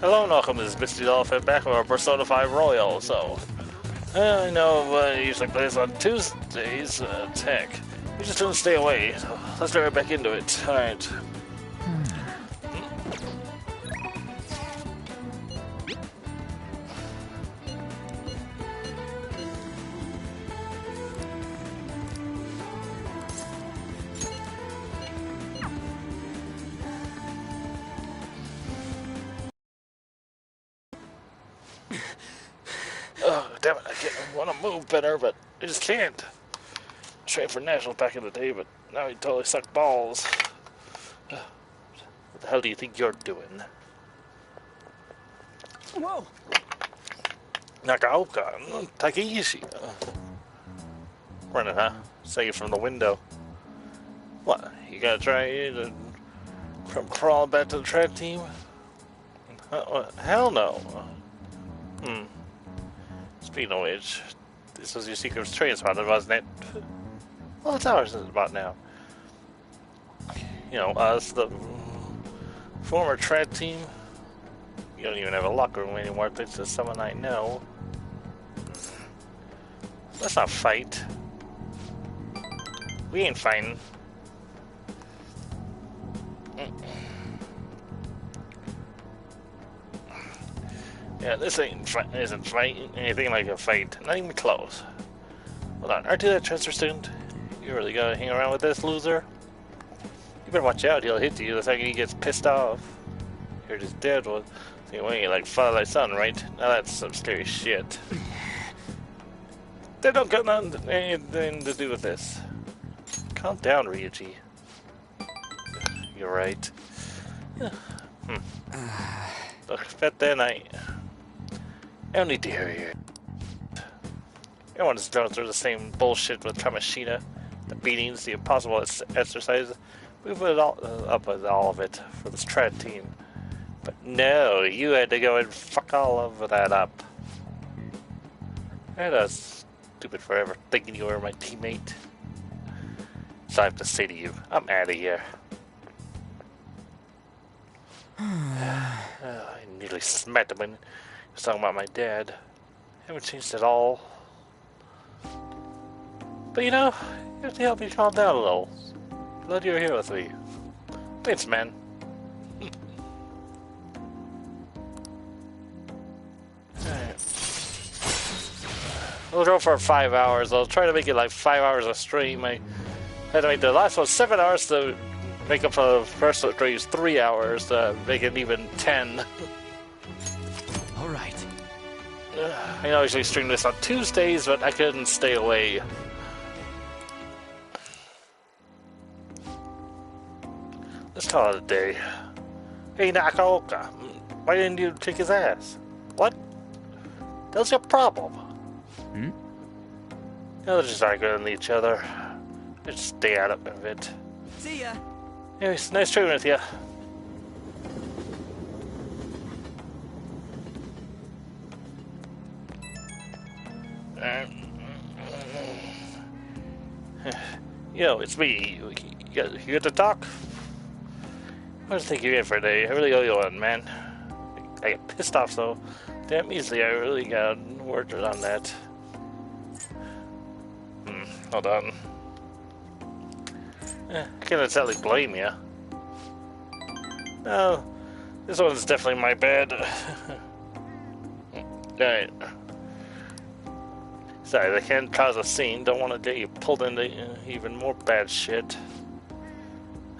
Hello and welcome to this Misty Elephant back with our Persona 5 Royal. So, I know it usually plays on Tuesdays, tech. We just don't stay away, so let's get right back into it. Alright. Oh, damn it, I want to move better, but I just can't. Trained for Nationals back in the day, but now he totally sucked balls. What the hell do you think you're doing? Whoa! Nakaoka, Takeshi. Running, huh? Say it from the window. What? You gonna try to crawl back to the track team? Hell no. Speaking of which, this was your secret training spot, wasn't it? Well, that's ours about now. You know, us, the former trad team. You don't even have a locker room anymore, thanks to someone I know. Let's not fight. We ain't fighting. Yeah, this isn't fighting anything like a fight. Not even close. Hold on, aren't you that transfer student? You really gotta hang around with this loser? You better watch out, he'll hit you the second he gets pissed off. You're just dead one. See, when you like father like son, right? Now that's some scary shit. They don't got anything to do with this. Calm down, Ryuji. You're right. Look, bet then I don't need to hear you. Everyone's going through the same bullshit with Kamishita. The beatings, the impossible exercise. We put it all up with all of it for this trad team. But no, you had to go and fuck all of that up. And I was stupid forever thinking you were my teammate. So I have to say to you, I'm out of here. I nearly smacked him when he was talking about my dad. Haven't changed at all. But you know, you have to help me calm down a little. Glad you're here with me. Thanks, man. We'll go for 5 hours. I'll try to make it like 5 hours of stream. I had to make the last one 7 hours to make up for the first stream's 3 hours to make it even 10. Alright. I know I usually stream this on Tuesdays, but I couldn't stay away. Let's call it a day. Hey, Nakaoka, why didn't you kick his ass? What? That's your problem. They're just arguing with each other. Just stay out of it. See ya. Anyways, nice training with you. Yo, it's me. You got to talk? I just think you're in for a day. I really owe you one, man. I get pissed off so damn easily. I really got worked on that. Hold on. I can't exactly blame you. No, this one's definitely my bad. Alright. Sorry, they can't cause a scene. Don't want to get you pulled into even more bad shit.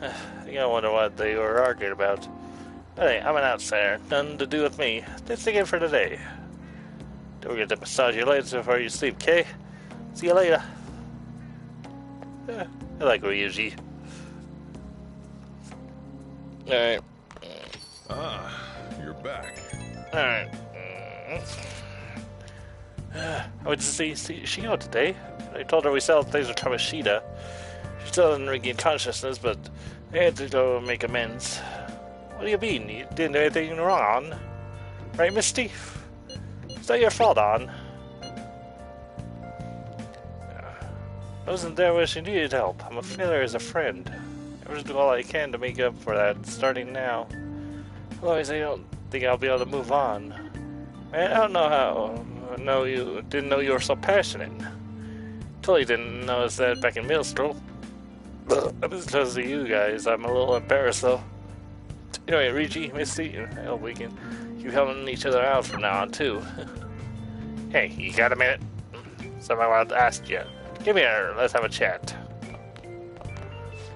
I wonder what they were arguing about. Hey, I'm an outsider. Nothing to do with me. That's again for today. Don't forget to massage your legs before you sleep, okay? See you later. I like Ryuji. Alright. Ah, you're back. Alright. I went to see Shino today. I told her we sell things with Kamishita. She still didn't regain consciousness, but I had to go make amends. What do you mean? You didn't do anything wrong? Right, Misty? It's not your fault, On. I wasn't there when she needed help. I'm a failure as a friend. I will do all I can to make up for that, starting now. Otherwise, I don't think I'll be able to move on. Man, I don't know how. Didn't know you were so passionate. Totally didn't notice that back in middle school. Because of you guys, I'm a little embarrassed though. Anyway, Rigi, Misty, I hope we can keep helping each other out from now on too. Hey, you got a minute? Something I wanted to ask you. Give me a. Let's have a chat.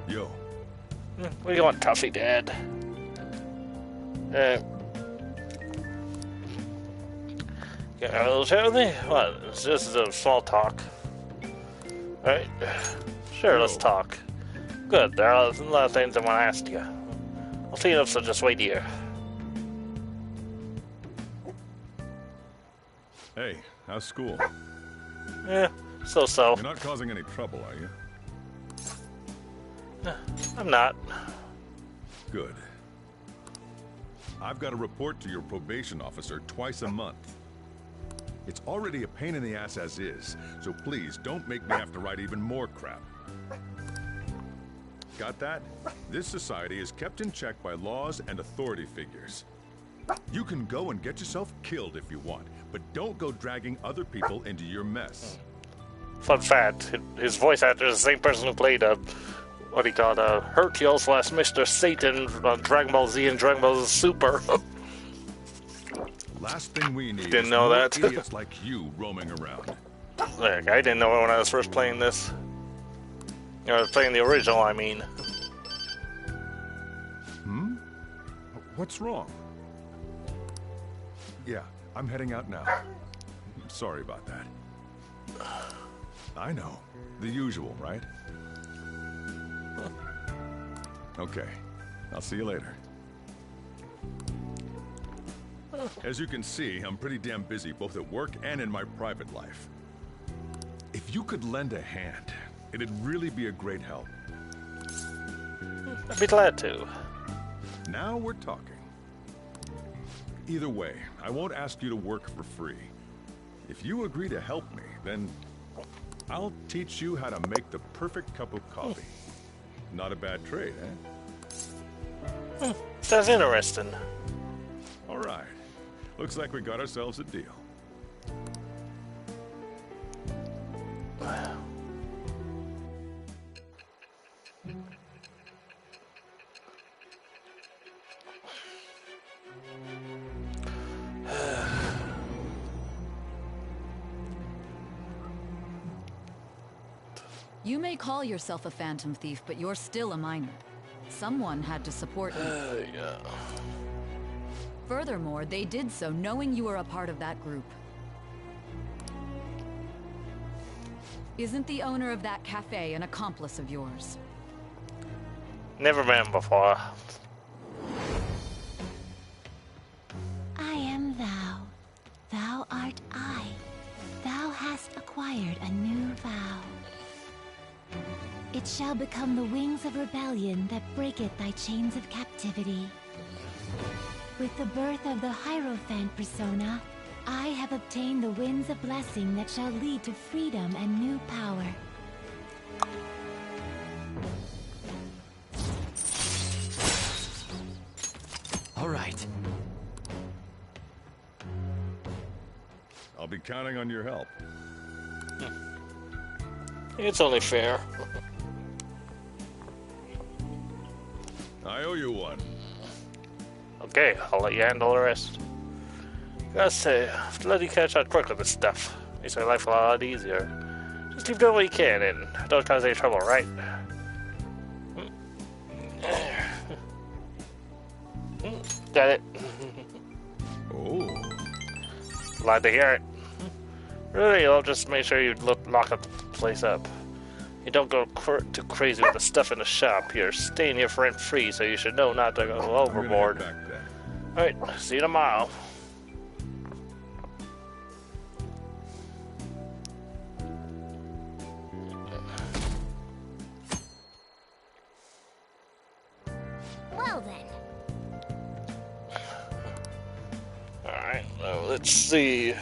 Yo. What do you want, Toffee Dad? Got a little chat with me? What? It's just a small talk. Alright. Sure, let's talk. Good, there are a lot of things I want to ask you. I'll tee it up, so just wait here. Hey, how's school? Yeah, so-so. You're not causing any trouble, are you? I'm not. Good. I've got to report to your probation officer twice a month. It's already a pain in the ass as is, so please don't make me have to write even more crap. Got that? This society is kept in check by laws and authority figures. You can go and get yourself killed if you want, but don't go dragging other people into your mess. Fun fact, his voice actor is the same person who played, what he called, Hercule / Mr. Satan on Dragon Ball Z and Dragon Ball Super. Last thing we need Didn't is know more that. idiots like you roaming around. Look, I didn't know it when I was first playing this. I was playing the original, I mean. What's wrong? Yeah, I'm heading out now. Sorry about that. I know. The usual, right? Okay. I'll see you later. As you can see, I'm pretty damn busy both at work and in my private life. If you could lend a hand, it'd really be a great help. I'd be glad to. Now we're talking. Either way, I won't ask you to work for free. If you agree to help me, then I'll teach you how to make the perfect cup of coffee. Not a bad trade, eh? Sounds interesting. All right. Looks like we got ourselves a deal. You may call yourself a phantom thief, but you're still a minor. Someone had to support you. Yeah. Furthermore, they did so knowing you were a part of that group. Isn't the owner of that cafe an accomplice of yours? Never met him before. I am thou. Thou art I. Thou hast acquired a new vow. It shall become the wings of rebellion that breaketh thy chains of captivity. With the birth of the Hierophant persona, I have obtained the winds of blessing that shall lead to freedom and new power. All right. I'll be counting on your help. It's only fair. I owe you one. Okay, I'll let you handle the rest. Gotta say, I've to let you catch on quick with this stuff. Makes my life a lot easier. Just keep doing what you can and don't cause any trouble, right? Got it. Oh. Glad to hear it. Really, I'll just make sure you lock up the place up. You don't go too crazy with the stuff in the shop. You're staying here for rent-free, so you should know not to go overboard. Alright, see you tomorrow. Well then. Alright, let's see.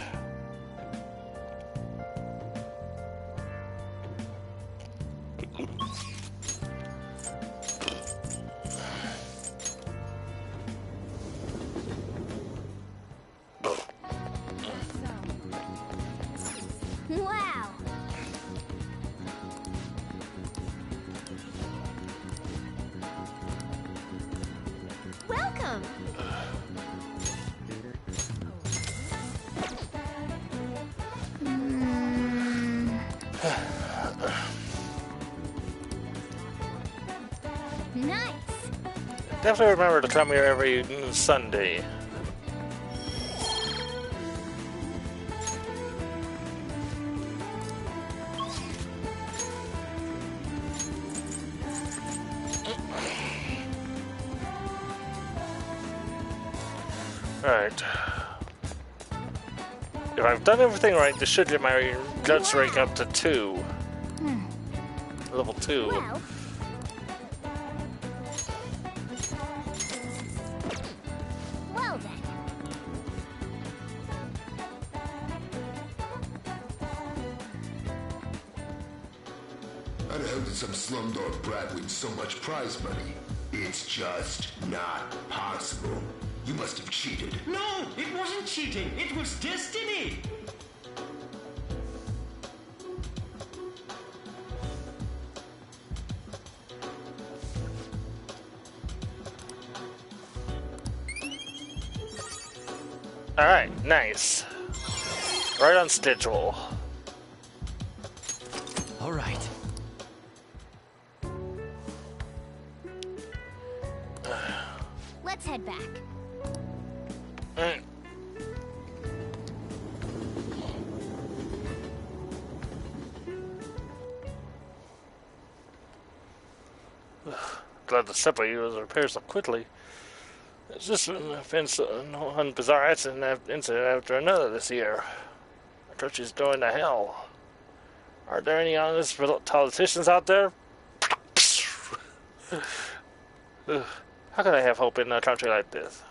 definitely remember to come here every Sunday. Alright. If I've done everything right, this should get my guts rank up to 2. Level 2. Well, well then. How the hell did some slumdog brat win so much prize money? It's just not possible. You must have cheated. No, it wasn't cheating. It was destiny. Alright, nice. Right on schedule. All right. Let's head back. Mm. Glad the CPU was repaired so quickly. It's just been one bizarre incident after another this year. Our country's going to hell. Are there any honest politicians out there? How can I have hope in a country like this?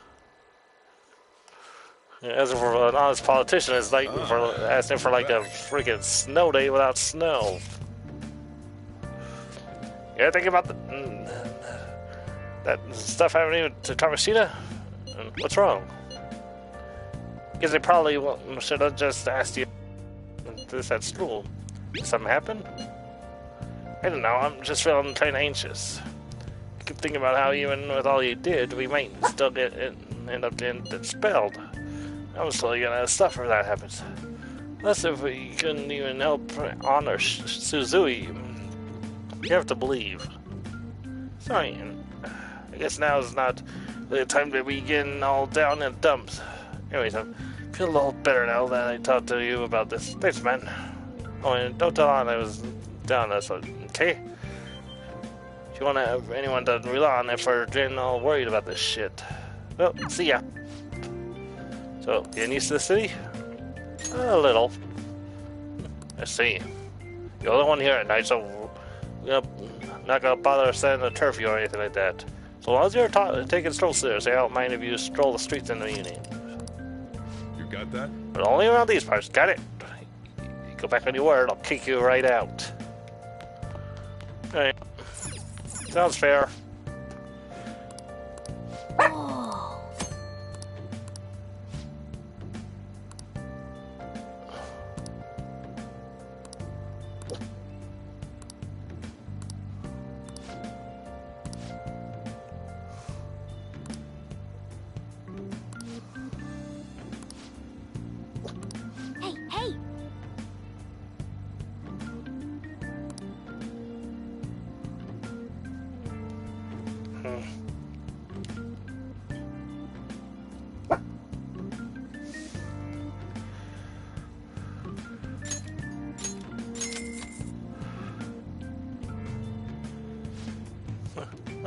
As for an honest politician, it's like asking for like a freaking snow day without snow. You ever think about that stuff happening to Kamashita? What's wrong? Because they probably should have just asked you this at school. Did something happen? I don't know, I'm just feeling kind of anxious. I keep thinking about how even with all you did, we might still end up getting expelled. I'm slowly gonna suffer if that happens. Unless if we couldn't even help honor Suzui. You have to believe. Sorry, I guess now is not the time to be getting all down in the dumps. Anyways, I feel a little better now that I talked to you about this. Thanks, man. Oh, and don't tell Anna I was down this one, okay? If you want to have anyone to rely on if we're getting all worried about this shit. Well, see ya. So, getting used to the city? A little. I see. You're the only one here at night, so we're not gonna bother sending a curfew or anything like that. So long as you're taking strolls seriously, I don't mind if you stroll the streets in the evening. You got that? But only around these parts, got it? You go back on your word, I'll kick you right out. Alright. Sounds fair. Hey, hey!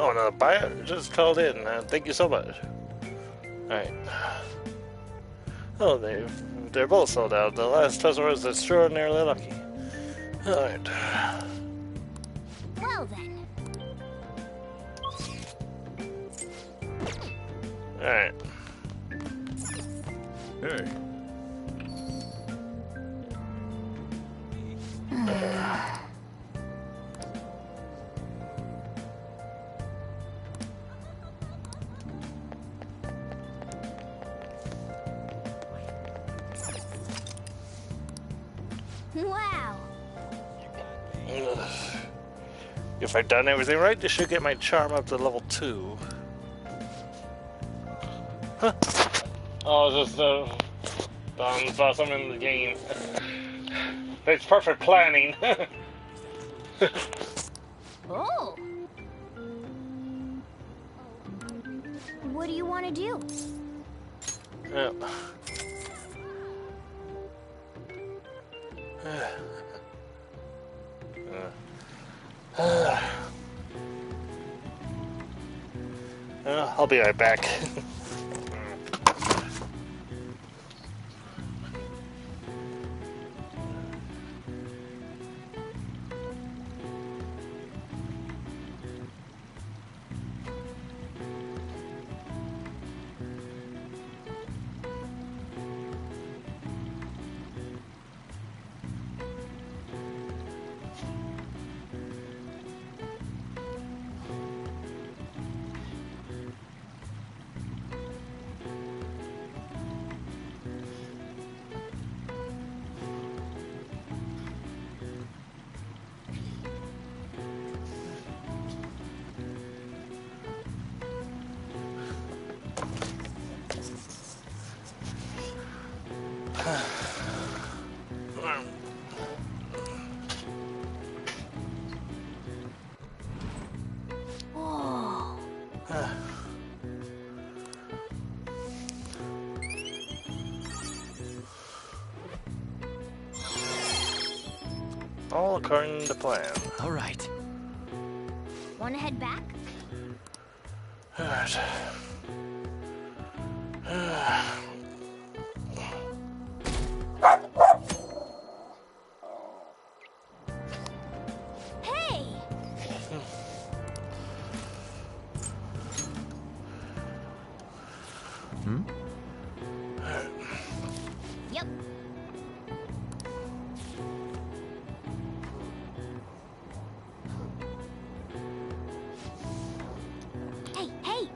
Oh, another buyer just called in. Thank you so much. Alright. Oh, they're both sold out. The last customer was extraordinarily lucky. Alright. Well then. Alright. Hey, Wow. If I've done everything right, this should get my charm up to level 2. Huh. Oh, it's just saw something in the game. It's perfect planning. Oh. What do you want to do? Yeah. I'll be right back. Oh. All according to plan. All right. Want to head back? Alright. Hey! Yep. Hey, hey!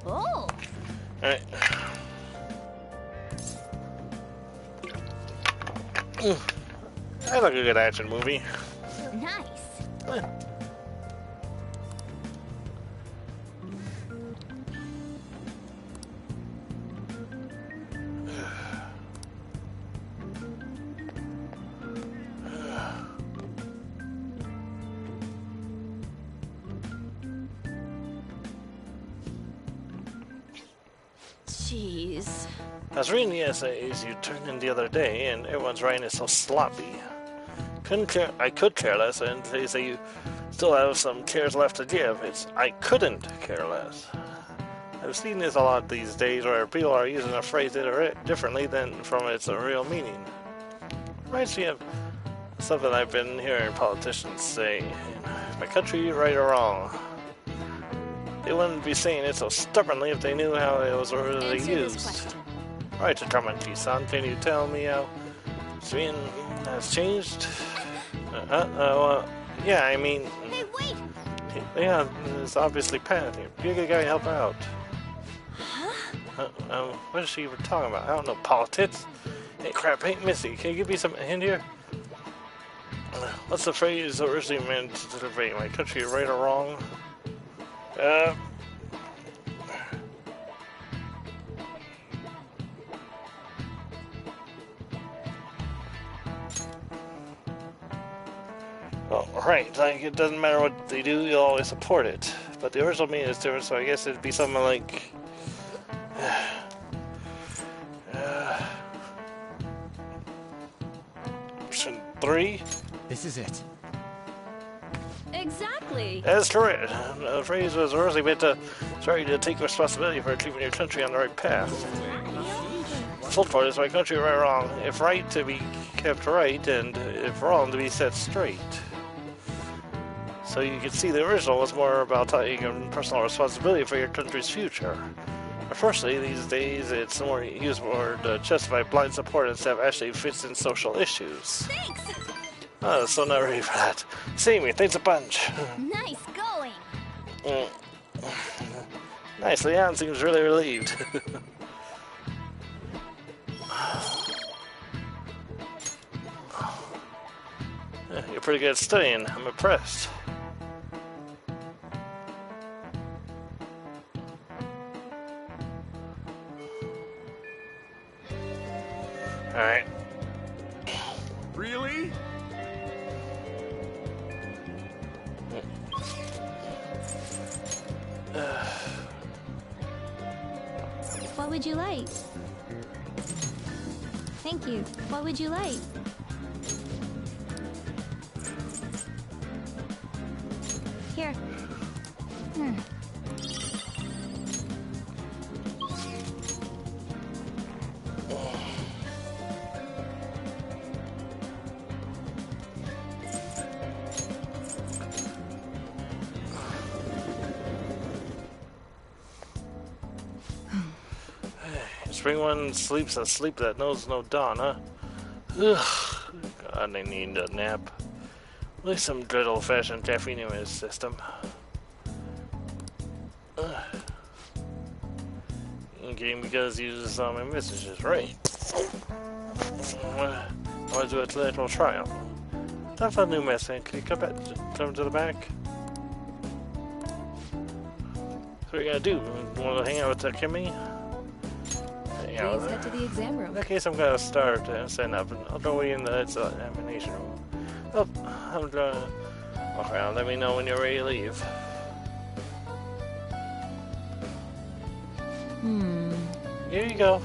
Oh! Alright. I like a good action movie. Nice. Jeez. I was reading the essays you turned in the other day, and everyone's writing is so sloppy. I could care less, and they say you still have some cares left to give. It's I couldn't care less. I've seen this a lot these days, where people are using a phrase differently than from its real meaning. Reminds me of something I've been hearing politicians say: "Is my country right or wrong?" They wouldn't be saying it so stubbornly if they knew how it was originally Answer this used. question. Right, Takamaki-san, can you tell me how Sweden has changed? Well, yeah, I mean, Hey, wait! yeah, it's obviously panicking. Be a good guy and help her out. What is she even talking about? I don't know, politics? Hey, crap, hey, Missy, can you give me some hint here? What's the phrase originally meant to convey? My country right or wrong? Well, right, like it doesn't matter what they do, you'll always support it. But the original meaning is different, so I guess it'd be something like... Option 3? This is it. Exactly. That's correct. The phrase was originally meant to start you to take responsibility for keeping your country on the right path. Full part is my country right or wrong. If right to be kept right, and if wrong to be set straight. So you can see the original was more about taking personal responsibility for your country's future. Unfortunately, these days it's more used more to justify blind support instead of actually fits in social issues. Thanks! So not ready for that. See me, thanks a bunch. Nice going! Nice, Leon seems really relieved. You're pretty good at studying. I'm impressed. Alright. Really? What would you like? Thank you. What would you like? Here. Spring one sleeps a sleep that knows no dawn, huh? Ugh. God, I need a nap. At least some good old-fashioned caffeine in my system. In-game because uses all my messages, right? I want to do a clinical trial. I found a new message. Can you come to the back? So what you gotta do? Want to hang out with Kimmy? Please head to the exam In room. that case, I'm gonna start setting up, and I'll go in the examination room. Oh, I'm gonna walk around. Let me know when you're ready to leave. Here you go.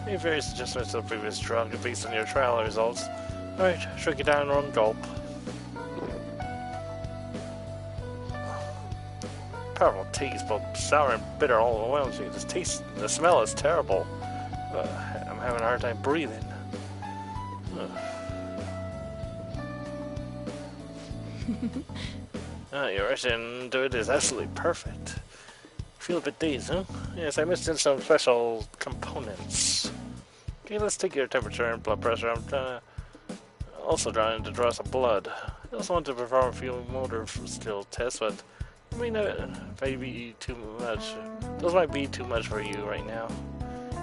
Any various adjustments to the previous drug based on your trial results. Alright, shrink it down in one gulp. Powerful taste, both sour and bitter all overwhelms you. The smell is terrible. I'm having a hard time breathing. Your rushing into it is absolutely perfect. Feel a bit dazed, huh? Yes, I missed in some special components. Okay, let's take your temperature and blood pressure. I'm trying to draw some blood. I also want to perform a few motor skill tests, but I mean, maybe too much. Those might be too much for you right now.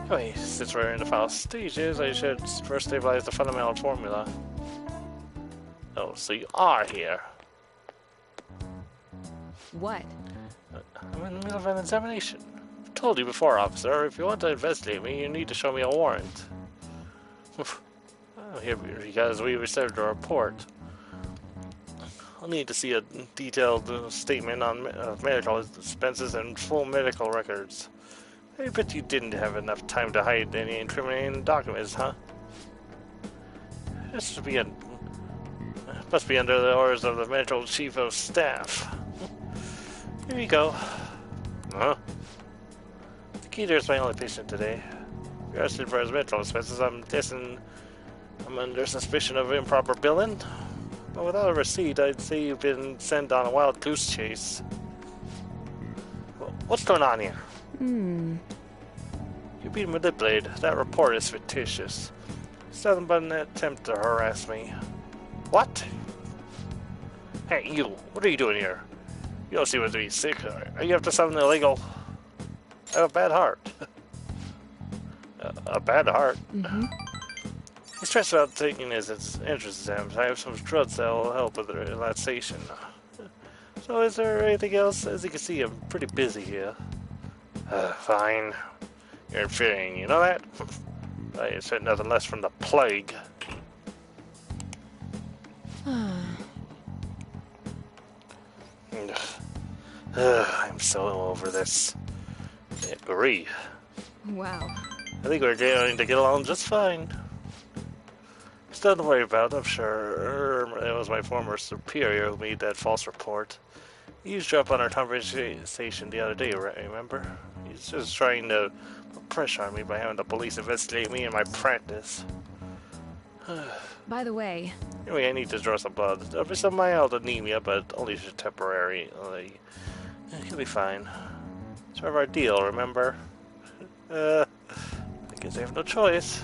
Anyway, since we're in the final stages, I should first stabilize the fundamental formula. Oh, so you are here. What? I'm in the middle of an examination. I've told you before, officer, if you want to investigate me, you need to show me a warrant. Oh, here, because we received a report. I'll need to see a detailed statement on medical expenses and full medical records. I bet you didn't have enough time to hide any incriminating documents, huh? This must be under the orders of the medical chief of staff. Here you go. Huh? The Keter is my only patient today. If you're arrested for his medical expenses, I'm guessing I'm under suspicion of improper billing. But without a receipt, I'd say you've been sent on a wild goose chase. What's going on here? You're being manipulated. That report is fictitious. It's nothing but an attempt to harass me. What? Hey, you. What are you doing here? You don't seem to be sick. Are you after something illegal? I have a bad heart. A bad heart? He's stressed about taking his entrance exams. I have some drugs that will help with the relaxation. So is there anything else? As you can see, I'm pretty busy here. Fine. You're infuriating, you know that? I expect nothing less from the plague. I'm so over this. I agree. Wow. I think we're going to get along just fine. It's nothing to worry about, I'm sure. It was my former superior who made that false report. He used to up on our conversation the other day, remember? He's just trying to put pressure on me by having the police investigate me and my practice. By the way, Anyway, I need to draw some blood. There'll be some mild anemia, but only temporary. He'll be fine. It's part of our deal, remember? I guess I have no choice.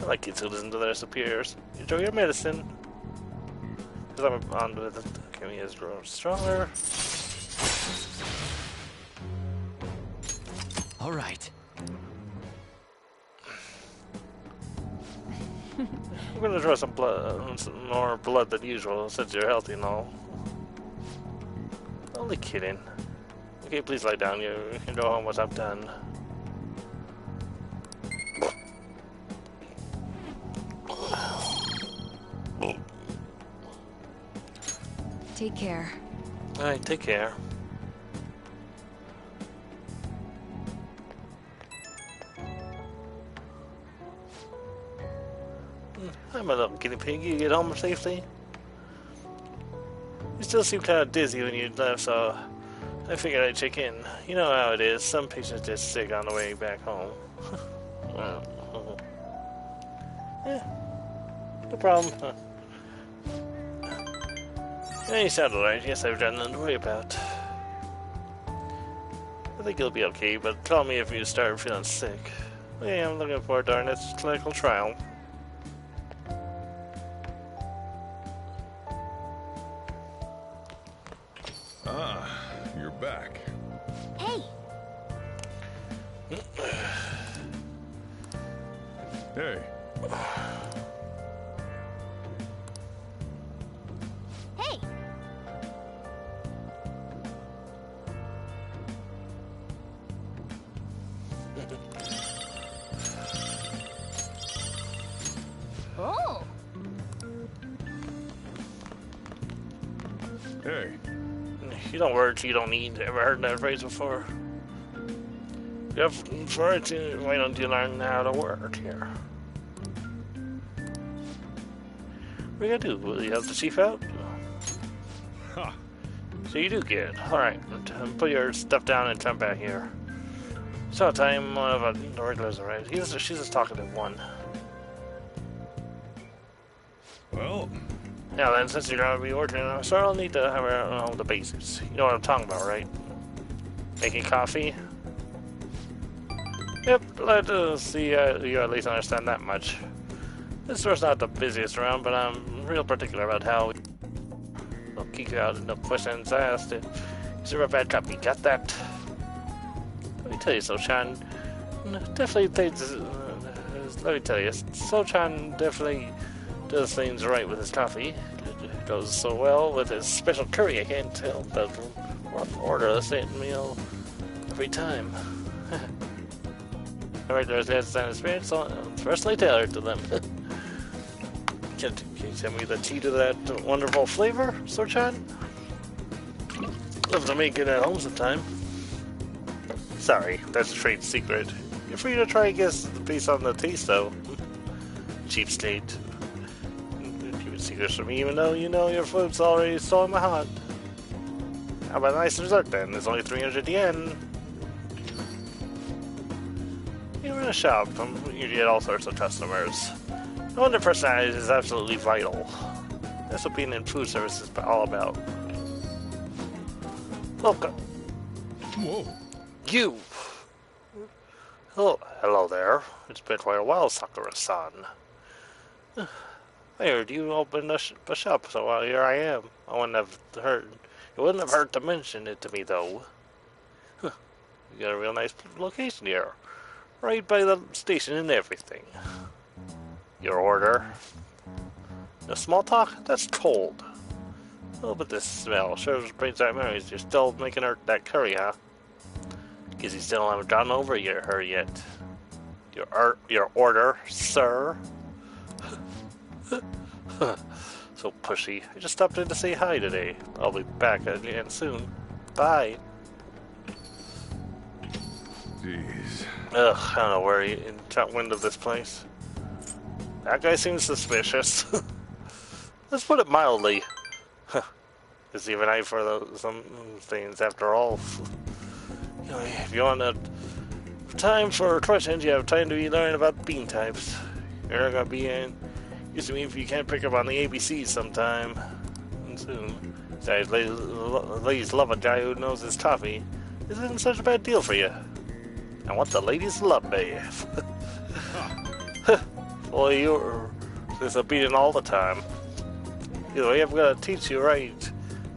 I like kids who listen to their superiors. Enjoy your medicine. Because I'm on with it. Kimmy has grown stronger. All right. I'm gonna draw some blood, some more blood than usual, since you're healthy and all. Only kidding. Okay, please lie down. You can go home once I'm done. Take care. Alright, take care. I'm a little guinea pig. You get home safely? You still seem kind of dizzy when you left, so I figured I'd check in. You know how it is. Some patients get sick on the way back home. Yeah, no problem. Yeah, you sound alright. Yes, I've got nothing to worry about. I think you'll be okay, but call me if you start feeling sick. Yeah, I'm looking forward to our next clinical trial. Ah, you're back. Hey, Hey, hey! Oh! hey. You don't work, you don't need. Ever heard that phrase before? You have for it to why don't you learn how to work here? What are you gonna do? Will you help the chief out? Ha! So you do get. Alright, put your stuff down and come back here. So time one of the regulars arrived. She's just talking to one. Well, Now then, since you're gonna be ordering, so I'll need to have all the basics. You know what I'm talking about, right? Making coffee? Yep, glad to see you at least understand that much. This store's not the busiest around, but I'm real particular about how I'll kick you out and no questions asked. You serve a bad copy, got that? Let me tell you, So-chan. Definitely things. Let me tell you, So-chan definitely does things right with his coffee. It goes so well with his special curry, I can't tell. But order the same meal every time. Regulars has an experience, so it's personally tailored to them. Can you tell me the key to that wonderful flavor, So-chan? Love to make it at home sometime. Sorry, that's a trade secret. You're free to try and guess based on the taste, though. Cheapskate. Keep it secret from me, even though you know your food's already so in my heart. How about a nice dessert, then? It's only 300 yen. You run a shop, you get all sorts of customers. No wonder personality is absolutely vital. That's what being in food service is all about. Look, whoa. you! Hello there. It's been quite a while, Sakura-san. I heard you opened a shop, so here I am. It wouldn't have hurt to mention it to me, though. You got a real nice location here. Right by the station and everything. Your order? No small talk? That's cold. Oh, but this smell sure brings back memories. You're still making that curry, huh? Guess you still haven't gotten over her yet. Your order, sir? So pushy. I just stopped in to say hi today. I'll be back again soon. Bye. Jeez. Ugh, I don't know where he got wind of this place. That guy seems suspicious. Let's put it mildly. There's even eye for some things after all. You know, if you want time for questions, you have time to be learning about bean types. You're not gonna be in. Used to mean if you can't pick up on the ABCs sometime. And soon. Besides, ladies love a guy who knows his coffee. This isn't such a bad deal for you. I want the ladies love me. Well, you're just a beating all the time. Either way, I'm gonna teach you right.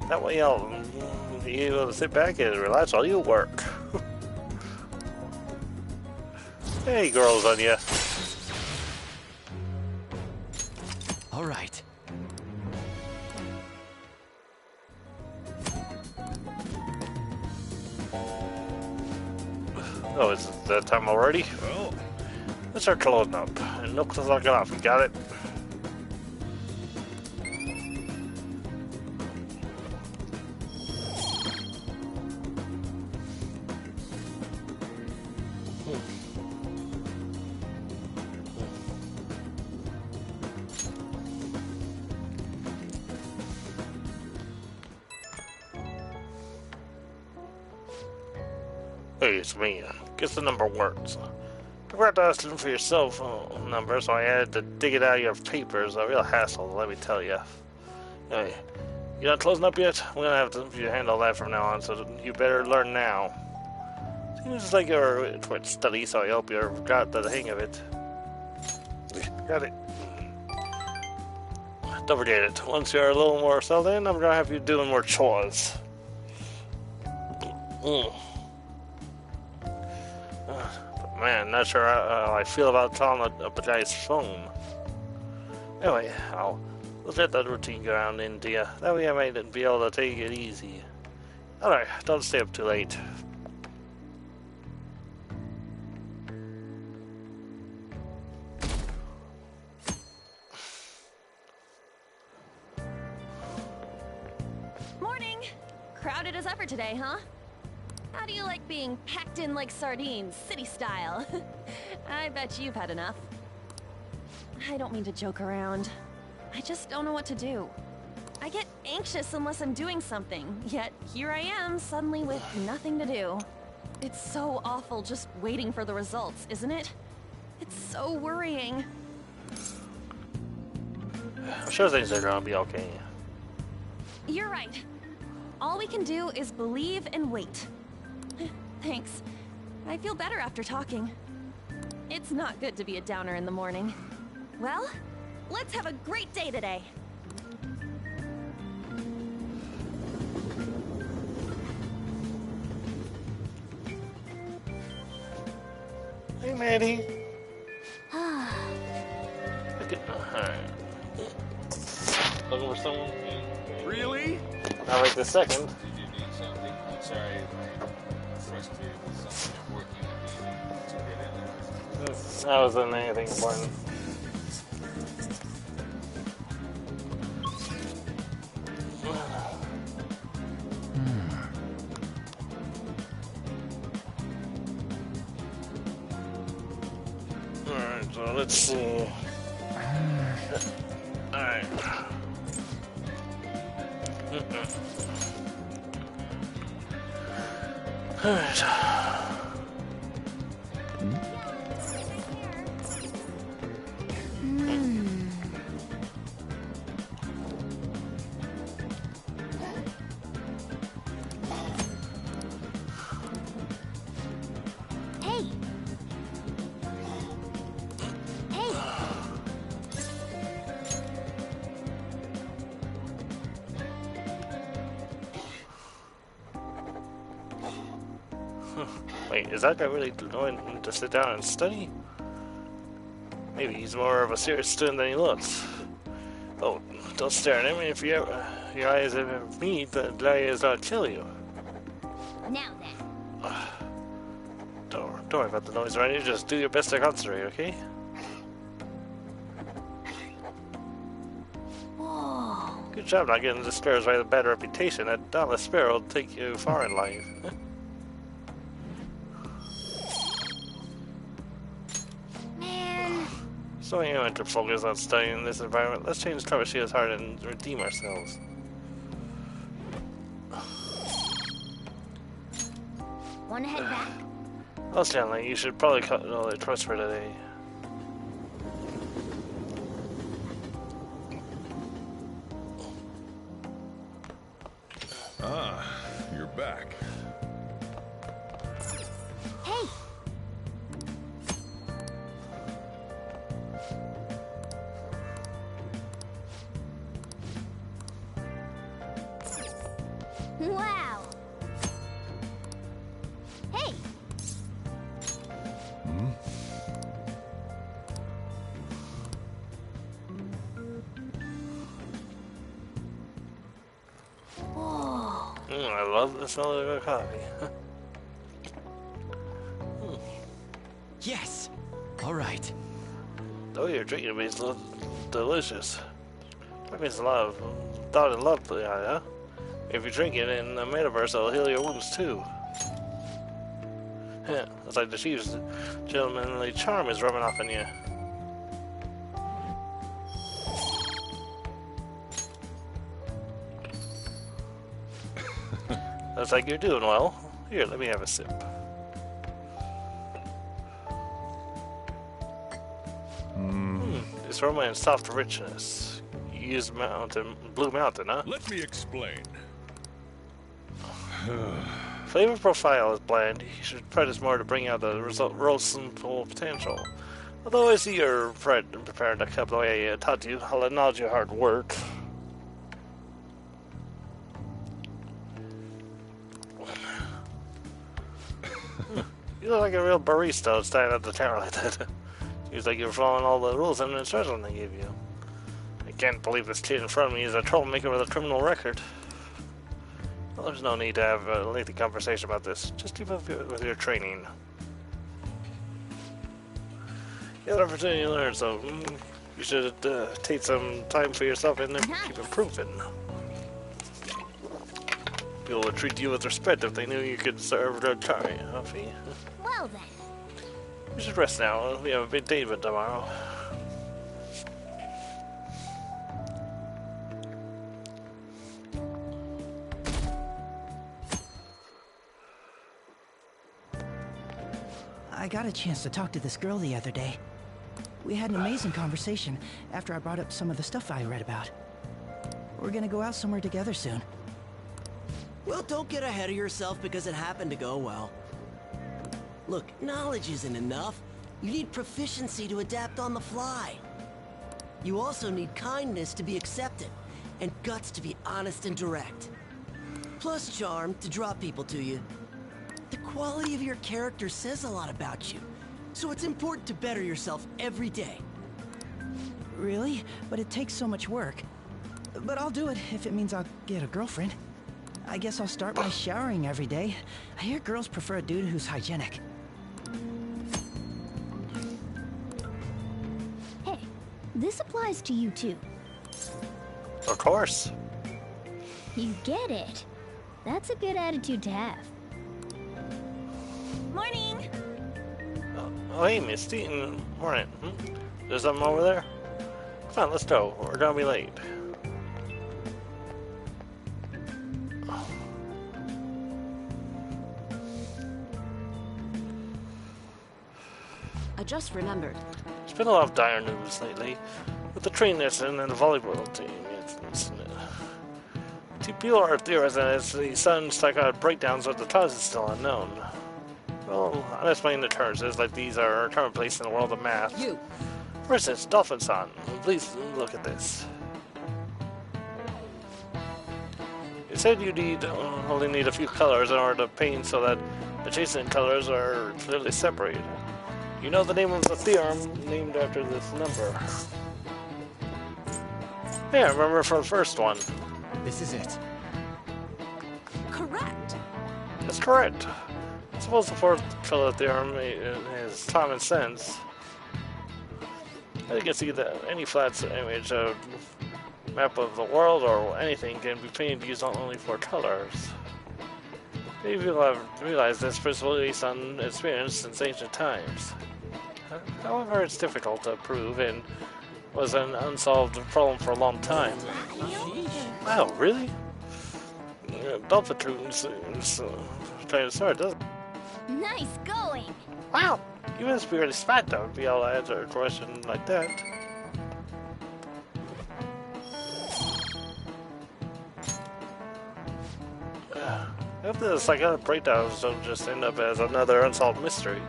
That way I'll be able to sit back and relax while you work. Hey, girls on you. All right. Oh, is it that time already? Well, let's start closing up. And look to lock it off. You got it? Hey, it's me. Guess the number works. I forgot to ask them for your cell phone number, so I had to dig it out of your papers. A real hassle, let me tell you. Anyway, you not closing up yet? I'm gonna have to handle that from now on, so you better learn now. Seems like you're quite steady, so I hope you got the hang of it. Got it. Don't forget it. Once you're a little more settled in, I'm gonna have you doing more chores. But man, not sure how I feel about calling up a guy's phone. Anyway, I'll let that routine go around into you. That way I might be able to take it easy. Alright, don't stay up too late. Morning! Crowded as ever today, huh? How do you like being packed in like sardines, city style? I bet you've had enough. I don't mean to joke around. I just don't know what to do. I get anxious unless I'm doing something, yet here I am suddenly with nothing to do. It's so awful just waiting for the results, isn't it? It's so worrying. I'm sure things are gonna be okay. You're right. All we can do is believe and wait. Thanks. I feel better after talking. It's not good to be a downer in the morning. Well, let's have a great day today. Hey, Maddie. Look at looking for someone. Really? Not right this second. Did you need something? I'm sorry if I'm frustrated with something you're working on to get in there. That wasn't anything important. Alright, so let's see. Alright. Alright. Hey! Hey! Wait, is that guy really going to sit down and study? Maybe he's more of a serious student than he looks. Oh, don't stare at him. If your eyes ever meet, the guy is not kill you. Now then. Don't worry about the noise around you. Just do your best to concentrate, okay? Whoa. Good job not getting discouraged by the bad reputation. That Dauntless Sparrow will take you far in life. Man. So we want to focus on studying in this environment. Let's change Kamoshida's heart and redeem ourselves. Wanna head back? Well, Stanley, you should probably cut all the trust for today. Ah, you're back. Hey! Wow! Hey! I love the smell of good coffee. Yes. All right. Oh, you're drinking it so delicious. That means a lot of thought and love behind it, huh? If you drink it in the metaverse, it'll heal your wounds too. Yeah, it's like the chief's gentlemanly charm is rubbing off on you. Looks like you're doing well. Here, let me have a sip. This aroma and soft richness. You use Blue Mountain, huh? Let me explain. Flavor profile is bland. You should practice more to bring out the roast's full potential. Although I see you're prepared to accept the way I taught you, I'll acknowledge your hard work. You look like a real barista standing at the counter like that. Seems like you're following all the rules and instructions they give you. I can't believe this kid in front of me is a troublemaker with a criminal record. Well, there's no need to have a lengthy conversation about this. Just keep up with your training. You have an opportunity to learn, so you should take some time for yourself and then keep improving. People would treat you with respect if they knew you could serve their coffee. Well then. You should rest now. We have a big day tomorrow. I got a chance to talk to this girl the other day. We had an amazing conversation after I brought up some of the stuff I read about. We're gonna go out somewhere together soon. Well, don't get ahead of yourself because it happened to go well. Look, knowledge isn't enough. You need proficiency to adapt on the fly. You also need kindness to be accepted, and guts to be honest and direct. Plus charm to draw people to you. The quality of your character says a lot about you, so it's important to better yourself every day. Really? But it takes so much work. But I'll do it if it means I'll get a girlfriend. I guess I'll start by showering every day. I hear girls prefer a dude who's hygienic. Hey, this applies to you too. Of course. You get it. That's a good attitude to have. Morning! Oh, hey, Misty. Morning. There's something over there? Come on, let's go. We're gonna be late. I just remembered. There's been a lot of dire news lately. With the train incident and the volleyball team. People are theorizing that the sun's psychotic breakdowns of the cause is still unknown. Well, unexplained occurrences like these are commonplace in the world of math. You! For instance, Dolphin Sun. Please look at this. It said you only need a few colors in order to paint so that adjacent colors are clearly separated. You know the name of the theorem named after this number. Yeah, I remember from the first one. This is it. Correct! That's correct. I suppose the fourth color theorem is common sense. I can see that any flat image of map of the world or anything can be painted using only 4 colors. Many people have realized this principle based on experience since ancient times. However, it's difficult to prove and was an unsolved problem for a long time. Wow, really? Dolphin Tunes is trying to start, doesn't it? Nice going! Wow! You must be really smart though to be able to answer a question like that. I hope the psychotic breakdowns don't just end up as another unsolved mystery.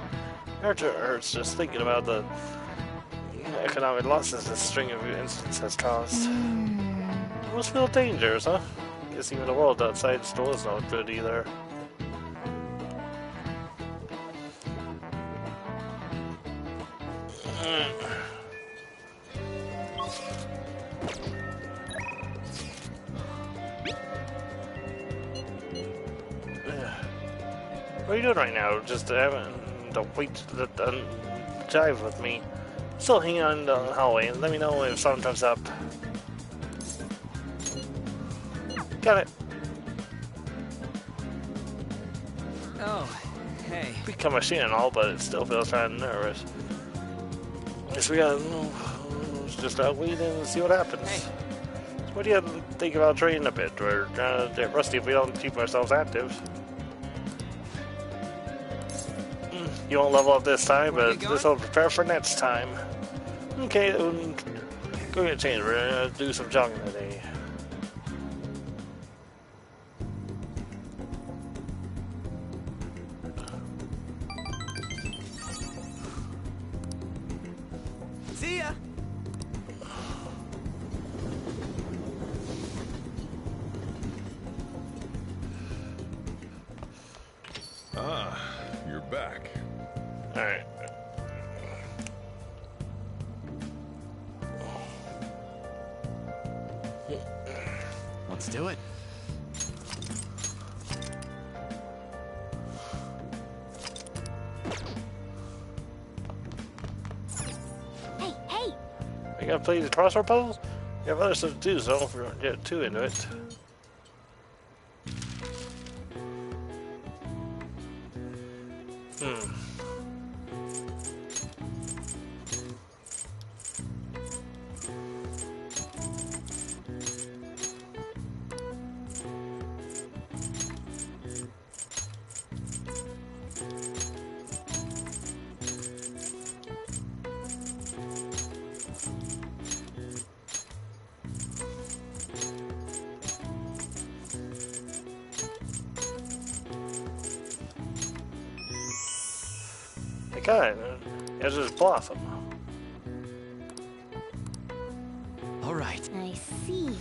It hurts just thinking about the economic losses this string of incidents has caused. It must feel dangerous, huh? Guess even the world outside still is not good either. are you doing right now? Just having to wait to jive with me. Still hang on in the hallway and let me know if someone comes up. Got it. Oh, hey. Become a machine and all, but it still feels kind of nervous. Guess we gotta just wait and see what happens. Hey. So what do you think about training a bit? We're gonna get rusty if we don't keep ourselves active. You won't level up this time, but this will prepare for next time. Okay, go get changed. We're gonna do some jogging today. See ya. Ah, you're back. Alright. Let's do it. Hey, hey! You gotta play the crossword puzzles? You have other stuff to do, so don't get too into it. God, it's just blossom. All right. I see.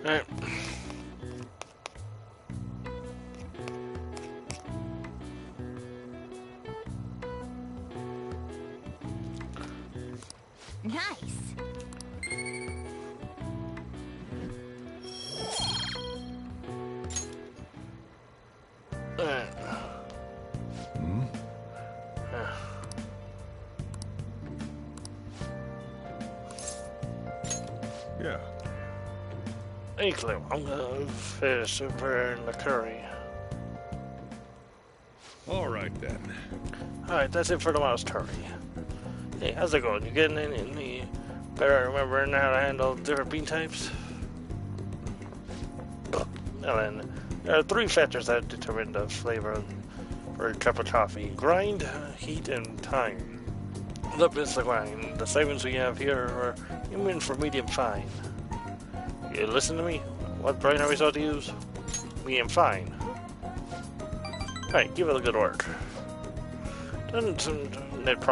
Alright. Nice. Alright. Yeah. Hey, Clem, I'm gonna finish preparing the curry. All right then. Alright, that's it for tomorrow's curry. Hey, how's it going? You getting any better at remembering how to handle different bean types? Now then, there are 3 factors that determine the flavor for a cup of coffee: grind, heat, and time. Look, it's the grind. The segments we have here are even for medium fine. You listen to me? What brine are we supposed to use? Medium fine. Alright, give it a good work. Doesn't net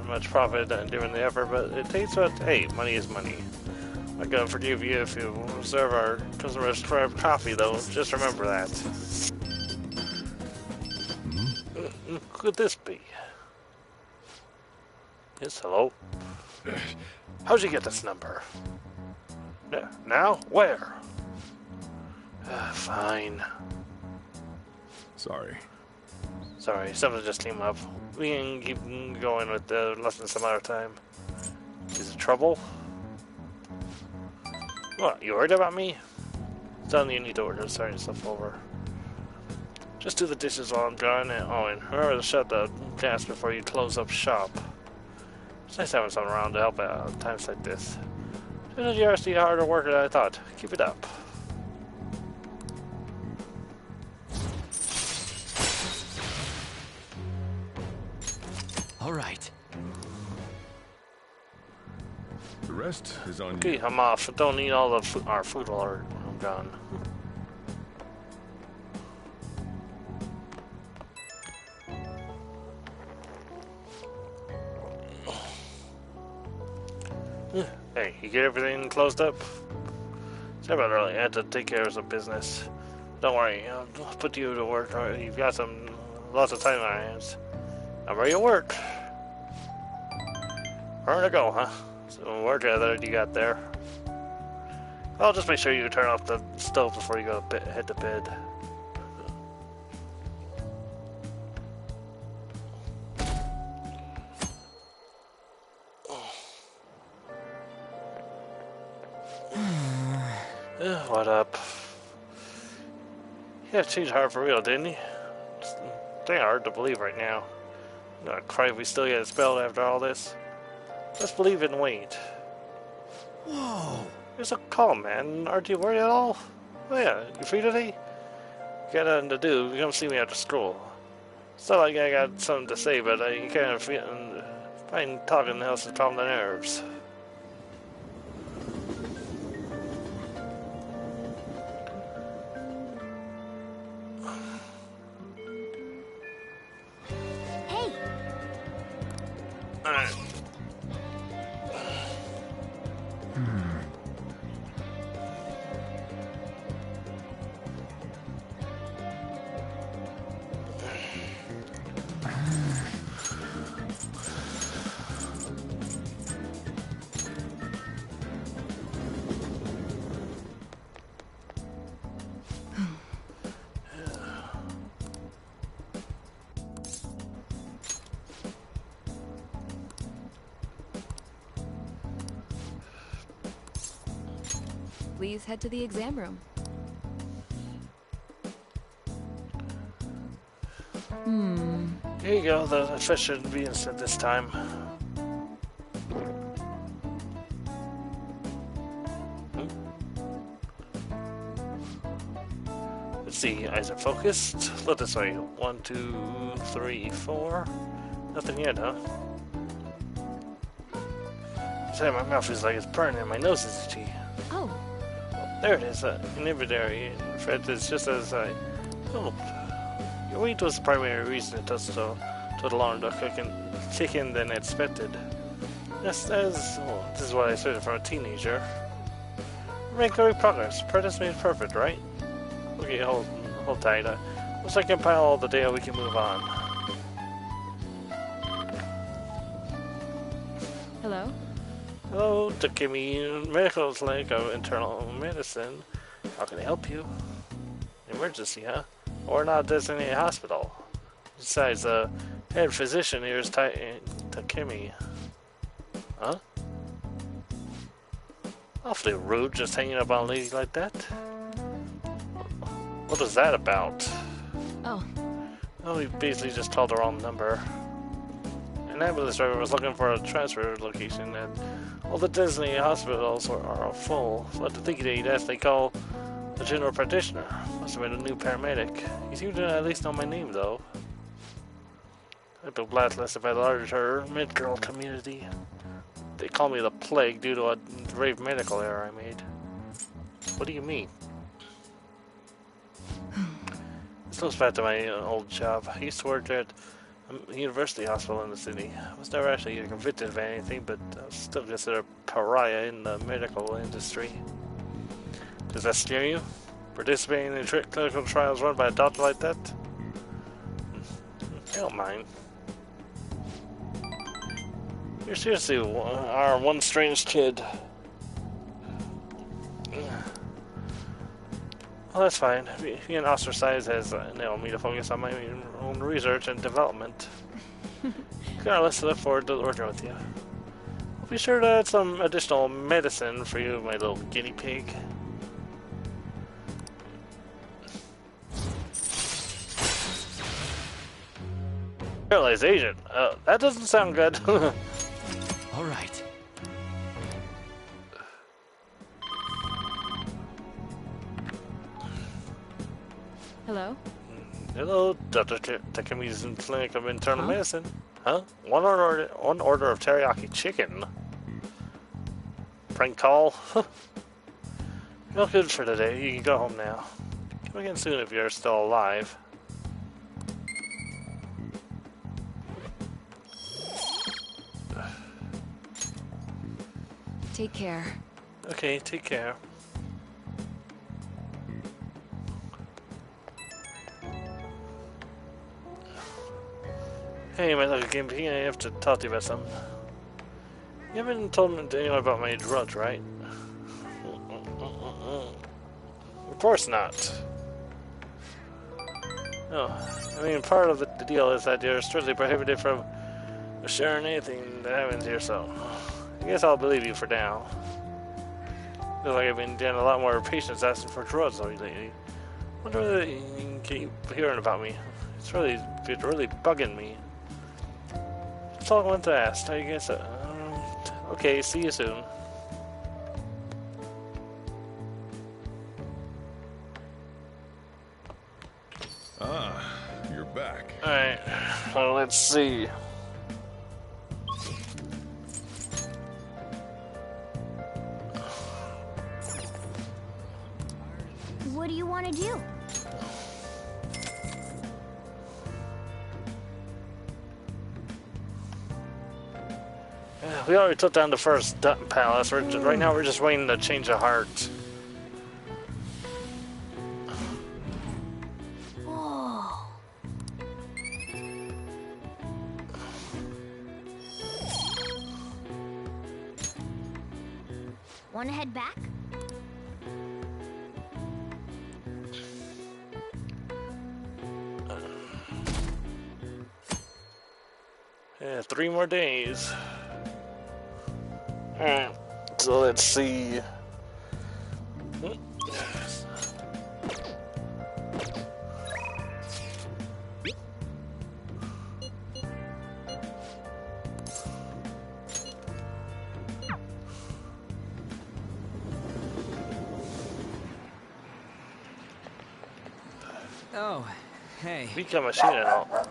much profit doing the effort, but it takes what? Hey, money is money. I'm gonna forgive you if you serve our customers coffee, though. Just remember that. Who could this be? Yes, hello? How'd you get this number? Now? Where? Fine. Sorry. Sorry, something just came up. We can keep going with the lesson some other time. Is it trouble? What, you worried about me? Telling you need to order, starting stuff over. Just do the dishes while I'm gone, and remember to shut the gas before you close up shop. It's nice having someone around to help out at times like this. You're actually a harder worker than I thought. Keep it up. All right. The rest is on Okay, you. I'm off. Don't eat all the our food while I'm gone. Hey, you get everything closed up? Sorry about earlier. I had to take care of some business. Don't worry, I'll put you to work. You've got lots of time on our hands. I'm ready to work. Where to go, huh? So what other you got there? I'll just make sure you turn off the stove before you go to head to bed. What up? He had to change heart for real, didn't he? It's dang hard to believe right now. I'm gonna cry if we still get expelled after all this. Let's believe it and wait. Whoa! It's a call, man. Aren't you worried at all? Oh yeah, you free today? Got nothing to do. Come see me after school. It's not like I got something to say, but I kind of find talking helps to calm the nerves. Hey! Alright. Please head to the exam room. Here you go, the fish shouldn't be instant this time. Let's see, eyes are focused. Look this way. 1, 2, 3, 4. Nothing yet, huh? Say, my mouth feels like it's burning and my nose is itchy. Oh, There it is, inhibitory. In fact, it's just as I hoped. Your weight was the primary reason it does so. To the alarm to kick in than expected. This is what I expected from a teenager. We're making great progress. Practice made perfect, right? Okay, hold tight. Once I compile all the data, we can move on. hello? Hello, Takemi Medical Clinic of Internal Medicine. How can I help you? Emergency, huh? Or not a designated hospital. Besides, the head physician here is Takemi. Huh? Awfully rude, just hanging up on a lady like that. What was that about? Oh, Oh, he basically just called the wrong number. An ambulance driver was looking for a transfer location, and all the designated hospitals are full. So to think that he'd actually call the general practitioner. Must have been a new paramedic. He seemed to at least know my name, though. I'd be blacklisted by the larger mid-girl community. They call me the plague due to a grave medical error I made. What do you mean? This goes back to my old job. I used to work at a university hospital in the city. I was never actually convicted of anything, but I was still considered a pariah in the medical industry. Does that scare you? Participating in clinical trials run by a doctor like that? I don't mind. You're seriously our one strange kid. Well, that's fine. Being ostracized has enabled me to focus on my own research and development. Regardless, I look forward to working with you. I'll be sure to add some additional medicine for you, my little guinea pig. Realization. That doesn't sound good. All right. Hello? Hello, Dr. Takemi's Clinic of Internal Medicine. Huh? One order of teriyaki chicken. prank call. Well, good for today. You can go home now. Come again soon if you're still alive. Take care. Okay, take care. Hey, my little Gimpy, I have to talk to you about something. You haven't told me anyone about my drugs, right? Of course not. No, I mean, part of the deal is that you're strictly prohibited from sharing anything that happens here, so I guess I'll believe you for now. Feels like I've been getting a lot more patients asking for drugs lately. Wonder whether you can keep hearing about me. It's really bugging me. That's all I wanted to ask. I guess. Okay, see you soon. Ah, you're back. Alright, well, let's see. What do you want to do? We already took down the first palace. Right now we're just waiting to change of heart. Oh. Want to head back? Yeah, 3 more days. Alright, so let's see. Oh, hey. Become a machine and all.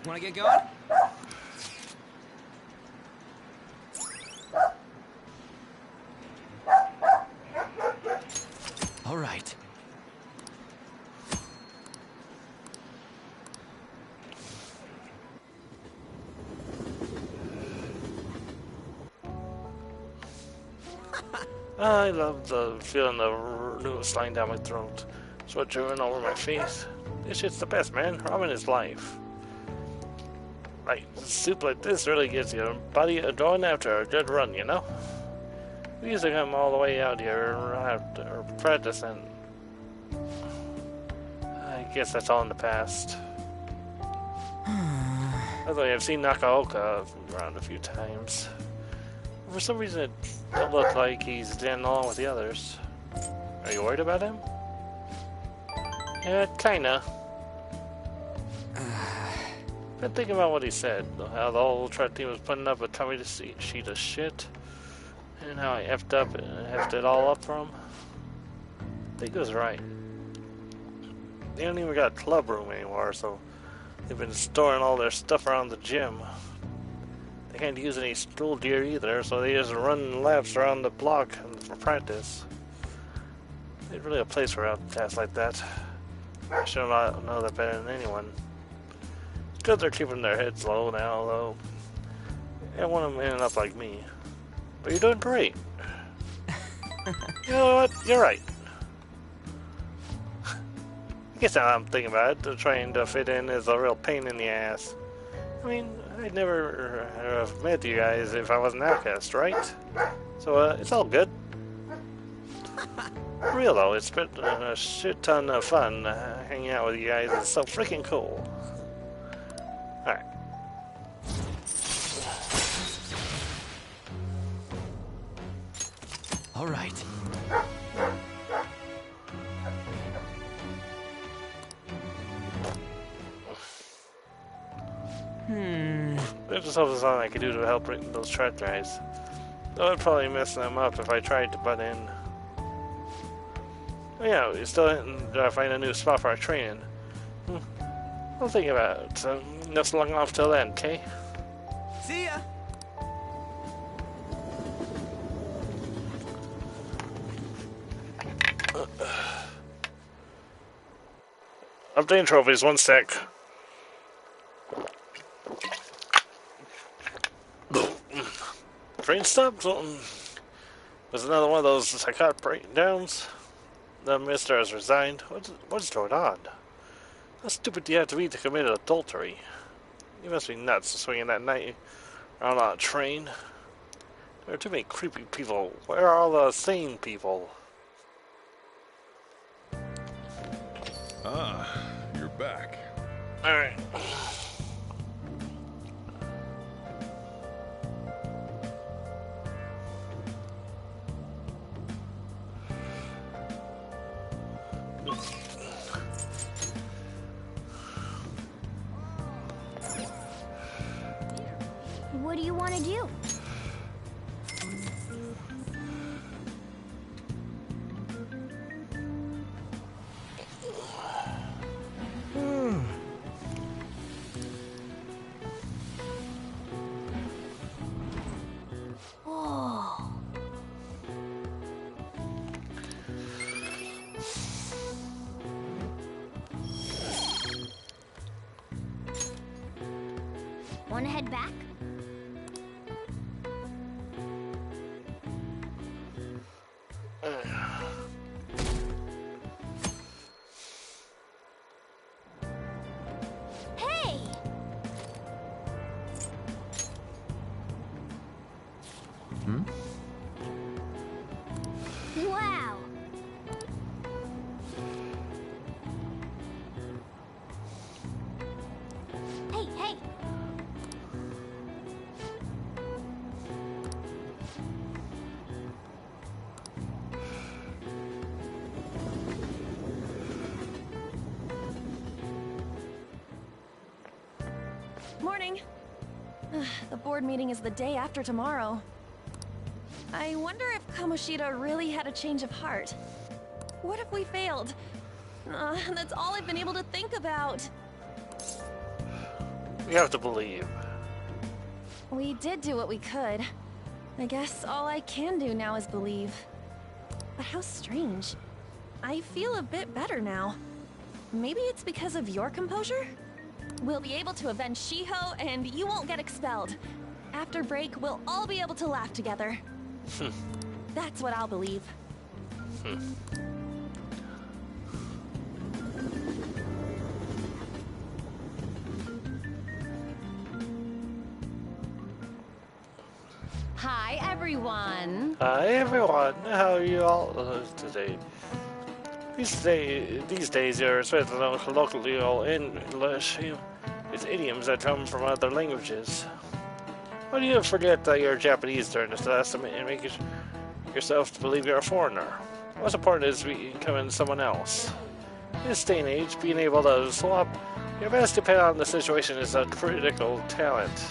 Wanna get going? All right. I love the feeling the noodles sliding down my throat. Sweat dripping over my face. This shit's the best, man. Ramen is life. Like, soup like this really gets your body going after a good run, you know? We used to come all the way out here after practicing. I guess that's all in the past. Although I've seen Nakaoka around a few times. For some reason, it don't look like he's getting along with the others. Are you worried about him? Yeah, kinda. Been thinking about what he said, how the whole Trek team was putting up a tummy sheet of shit, and how I effed it all up for him. I think he was right. They don't even got a club room anymore, so they've been storing all their stuff around the gym. They can't use any stool gear either, so they just run laps around the block for practice. It's really a place for outcasts like that. I should know that better than anyone. It's good they're keeping their heads low now, though. I don't want them ending up like me. But you're doing great. You know what? You're right. I guess now I'm thinking about it, trying to fit in is a real pain in the ass. I mean, I'd never have met you guys if I wasn't outcast, right? So, it's all good. For real though, it's been a shit ton of fun hanging out with you guys. It's so freaking cool. Alright. All right. There's just something I could do to help bring those track guys. Though I'd probably mess them up if I tried to butt in. Yeah, we still didn't find a new spot for our training. I'll think about it. Just long off till then, okay? See ya! Updating trophies, one sec. Train stopped? Was another one of those psychotic breakdowns? The minister has resigned. What's going on? How stupid do you have to be to commit adultery? You must be nuts swinging that night around on a train. There are too many creepy people. Where are all the sane people? Ah, you're back. Alright. What do you want to do? Oh. Want to head back? Hey! Wow! Hey, hey! Morning. The board meeting is the day after tomorrow. I wonder if Kamoshida really had a change of heart. What if we failed? That's all I've been able to think about. We have to believe. We did do what we could. I guess all I can do now is believe. But how strange. I feel a bit better now. Maybe it's because of your composure? We'll be able to avenge Shiho, and you won't get expelled. After break, we'll all be able to laugh together. That's what I'll believe. Hi, everyone. Hi everyone, how are you all today? These days you're supposed to know colloquially all English. It's idioms that come from other languages. Why do you forget that you're Japanese during this last minute and make yourself believe you're a foreigner? What's important is becoming someone else. In this day and age, being able to swap your best depend on the situation is a critical talent.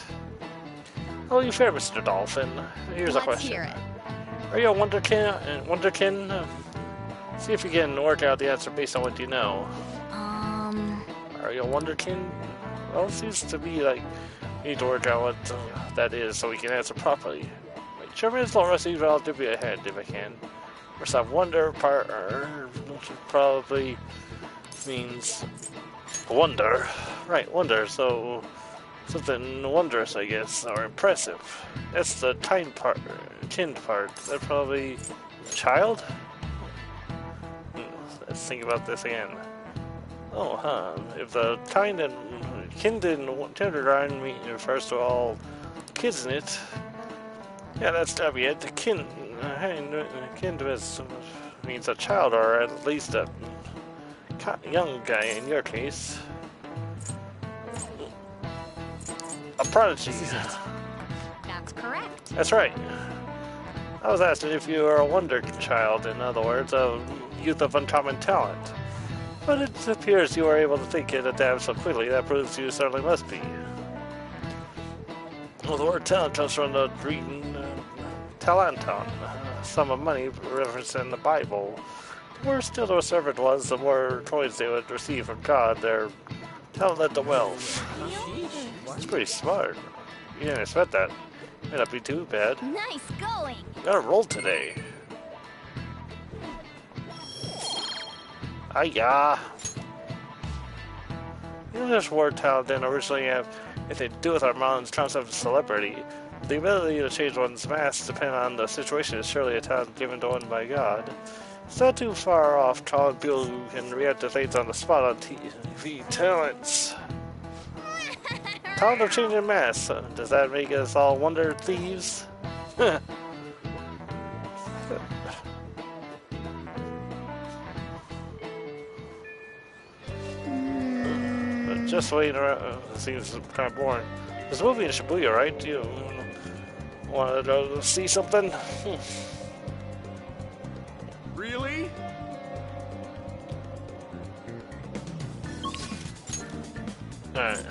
How are you fare, Mr. Dolphin? Here's a question. Hear it. Are you a wonderkin? See if you can work out the answer based on what you know. Are you a wonderkin? Well, it seems to be like you need to work out what that is so we can answer properly. My German is low rusty, but I'll do you ahead if I can. First off, wonder part probably means wonder. Right, wonder, so something wondrous, I guess, or impressive. That's the kind part. That probably child? Let's think about this again. Oh, huh. If the kind and kind in kindergarten refers to all kids in it, yeah, that's gotta be it. The kind means a child, or at least a young guy in your case. A prodigy. That's correct. That's right. I was asking if you are a wonder child, in other words, a youth of uncommon talent. But it appears you are able to think and adapt so quickly, that proves you certainly must be. Well, the word talent comes from the Greek talenton, sum of money referenced in the Bible. The worse still a servant was, the more coins they would receive from God, their talent led to wealth. That's pretty smart. You didn't expect that. May not be too bad. Nice going. Got a roll today. Hiya! The English word talent didn't originally have anything to do with Armand's concept of celebrity. The ability to change one's mask depending on the situation is surely a talent given to one by God. It's not too far off calling people who can react to things on the spot on TV talents. Talent of changing masks. Does that make us all wonder thieves? Just waiting around seems kind of boring. There's a movie in Shibuya, right? Do you want to go see something? Really? Alright.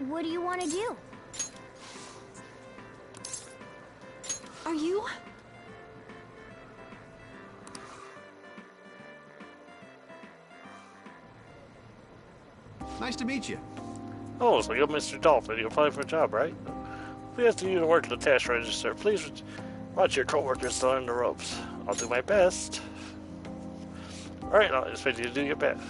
What do you want to do? Are you? Nice to meet you. Oh, so you're Mr. Dolphin. You're applying for a job, right? We have to you to work at the cash register. Please watch your coworkers to learn the ropes. I'll do my best. Alright, I'll expect you to do your best.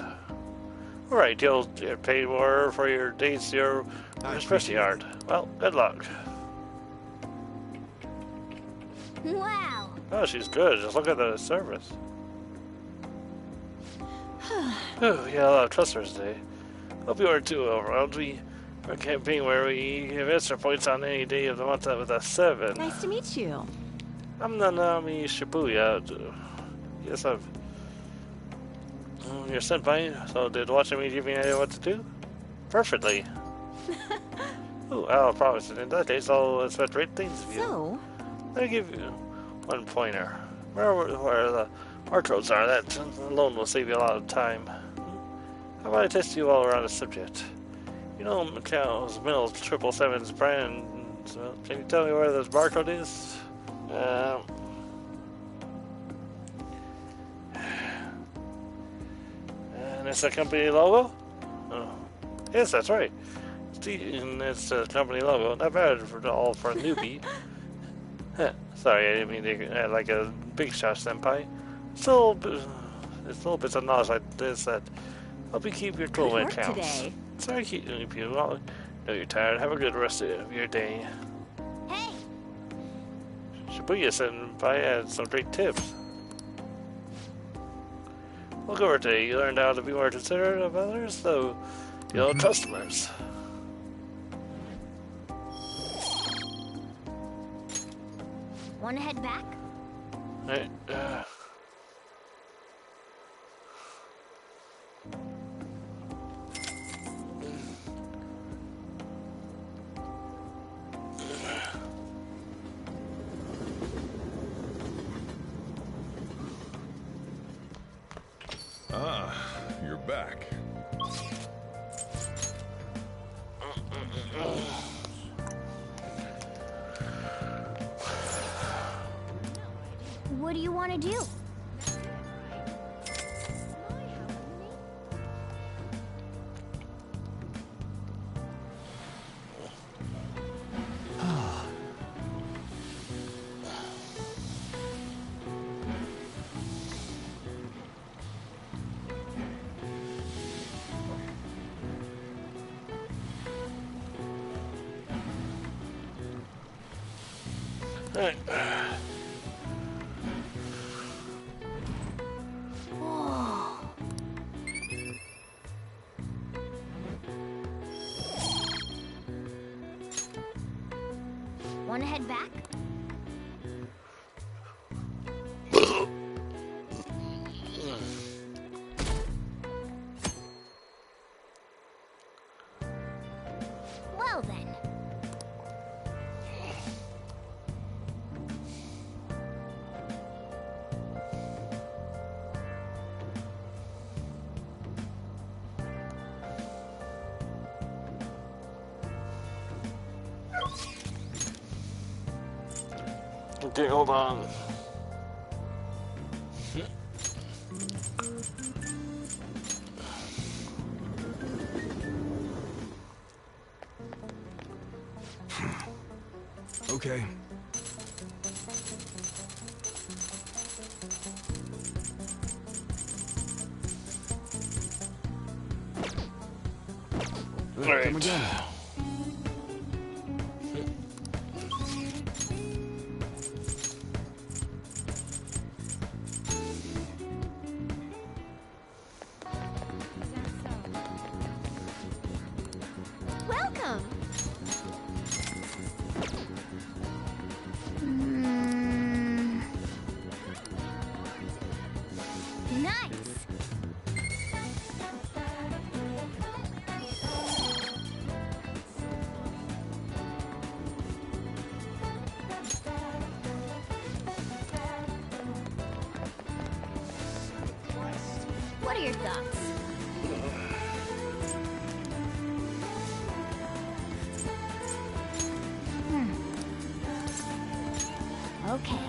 Alright, you'll get paid more for your dates here. Especially hard. Well, good luck. Wow. Oh, she's good. Just look at the service. Oh, yeah, a lot of customers today. Hope you are too, overwhelmed. We are a campaign where we give extra points on any day of the month with a 7. Nice to meet you. I'm Nanami Shibuya. Yes, I've... You're senpai, so did watching me give me an idea what to do? Perfectly. Ooh, I'll promise it. In that case, I'll expect great things of you. So? Let me give you one pointer. Remember where the barcodes are. That alone will save you a lot of time. How about I test you all around the subject? You know Macau's Mills 777's brand. So can you tell me where this barcode is? And it's a company logo? Oh. Yes, that's right. It's a company logo. Not bad for a newbie. Sorry, I didn't mean to act like a big shot, senpai. Still, it's little bits of knowledge like this that help you keep your cool when it counts. Today. Sorry, keep you. I know you're tired. Have a good rest of your day. Hey. Shibuya senpai had some great tips. Look over today. You learned how to be more considerate of others, though your customers. Want to head back? Right, You're back. What do you want to do? Alright. Want to head back? Well then. Okay, hold on. Okay. Right. Come again. Welcome. Nice. What are your thoughts? Okay.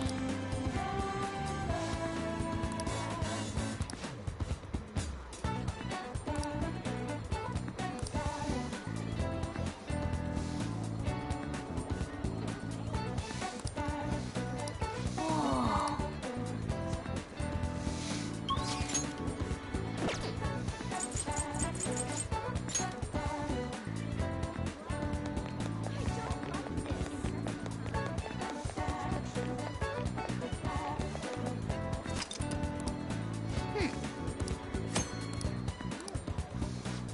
Oh.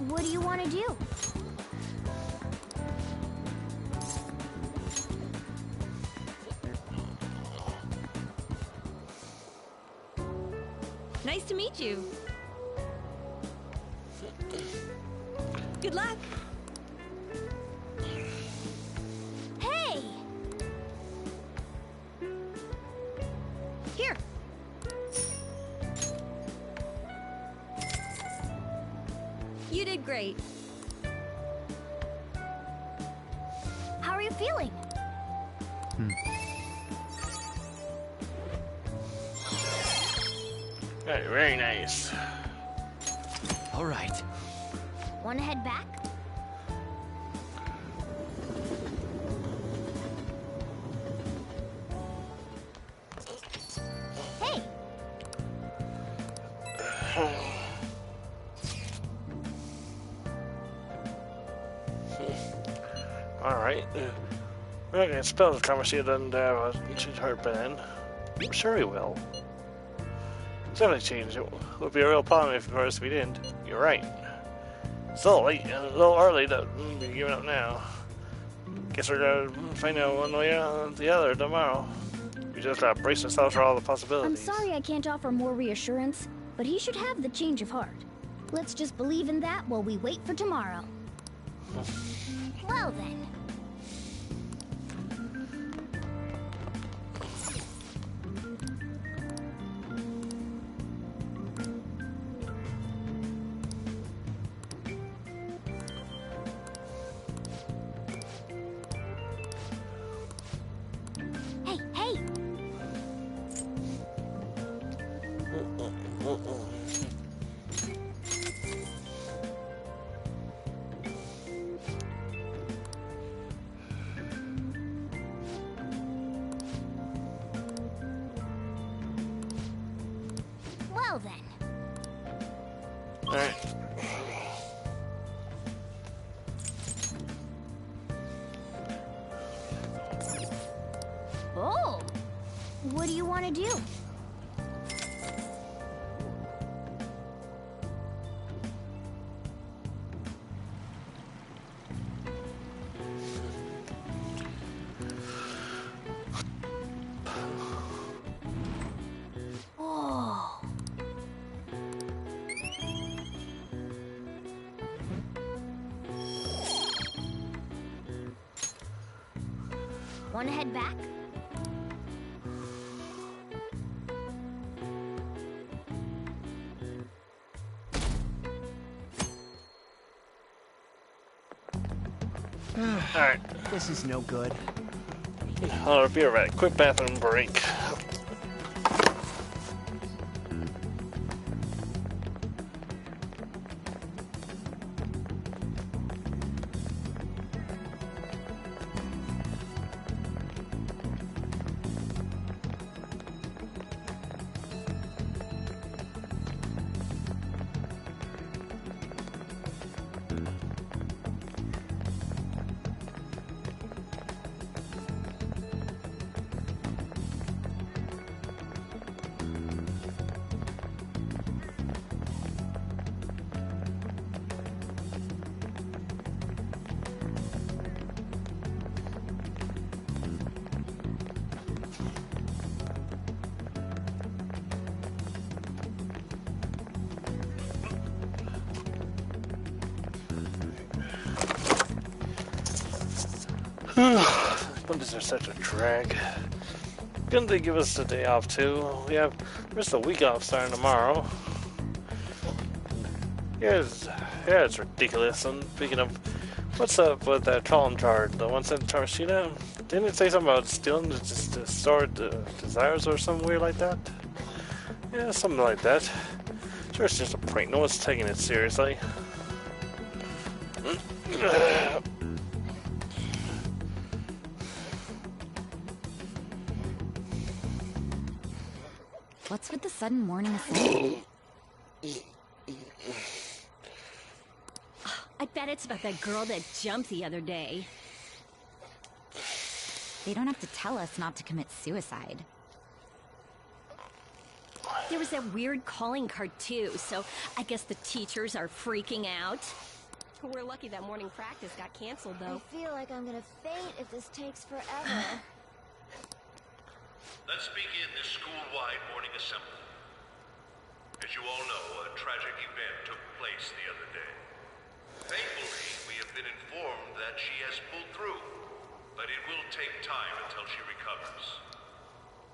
What do you want to do? Nice to meet you. Good luck. Hey! Here. You did great. How are you feeling? Right, very nice. All right. Want to head back? Hey! Alright. We're not gonna spell the conversation doesn't have a too hard pen. I'm sure we will. It's definitely changed. It would be a real problem if, of course, we didn't. You're right. It's a little late, a little early to be giving up now. Guess we're gonna find out one way or the other tomorrow. We just gotta brace ourselves for all the I'm possibilities. sorry I can't offer more reassurance, but he should have the change of heart. Let's just believe in that while we wait for tomorrow. Well then. Hey, hey! Well then. Alright. Oh! What do you want to do? Oh. Want to head back? Alright. This is no good. I'll be alright. Quick bathroom break. Mondays are such a drag. Couldn't they give us a day off too? We have the rest of the week off starting tomorrow. Yeah, it's ridiculous. And speaking of, what's up with that column chart? The one sent to Tarashita? Didn't it say something about stealing the stored desires or something weird like that? Yeah, something like that. Sure, it's just a prank. No one's taking it seriously. What's with the sudden morning assembly? I bet it's about that girl that jumped the other day. They don't have to tell us not to commit suicide. There was that weird calling card too, so I guess the teachers are freaking out. We're lucky that morning practice got canceled, though. I feel like I'm gonna faint if this takes forever. Let's begin this school-wide morning assembly. As you all know, a tragic event took place the other day. Thankfully, we have been informed that she has pulled through, but it will take time until she recovers.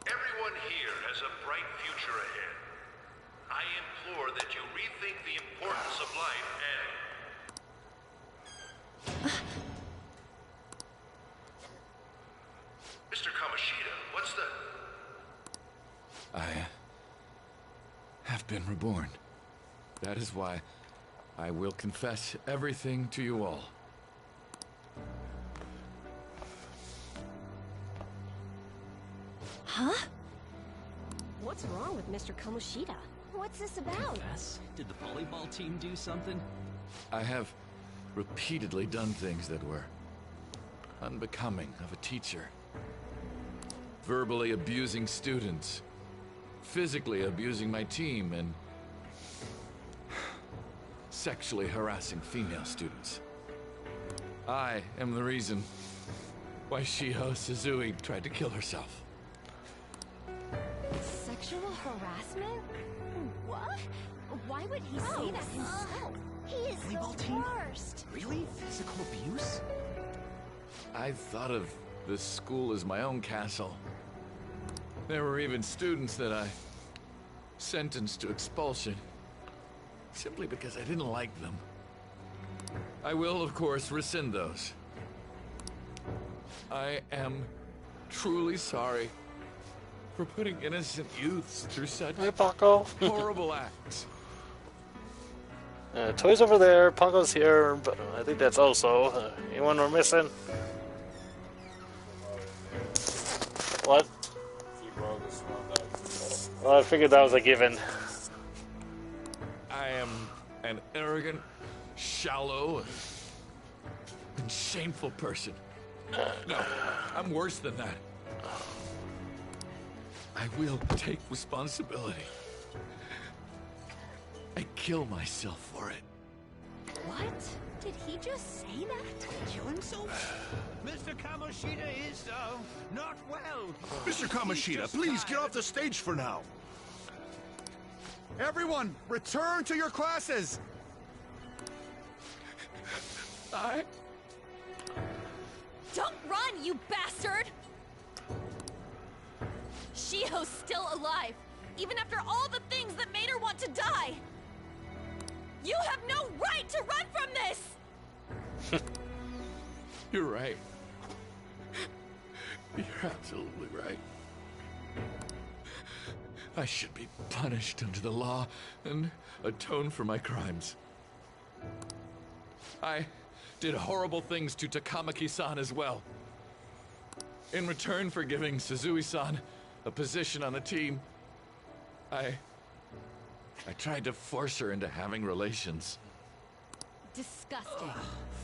Everyone here has a bright future ahead. I implore that you rethink the importance of life and... Mr. Kamoshida, what's the... I have been reborn. That is why I will confess everything to you all. Huh? What's wrong with Mr. Kamoshida? What's this about? Confess? Did the volleyball team do something? I have repeatedly done things that were unbecoming of a teacher. Verbally abusing students, physically abusing my team, and sexually harassing female students. I am the reason why Shiho Suzui tried to kill herself. Sexual harassment? What? Why would he say that himself? He is the worst. Really? Physical abuse? I thought of this school as my own castle. There were even students that I sentenced to expulsion, simply because I didn't like them. I will, of course, rescind those. I am truly sorry for putting innocent youths through such horrible acts. Toys over there, Paco's here, but I think that's also. Anyone we're missing? What? Well, I figured that was a given. I am an arrogant, shallow, and shameful person. No, I'm worse than that. I will take responsibility. I kill myself for it. What? Did he just say that? Kill himself? Mr. Kamoshida is, not well. Mr. Kamoshida, please get off the stage for now. Everyone, return to your classes! Don't run, you bastard! Shiho's still alive, even after all the things that made her want to die! You have no right to run from this! You're right. You're absolutely right. I should be punished under the law and atone for my crimes. I did horrible things to Takamaki-san as well. In return for giving Suzui-san a position on the team, I tried to force her into having relations. Disgusting.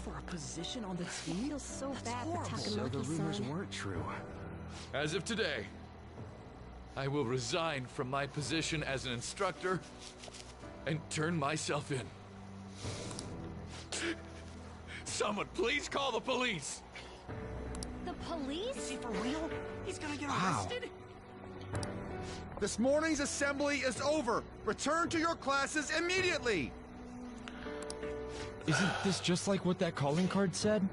For a position on the team? Feels so bad for So the rumors Takamaki-san. weren't true. As of today, I will resign from my position as an instructor and turn myself in. Someone please call the police! The police? Is he for real? He's gonna get Wow. arrested? This morning's assembly is over. Return to your classes immediately. Isn't this just like what that calling card said?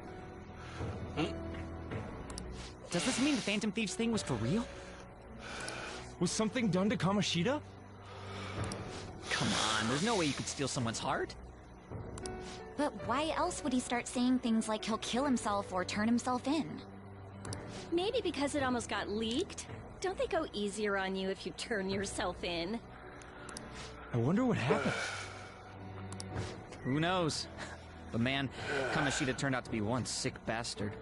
Does this mean the Phantom Thieves thing was for real? Was something done to Kamoshida? Come on, there's no way you could steal someone's heart. But why else would he start saying things like he'll kill himself or turn himself in? Maybe because it almost got leaked. Don't they go easier on you if you turn yourself in? I wonder what happened. Who knows? But man, Kamoshida turned out to be one sick bastard.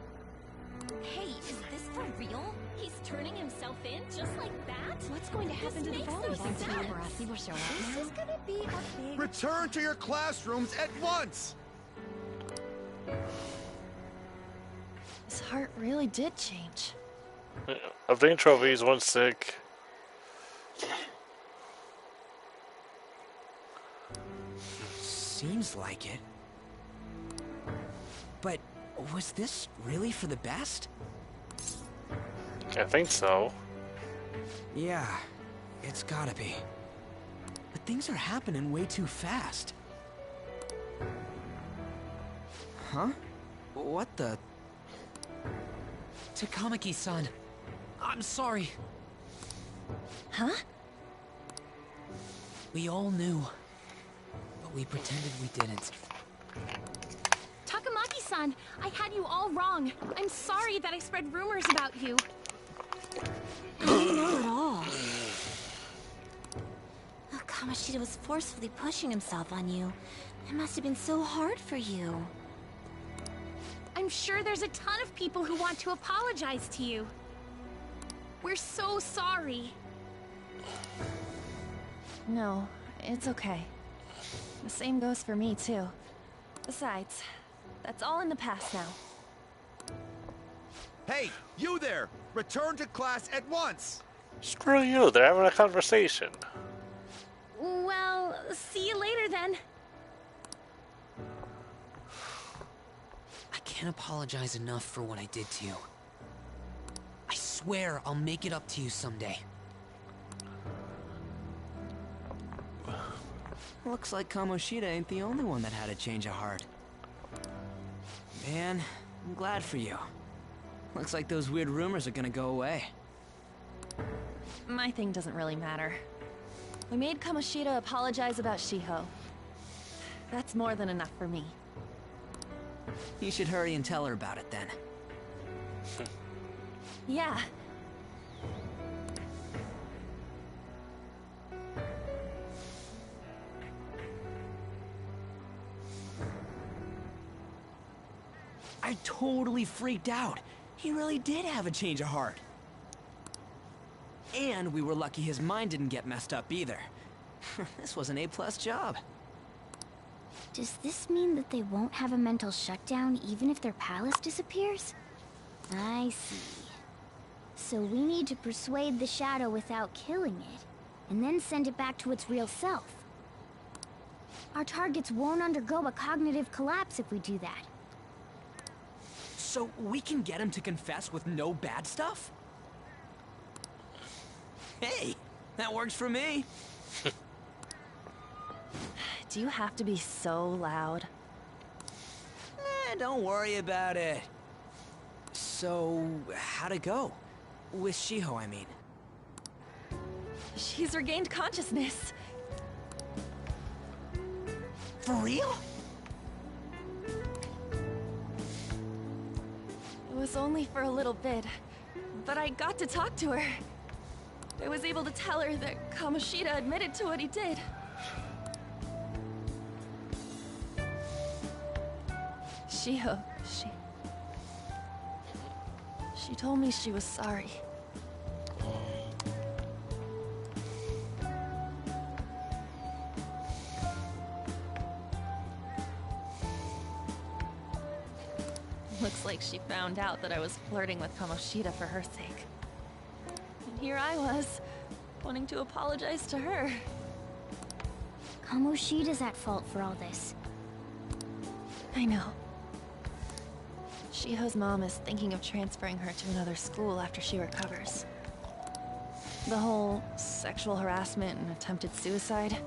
Hey, is this for real? He's turning himself in just like that? What's going to happen to the volleyball team? Barassi will show up This now. is gonna be a big... Return to your classrooms at once. His heart really did change. Obtain trophies, one sick. Seems like it. But was this really for the best? I think so. Yeah, it's gotta be. But things are happening way too fast. Huh? What the? Takamaki-san, I'm sorry. Huh? We all knew, but we pretended we didn't. Takamaki-san, I had you all wrong. I'm sorry that I spread rumors about you. Not at all. Oh, Kamoshida was forcefully pushing himself on you. It must have been so hard for you. I'm sure there's a ton of people who want to apologize to you. We're so sorry. No, it's okay. The same goes for me, too. Besides, that's all in the past now. Hey, you there! Return to class at once. Screw you, they're having a conversation. Well, see you later then. I can't apologize enough for what I did to you. I swear I'll make it up to you someday. Looks like Kamoshida ain't the only one that had a change of heart. Man, I'm glad for you. Looks like those weird rumors are gonna go away. My thing doesn't really matter. We made Kamoshida apologize about Shiho. That's more than enough for me. You should hurry and tell her about it then. Yeah. I totally freaked out. He really did have a change of heart. And we were lucky his mind didn't get messed up either. This was an A+ job. Does this mean that they won't have a mental shutdown even if their palace disappears? I see. So we need to persuade the shadow without killing it, and then send it back to its real self. Our targets won't undergo a cognitive collapse if we do that. So we can get him to confess with no bad stuff? Hey, that works for me. Do you have to be so loud? Don't worry about it. So, how'd it go? With Shiho, I mean. She's regained consciousness. For real? It was only for a little bit. But I got to talk to her. I was able to tell her that Kamoshida admitted to what he did. Shiho, she told me she was sorry. Looks like she found out that I was flirting with Kamoshida for her sake. And here I was, wanting to apologize to her. Kamoshida's at fault for all this. I know. Shiho's mom is thinking of transferring her to another school after she recovers. The whole sexual harassment and attempted suicide,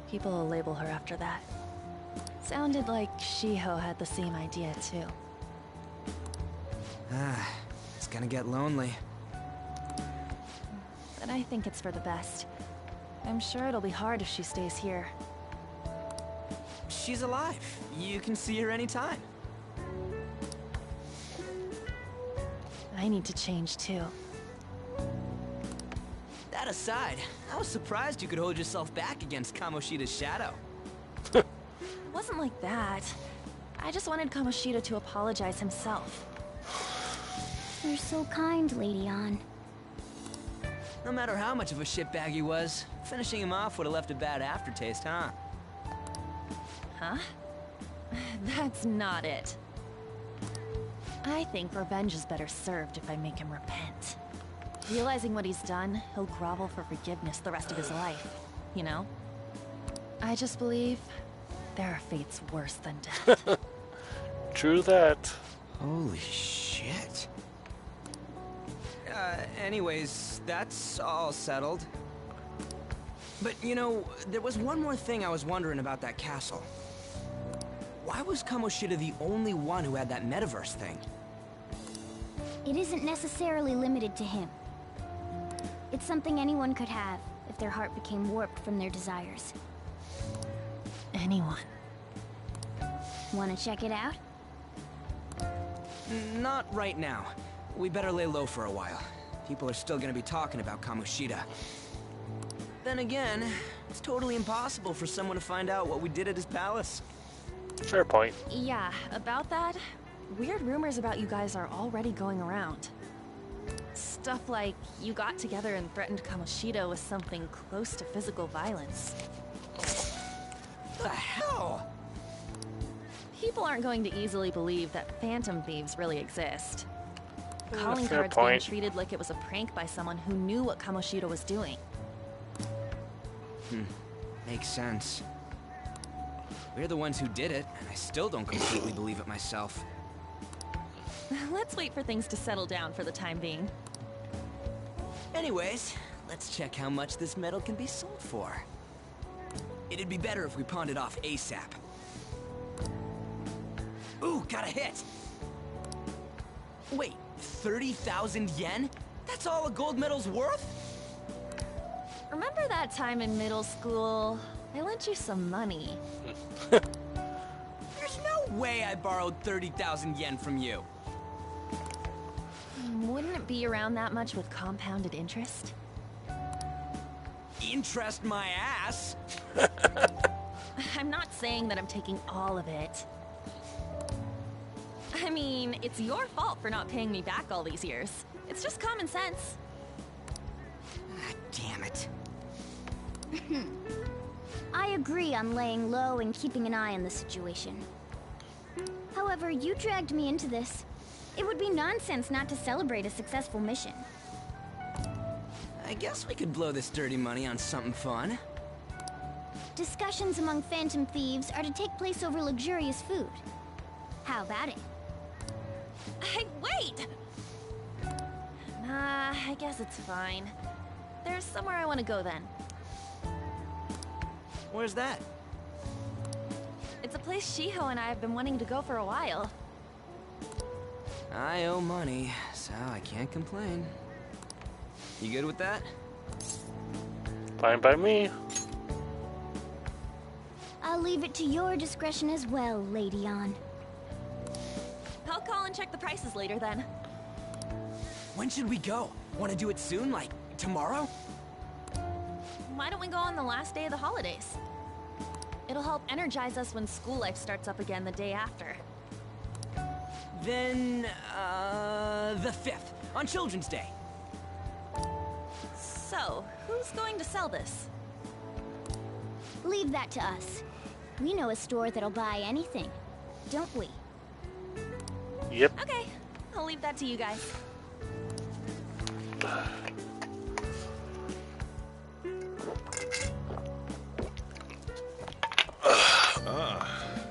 people will label her after that. Sounded like Shiho had the same idea too. It's gonna get lonely. But I think it's for the best. I'm sure it'll be hard if she stays here. She's alive. You can see her anytime. I need to change too. That aside, I was surprised you could hold yourself back against Kamoshida's shadow. It wasn't like that. I just wanted Kamoshida to apologize himself. You're so kind, Lady Ann. No matter how much of a shitbag he was, finishing him off would have left a bad aftertaste, huh? Huh? That's not it. I think revenge is better served if I make him repent. Realizing what he's done, he'll grovel for forgiveness the rest of his life, you know? I just believe there are fates worse than death. True that. Holy shit. Anyways, that's all settled. But, you know, there was one more thing I was wondering about that castle. Why was Kamoshida the only one who had that metaverse thing? It isn't necessarily limited to him. It's something anyone could have if their heart became warped from their desires. Anyone. Want to check it out? Not right now. We better lay low for a while. People are still gonna be talking about Kamoshida. Then again, it's totally impossible for someone to find out what we did at his palace. Fair point. Yeah, about that, weird rumors about you guys are already going around. Stuff like you got together and threatened Kamoshida with something close to physical violence. The hell? People aren't going to easily believe that phantom thieves really exist. Calling fair cards being point. treated like it was a prank by someone who knew what Kamoshida was doing. Makes sense. We're the ones who did it, and I still don't completely believe it myself. Let's wait for things to settle down for the time being. Anyways, let's check how much this metal can be sold for. It'd be better if we pawned it off ASAP. Ooh, got a hit! Wait, 30,000 yen? That's all a gold medal's worth? Remember that time in middle school? I lent you some money. There's no way I borrowed 30,000 yen from you. Wouldn't it be around that much with compounded interest? Interest my ass! I'm not saying that I'm taking all of it. I mean, it's your fault for not paying me back all these years. It's just common sense. Damn it. I agree on laying low and keeping an eye on the situation. However, you dragged me into this. It would be nonsense not to celebrate a successful mission. I guess we could blow this dirty money on something fun. Discussions among phantom thieves are to take place over luxurious food. How about it? Hey, wait! Nah, I guess it's fine. There's somewhere I want to go then. Where's that? It's a place Shiho and I have been wanting to go for a while. I owe money, so I can't complain. You good with that? Fine by me. I'll leave it to your discretion as well, Lady Ann. I'll call and check the prices later then. When should we go? Want to do it soon, like tomorrow? Why don't we go on the last day of the holidays? It'll help energize us when school life starts up again the day after. Then, the 5th, on Children's Day. So, who's going to sell this? Leave that to us. We know a store that'll buy anything, don't we? Yep. Okay, I'll leave that to you guys.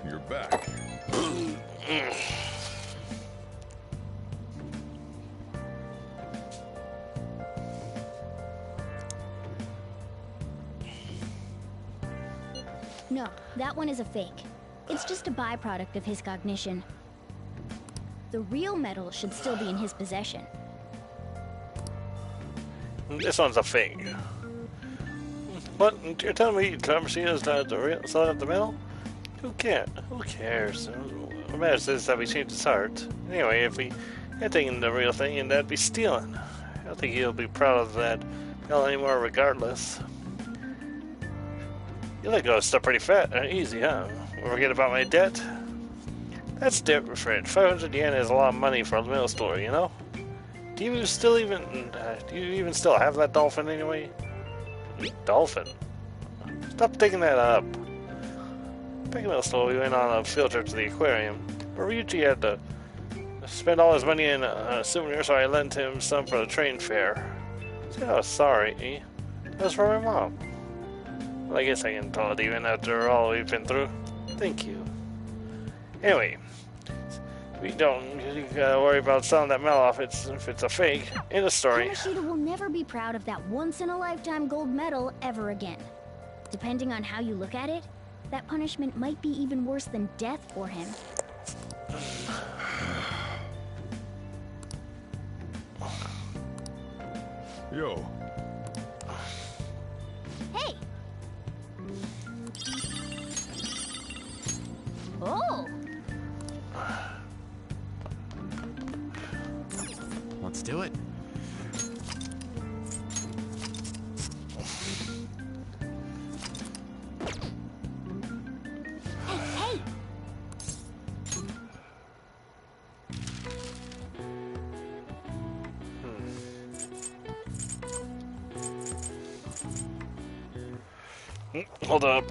You're back. No, that one is a fake. It's just a byproduct of his cognition. The real metal should still be in his possession. This one's a fake. What? You're telling me time machine is not the real, selling up the metal? Who cares? Who cares? What matters is that we changed his heart. Anyway, if we had taken the real thing, and that'd be stealing. I don't think he'll be proud of that metal anymore, regardless. You let go of stuff pretty easy, huh? Forget about my debt? That's different. 500 yen is a lot of money for a metal store, you know? Do you still still have that dolphin anyway? Dolphin? Stop digging that up. Back in the store, we went on a field trip to the aquarium. But Ryuji had to spend all his money in a souvenir, so I lent him some for the train fare. Said I was sorry. That was for my mom. Well, I guess I can tell it even after all we've been through. Thank you. Anyway, you gotta worry about selling that metal off if it's a fake. In the story. Kamoshida will never be proud of that once-in-a-lifetime gold medal ever again. Depending on how you look at it, that punishment might be even worse than death for him. Yo. Hey! Oh! Let's do it. Hey! Hold up.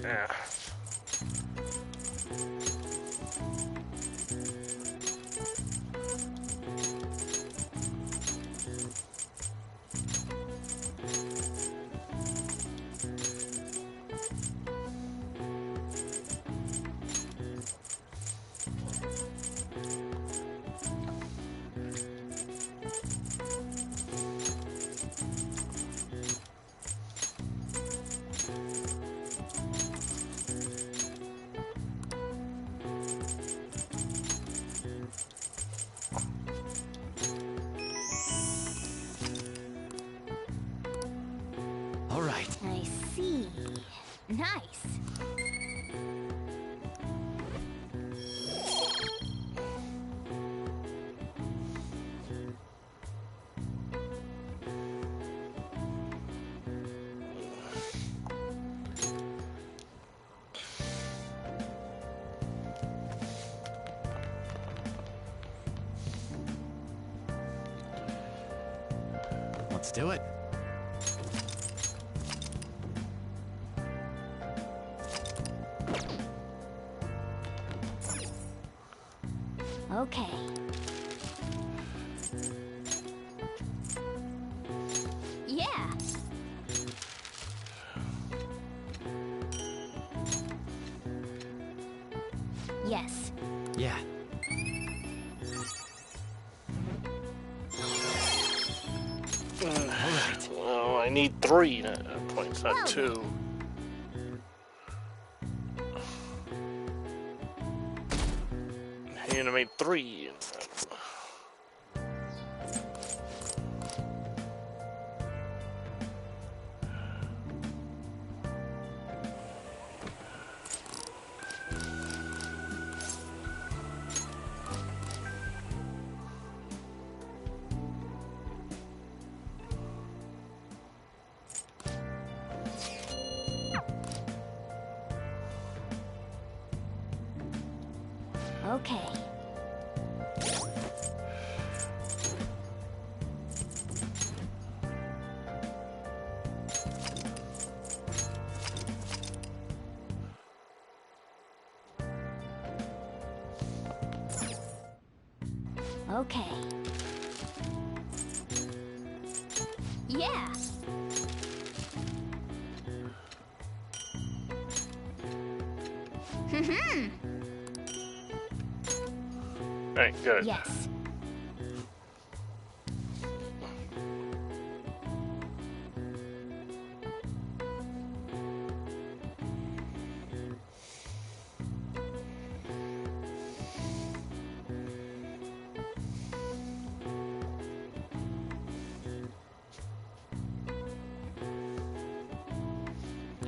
Yeah. All right. I see. Nice. Let's do it. Okay. Yeah. Yes. Yeah. Alright. Well, I need 3 points, not 2. And I made 3. Okay. Okay. Yeah. Alright, good. Yes.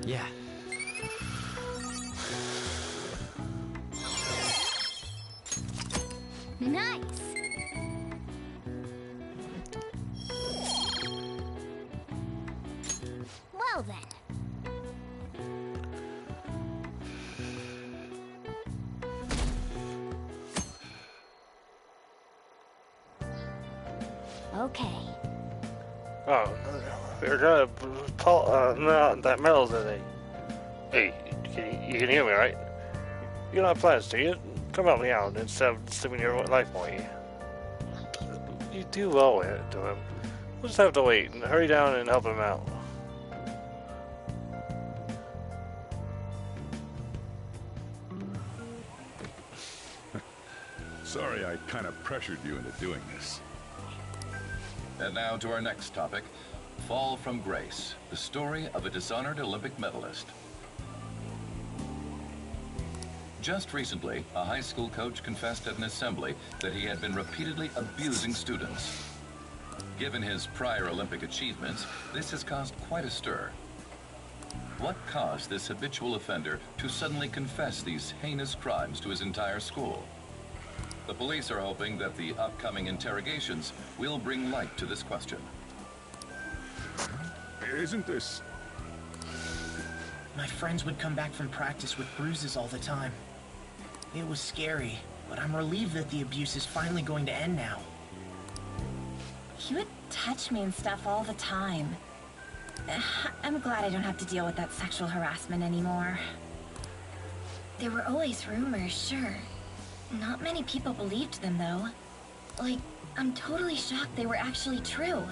Yeah. Nice. Well then. Okay. Oh, they're gonna pull, no, that metal today. Hey, you can hear me, right? You don't have plans, do you? Come help me out instead of sleeping your life away. You do well with it to him. We'll just have to wait and hurry down and help him out. Sorry I kind of pressured you into doing this. And now to our next topic, Fall from Grace, the story of a dishonored Olympic medalist. Just recently, a high school coach confessed at an assembly that he had been repeatedly abusing students. Given his prior Olympic achievements, this has caused quite a stir. What caused this habitual offender to suddenly confess these heinous crimes to his entire school? The police are hoping that the upcoming interrogations will bring light to this question. Isn't this... My friends would come back from practice with bruises all the time. It was scary, but I'm relieved that the abuse is finally going to end now. He would touch me and stuff all the time. I'm glad I don't have to deal with that sexual harassment anymore. There were always rumors, sure. Not many people believed them, though. Like, I'm totally shocked they were actually true.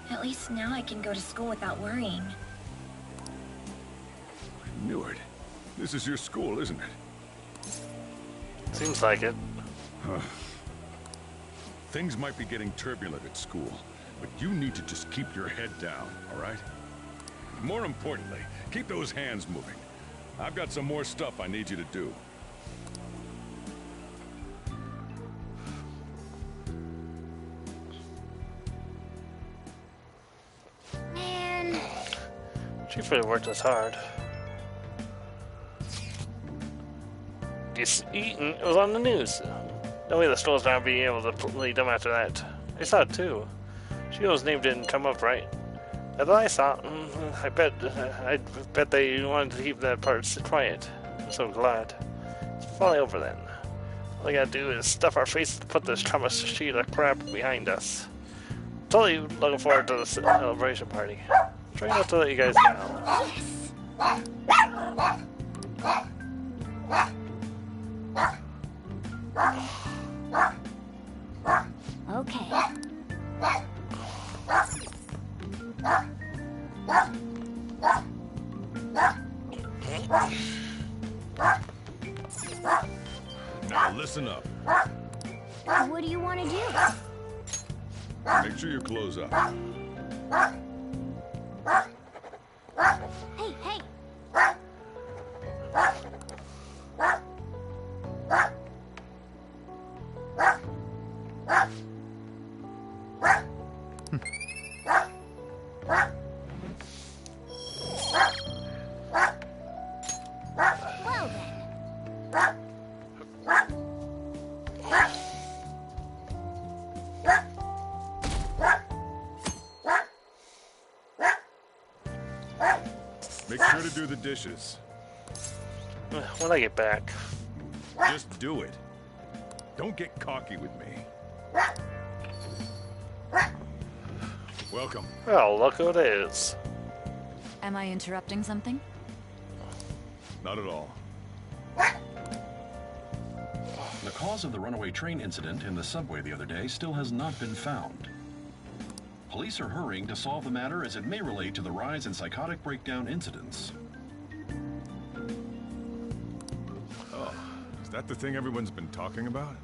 At least now I can go to school without worrying. Newark, this is your school, isn't it? Seems like it. Things might be getting turbulent at school, but you need to just keep your head down, all right? More importantly, keep those hands moving. I've got some more stuff I need you to do. Man. She really worked us hard. It was on the news. No way the store's not being able to lead them after that. I saw it too. Shio's name didn't come up right. As I saw, I bet they wanted to keep that part quiet. I'm so glad. It's finally over then. All we gotta do is stuff our faces to put this Kamoshida crap behind us. Totally looking forward to the celebration party. Trying not to let you guys down. Okay. Now listen up. What do you want to do? Make sure your clothes up. Hey, hey! Well then. Make sure to do the dishes. When I get back. Just do it. Don't get cocky with me. Welcome. Well, look who it is. Am I interrupting something? Not at all. The cause of the runaway train incident in the subway the other day still has not been found. Police are hurrying to solve the matter as it may relate to the rise in psychotic breakdown incidents. Oh, is that the thing everyone's been talking about?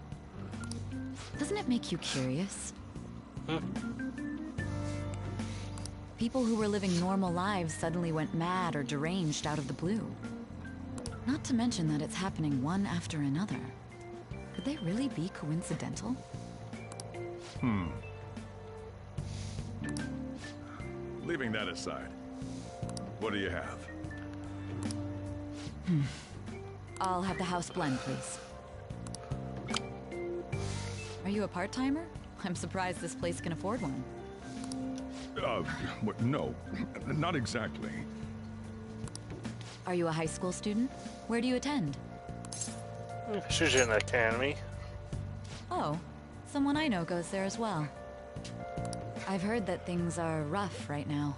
Doesn't it make you curious? People who were living normal lives suddenly went mad or deranged out of the blue. Not to mention that it's happening one after another. Could they really be coincidental? Leaving that aside, what do you have? I'll have the house blend, please. Are you a part-timer? I'm surprised this place can afford one. No, not exactly. Are you a high school student? Where do you attend? She's in the academy. Oh, someone I know goes there as well. I've heard that things are rough right now.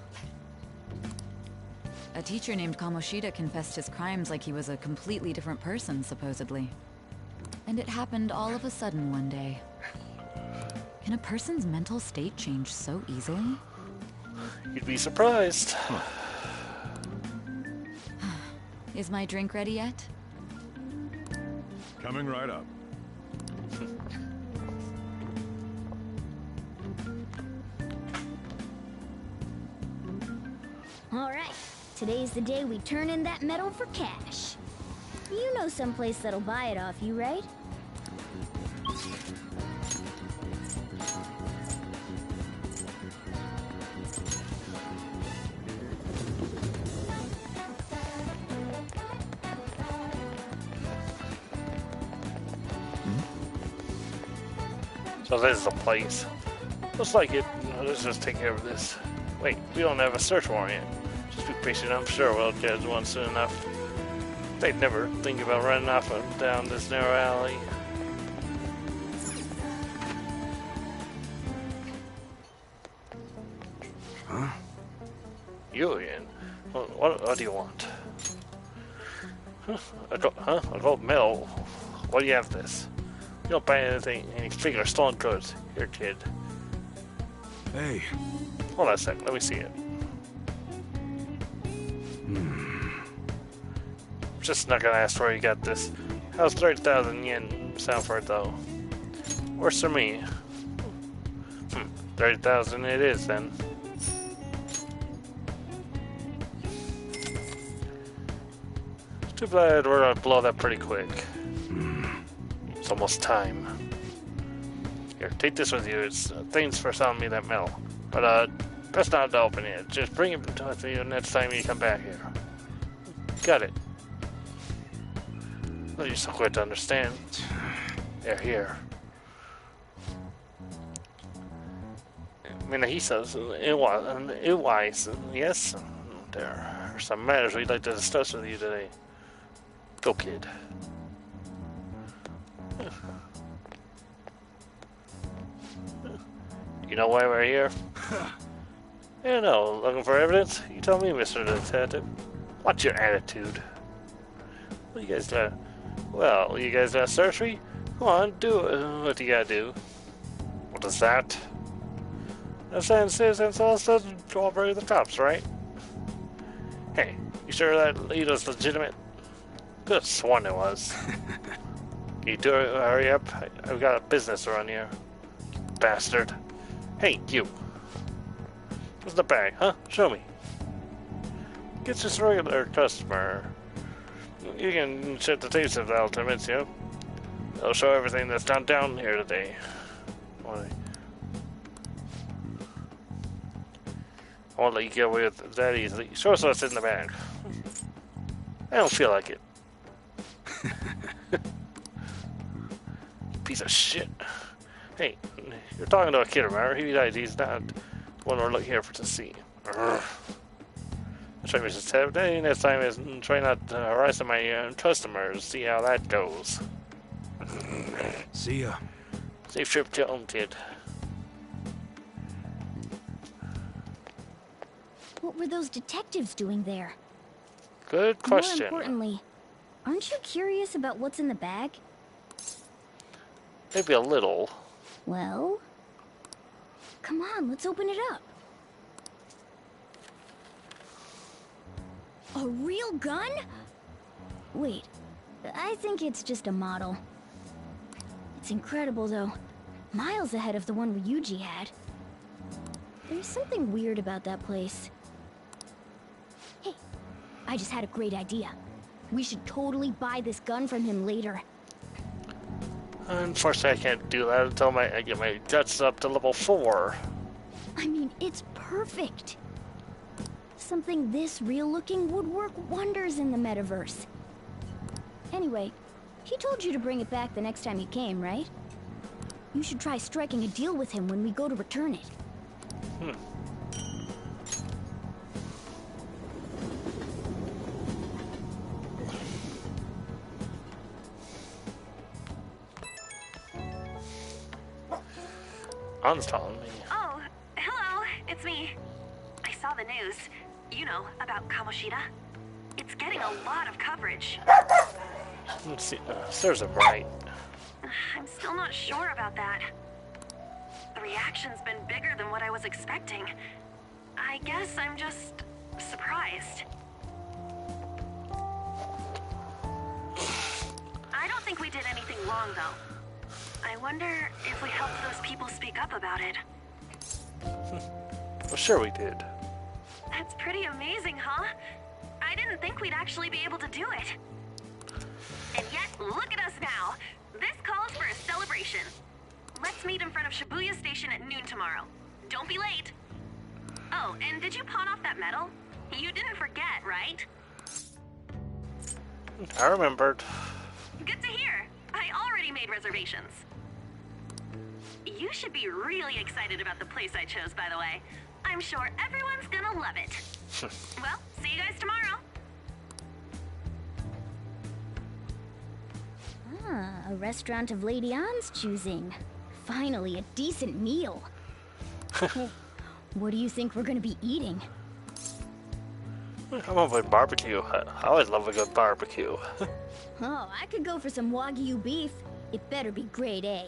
A teacher named Kamoshida confessed his crimes like he was a completely different person, supposedly. And it happened all of a sudden one day. Can a person's mental state change so easily? You'd be surprised. Is my drink ready yet? Coming right up. All right. Today's the day we turn in that medal for cash. You know someplace that'll buy it off you, right? So this is the place. Looks like it. Let's just take care of this. Wait, we don't have a search warrant yet. Just be patient. I'm sure we'll get one soon enough. They'd never think about running off and down this narrow alley. Huh? You again? What do you want? A gold medal? Why do you have this? You don't buy anything, any figure stolen goods. Here, kid. Hey. Hold on a sec. Let me see it. Just not gonna ask where you got this. How's 30,000 yen sound for it though? Worse for me. 30,000 it is then. Too bad we're gonna blow that pretty quick. It's almost time. Here, take this with you. It's thanks for selling me that medal. But best not to open it. Just bring it with you next time you come back here. Got it. Oh, you're so quick to understand. Here. Minahisa's, it wise. Yes, there are some matters we'd like to discuss with you today. Go, kid. You know why we're here? Yeah, no. Looking for evidence? You tell me, Mr. Detective. What's your attitude? What you guys got? Well, you guys got search me? Come on, do it. What do you gotta do? What is that? No saying citizens all doesn't cooperate with the cops, right? Hey, you sure that lead was legitimate? Could have sworn it was. You do it, hurry up. I've got a business to run here. Bastard. Hey, you. What's the bag, huh? Show me. It's just a regular customer. You can check the tapes of the ultimates, you know? They'll show everything that's gone down here today. I won't let you get away with it that easily. Show us what's in the bag. I don't feel like it. Piece of shit. Hey, you're talking to a kid, remember? He's not the one we're looking here for to see. Urgh. I'll try Mrs. Ted. Next time is try not harassing my customers. See how that goes. See ya. Safe trip to home, kid. What were those detectives doing there? Good question. More importantly, aren't you curious about what's in the bag? Maybe a little. Well, come on, let's open it up. A real gun? Wait, I think it's just a model. It's incredible, though. Miles ahead of the one Ryuji had. There's something weird about that place. Hey, I just had a great idea. We should totally buy this gun from him later. Unfortunately, I can't do that until I get my guts up to level 4. I mean, it's perfect. Something this real-looking would work wonders in the metaverse. Anyway, he told you to bring it back the next time you came, right? You should try striking a deal with him when we go to return it. An's telling me. Oh, hello, it's me. I saw the news, you know, about Kamoshida. It's getting a lot of coverage. Let's see. Serves him right. I'm still not sure about that. The reaction's been bigger than what I was expecting. I guess I'm just surprised. I don't think we did anything wrong, though. I wonder if we helped those people speak up about it. Well, sure we did. That's pretty amazing, huh? I didn't think we'd actually be able to do it. And yet, look at us now. This calls for a celebration. Let's meet in front of Shibuya Station at noon tomorrow. Don't be late. Oh, and did you pawn off that medal? You didn't forget, right? I remembered. Good to hear. I already made reservations. You should be really excited about the place I chose, by the way. I'm sure everyone's gonna love it. Well, see you guys tomorrow. Ah, a restaurant of Lady Ann's choosing. Finally, a decent meal. What do you think we're gonna be eating? I'm over barbecue. I always love a good barbecue. Oh, I could go for some Wagyu beef. It better be grade A.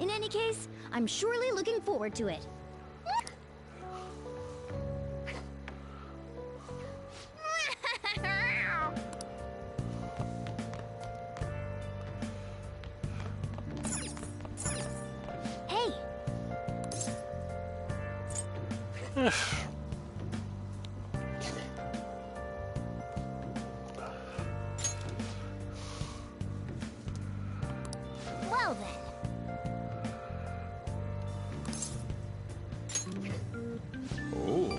In any case, I'm surely looking forward to it. Hey! Well then. Oh.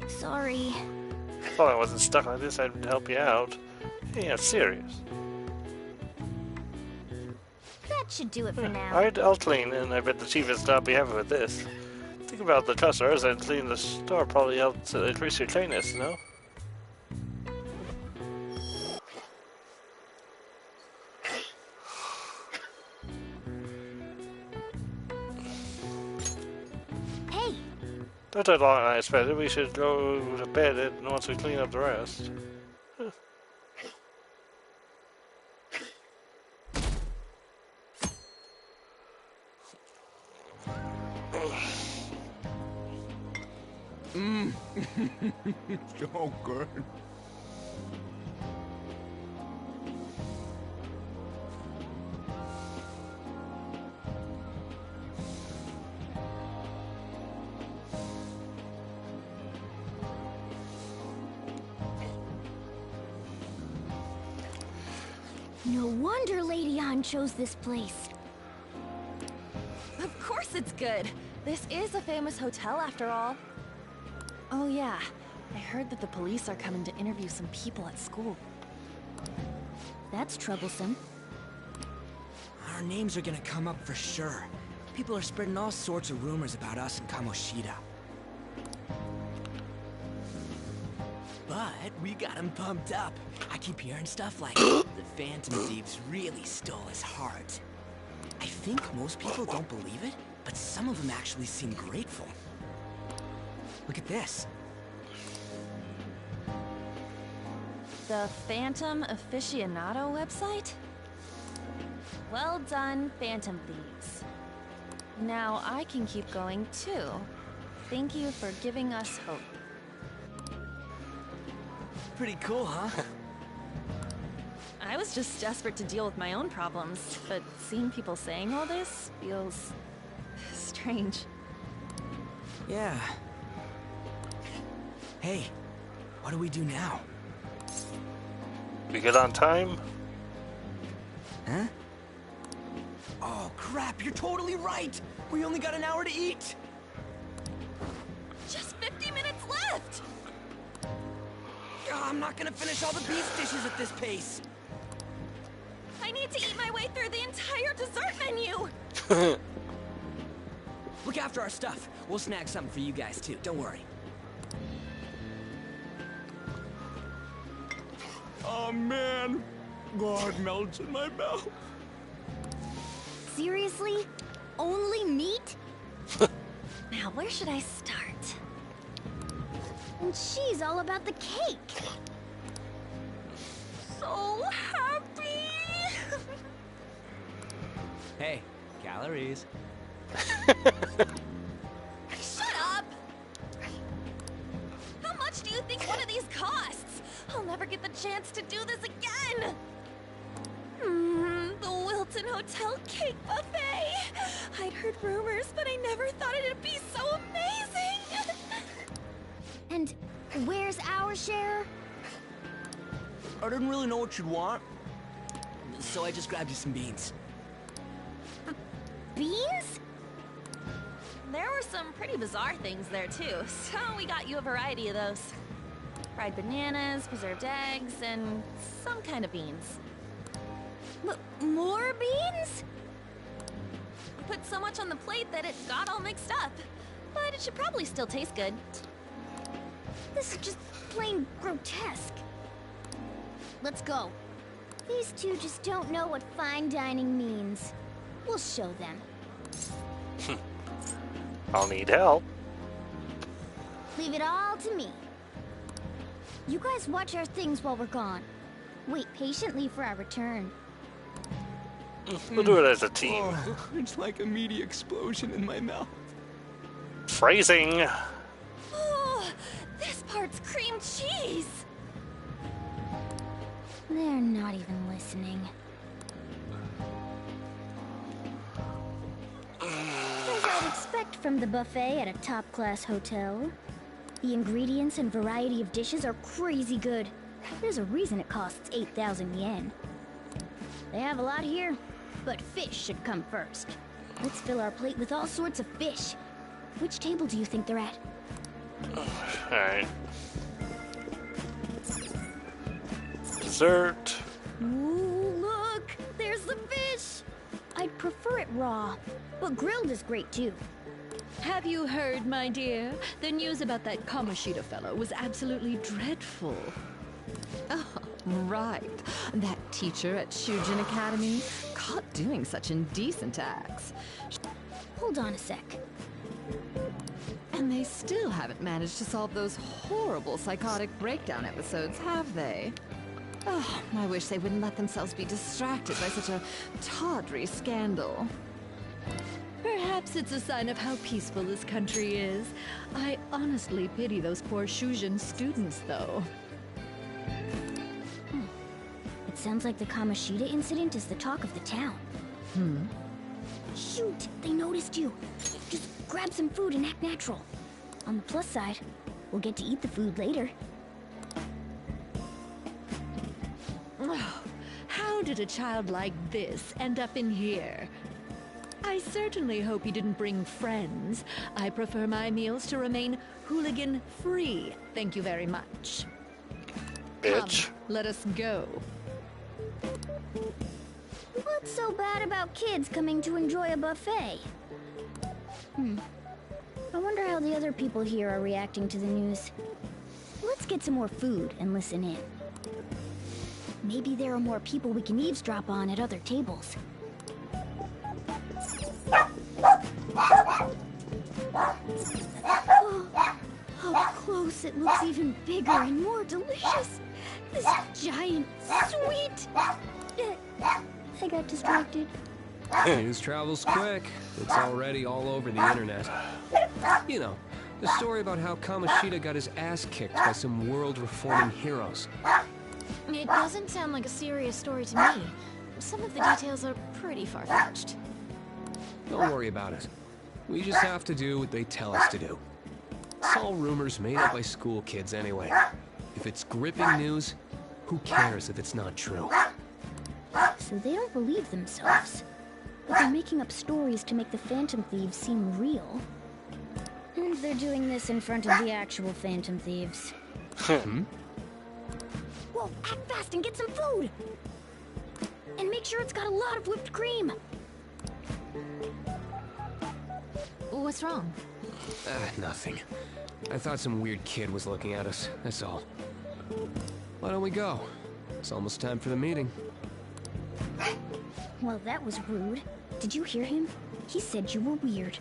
Sorry. Thought I wasn't stuck like this, I'd help you out. Hey, I'm serious. That should do it for now. Alright, I'll clean, and I bet the chief is not be happy with this. Think about the customers, and cleaning the store probably helps increase your cleanness, no? That took longer than I expected. We should go to bed and once we clean up the rest. Huh. So good. No wonder Lady Ann chose this place. Of course it's good. This is a famous hotel after all. Oh yeah, I heard that the police are coming to interview some people at school. That's troublesome. Our names are gonna come up for sure. People are spreading all sorts of rumors about us and Kamoshida. But we got him pumped up. I keep hearing stuff like the Phantom Thieves really stole his heart. I think most people don't believe it, but some of them actually seem grateful. Look at this. The Phantom Aficionado website? Well done, Phantom Thieves. Now I can keep going too. Thank you for giving us hope. Pretty cool, huh? I was just desperate to deal with my own problems, but seeing people saying all this feels strange. Yeah. Hey, what do we do now? We get on time? Huh? Oh crap, you're totally right! We only got an hour to eat! Just 50 minutes left! I'm not gonna finish all the beef dishes at this pace! I need to eat my way through the entire dessert menu! Look after our stuff. We'll snag something for you guys too, don't worry. Oh man, God melts in my mouth. Seriously? Only meat? Now, where should I start? And she's all about the cake. So happy! Hey, calories. Shut up! How much do you think one of these costs? I'll never get the chance to do this again! The Wilton Hotel Cake Buffet! I'd heard rumors, but I never thought it'd be so amazing! And where's our share? I didn't really know what you'd want, so I just grabbed you some beans. Beans? There were some pretty bizarre things there too, so we got you a variety of those. Fried bananas, preserved eggs, and some kind of beans. More beans? We put so much on the plate that it got all mixed up. But it should probably still taste good. This is just plain grotesque. Let's go. These two just don't know what fine dining means. We'll show them. I'll need help. Leave it all to me. You guys watch our things while we're gone. Wait patiently for our return. We'll do it as a team. Oh, it's like a meaty explosion in my mouth. Phrasing. Oh, this part's cream cheese. They're not even listening. As I'd expect from the buffet at a top-class hotel. The ingredients and variety of dishes are crazy good. There's a reason it costs 8,000 yen. They have a lot here, but fish should come first. Let's fill our plate with all sorts of fish. Which table do you think they're at? Alright. Dessert. Ooh, look! There's the fish! I'd prefer it raw, but grilled is great too. Have you heard, my dear? The news about that Kamoshida fellow was absolutely dreadful. Oh, right. That teacher at Shujin Academy, caught doing such indecent acts. Hold on a sec. And they still haven't managed to solve those horrible psychotic breakdown episodes, have they? Oh, I wish they wouldn't let themselves be distracted by such a tawdry scandal. Perhaps it's a sign of how peaceful this country is. I honestly pity those poor Shujin students, though. It sounds like the Kamoshida incident is the talk of the town. Shoot! They noticed you! Just grab some food and act natural. On the plus side, we'll get to eat the food later. Oh, how did a child like this end up in here? I certainly hope he didn't bring friends. I prefer my meals to remain hooligan-free. Thank you very much. Bitch. Come, let us go. What's so bad about kids coming to enjoy a buffet? I wonder how the other people here are reacting to the news. Let's get some more food and listen in. Maybe there are more people we can eavesdrop on at other tables. Oh, up close it looks even bigger and more delicious. This giant sweet... I got distracted. News travels quick. It's already all over the internet. You know, the story about how Kamoshida got his ass kicked by some world-reforming heroes. It doesn't sound like a serious story to me. Some of the details are pretty far-fetched. Don't worry about it. We just have to do what they tell us to do. It's all rumors made up by school kids anyway. If it's gripping news, who cares if it's not true? So they don't believe themselves. But they're making up stories to make the Phantom Thieves seem real. And they're doing this in front of the actual Phantom Thieves. Whoa, act fast and get some food! And make sure it's got a lot of whipped cream! What's wrong? Nothing. I thought some weird kid was looking at us, that's all. Why don't we go? It's almost time for the meeting. Well, that was rude. Did you hear him? He said you were weird.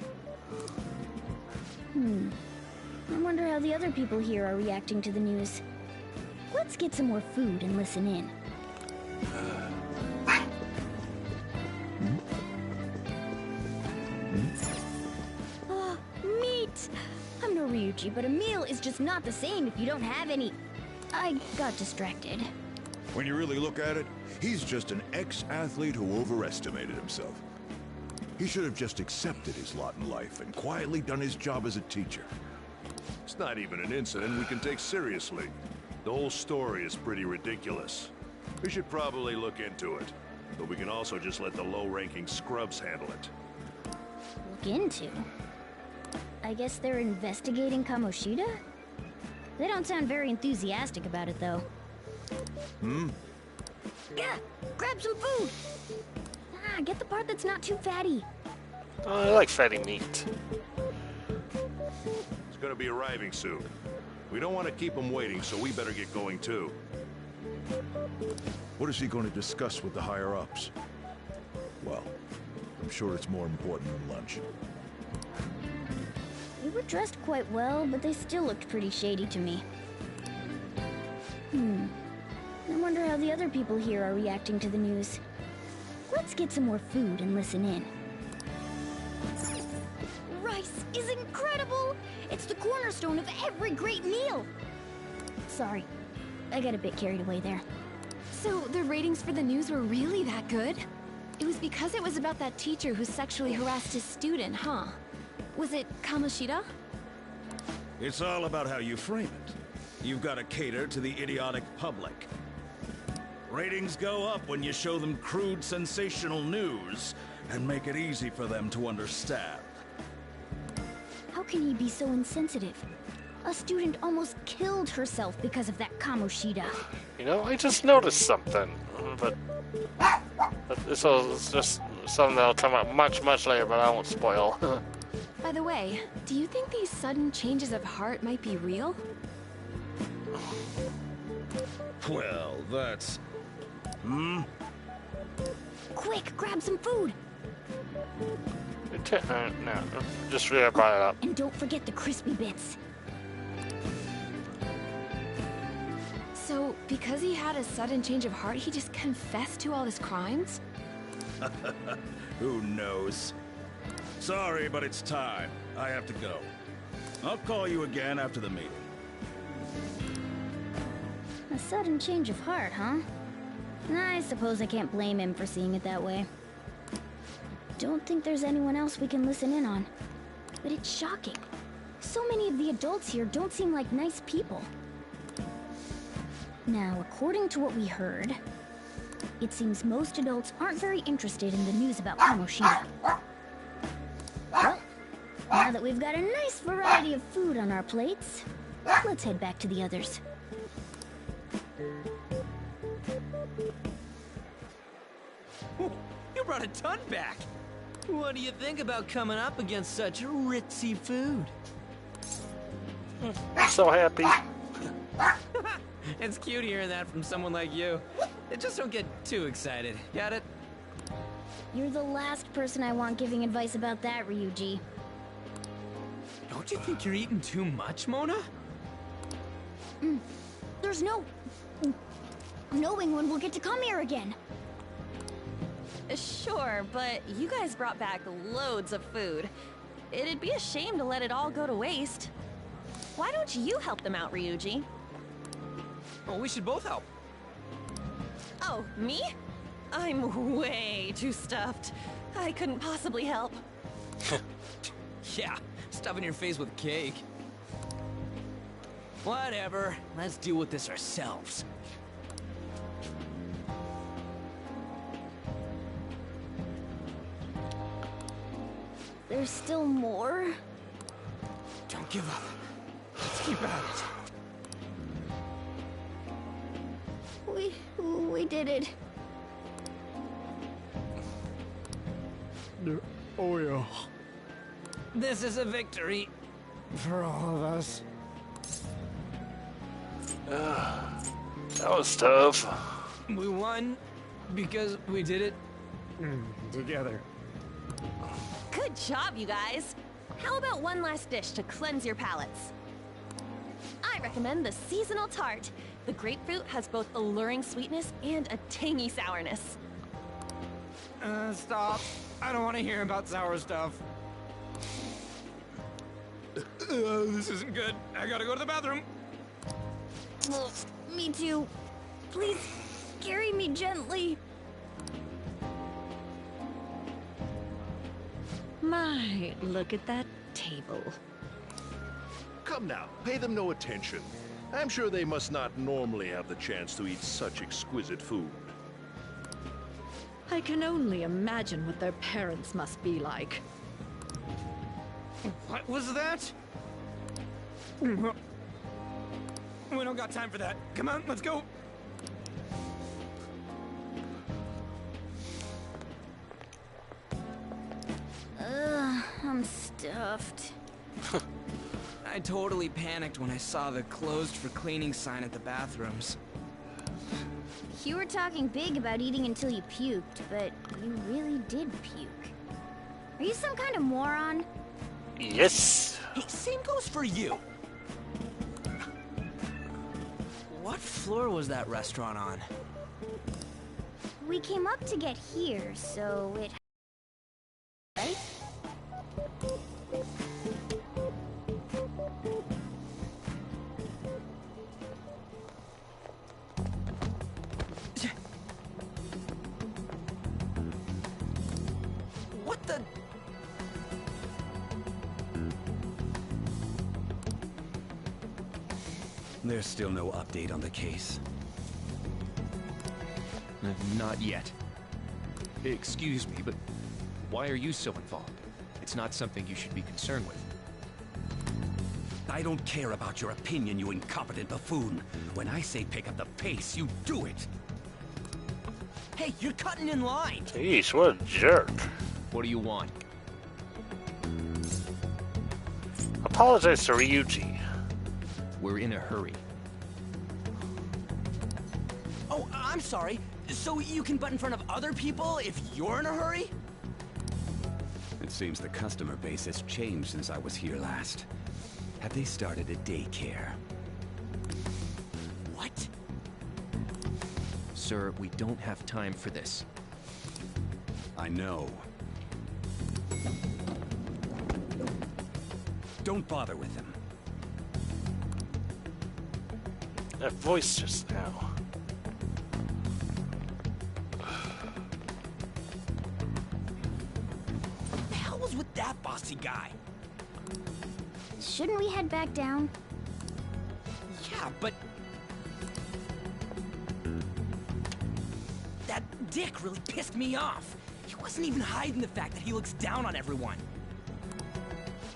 I wonder how the other people here are reacting to the news. Let's get some more food and listen in. Meat! I'm no Ryuji, but a meal is just not the same if you don't have any. I got distracted. When you really look at it, he's just an ex-athlete who overestimated himself. He should have just accepted his lot in life and quietly done his job as a teacher. It's not even an incident we can take seriously. The whole story is pretty ridiculous. We should probably look into it, but we can also just let the low-ranking scrubs handle it. Look into? I guess they're investigating Kamoshida? They don't sound very enthusiastic about it, though. Yeah, grab some food! Get the part that's not too fatty. I like fatty meat. It's gonna be arriving soon. We don't want to keep him waiting, so we better get going too. What is he going to discuss with the higher-ups? Well, I'm sure it's more important than lunch. They were dressed quite well, but they still looked pretty shady to me. I wonder how the other people here are reacting to the news. Let's get some more food and listen in. Rice is incredible! It's the cornerstone of every great meal! Sorry, I got a bit carried away there. So the ratings for the news were really that good? It was because it was about that teacher who sexually harassed his student, huh? Was it Kamoshida? It's all about how you frame it. You've got to cater to the idiotic public. Ratings go up when you show them crude, sensational news and make it easy for them to understand. How can he be so insensitive? A student almost killed herself because of that Kamoshida. You know, I just noticed something, but this is just something that'll come out much later, but I won't spoil. By the way, do you think these sudden changes of heart might be real? Well, that's... Quick, grab some food! No, just really brought it up. And don't forget the crispy bits. So, because he had a sudden change of heart, he just confessed to all his crimes? Who knows? Sorry, but it's time. I have to go. I'll call you again after the meeting. A sudden change of heart, huh? I suppose I can't blame him for seeing it that way. Don't think there's anyone else we can listen in on. But it's shocking. So many of the adults here don't seem like nice people. Now, according to what we heard, it seems most adults aren't very interested in the news about Kamoshida. Well, now that we've got a nice variety of food on our plates, let's head back to the others. You brought a ton back! What do you think about coming up against such ritzy food? I'm so happy. It's cute hearing that from someone like you. Just don't get too excited. Got it? You're the last person I want giving advice about that, Ryuji. Don't you think you're eating too much, Mona? There's no knowing when we'll get to come here again. Sure, but you guys brought back loads of food. It'd be a shame to let it all go to waste. Why don't you help them out, Ryuji? Oh, we should both help. Oh, me? I'm way too stuffed. I couldn't possibly help. Yeah, stuffing your face with cake. Whatever, let's deal with this ourselves. There's still more? Don't give up. Let's keep at it. We did it. Oh yeah. This is a victory for all of us. That was tough. We won because we did it together. Good job, you guys. How about one last dish to cleanse your palates? I recommend the seasonal tart. The grapefruit has both alluring sweetness and a tangy sourness. Stop. I don't want to hear about sour stuff. This isn't good. I gotta go to the bathroom. Well, me too. Please, carry me gently. My, look at that table. Come now, pay them no attention. I'm sure they must not normally have the chance to eat such exquisite food. I can only imagine what their parents must be like. What was that? We don't got time for that. Come on, let's go. I'm stuffed. I totally panicked when I saw the closed for cleaning sign at the bathrooms. You were talking big about eating until you puked, but you really did puke. Are you some kind of moron? Yes. Hey, same goes for you. What floor was that restaurant on? We came up to get here, so it... Right? What the... There's still no update on the case. Not yet. Excuse me, but why are you so involved? It's not something you should be concerned with. I don't care about your opinion, you incompetent buffoon. When I say pick up the pace, you do it. Hey, you're cutting in line. Jeez, what a jerk. What do you want? Apologize to Ryuji. We're in a hurry. Oh, I'm sorry. So you can butt in front of other people if you're in a hurry? It seems the customer base has changed since I was here last. Have they started a daycare? What? Sir, we don't have time for this. I know. Don't bother with him. That voice just now. What the hell was with that bossy guy? Shouldn't we head back down? Yeah, but... that dick really pissed me off. He wasn't even hiding the fact that he looks down on everyone.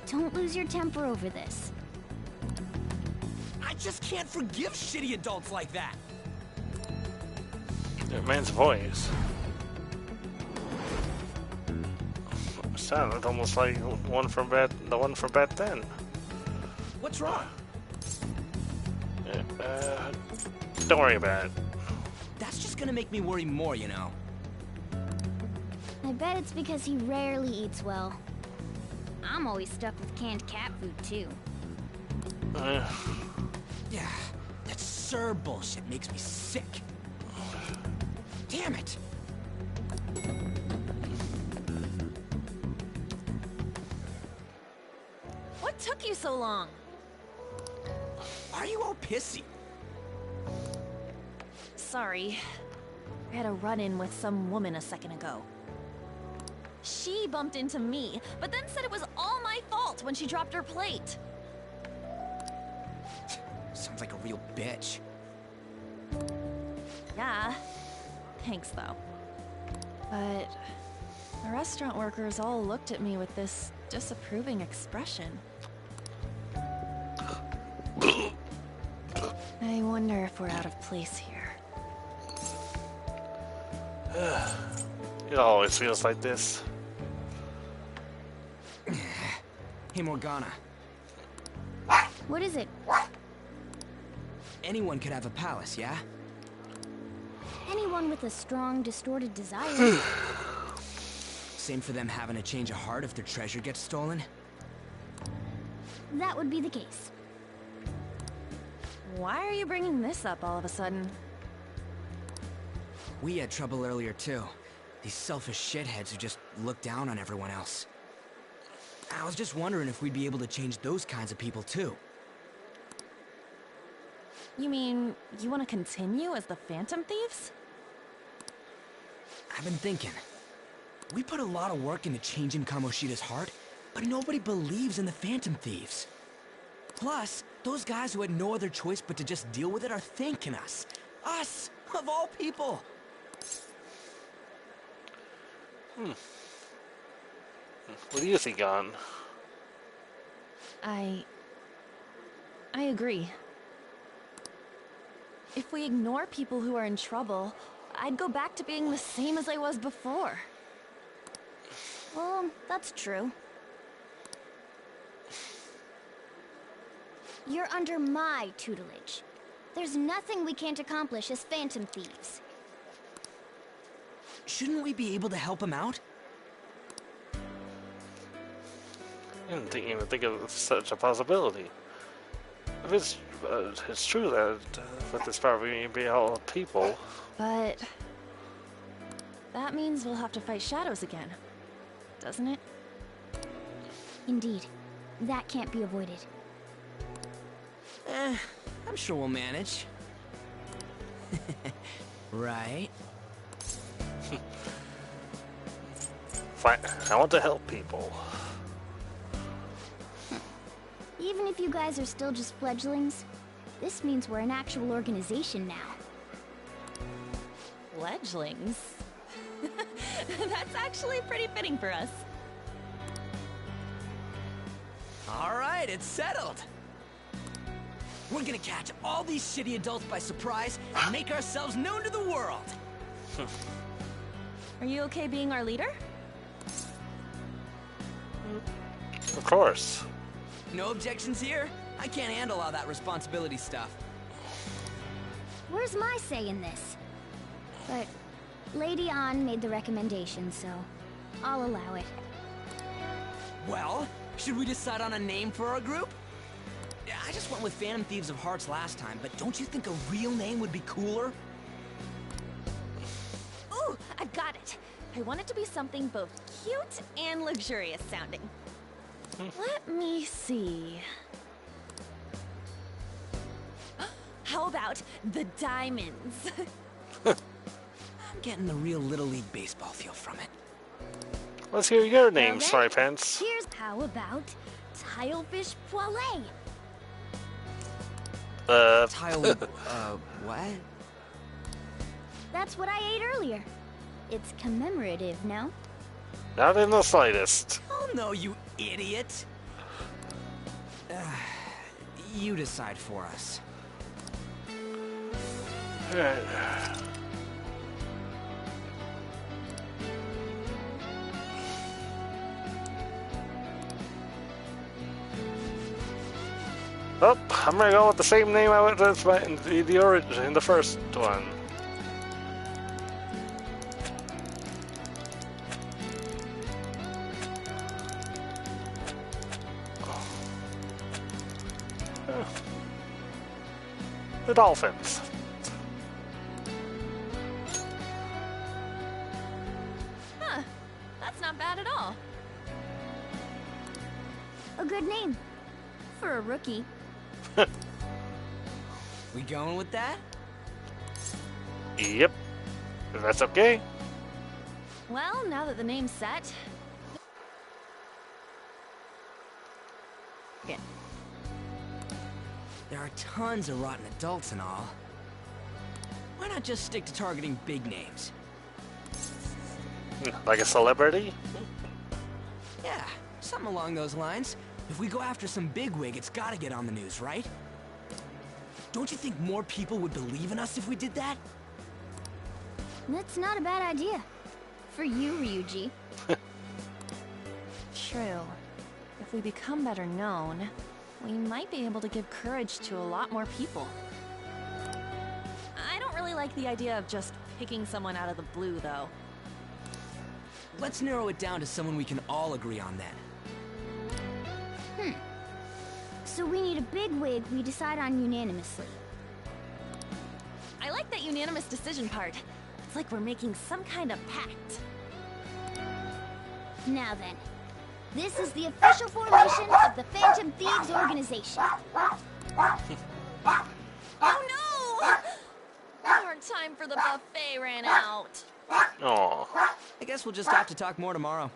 Don't lose your temper over this. I just can't forgive shitty adults like that. That man's voice sounded almost like the one from back then. What's wrong? Don't worry about it. That's just gonna make me worry more, you know. I bet it's because he rarely eats well. I'm always stuck with canned cat food, too. Yeah, that Sir bullshit makes me sick. Damn it! What took you so long? Why are you all pissy? Sorry. I had a run-in with some woman a second ago. She bumped into me, but then said it was all my fault when she dropped her plate. Sounds like a real bitch. Yeah. Thanks, though. But the restaurant workers all looked at me with this disapproving expression. I wonder if we're out of place here. It always feels like this. Hey, Morgana. What is it? Anyone could have a palace, yeah? Anyone with a strong, distorted desire. Same for them having a change of heart if their treasure gets stolen? That would be the case. Why are you bringing this up all of a sudden? We had trouble earlier, too. These selfish shitheads who just look down on everyone else. I was just wondering if we'd be able to change those kinds of people, too. You mean, you want to continue as the Phantom Thieves? I've been thinking. We put a lot of work into changing Kamoshida's heart, but nobody believes in the Phantom Thieves. Plus, those guys who had no other choice but to just deal with it are thanking us. Us, of all people. What do you think, On? I agree. If we ignore people who are in trouble, I'd go back to being the same as I was before. Well, that's true. You're under my tutelage. There's nothing we can't accomplish as Phantom Thieves. Shouldn't we be able to help him out? I didn't even think of such a possibility. If it's true that with this power we can be all people. But that means we'll have to fight shadows again, doesn't it? Indeed. That can't be avoided. I'm sure we'll manage. Right? Fine. I want to help people. Even if you guys are still just fledglings, this means we're an actual organization now. Fledglings? That's actually pretty fitting for us. Alright, it's settled. We're gonna catch all these shitty adults by surprise and make ourselves known to the world. Are you okay being our leader? Of course. No objections here? I can't handle all that responsibility stuff. Where's my say in this? But Lady An made the recommendation, so I'll allow it. Well, should we decide on a name for our group? I just went with Phantom Thieves of Hearts last time, but don't you think a real name would be cooler? Ooh, I've got it. I want it to be something both cute and luxurious sounding. Let me see. How about the Diamonds? I'm getting the real Little League Baseball feel from it. Let's hear your name, Well then, Sorry Pants. Here's how about Tilefish Poêlée? What? That's what I ate earlier. It's commemorative, no? Not in the slightest. Oh no, you idiot! You decide for us. Alright. Oh, I'm gonna go with the same name I went with in the first one. The Dolphins. Huh, that's not bad at all. A good name. For a rookie. We going with that? Yep. If that's okay. Well, now that the name's set... Yeah. There are tons of rotten adults and all. Why not just stick to targeting big names? Like a celebrity? Yeah, something along those lines. If we go after some bigwig, it's gotta get on the news, right? Don't you think more people would believe in us if we did that? That's not a bad idea. For you, Ryuji. True. If we become better known, we might be able to give courage to a lot more people. I don't really like the idea of just picking someone out of the blue, though. Let's narrow it down to someone we can all agree on then. So we need a bigwig we decide on unanimously. I like that unanimous decision part. It's like we're making some kind of pact. Now then, this is the official formation of the Phantom Thieves organization. Oh no! Our time for the buffet ran out. Oh. I guess we'll just have to talk more tomorrow.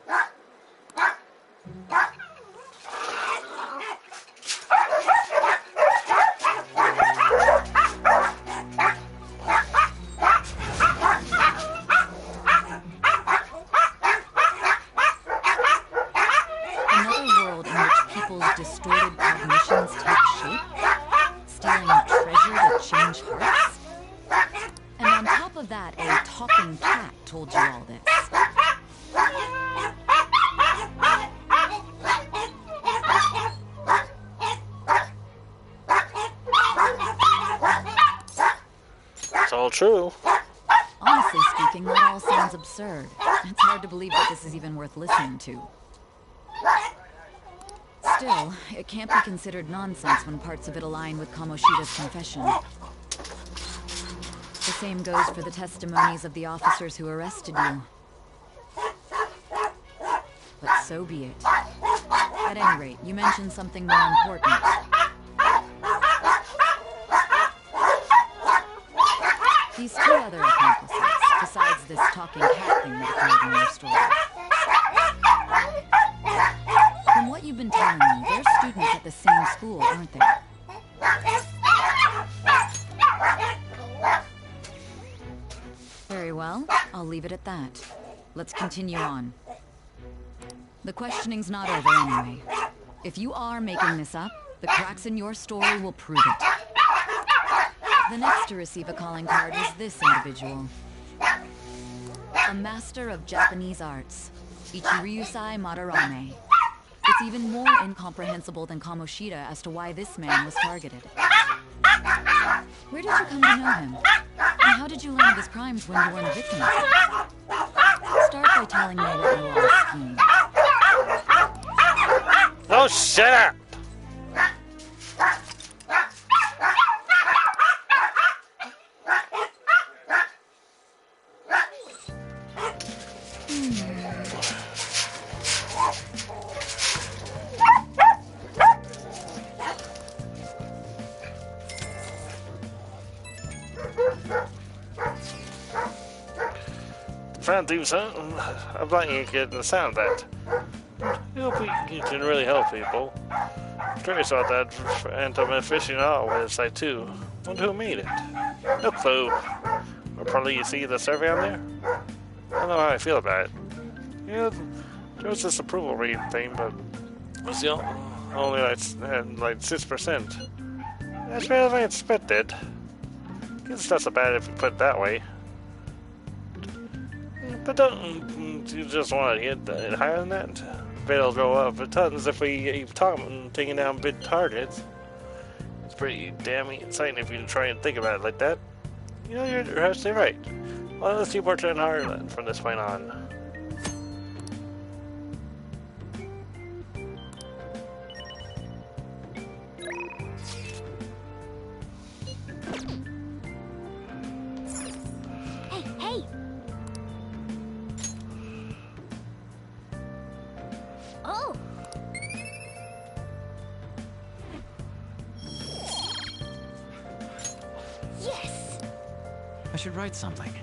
Distorted cognitions take shape, stealing treasure to change hearts. And on top of that, a talking cat told you all this. It's all true. Honestly speaking, that all sounds absurd. It's hard to believe that this is even worth listening to. Still, it can't be considered nonsense when parts of it align with Kamoshida's confession. The same goes for the testimonies of the officers who arrested you. But so be it. At any rate, you mentioned something more important. These two other accomplices, besides this talking cat thing that occurred in your story. From what you've been telling me, they're students at the same school, aren't they? Very well, I'll leave it at that. Let's continue on. The questioning's not over anyway. If you are making this up, the cracks in your story will prove it. The next to receive a calling card is this individual. A master of Japanese arts, Ichiryusai Madarame. It's even more incomprehensible than Kamoshida as to why this man was targeted. Where did you come to know him? And how did you learn of his crimes when you weren't a victim of them? Start by telling me what you all schemed. Oh, shut up! Trying to do something. I'm letting you get the sound of that. You hope you can really help people. Curious about that anti-aficionado website too. Wonder who made it. No clue. Or probably you see the survey on there? I don't know how I feel about it. Yeah, there was this approval rating thing, but it was the only like 6%. That's better than I expected. Guess that's not so bad if you put it that way. But don't you just want to hit it higher than that? Bet it'll go up a tons if we keep taking down big targets. It's pretty damn exciting if you try and think about it like that. You know, you're actually right. Well, let's keep working hard from this point on. Hey! Oh! Yes! I should write something.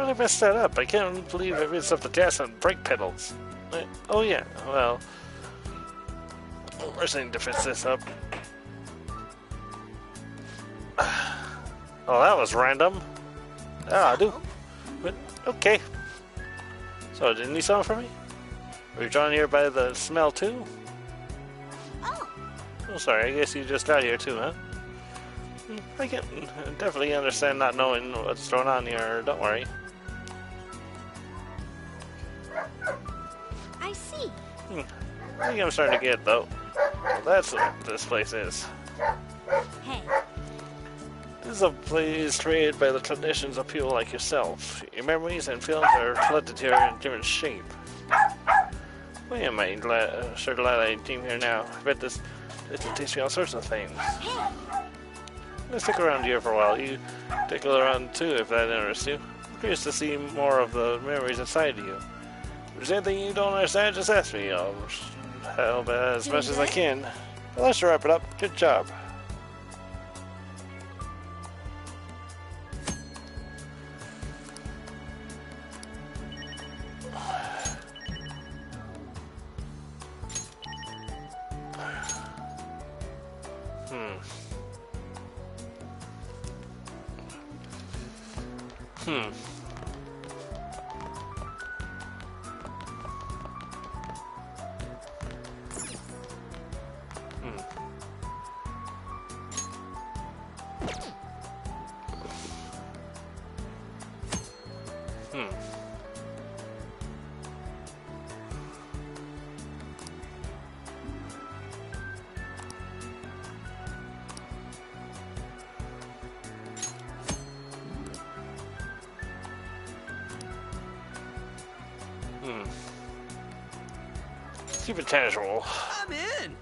I messed that up. I can't believe I messed up the gas and brake pedals. Oh yeah, well, we're saying to fix this up. Oh, that was random. Ah, I do. But, okay. So, didn't you saw from me? Were you drawn here by the smell too? Oh, sorry, I guess you just got here too, huh? I can definitely understand not knowing what's going on here, don't worry. I see. I think I'm starting to get it, though. Well, that's what this place is. Hey. This is a place created by the clinicians of people like yourself. Your memories and feelings are collected here in different shape. Well, am I sure glad I came here now. I bet this will teach me all sorts of things. Let's stick around here for a while. You take a look around too if that interests you. I'm curious to see more of the memories inside of you. If there's anything you don't understand, just ask me. I'll help as much as I can. But let's wrap it up. Good job. Keep it casual. I'm in.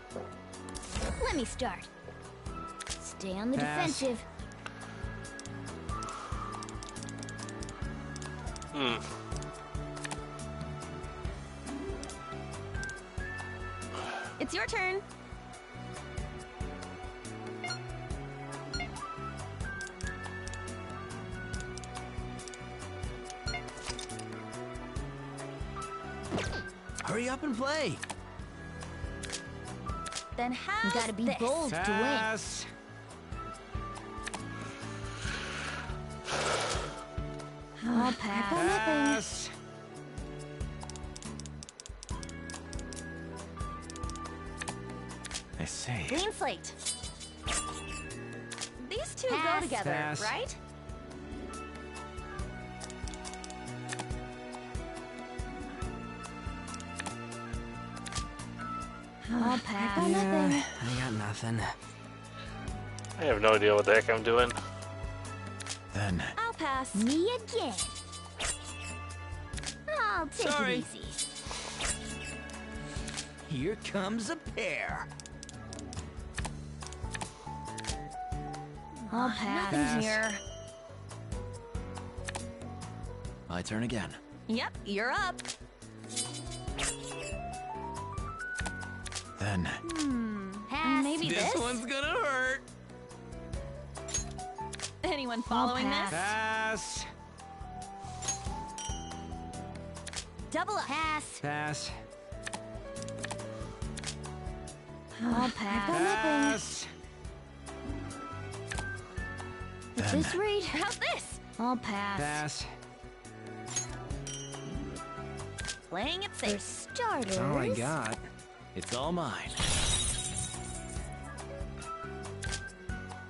Let me start. Stay on the Pass. defensive. It's your turn. Hurry up and play. Then how's Gotta be this? bold to win. Pass. I'll pass. Pass. I see. Clean slate. These two Pass. go together, Pass. right? I'll pass. I got nothing. I got nothing. I have no idea what the heck I'm doing. Then I'll pass. Me again. I'll take Sorry. it easy. Here comes a pair. I'll pass. Nothing here. my turn again. Yep, you're up. Then Pass. Maybe this? one's gonna hurt. Anyone following pass. this? Pass. Double up. Pass. Pass. I'll pass. Pass. At this rate, How's this? I'll pass. Pass. Playing it For safe. starters. All I got. it's all mine.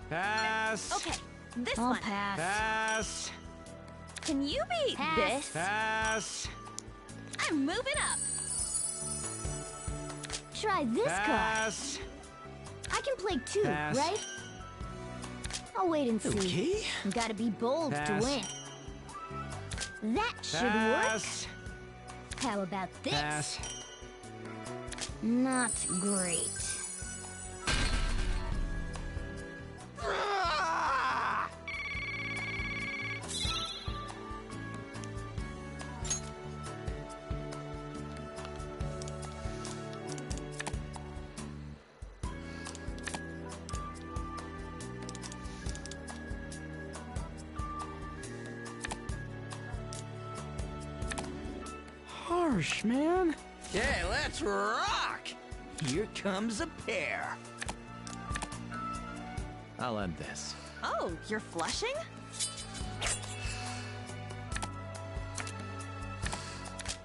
Pass. Okay, this I'll one. pass. Pass. Can you beat Pass. this? Pass. I'm moving up. Try this card. Pass. I can play two, Pass. right? I'll wait and see. Okay. Gotta be bold Pass. to win. That should work. Pass. How about this? Pass. Not great. Harsh, man. Okay, let's rock. Here comes a pair. I'll end this. Oh, you're flushing?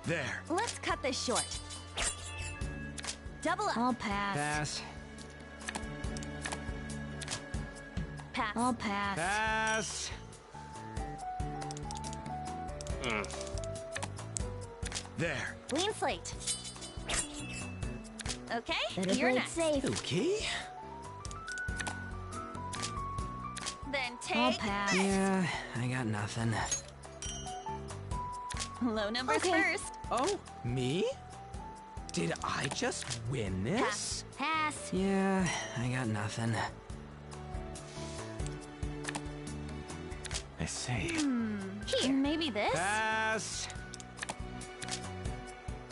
There. Let's cut this short. Double up. I'll pass. Pass. Pass. I'll pass. Pass. There. Clean slate. Okay, Better you're play it next. safe. Okay. Then I'll take pass. Yeah, I got nothing. low numbers Okay. first. Oh, me? Did I just win this? Pass. Yeah, I got nothing. I see. Here, maybe this? Pass.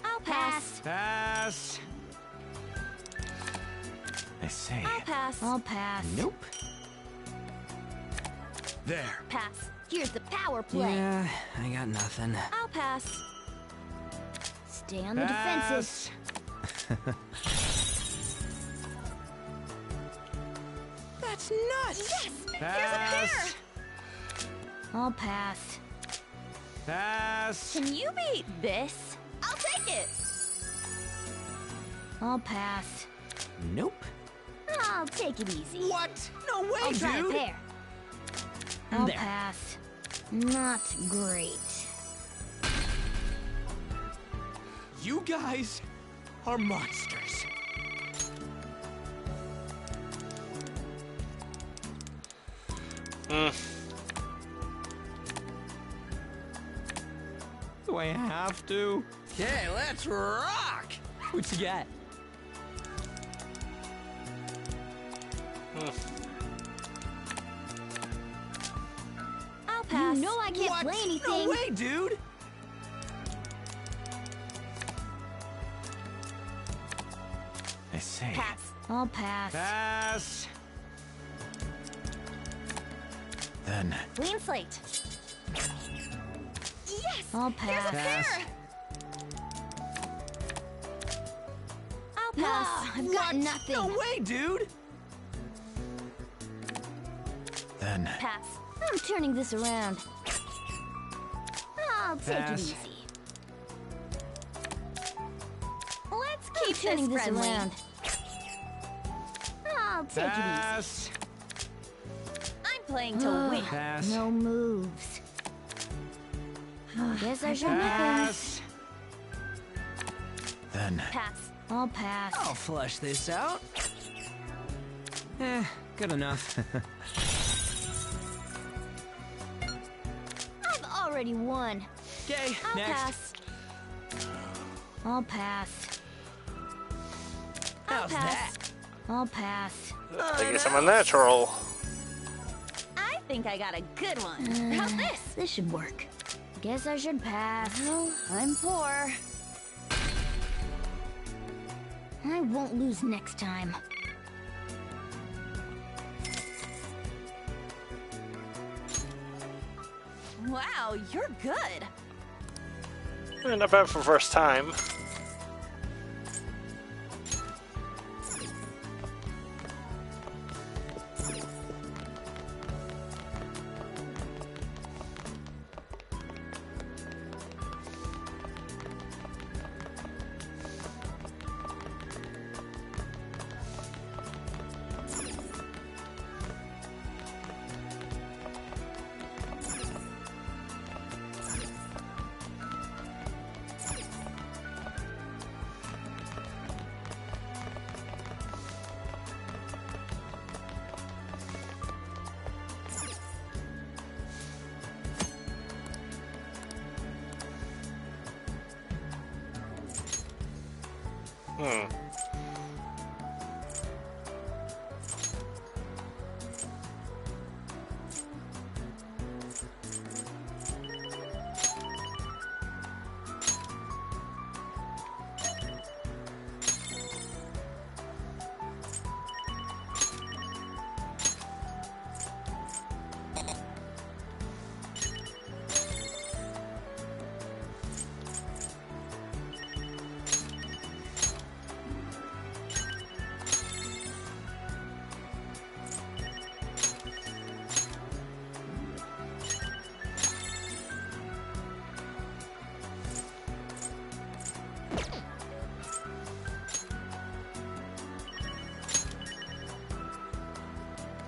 I'll pass. Pass. I see. I'll pass. I'll pass. Nope. There. Pass. Here's the power play. Yeah, I got nothing. I'll pass. Stay on the defensive. That's nuts! Yes! Here's a Pass. pair! I'll pass. Pass. Can you beat this? I'll take it! I'll pass. Nope. I'll take it easy. What? No way, I'll try a dude! pair. I'll There. pass. Not great. You guys are monsters. Do I have to? Okay, let's rock! What you got? I'll pass. You know I can't What? play anything. No way, dude! I see. Pass. I'll pass. Pass. Then Clean slate. Yes! I'll Here's a pass. pair! I'll pass. I've got nothing. No way, dude! Then... Pass. I'm turning this around. I'll take it Pass. easy. Let's Keep keep turning this this friendly. around. I'll take Pass. I'm playing to Ugh, win. Pass. No moves. Guess I should Pass. Then... Pass. I'll pass. I'll flush this out. Good enough. I've already won. Okay, I'll next. pass. I'll pass. How's that? I'll pass. I guess I'm a natural. I think I got a good one. How's this? This should work. Guess I should pass. Well, I'm poor. I won't lose next time. Wow, you're good. Not bad for first time.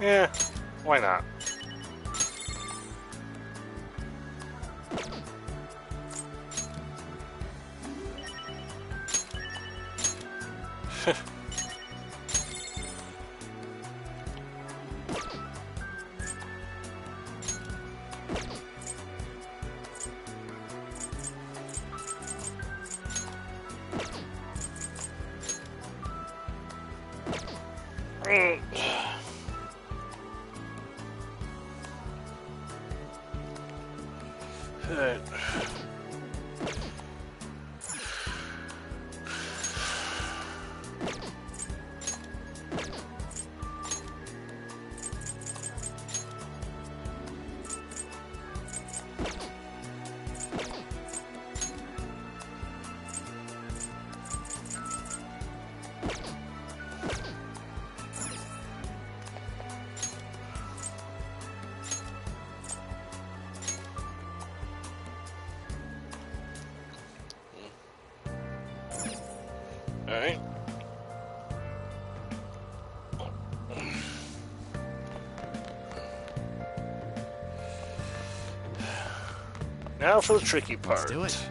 Yeah, why not? Alright. Now for the tricky part. Let's do it.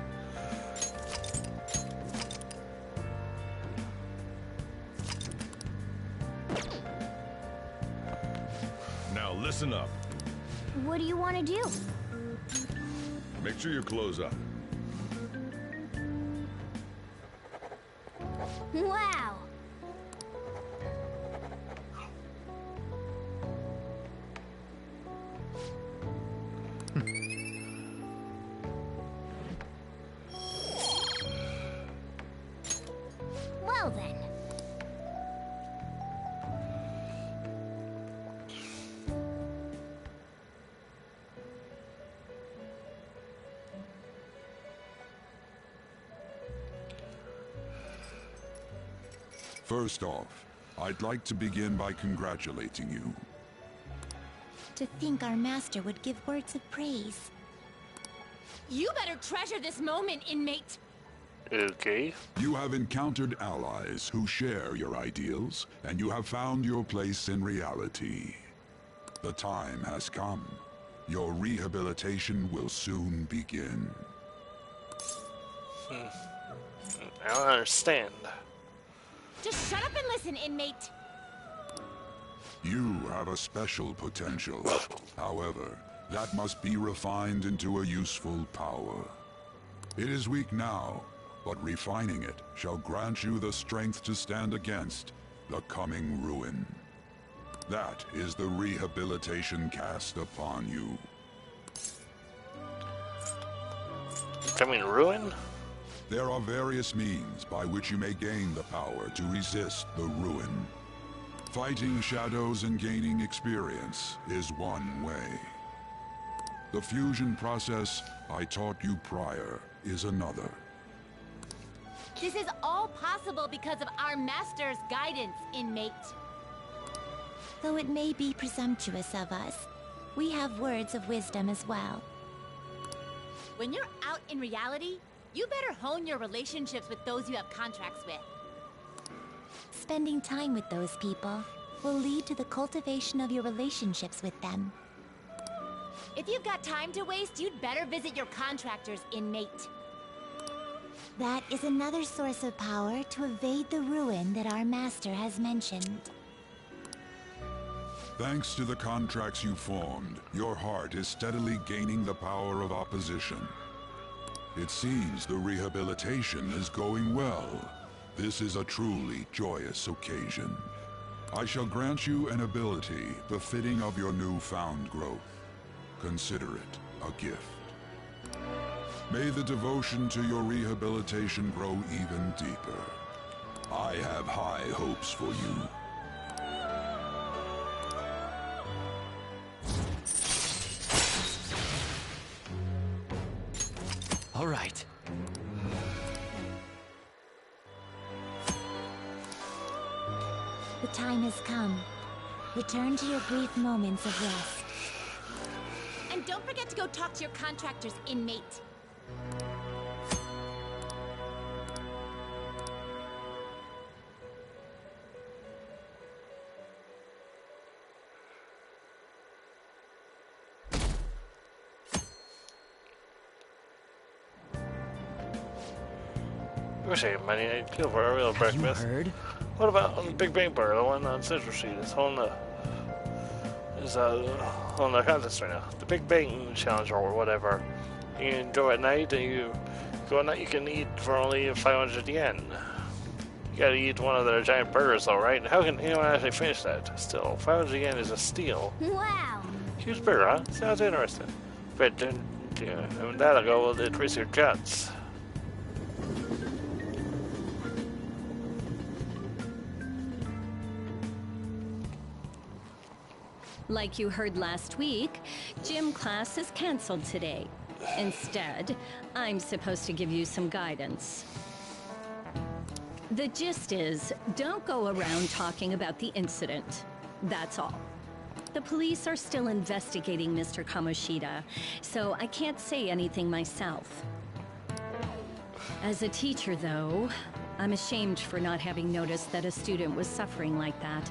Now listen up. What do you want to do? Make sure your clothes up. Wow. Well then. First off, I'd like to begin by congratulating you. To think our master would give words of praise. You better treasure this moment, inmate. Okay. You have encountered allies who share your ideals, and you have found your place in reality. The time has come. Your rehabilitation will soon begin. I don't understand. Just shut up and listen, inmate. You have a special potential. However, that must be refined into a useful power. It is weak now, but refining it shall grant you the strength to stand against the coming ruin. That is the rehabilitation cast upon you. Coming ruin? There are various means by which you may gain the power to resist the ruin. Fighting shadows and gaining experience is one way. The fusion process I taught you prior is another. This is all possible because of our master's guidance, inmate. Though it may be presumptuous of us, we have words of wisdom as well. When you're out in reality, you better hone your relationships with those you have contracts with. Spending time with those people will lead to the cultivation of your relationships with them. If you've got time to waste, you'd better visit your contractors, inmate. That is another source of power to evade the ruin that our master has mentioned. Thanks to the contracts you formed, your heart is steadily gaining the power of opposition. It seems the rehabilitation is going well. This is a truly joyous occasion. I shall grant you an ability befitting of your newfound growth. Consider it a gift. May the devotion to your rehabilitation grow even deeper. I have high hopes for you. All right. The time has come. Return to your brief moments of rest. And don't forget to go talk to your contractors, inmate. Wish I had money. I'd kill for a real breakfast. heard? What about on the Big Bang Bar, the one on Central Street? It's on the contest right now. The Big Bang Challenge or whatever. You can go at night and you go at night. You can eat for only 500 yen. You gotta eat one of their giant burgers, though, right? How can anyone actually finish that? Still, 500 yen is a steal. Wow! Huge burger, huh? Sounds interesting. But then, that'll go with it. Increase your guts. Like you heard last week, gym class is canceled today. Instead, I'm supposed to give you some guidance. The gist is, don't go around talking about the incident. That's all. The police are still investigating Mr. Kamoshida, so I can't say anything myself. As a teacher, though, I'm ashamed for not having noticed that a student was suffering like that.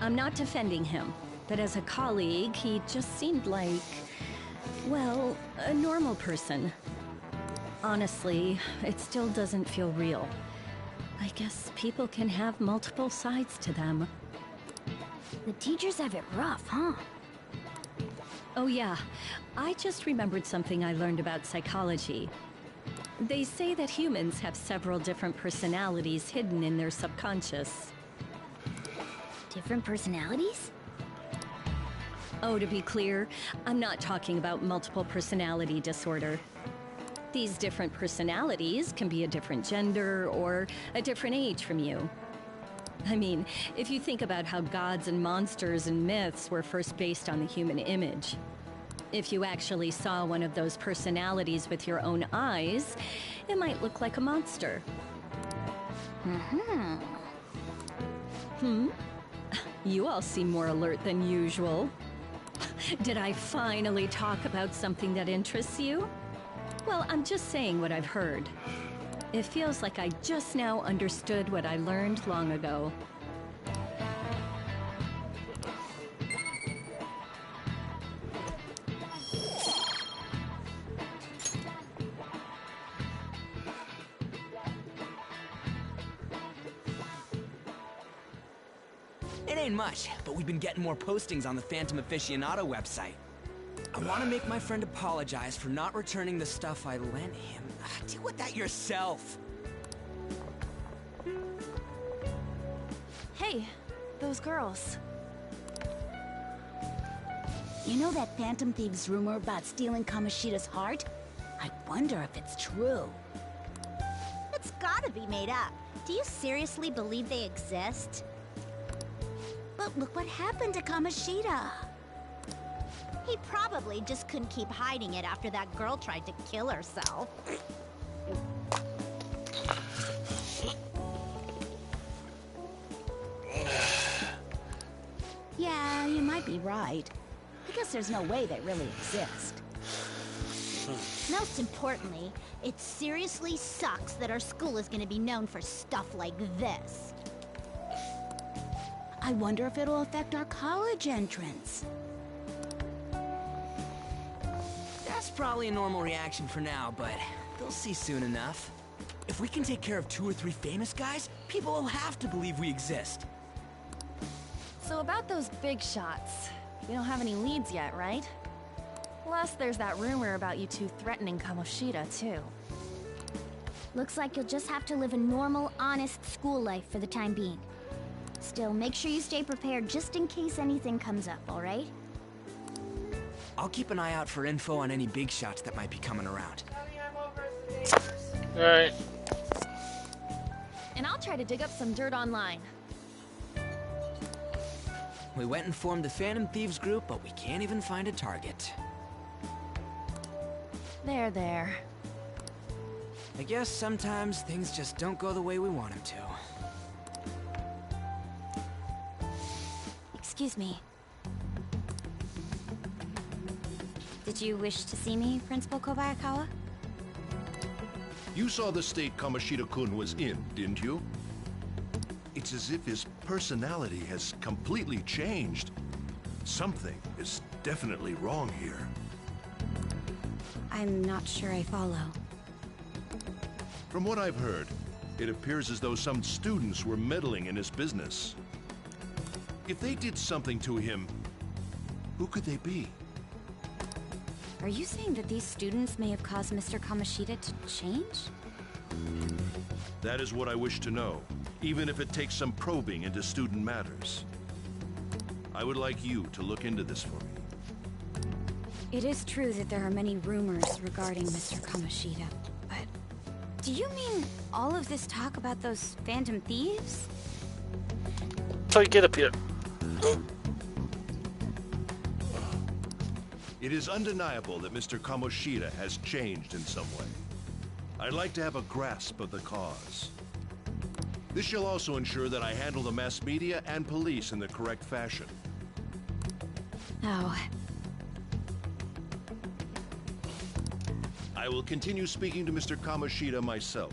I'm not defending him, but as a colleague, he just seemed like, well, a normal person. Honestly, it still doesn't feel real. I guess people can have multiple sides to them. The teachers have it rough, huh? Oh yeah, I just remembered something I learned about psychology. They say that humans have several different personalities hidden in their subconscious. Different personalities? Oh, to be clear, I'm not talking about multiple personality disorder. These different personalities can be a different gender or a different age from you. I mean, if you think about how gods and monsters and myths were first based on the human image. If you actually saw one of those personalities with your own eyes, it might look like a monster. Mm-hmm. Hmm? You all seem more alert than usual. Did I finally talk about something that interests you? Well, I'm just saying what I've heard. It feels like I just now understood what I learned long ago. It ain't much, but we've been getting more postings on the Phantom Aficionado website. I want to make my friend apologize for not returning the stuff I lent him. Deal with that yourself. Hey, those girls. You know that Phantom Thieves rumor about stealing Kamoshida's heart? I wonder if it's true. It's gotta be made up. Do you seriously believe they exist? But look what happened to Kamoshida. He probably just couldn't keep hiding it after that girl tried to kill herself. Yeah, you might be right. I guess there's no way they really exist. Most importantly, it seriously sucks that our school is gonna be known for stuff like this. I wonder if it'll affect our college entrance. That's probably a normal reaction for now, but they'll see soon enough. If we can take care of 2 or 3 famous guys, people will have to believe we exist. So about those big shots, we don't have any leads yet, right? Plus, there's that rumor about you two threatening Kamoshida, too. Looks like you'll just have to live a normal, honest school life for the time being. Still, make sure you stay prepared just in case anything comes up, alright? I'll keep an eye out for info on any big shots that might be coming around. Alright. And I'll try to dig up some dirt online. We went and formed the Phantom Thieves group, but we can't even find a target. There. I guess sometimes things just don't go the way we want them to. Excuse me. Did you wish to see me, Principal Kobayakawa? You saw the state Kamoshida-kun was in, didn't you? It's as if his personality has completely changed. Something is definitely wrong here. I'm not sure I follow. From what I've heard, it appears as though some students were meddling in his business. If they did something to him, who could they be? Are you saying that these students may have caused Mr. Kamoshida to change? That is what I wish to know, even if it takes some probing into student matters. I would like you to look into this for me. It is true that there are many rumors regarding Mr. Kamoshida, but do you mean all of this talk about those Phantom Thieves? So you get up here. It is undeniable that Mr. Kamoshida has changed in some way. I'd like to have a grasp of the cause. This shall also ensure that I handle the mass media and police in the correct fashion. Oh. I will continue speaking to Mr. Kamoshida myself.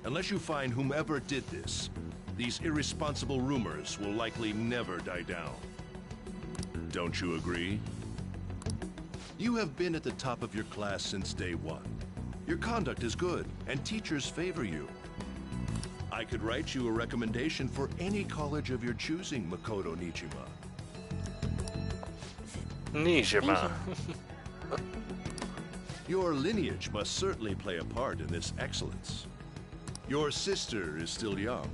Unless you find whomever did this, these irresponsible rumors will likely never die down. Don't you agree? You have been at the top of your class since day one. Your conduct is good, and teachers favor you. I could write you a recommendation for any college of your choosing, Makoto Nijima. Nijima. Your lineage must certainly play a part in this excellence. Your sister is still young,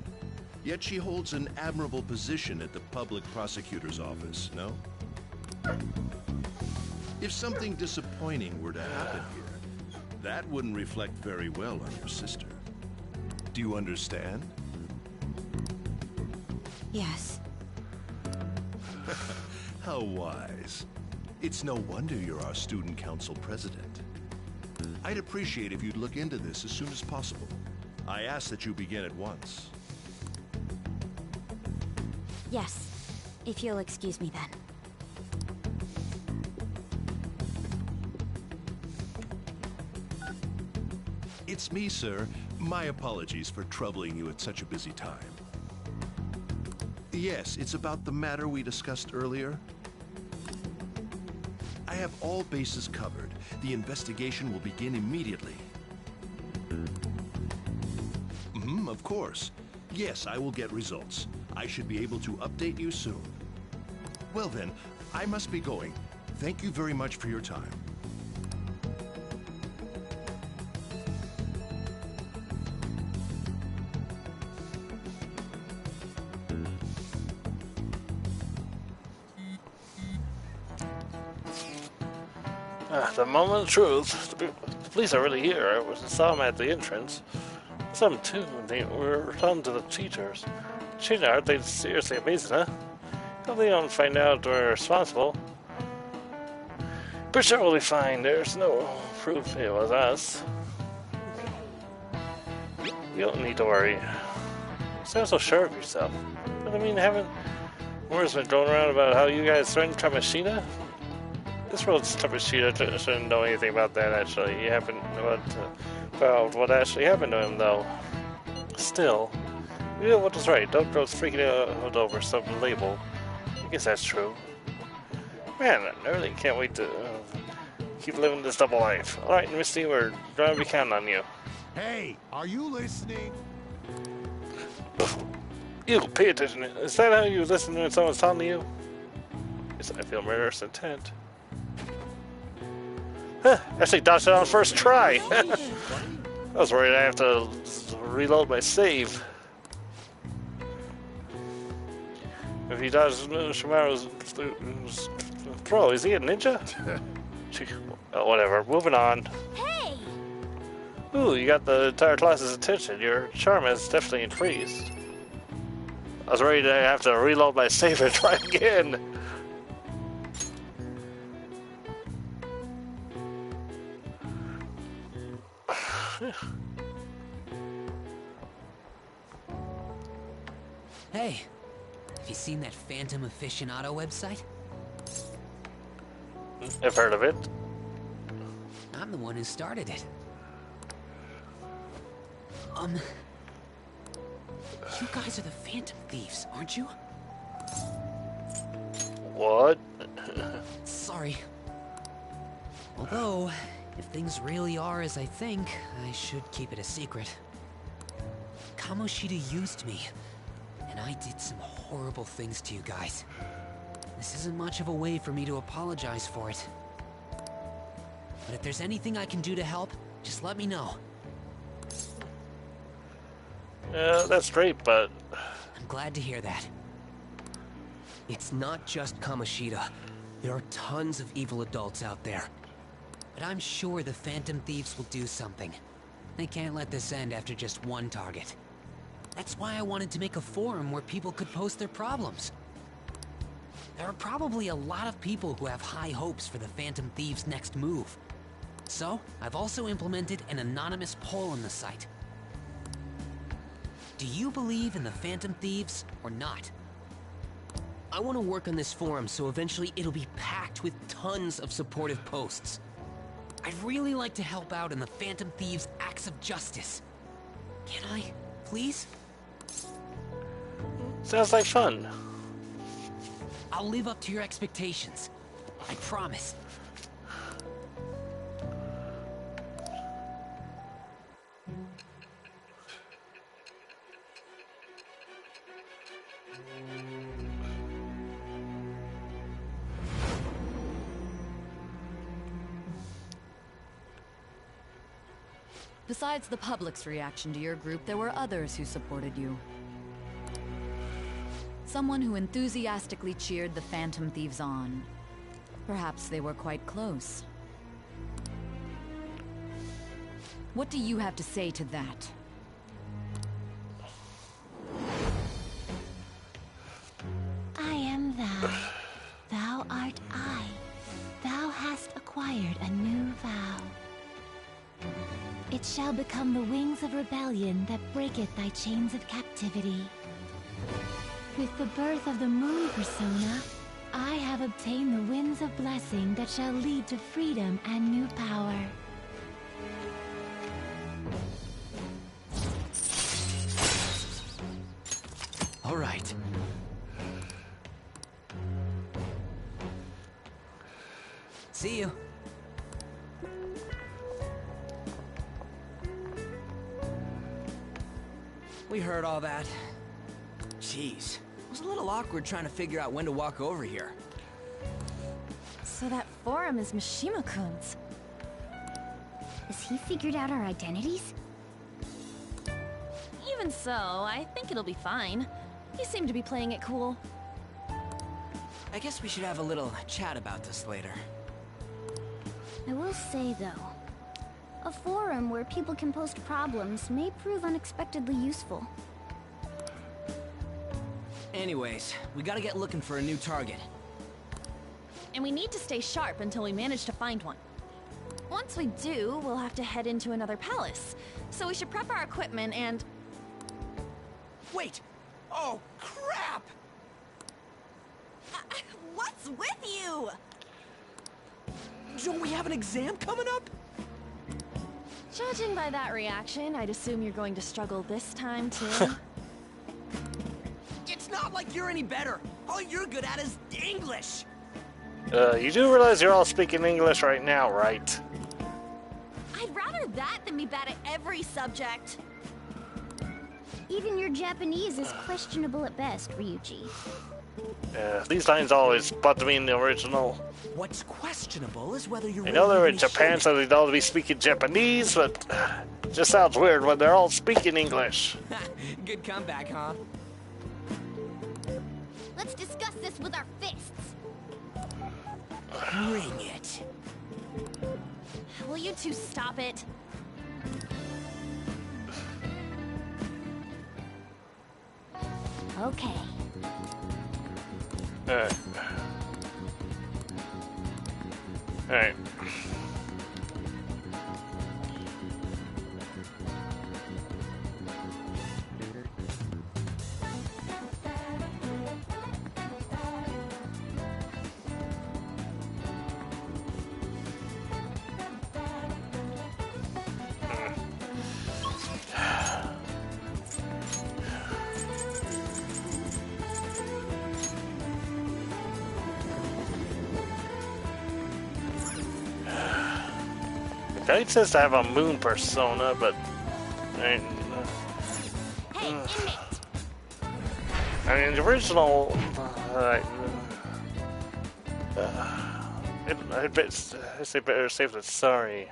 yet she holds an admirable position at the public prosecutor's office, no? If something disappointing were to happen here, that wouldn't reflect very well on your sister. Do you understand? Yes. How wise. It's no wonder you're our student council president. I'd appreciate if you'd look into this as soon as possible. I ask that you begin at once. Yes, if you'll excuse me then. It's me, sir. My apologies for troubling you at such a busy time. Yes, it's about the matter we discussed earlier. I have all bases covered. The investigation will begin immediately. Of course. Yes, I will get results. I should be able to update you soon. Well then, I must be going. Thank you very much for your time. The moment of truth. The police are really here. I saw them at the entrance. Some too. They were on to the teachers. Cheating, aren't they seriously amazing, huh? If they don't find out we're responsible. But sure we'll be fine. There's no proof it was us. You don't need to worry. You sound so sure of yourself. But I mean, haven't rumors been going around about how you guys threatened Kamishita? This world's Kamishita shouldn't know anything about that, actually. You happen about what actually happened to him, though. Still, you know what was right. Don't go freaking out over some label. I guess that's true. Man, I really can't wait to keep living this double life. Alright, Misty, we're going to be counting on you. Hey, are you listening? You, pay attention. Is that how you listen when someone's talking to you? Yes, I feel murderous intent. Huh, actually dodged it on the first try. I was worried I have to reload my save. If he dodges Shimaru's throw, is he a ninja? Whatever, moving on. Hey! Ooh, you got the entire class's attention. Your charm has definitely increased. I was worried I have to reload my save and try again. Hey, have you seen that Phantom Aficionado website? I've heard of it. I'm the one who started it. You guys are the Phantom Thieves, aren't you? What? Sorry. Although, if things really are as I think, I should keep it a secret. Kamoshida used me, and I did some horrible things to you guys. This isn't much of a way for me to apologize for it. But if there's anything I can do to help, just let me know. That's great, but... I'm glad to hear that. It's not just Kamoshida. There are tons of evil adults out there. But I'm sure the Phantom Thieves will do something. They can't let this end after just one target. That's why I wanted to make a forum where people could post their problems. There are probably a lot of people who have high hopes for the Phantom Thieves' next move. So, I've also implemented an anonymous poll on the site. Do you believe in the Phantom Thieves or not? I want to work on this forum so eventually it'll be packed with tons of supportive posts. I'd really like to help out in the Phantom Thieves' acts of justice. Can I, please? Sounds like fun. I'll live up to your expectations. I promise. Besides the public's reaction to your group, there were others who supported you. Someone who enthusiastically cheered the Phantom Thieves on. Perhaps they were quite close. What do you have to say to that? I am thou. Thou art I. It shall become the wings of rebellion that breaketh thy chains of captivity. With the birth of the moon persona, I have obtained the winds of blessing that shall lead to freedom and new power. All right. See you. We heard all that. Jeez. It was a little awkward trying to figure out when to walk over here. So that forum is Mishima-kun's. Has he figured out our identities? Even so, I think it'll be fine. He seemed to be playing it cool. I guess we should have a little chat about this later. I will say, though, a forum where people can post problems may prove unexpectedly useful. Anyways, we gotta get looking for a new target. And we need to stay sharp until we manage to find one. Once we do, we'll have to head into another palace. So we should prep our equipment and... Wait! Oh, crap! What's with you? Don't we have an exam coming up? Judging by that reaction, I'd assume you're going to struggle this time, too. It's not like you're any better. All you're good at is English. You do realize you're all speaking English right now, right? I'd rather that than be bad at every subject. Even your Japanese is questionable at best, Ryuji. These lines always bother me in the original. What's questionable is whether you're I know they're in really Japan, human. so they'd all be speaking Japanese, but it just sounds weird when they're all speaking English. Good comeback, huh? Let's discuss this with our fists. Bring it. Will you two stop it? Okay. Alright. Alright. It says to have a moon persona, but I mean the original. I say better safe than sorry.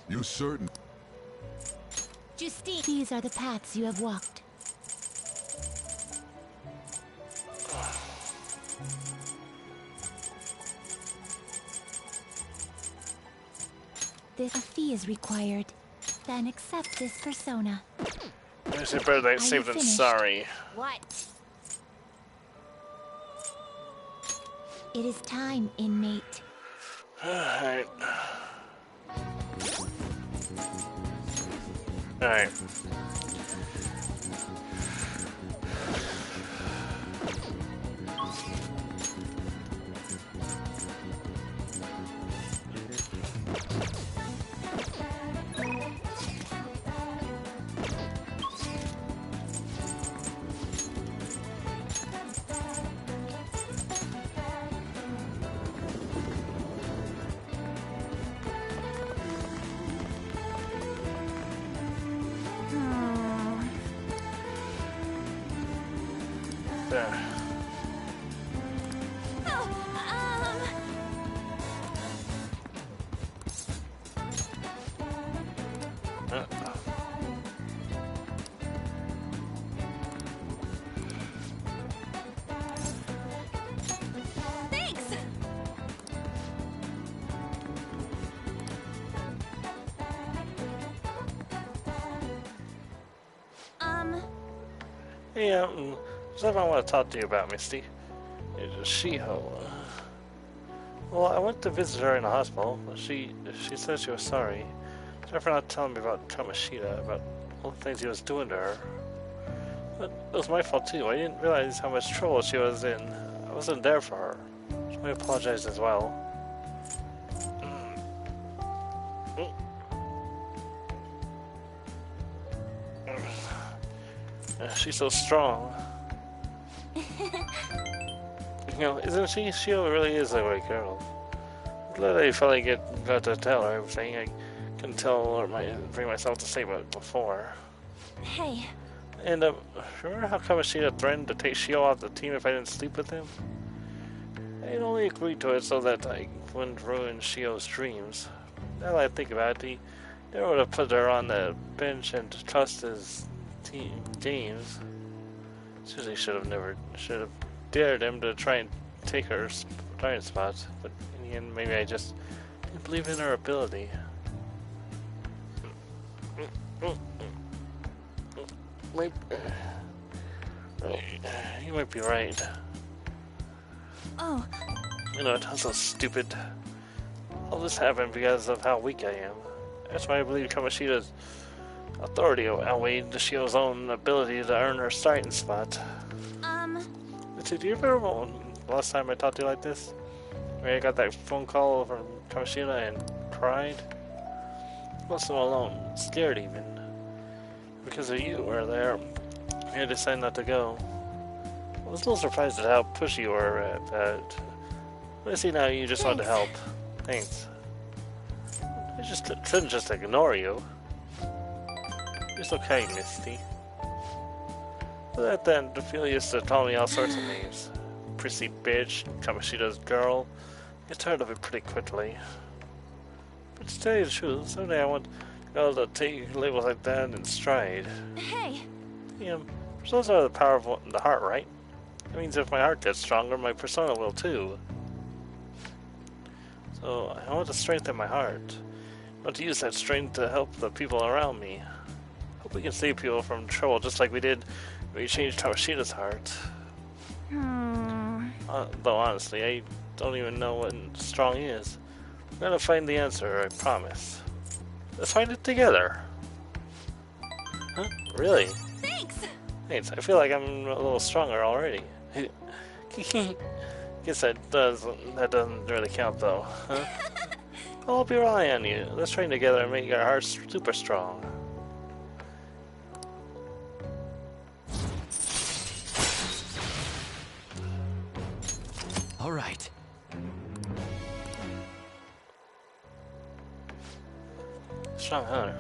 You certain? Justine, these are the paths you have walked. A fee is required. Then accept this persona. I say better safe than sorry. What? It is time, inmate. Alright. Alright. Yeah, something I want to talk to you about, Misty. It's a Shiho. Well, I went to visit her in the hospital. She said she was sorry. Sorry for not telling me about Kamoshida, about all the things he was doing to her. But it was my fault too. I didn't realize how much trouble she was in. I wasn't there for her. So I apologize as well. She's so strong. You know, isn't she? She really is a great girl. I'm glad I finally got to tell her everything. I couldn't tell or bring myself to say about it before. Hey. And remember how Kamoshida threatened to take Shio off the team if I didn't sleep with him? I had only agreed to it so that I wouldn't ruin Shio's dreams. Now that I think about it, he never would have put her on the bench and trust his teams. Susie should have dared him to try and take her starting spot, but in the end, maybe I just didn't believe in her ability. You might be right. Oh. You know, it was so stupid. All this happened because of how weak I am. That's why I believe Kamoshida's authority outweighed Shio's own ability to earn her starting spot. Do you remember last time I talked to you like this? Where I got that phone call from Kamoshida and cried? I was so alone, scared even. Because of you were there, I decided not to go. I was a little surprised at how pushy you were about it. But I see now you just wanted to help. Thanks. I just shouldn't just ignore you. It's okay, Misty. But then, Ophelia used to call me all sorts of names. Prissy bitch, Kamoshida's girl. I get tired of it pretty quickly. But to tell you the truth, someday I want to be able to take labels like that in stride. Hey! Yeah, those are the power of the heart, right? That means if my heart gets stronger, my persona will too. So, I want to strengthen my heart. I want to use that strength to help the people around me. Hope we can save people from trouble just like we did when we changed Kamoshida's heart. Though honestly, I don't even know what strong is. I'm gonna find the answer, I promise. Let's find it together. Huh? Really? Thanks! Thanks, I feel like I'm a little stronger already. Guess that doesn't really count though, huh? I'll be relying on you. Let's train together and make our hearts super strong. All right. Strong hunter.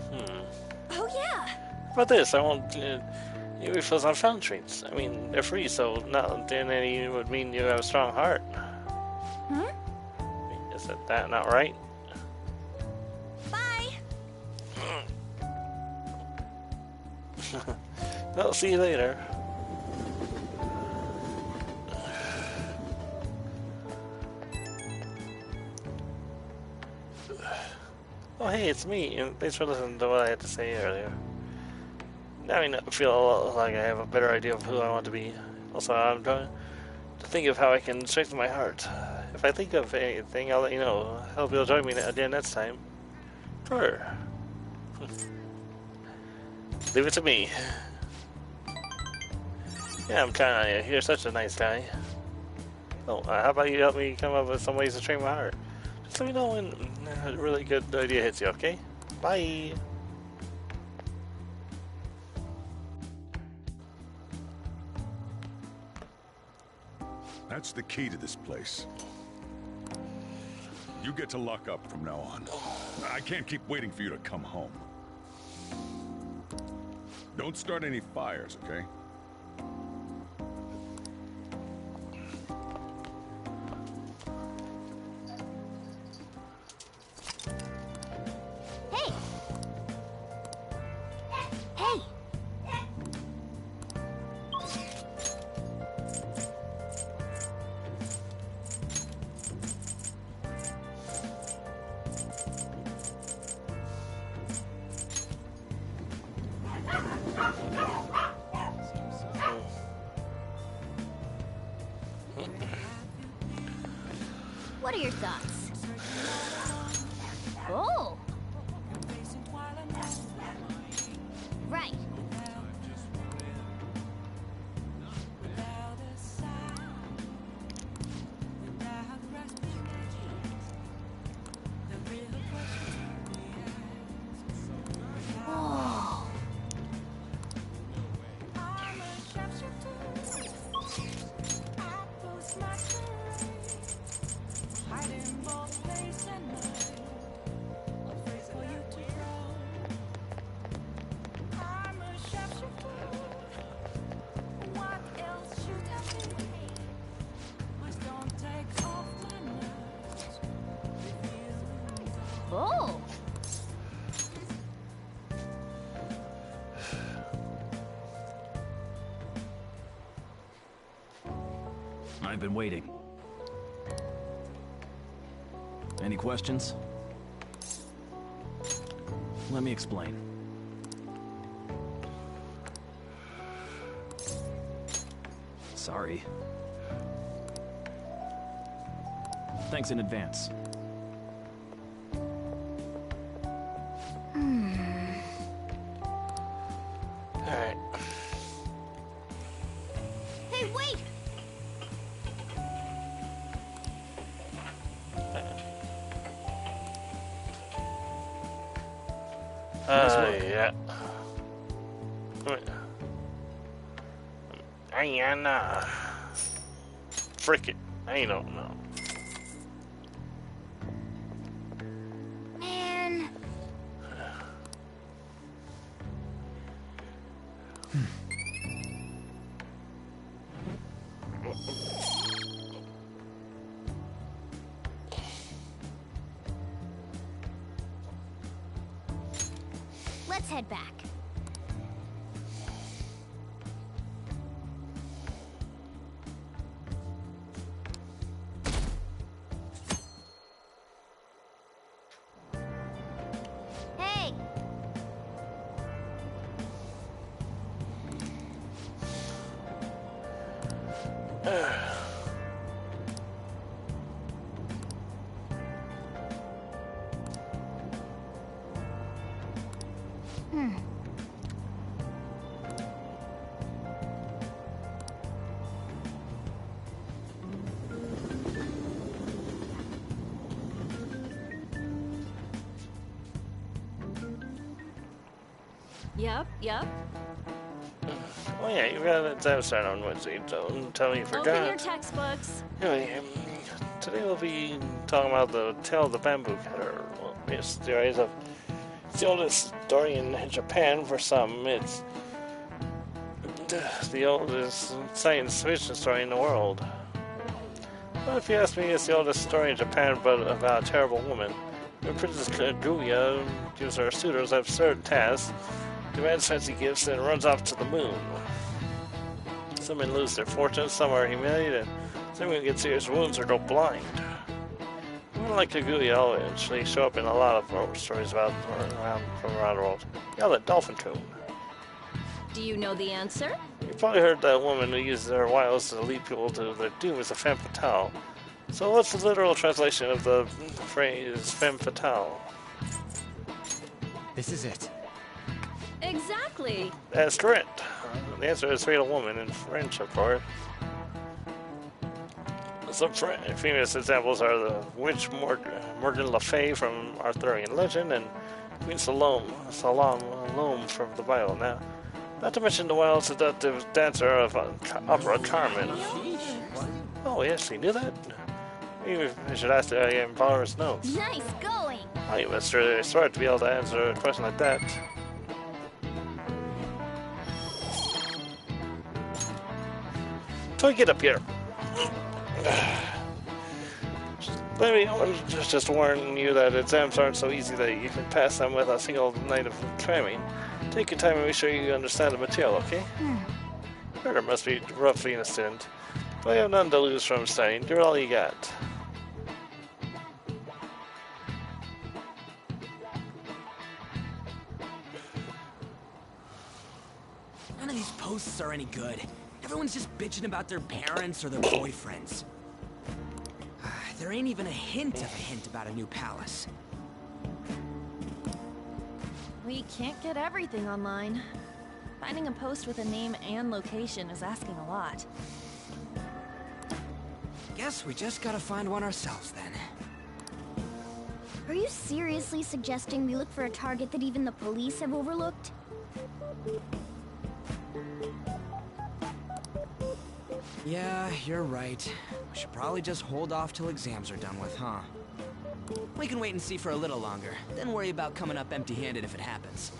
Oh yeah. How about this? I want you refills on fountain treats. I mean, they're free, so not doing any would mean you have a strong heart. Is that not right? Bye. Well, see you later. Oh hey, it's me, and thanks for listening to what I had to say earlier. Now I feel like I have a better idea of who I want to be. Also, I'm trying to think of how I can strengthen my heart. If I think of anything, I'll let you know. I hope you'll join me again next time. Sure. Leave it to me. Yeah, I'm kinda, you're such a nice guy. Oh, how about you help me come up with some ways to train my heart? Just let me know when a really good idea hits you, okay? Bye! That's the key to this place. You get to lock up from now on. I can't keep waiting for you to come home. Don't start any fires, okay? Hey! Hey! Oh! I've been waiting. Any questions? Let me explain. Sorry. Thanks in advance. Alright. Hey, wait! Yeah. Ayana. Frick it. I don't know. Man. Let's head back. Hey! Yep. Oh yeah, you got an exam start on Wednesday. Don't tell me you forgot. Open your textbooks. Anyway, today we'll be talking about the Tale of the Bamboo Cutter. Well, it's the rise of it's the oldest story in Japan for some. It's the oldest science fiction story in the world. But if you ask me, it's the oldest story in Japan, but about a terrible woman. When Princess Kaguya gives her suitors absurd tasks, demands fancy gifts, and runs off to the moon. Some men lose their fortunes, some are humiliated, and some even get serious wounds or go blind. Women like Kaguya will eventually show up in a lot of stories from around the world. Yeah, the dolphin tune. Do you know the answer? You've probably heard that woman who uses her wiles to lead people to their doom is a femme fatale. So what's the literal translation of the phrase femme fatale? This is it. Exactly. That's correct. The answer is fatal woman in French, of course. Some famous examples are the witch Morgan Le Fay from Arthurian legend and Queen Salome from the Bible. Now, not to mention the wild seductive dancer of opera Carmen. Oh yes, you knew that? Maybe I should ask her again, follow his notes. Nice going! Oh, you must really smart to be able to answer a question like that. So get up here. Let me just warn you that exams aren't so easy that you can pass them with a single night of cramming. Take your time and make sure you understand the material, okay? Murder must be rough being a student, but you have none to lose from studying. Do all you got. None of these posts are any good. Everyone's just bitching about their parents or their boyfriends. There ain't even a hint about a new palace. We can't get everything online. Finding a post with a name and location is asking a lot. Guess we just gotta find one ourselves then. Are you seriously suggesting we look for a target that even the police have overlooked? Yeah, you're right. We should probably just hold off till exams are done with, huh? We can wait and see for a little longer, then worry about coming up empty-handed if it happens.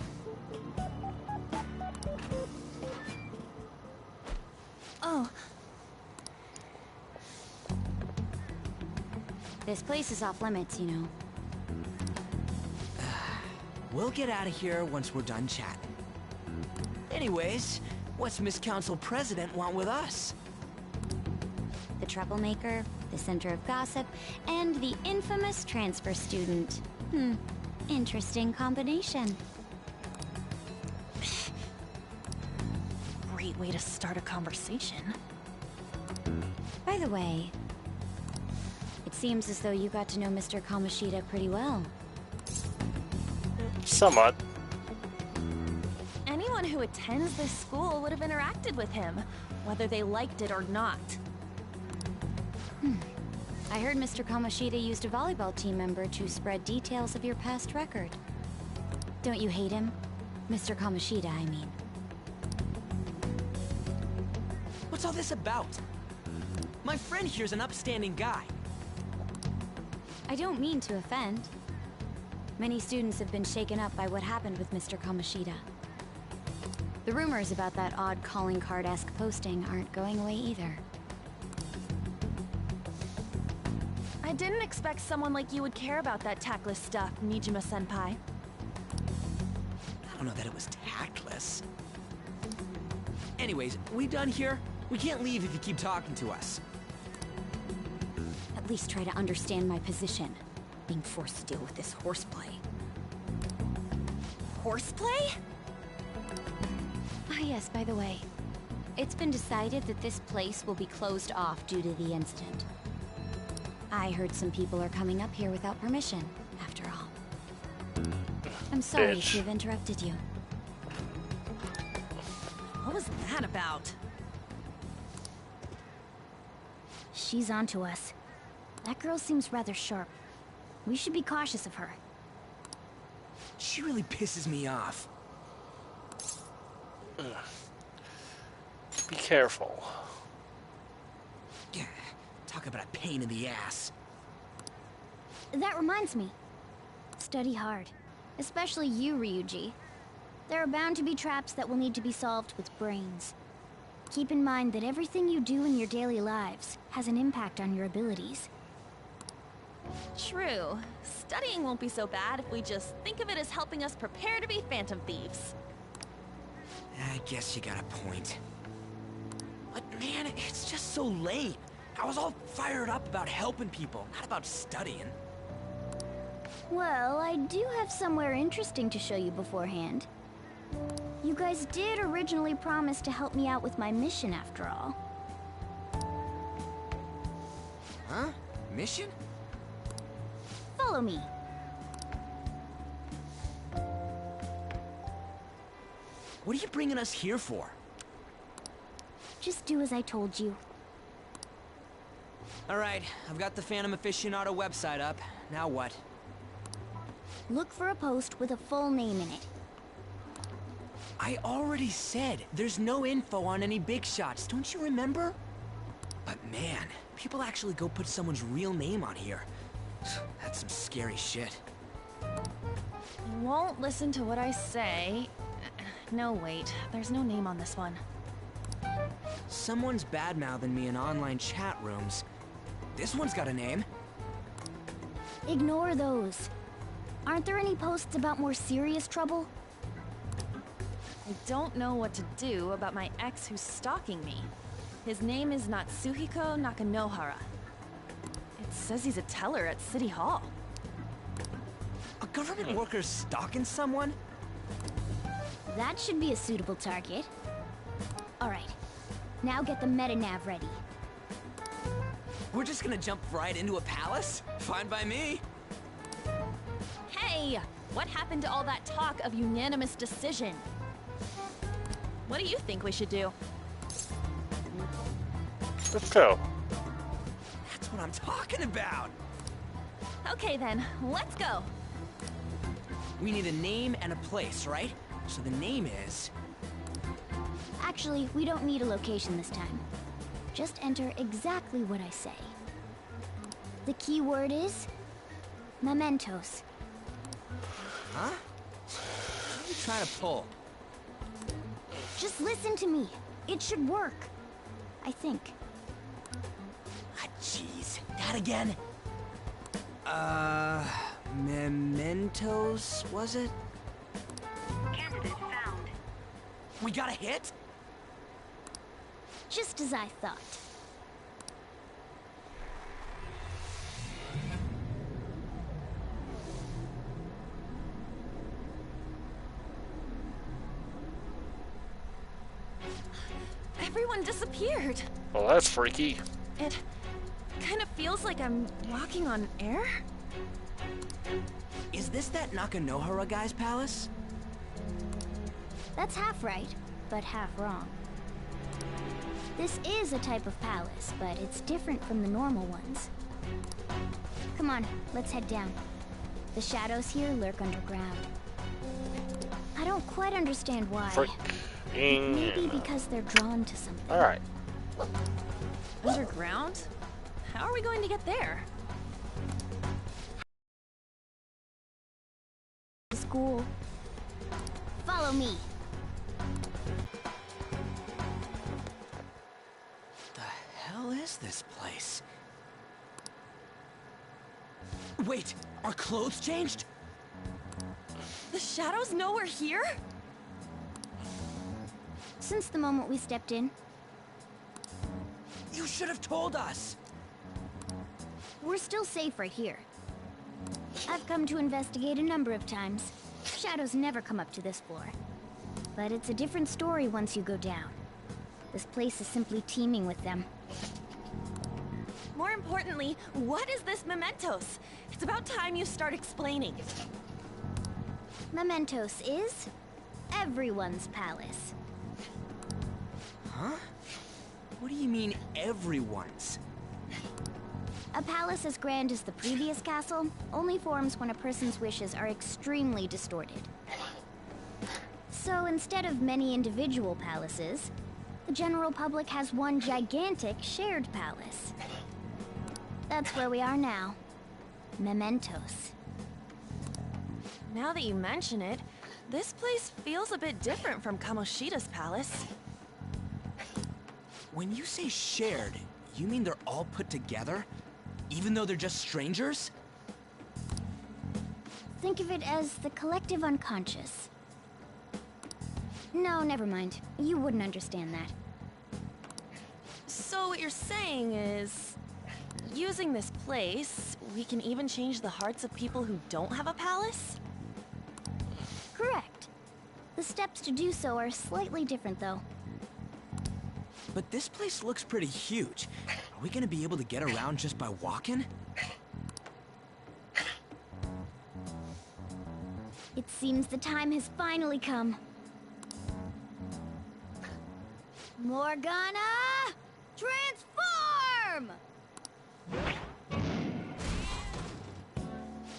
Oh. This place is off limits, you know. We'll get out of here once we're done chatting. Anyways, what's Miss Council President want with us? The troublemaker, the center of gossip, and the infamous transfer student. Interesting combination. Great way to start a conversation. By the way, it seems as though you got to know Mr. Kamoshida pretty well. Somewhat. Anyone who attends this school would have interacted with him, whether they liked it or not. I heard Mr. Kamoshida used a volleyball team member to spread details of your past record. Don't you hate him? Mr. Kamoshida, I mean. What's all this about? My friend here's an upstanding guy. I don't mean to offend. Many students have been shaken up by what happened with Mr. Kamoshida. The rumors about that odd calling card-esque posting aren't going away either. I didn't expect someone like you would care about that tactless stuff, Nijima-senpai. I don't know that it was tactless. Anyways, we done here? We can't leave if you keep talking to us. At least try to understand my position. Being forced to deal with this horseplay. Horseplay? Ah yes, by the way. It's been decided that this place will be closed off due to the incident. I heard some people are coming up here without permission, after all. I'm sorry to have interrupted you. What was that about? She's onto us. That girl seems rather sharp. We should be cautious of her. She really pisses me off. Be careful. Yeah, talk about a pain in the ass. That reminds me. Study hard. Especially you, Ryuji. There are bound to be traps that will need to be solved with brains. Keep in mind that everything you do in your daily lives has an impact on your abilities. True. Studying won't be so bad if we just think of it as helping us prepare to be phantom thieves. I guess you got a point. But man, it's just so lame. I was all fired up about helping people, not about studying. Well, I do have somewhere interesting to show you beforehand. You guys did originally promise to help me out with my mission after all. Huh? Mission? Follow me. What are you bringing us here for? Just do as I told you. Alright, I've got the Phantom Aficionado website up. Now what? Look for a post with a full name in it. I already said there's no info on any big shots, don't you remember? But man, people actually go put someone's real name on here. That's some scary shit. You won't listen to what I say. No, wait. There's no name on this one. Someone's bad-mouthing me in online chat rooms. This one's got a name. Ignore those. Aren't there any posts about more serious trouble? I don't know what to do about my ex who's stalking me. His name is Natsuhiko Nakanohara. It says he's a teller at City Hall. A government worker stalking someone? That should be a suitable target. Alright, now get the meta-nav ready. We're just gonna jump right into a palace? Fine by me. Hey! What happened to all that talk of unanimous decision? What do you think we should do? Let's go. That's what I'm talking about. Okay then, let's go. We need a name and a place, right? So the name is... Actually, we don't need a location this time. Just enter exactly what I say. The key word is... mementos. Huh? What are you trying to pull? Just listen to me. It should work. I think. Ah, jeez. That again? Mementos, was it? We got a hit? Just as I thought. Everyone disappeared. Well, that's freaky. It kind of feels like I'm walking on air. Is this that Nakanohara guy's palace? That's half right, but half wrong. This is a type of palace, but it's different from the normal ones. Come on, let's head down. The shadows here lurk underground. I don't quite understand why. Maybe because they're drawn to something. Alright. Underground? How are we going to get there? School. Follow me. The hell is this place? Wait, our clothes changed? The shadows know we're here? Since the moment we stepped in. You should have told us! We're still safe right here. I've come to investigate a number of times. Shadows never come up to this floor. But it's a different story once you go down. This place is simply teeming with them. More importantly, what is this Mementos? It's about time you start explaining. Mementos is everyone's palace. Huh? What do you mean, everyone's? A palace as grand as the previous castle only forms when a person's wishes are extremely distorted. So instead of many individual palaces, the general public has one gigantic shared palace. That's where we are now. Mementos. Now that you mention it, this place feels a bit different from Kamoshida's palace. When you say shared, you mean they're all put together? Even though they're just strangers? Think of it as the collective unconscious. No, never mind. You wouldn't understand that. So what you're saying is, using this place, we can even change the hearts of people who don't have a palace? Correct. The steps to do so are slightly different, though. But this place looks pretty huge. Are we gonna be able to get around just by walking? It seems the time has finally come. Morgana! Transform!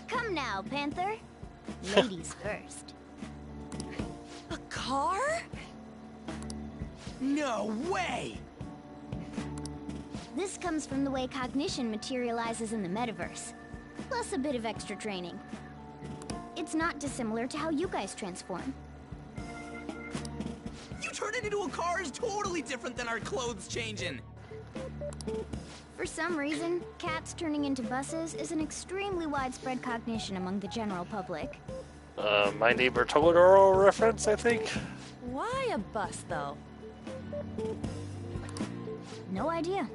Come now, Panther. Ladies first. A car? No way! This comes from the way cognition materializes in the metaverse, plus a bit of extra training. It's not dissimilar to how you guys transform. You turn it into a car is totally different than our clothes changing! For some reason, cats turning into buses is an extremely widespread cognition among the general public. My Neighbor Totoro reference, I think? Why a bus, though? No idea.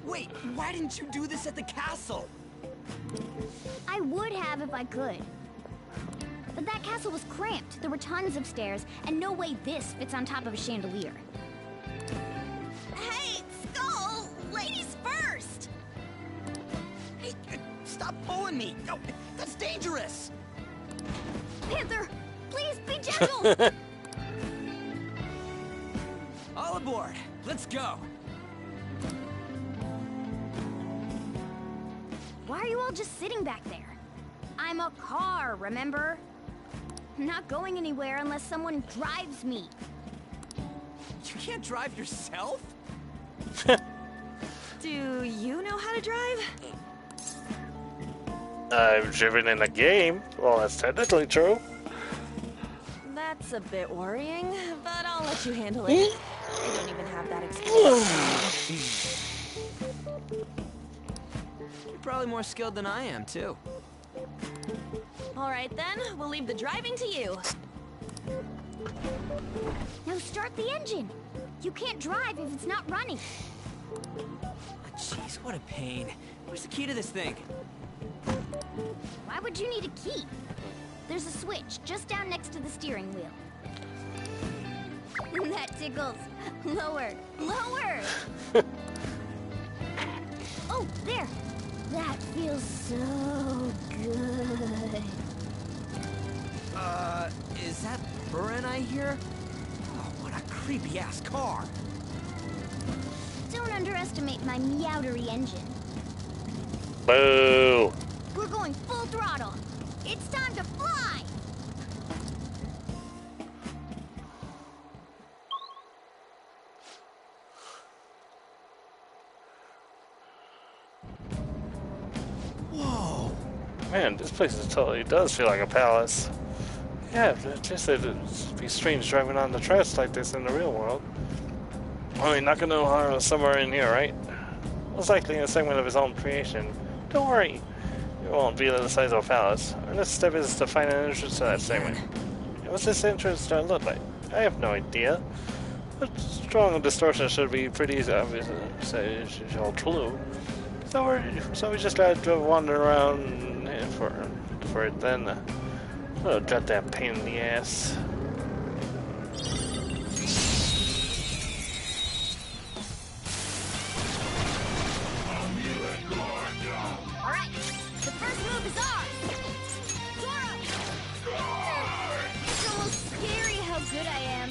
Wait, why didn't you do this at the castle? I would have if I could. But that castle was cramped. There were tons of stairs, and no way this fits on top of a chandelier. Hey, Skull! Ladies first! Hey, stop pulling me! No, that's dangerous! Panther, please be gentle! All aboard! Let's go! Why are you all just sitting back there? I'm a car, remember? I'm not going anywhere unless someone drives me. You can't drive yourself? Do you know how to drive? I've driven in a game. Well, that's technically true. That's a bit worrying, but I'll let you handle it. I don't even have that experience. You're probably more skilled than I am, too. Alright then, we'll leave the driving to you. Now start the engine. You can't drive if it's not running. Jeez, what a pain. Where's the key to this thing? Why would you need a key? There's a switch just down next to the steering wheel. That tickles. Lower. Lower! Oh, there! That feels so good. Is that Buren I hear? Oh, what a creepy-ass car. Don't underestimate my meowdery engine. Boo! We're going full throttle. It's time to fly! Whoa! Man, this place totally does feel like a palace. Yeah, just it'd be strange driving on the tracks like this in the real world. I mean, Nakanohara is somewhere in here, right? Most likely in a segment of his own creation. Don't worry, it won't be the size of a palace. Our next step is to find an entrance to that segment. What's this entrance look like? I have no idea. But strong distortion should be pretty easy, obviously. It's all true. So we just gotta wander around for it then. Oh, got that pain in the ass. Alright, the first move is ours! Zoro! It's almost scary how good I am.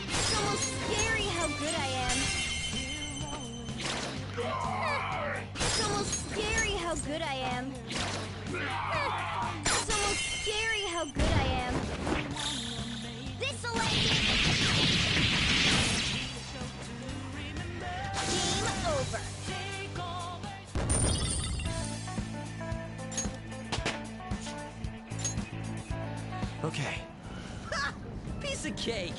It's almost scary how good I am. It's almost scary how good I am. It's almost scary how good I am. This'll end it! Game over. Okay. Ha! Piece of cake!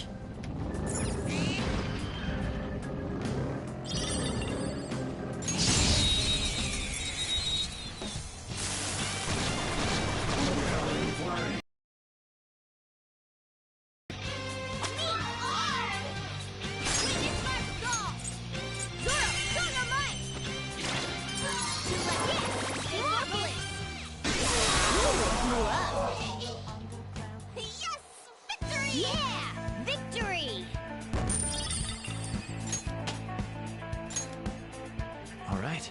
Yeah! Victory! All right.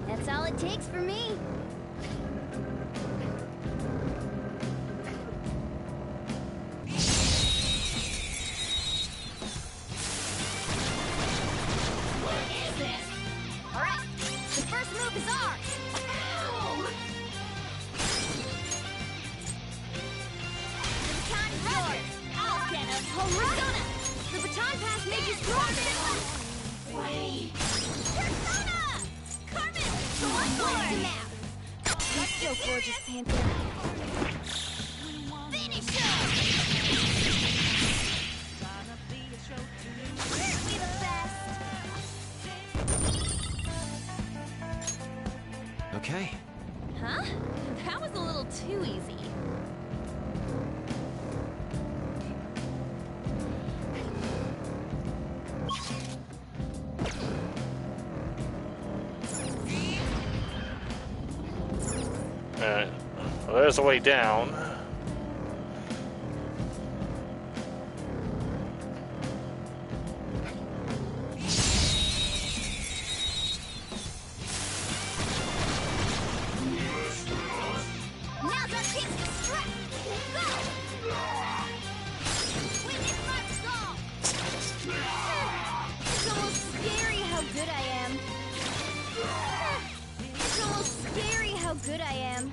That's all it takes for me. What is this? Alright, the first move is ours! Ow! The baton's yours! I'll get us Persona! The baton pass made you stronger! Wait! Persona! Carmen! One more! Now! Let's go, gorgeous Panther! Finish him! Aren't we the best? Okay. Huh? That was a little too easy. Alright, well, there's a way down. Now's our chance to strike! Go! Win this fight stall! It's almost scary how good I am. It's almost scary how good I am.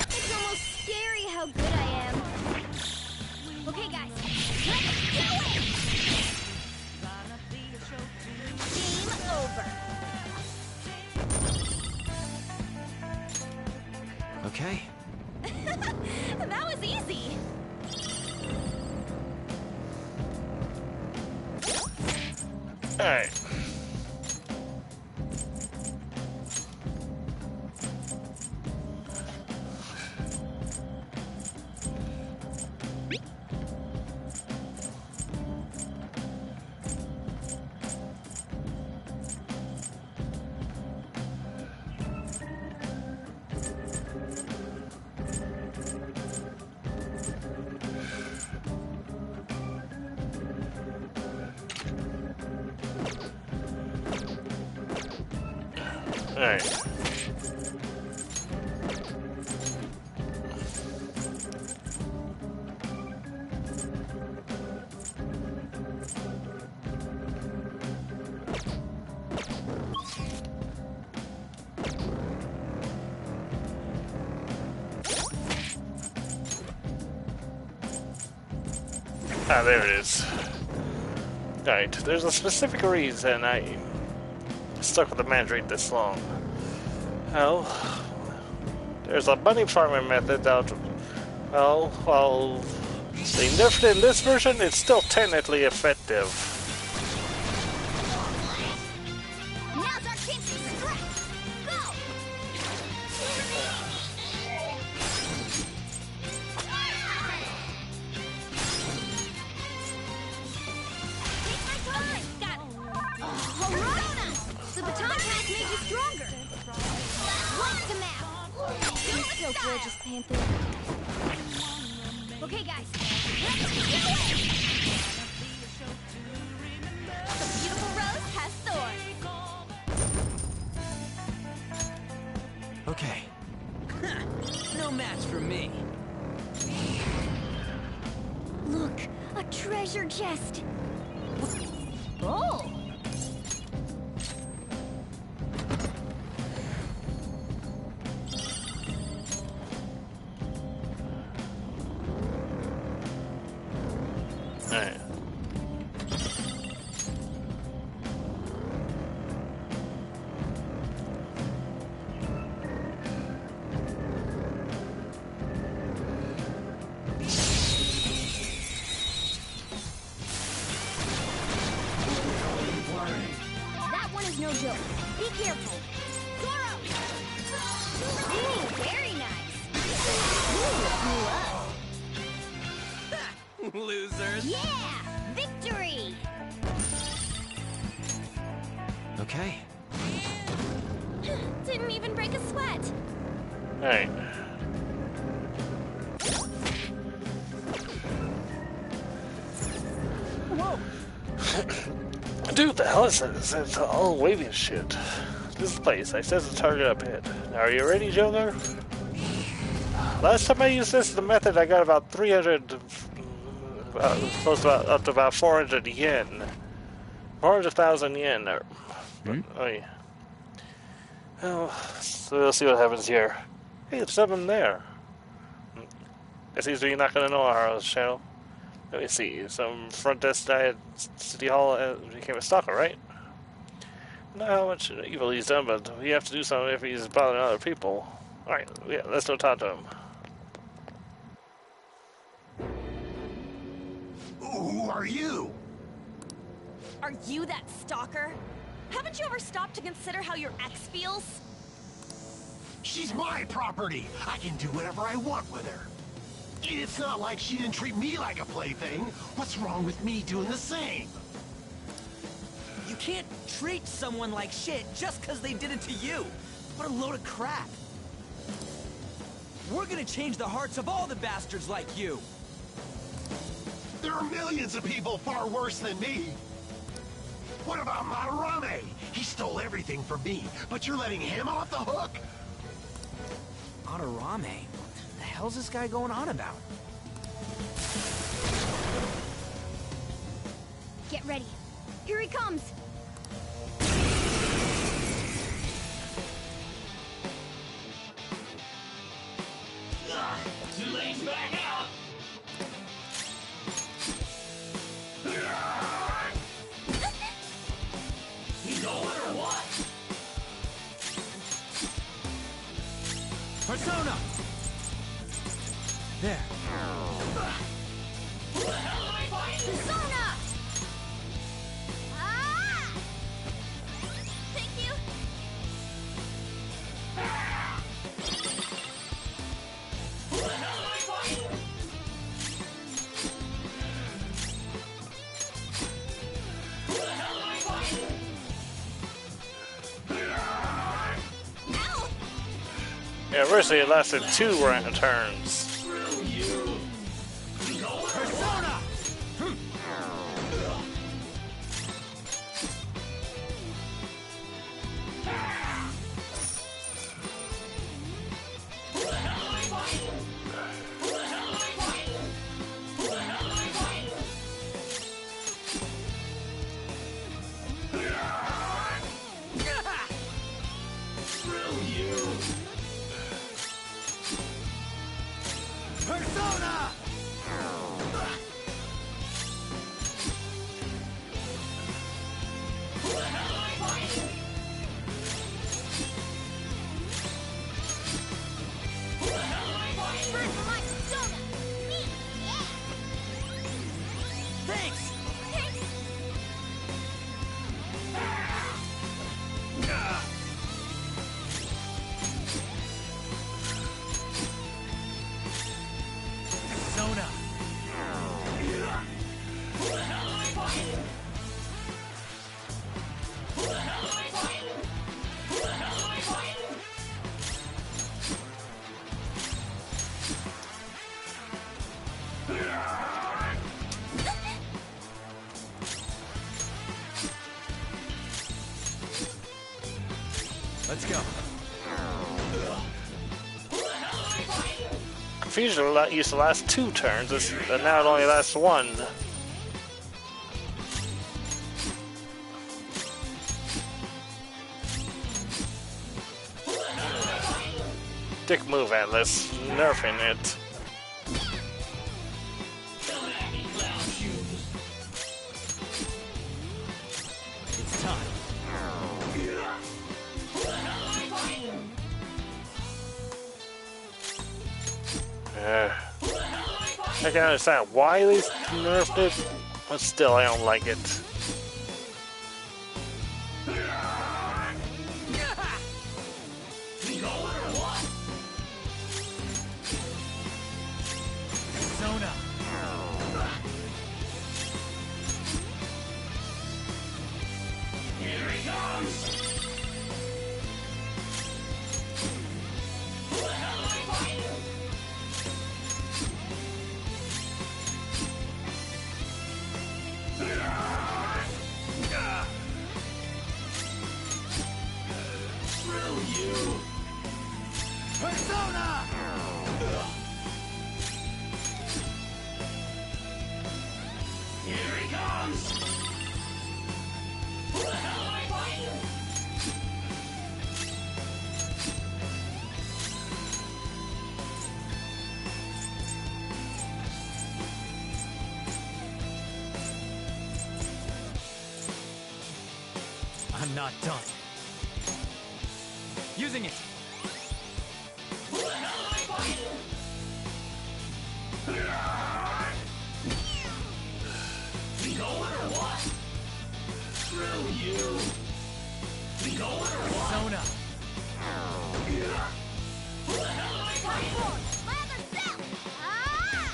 It's almost scary how good I am. Okay, guys, let's do it! Game over. Okay. That was easy. Alright. Alright. Ah, there it is. Alright, there's a specific reason I stuck with the Mandrake this long. Well, there's a bunny farming method out. Well, while they nerfed it in this version, it's still technically effective. Now's our chance to strike. Go! Take my time. Got it. All right. The baton pass made you stronger. What's the map? You're so gorgeous, Panther. Okay, guys. Let's do it! The beautiful rose has thorns. Okay. No match for me. Look, a treasure chest. Oh. Alright. That one is no joke. Be careful. Goro! Ooh, very nice. Ooh, Losers. yeah! Victory! Okay. Didn't even break a sweat. Alright. Whoa! Dude, the hell is this? It's all wavy as shit. This is the place. I says the target up ahead. Now, are you ready, Joker? Last time I used this method, I got about 300, close to up to about 400 yen. 400,000 yen. Oh, yeah. Oh, so we'll see what happens here. Hey, there's something there. It seems to be not going to know our channel. Let me see. Some front desk guy at City Hall became a stalker, right? Not how much evil he's done, but we have to do something if he's bothering other people. Alright, yeah, let's go talk to him. Who are you? Are you that stalker? Haven't you ever stopped to consider how your ex feels? She's my property. I can do whatever I want with her. It's not like she didn't treat me like a plaything. What's wrong with me doing the same? You can't treat someone like shit just because they did it to you. What a load of crap. We're gonna change the hearts of all the bastards like you. There are millions of people far worse than me. What about Madarame? He stole everything from me, but you're letting him off the hook? Madarame? What the hell's this guy going on about? Get ready. Here he comes. Too late to back out. He's going or what? Persona! There. Who the hell am I fighting? Persona! Ah! Thank you. Who the hell am I fighting? Who the hell am I fighting? Yeah, originally it lasted 2 turns. Persona! Let's go. Confusion used to last 2 turns, but now it only lasts 1. Dick move, Atlas. Nerfing it. It's time. I can understand why they nerfed it, but still, I don't like it. Persona. Here he comes! Who the hell am I fighting? Screw you! Persona! Here he comes! Who the hell am I fighting? I'm not done. Using it. Who the hell am I fighting? We going or what? Screw you! We going or what? Persona. Who the hell am I fighting? My other self! Ah!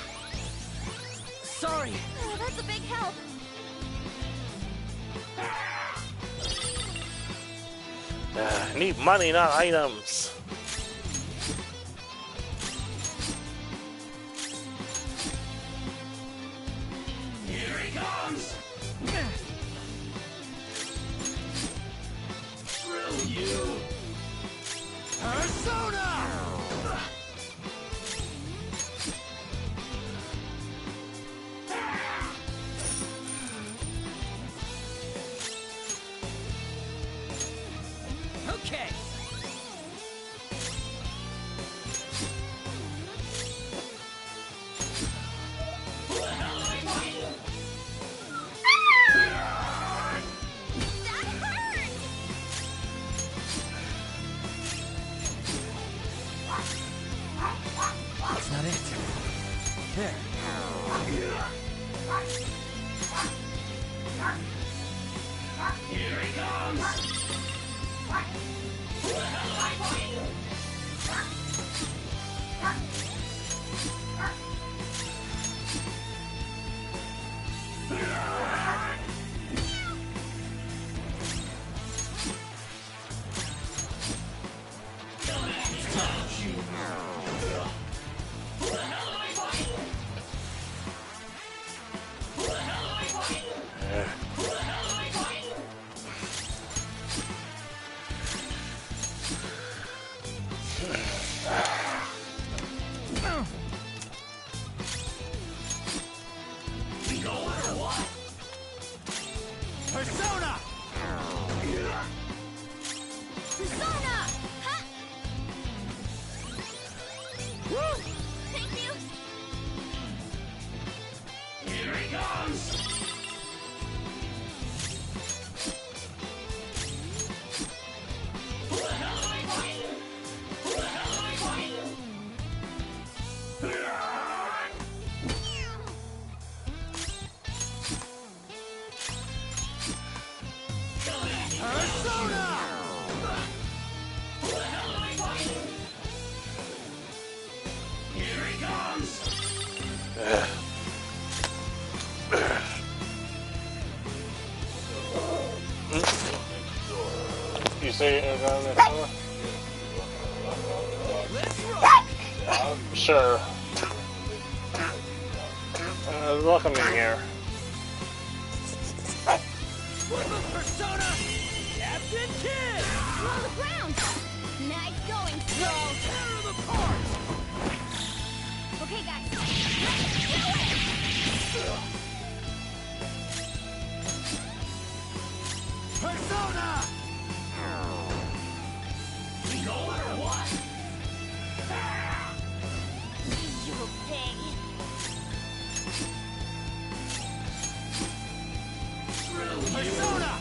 Sorry. Oh, that's a big help. I need money, not items. Here he comes! Screw you! Persona! Okay. Who the hell am I fighting? That hurt! That's not it. There. Here he comes! Who the hell am I fighting? Who the hell am I fighting? Who the hell am I fighting? Who the hell am I fighting? We going or what? Persona! Persona! Ha! Woo! Thank you! Here he comes! Who the hell am I fighting? Who the hell am I fighting? Come at me! Persona! Who the hell am I fighting? Here he comes! You say it around that color? Sure. Welcome in here. Persona! Captain Kid! On the ground! down! Nice going, Skull! Tear them apart! Okay, guys, let's do it! Persona! We going or what? You'll pay. Persona!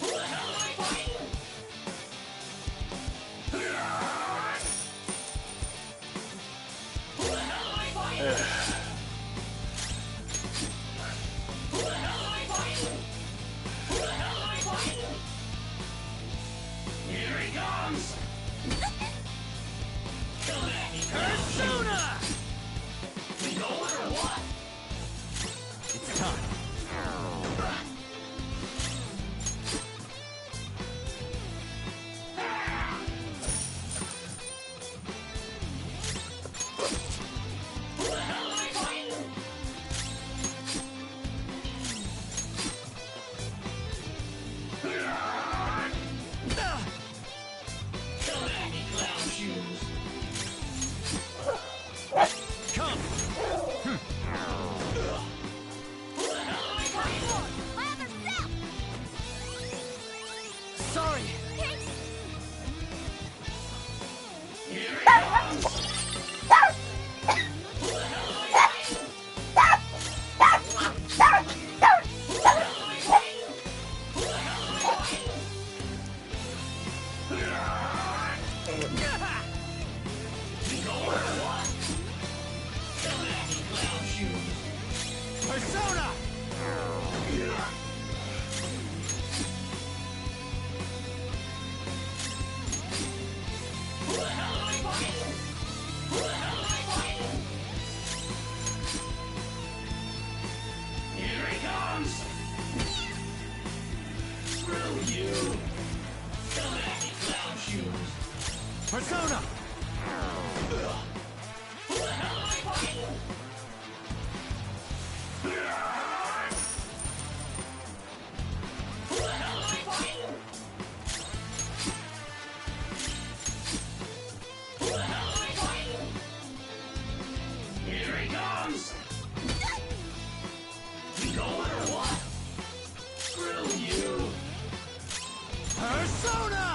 Who the hell am I fighting? Who the hell am I fighting? Who the hell am I fighting? Who the hell am I fighting? Here he comes! Come at me, Persona! We going or what? It's time. Who the hell am I fighting? Come at me, clown shoes. Come! Who the hell am I fighting? My other self! Sorry! Here he comes! Who the hell am I fighting? Who the hell am I fighting? Who the hell am I fighting? We going or what? Come at me, clown shoes. Persona! Who the hell am I fighting? Who the hell am I fighting? Here he comes! Screw you! Come at me, clown shoes! Persona! Who the hell am I fighting? Who the hell am I fighting? Who the hell am I fighting? Here he comes! We going or what? Screw you! Persona!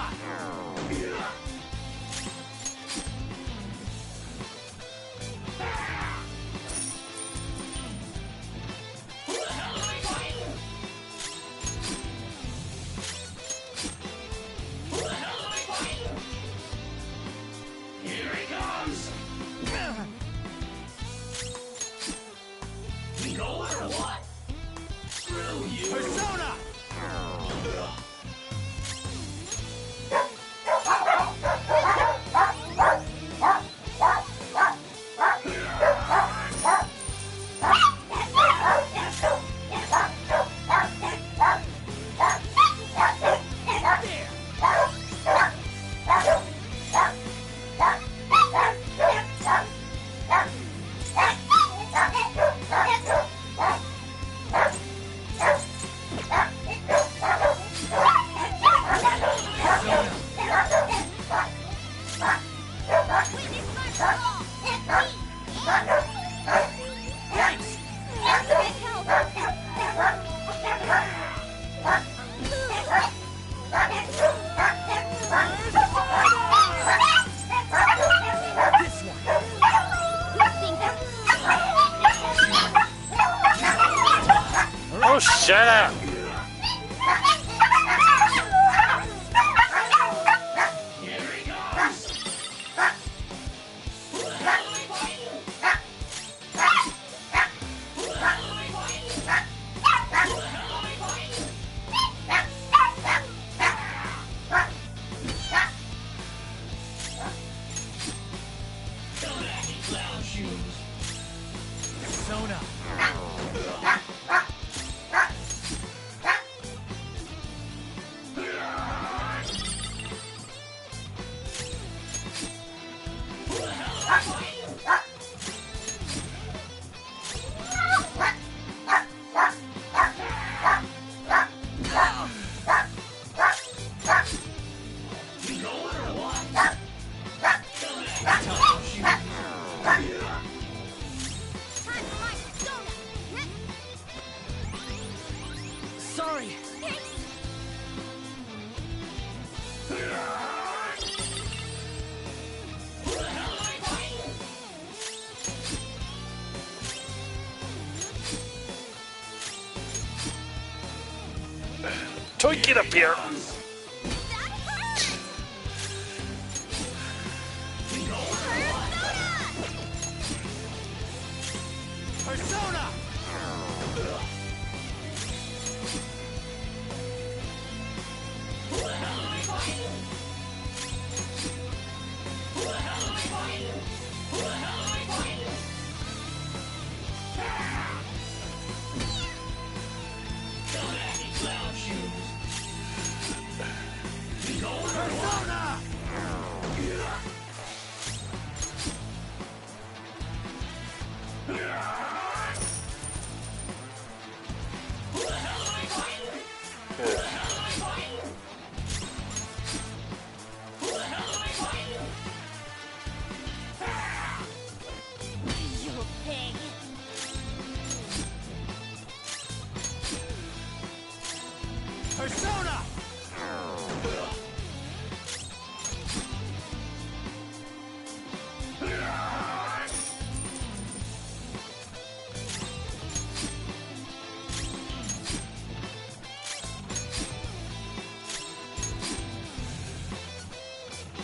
Oh, get up here! Persona! Persona! You pig. Persona!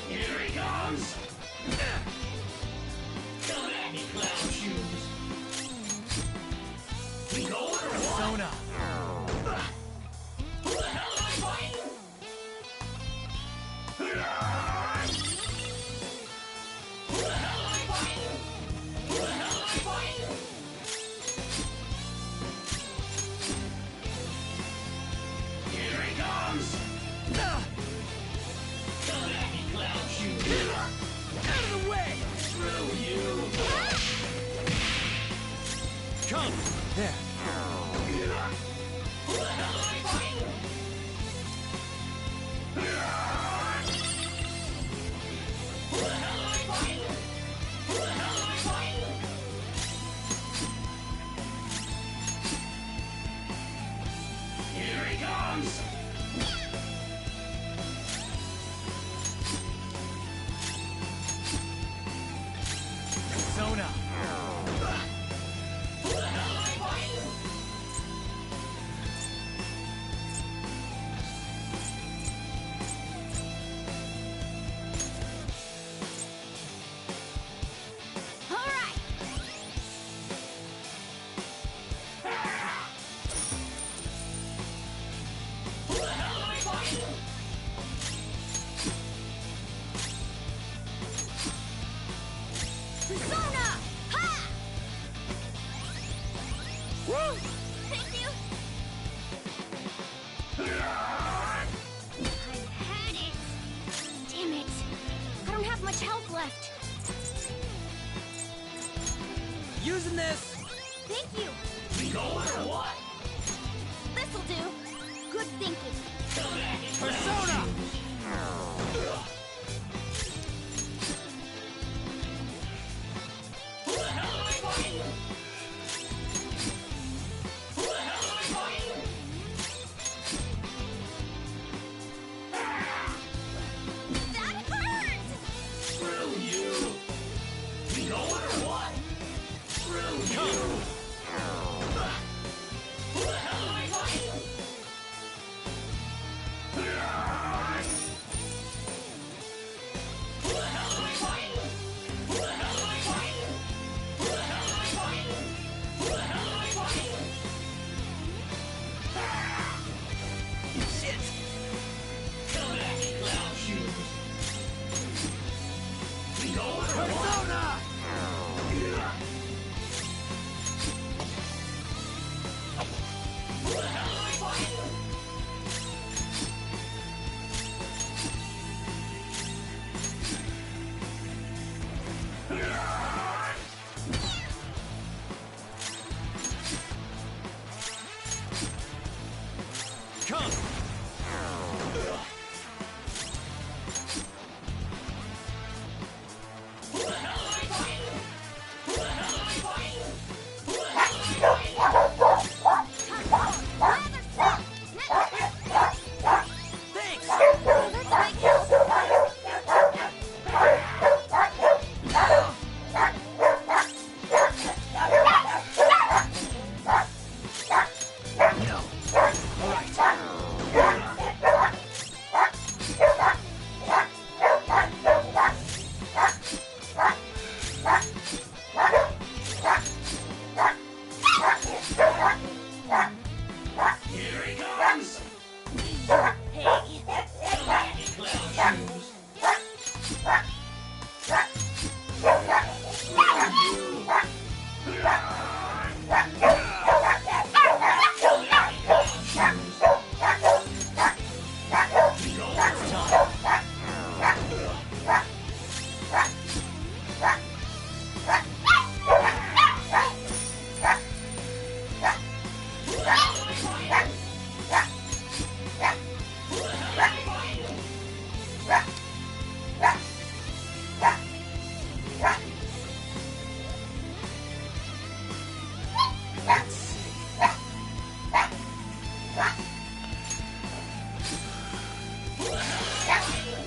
Here he comes! Come at me, clown shoes! We going or what? Persona! Who the hell am I fighting? Who the hell am I fighting? Who the hell am I fighting? Here he comes! Come at me, clown shoes! Out of the way! Screw you! Come! There. Who the hell am I fighting? Who the hell am I fighting? Who the hell am I fighting? Here he comes! Persona! Who the hell am I fighting? All right. Who the hell am I fighting? Persona! Ha! Woo! Thank you. I've had it. Damn it. I don't have much health left. Using this! Thank you. We going or what? This'll do. Good thinking. Come at me, Persona! Who the hell am I fighting? Who the hell am I fighting? That hurt! Screw you! We going or what? Screw you!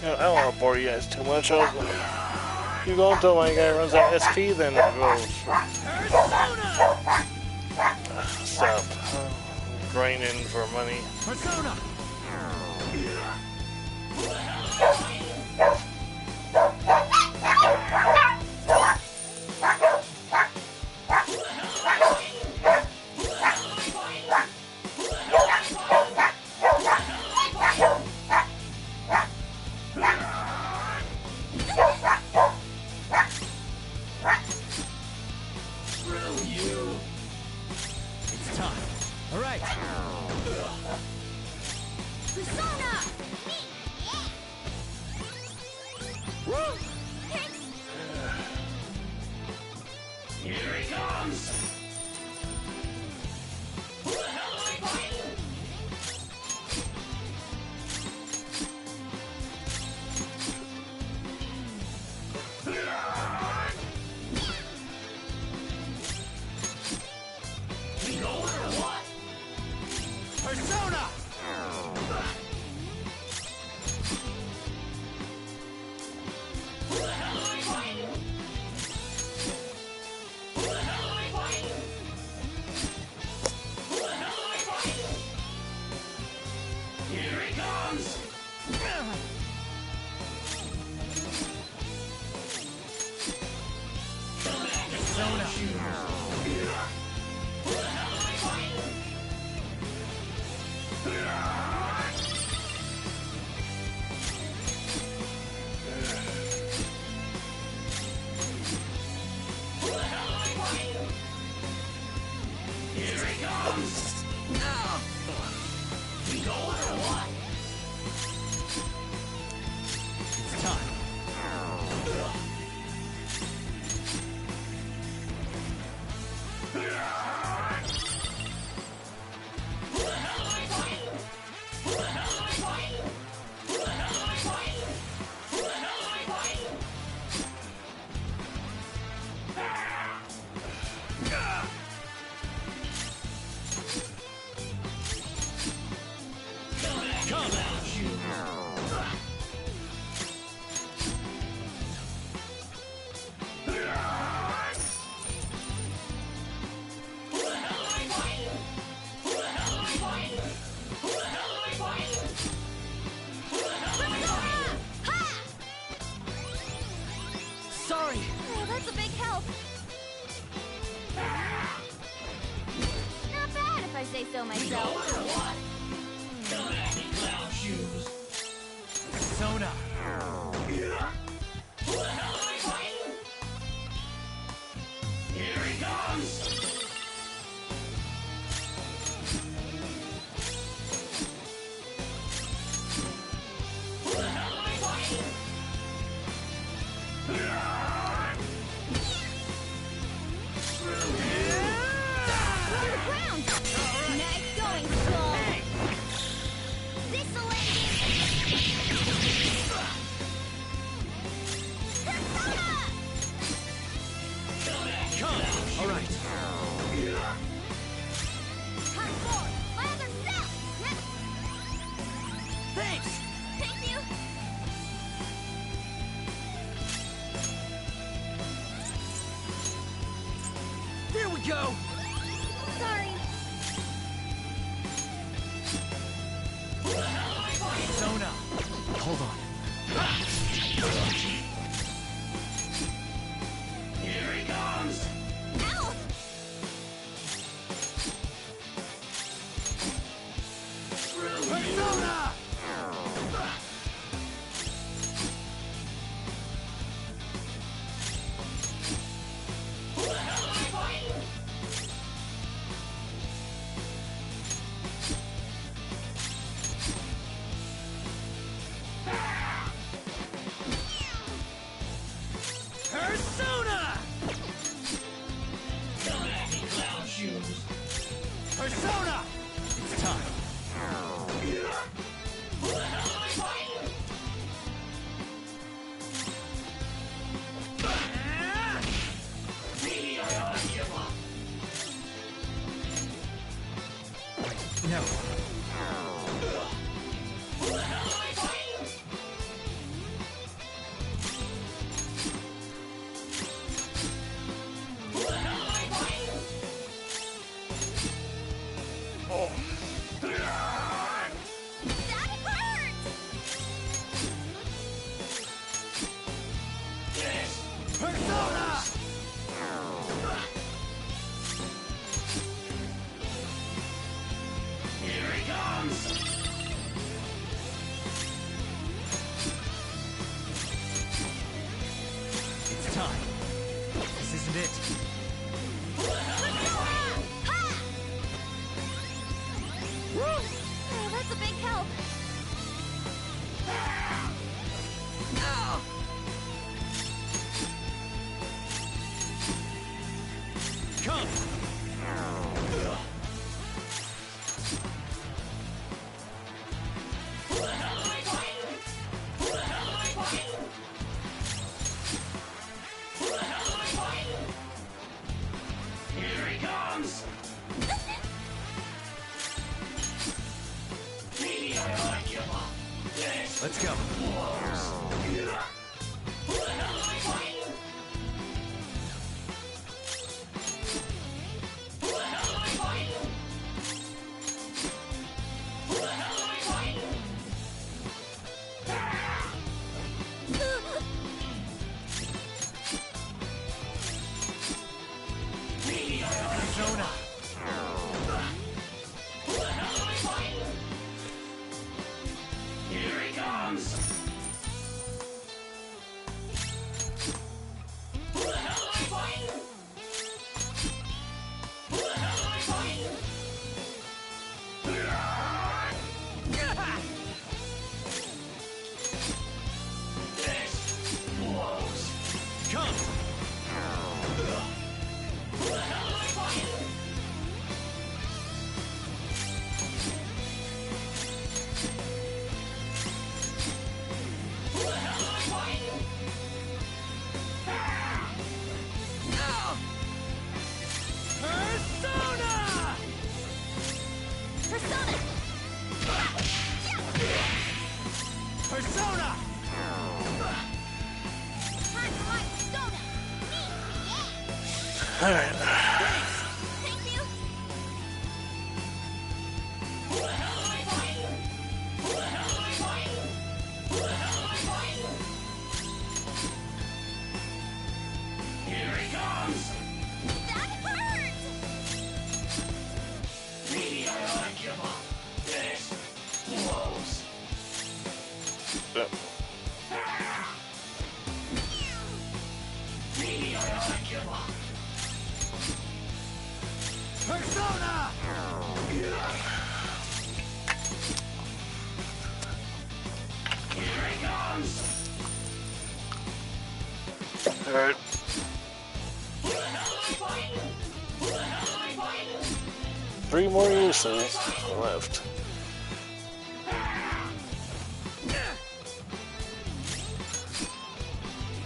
I don't want to bore you guys too much. You go until my guy runs out of SP, then we'll stop grinding for money. Persona! Sorry. Oh, that's a big help. Not bad if I say so myself. Don't act in clown shoes. Persona! Here he comes! Go! Sorry. Persona! Hold on. Here he comes! Ow! Persona! Let's go. Alright. Persona! Here he comes! Alright. Who the hell am I fighting? Who the hell am I fighting? 3 more uses left.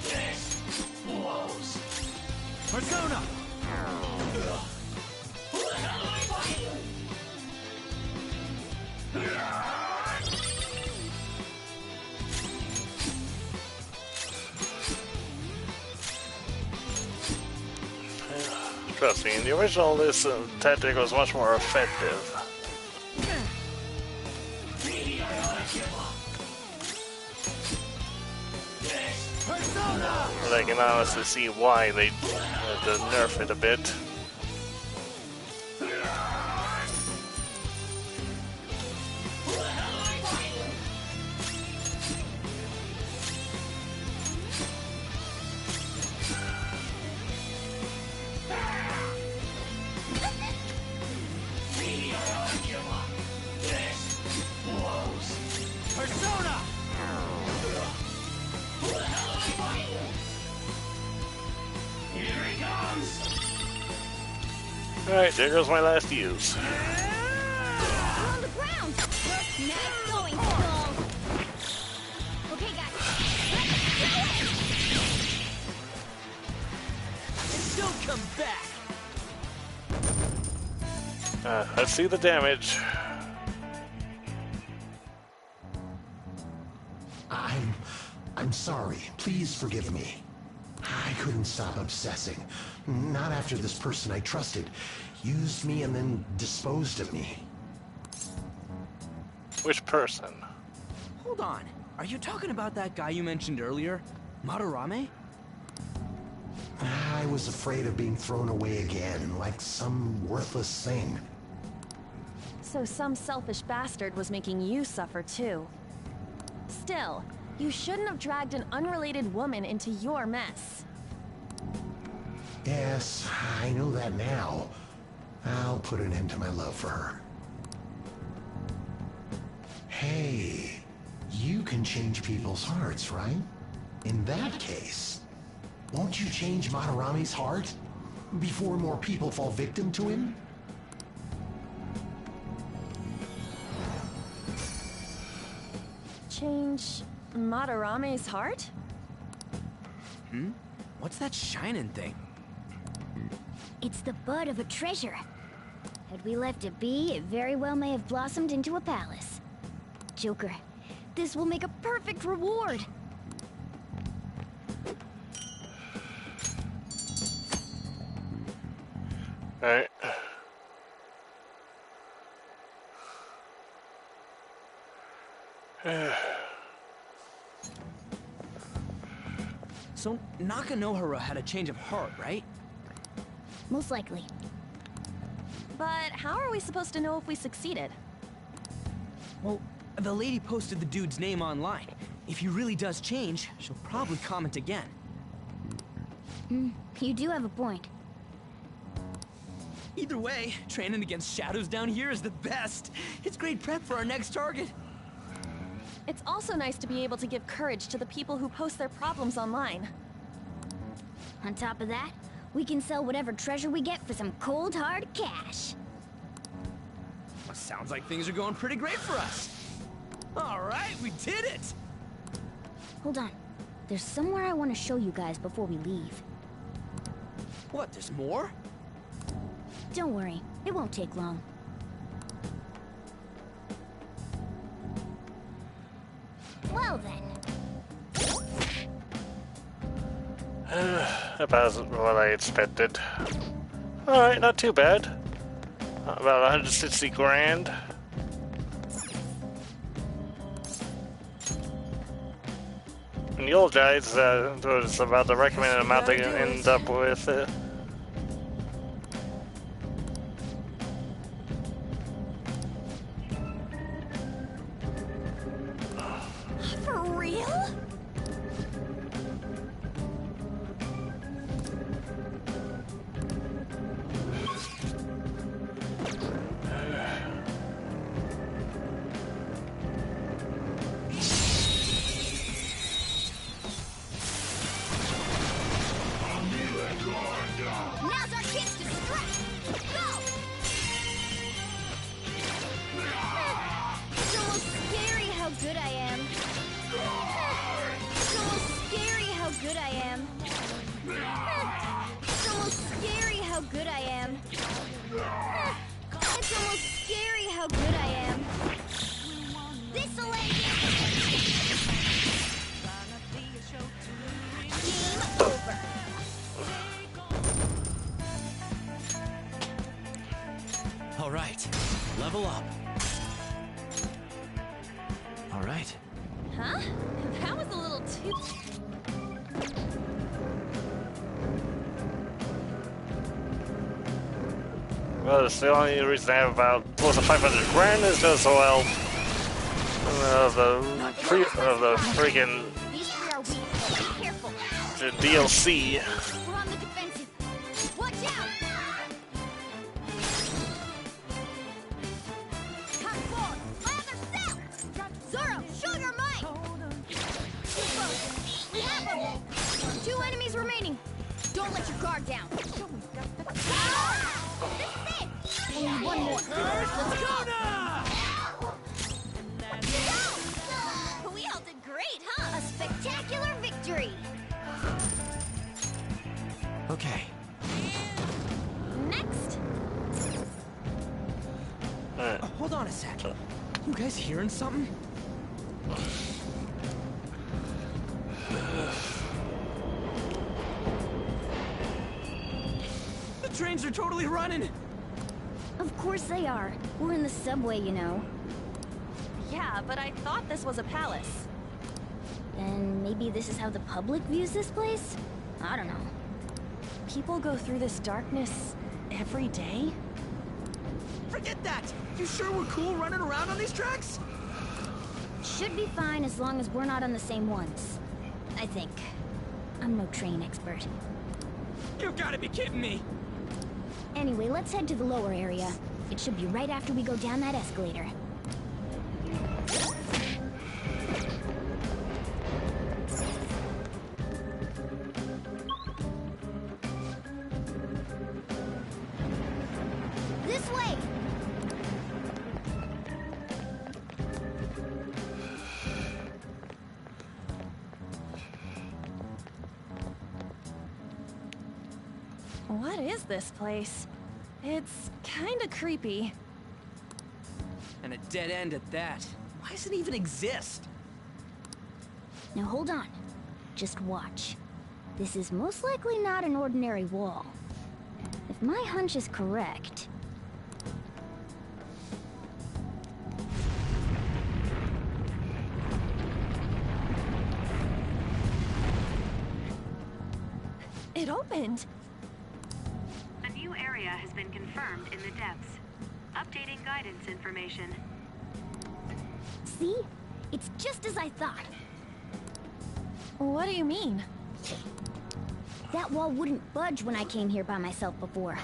This blows. Persona! Who the hell am I fighting? Trust me, in the original, this tactic was much more effective. But I can honestly see why they had to nerf it a bit. Persona! Here he comes! Alright, there goes my last use. On the ground! Nice going, Skull! Okay, guys. And don't come back! Let's see the damage. I'm sorry. Please forgive me. I couldn't stop obsessing. Not after this person I trusted used me and then disposed of me. Which person? Hold on. Are you talking about that guy you mentioned earlier? Madarame? I was afraid of being thrown away again, like some worthless thing. So some selfish bastard was making you suffer too. Still, you shouldn't have dragged an unrelated woman into your mess. Yes, I know that now. I'll put an end to my love for her. Hey, you can change people's hearts, right? In that case, won't you change Madarame's heart before more people fall victim to him? Change Madarame's heart? Hmm? What's that shining thing? It's the bud of a treasure. Had we left it be, it very well may have blossomed into a palace. Joker, This will make a perfect reward. Alright. So, Nakanohara had a change of heart, right? Most likely. But how are we supposed to know if we succeeded? Well, the lady posted the dude's name online. If he really does change, she'll probably comment again. You do have a point. Either way, training against shadows down here is the best. It's great prep for our next target. It's also nice to be able to give courage to the people who post their problems online. On top of that, we can sell whatever treasure we get for some cold, hard cash. Well, sounds like things are going pretty great for us. All right, we did it! Hold on. There's somewhere I want to show you guys before we leave. What, there's more? Don't worry, it won't take long. Well then. About what I expected. Alright, not too bad. About 160 grand. And the old guys was about the recommended amount they end up with. For real? Now's our chance to strike! Go! It's almost scary how good I am. It's almost scary how good I am. It's almost scary how good I am. It's almost scary how good I am. This'll end it! Game over. All right, level up. All right. Huh? That was a little too... Well, it's the only reason I have about close to 500 grand is just, well, the freaking These three are weak. Be careful. the DLC. We're on the defensive. Watch out! Come forward! My other cell! Zoro, show your might! Too close. We have them! 2 enemies remaining. Don't let your guard down. Ah! This is it! Only one more. Let's go! Go! We all did great, huh? A spectacular victory! Okay. Next! Hold on a sec. You guys hearing something? The trains are totally running! Of course they are. We're in the subway, you know. Yeah, but I thought this was a palace. Then maybe this is how the public views this place? I don't know. People go through this darkness every day? Forget that! You sure we're cool running around on these tracks? Should be fine as long as we're not on the same ones. I think. I'm no train expert. You gotta be kidding me! Anyway, let's head to the lower area. It should be right after we go down that escalator. This way! What is this place? It's kinda creepy. And a dead end at that. Why does it even exist? Now hold on. Just watch. This is most likely not an ordinary wall. If my hunch is correct... It opened! A new area has been confirmed in the depths. Updating guidance information. See? It's just as I thought. What do you mean? That wall wouldn't budge when I came here by myself before.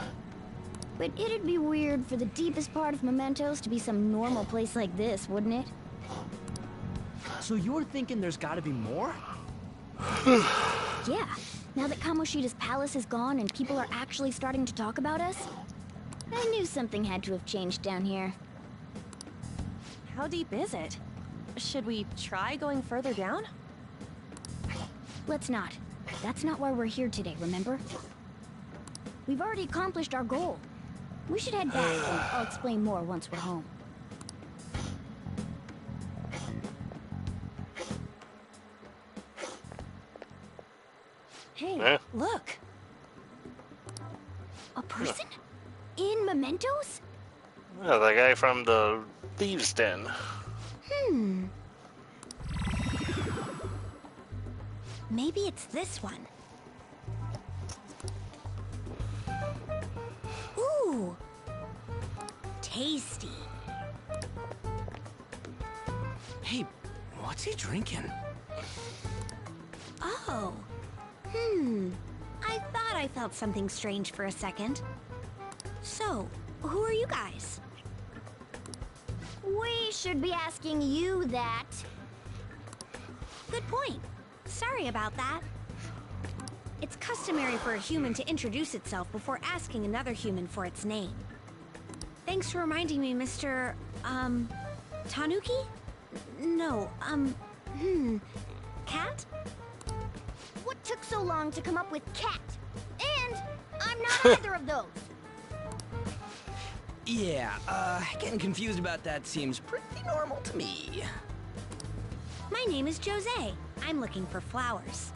But it'd be weird for the deepest part of Mementos to be some normal place like this, wouldn't it? So you're thinking there's gotta be more? Yeah. Now that Kamoshida's palace is gone and people are actually starting to talk about us, I knew something had to have changed down here. How deep is it? Should we try going further down? Let's not. That's not why we're here today, remember? We've already accomplished our goal. We should head back, and I'll explain more once we're home. Hey, look! A person? In Mementos? Yeah, the guy from the Thieves' Den. Maybe it's this one. Ooh! Tasty. Hey, what's he drinking? Oh. I thought I felt something strange for a second. So, who are you guys? We should be asking you that. Good point. Sorry about that. It's customary for a human to introduce itself before asking another human for its name. Thanks for reminding me, Mr. Tanuki? No, Cat? What took so long to come up with cat? And I'm not either of those. Yeah, getting confused about that seems pretty normal to me. My name is Jose. I'm looking for flowers.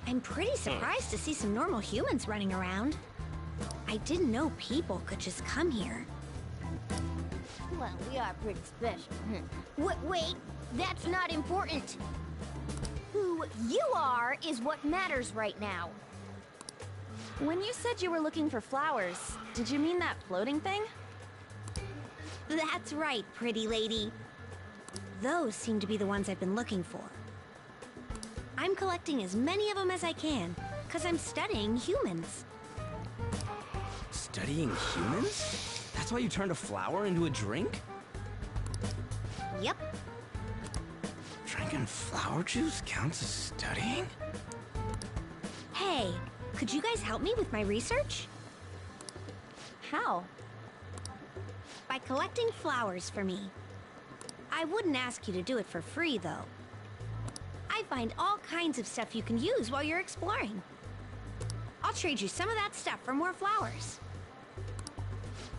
I'm pretty surprised to see some normal humans running around. I didn't know people could just come here. Well, we are pretty special. Wait, that's not important. Who you are is what matters right now. When you said you were looking for flowers, did you mean that floating thing? That's right, pretty lady. Those seem to be the ones I've been looking for. I'm collecting as many of them as I can, because I'm studying humans. Studying humans? That's why you turned a flower into a drink? Yep. Drinking flower juice counts as studying? Hey, could you guys help me with my research? How? By collecting flowers for me. I wouldn't ask you to do it for free, though. I find all kinds of stuff you can use while you're exploring. I'll trade you some of that stuff for more flowers.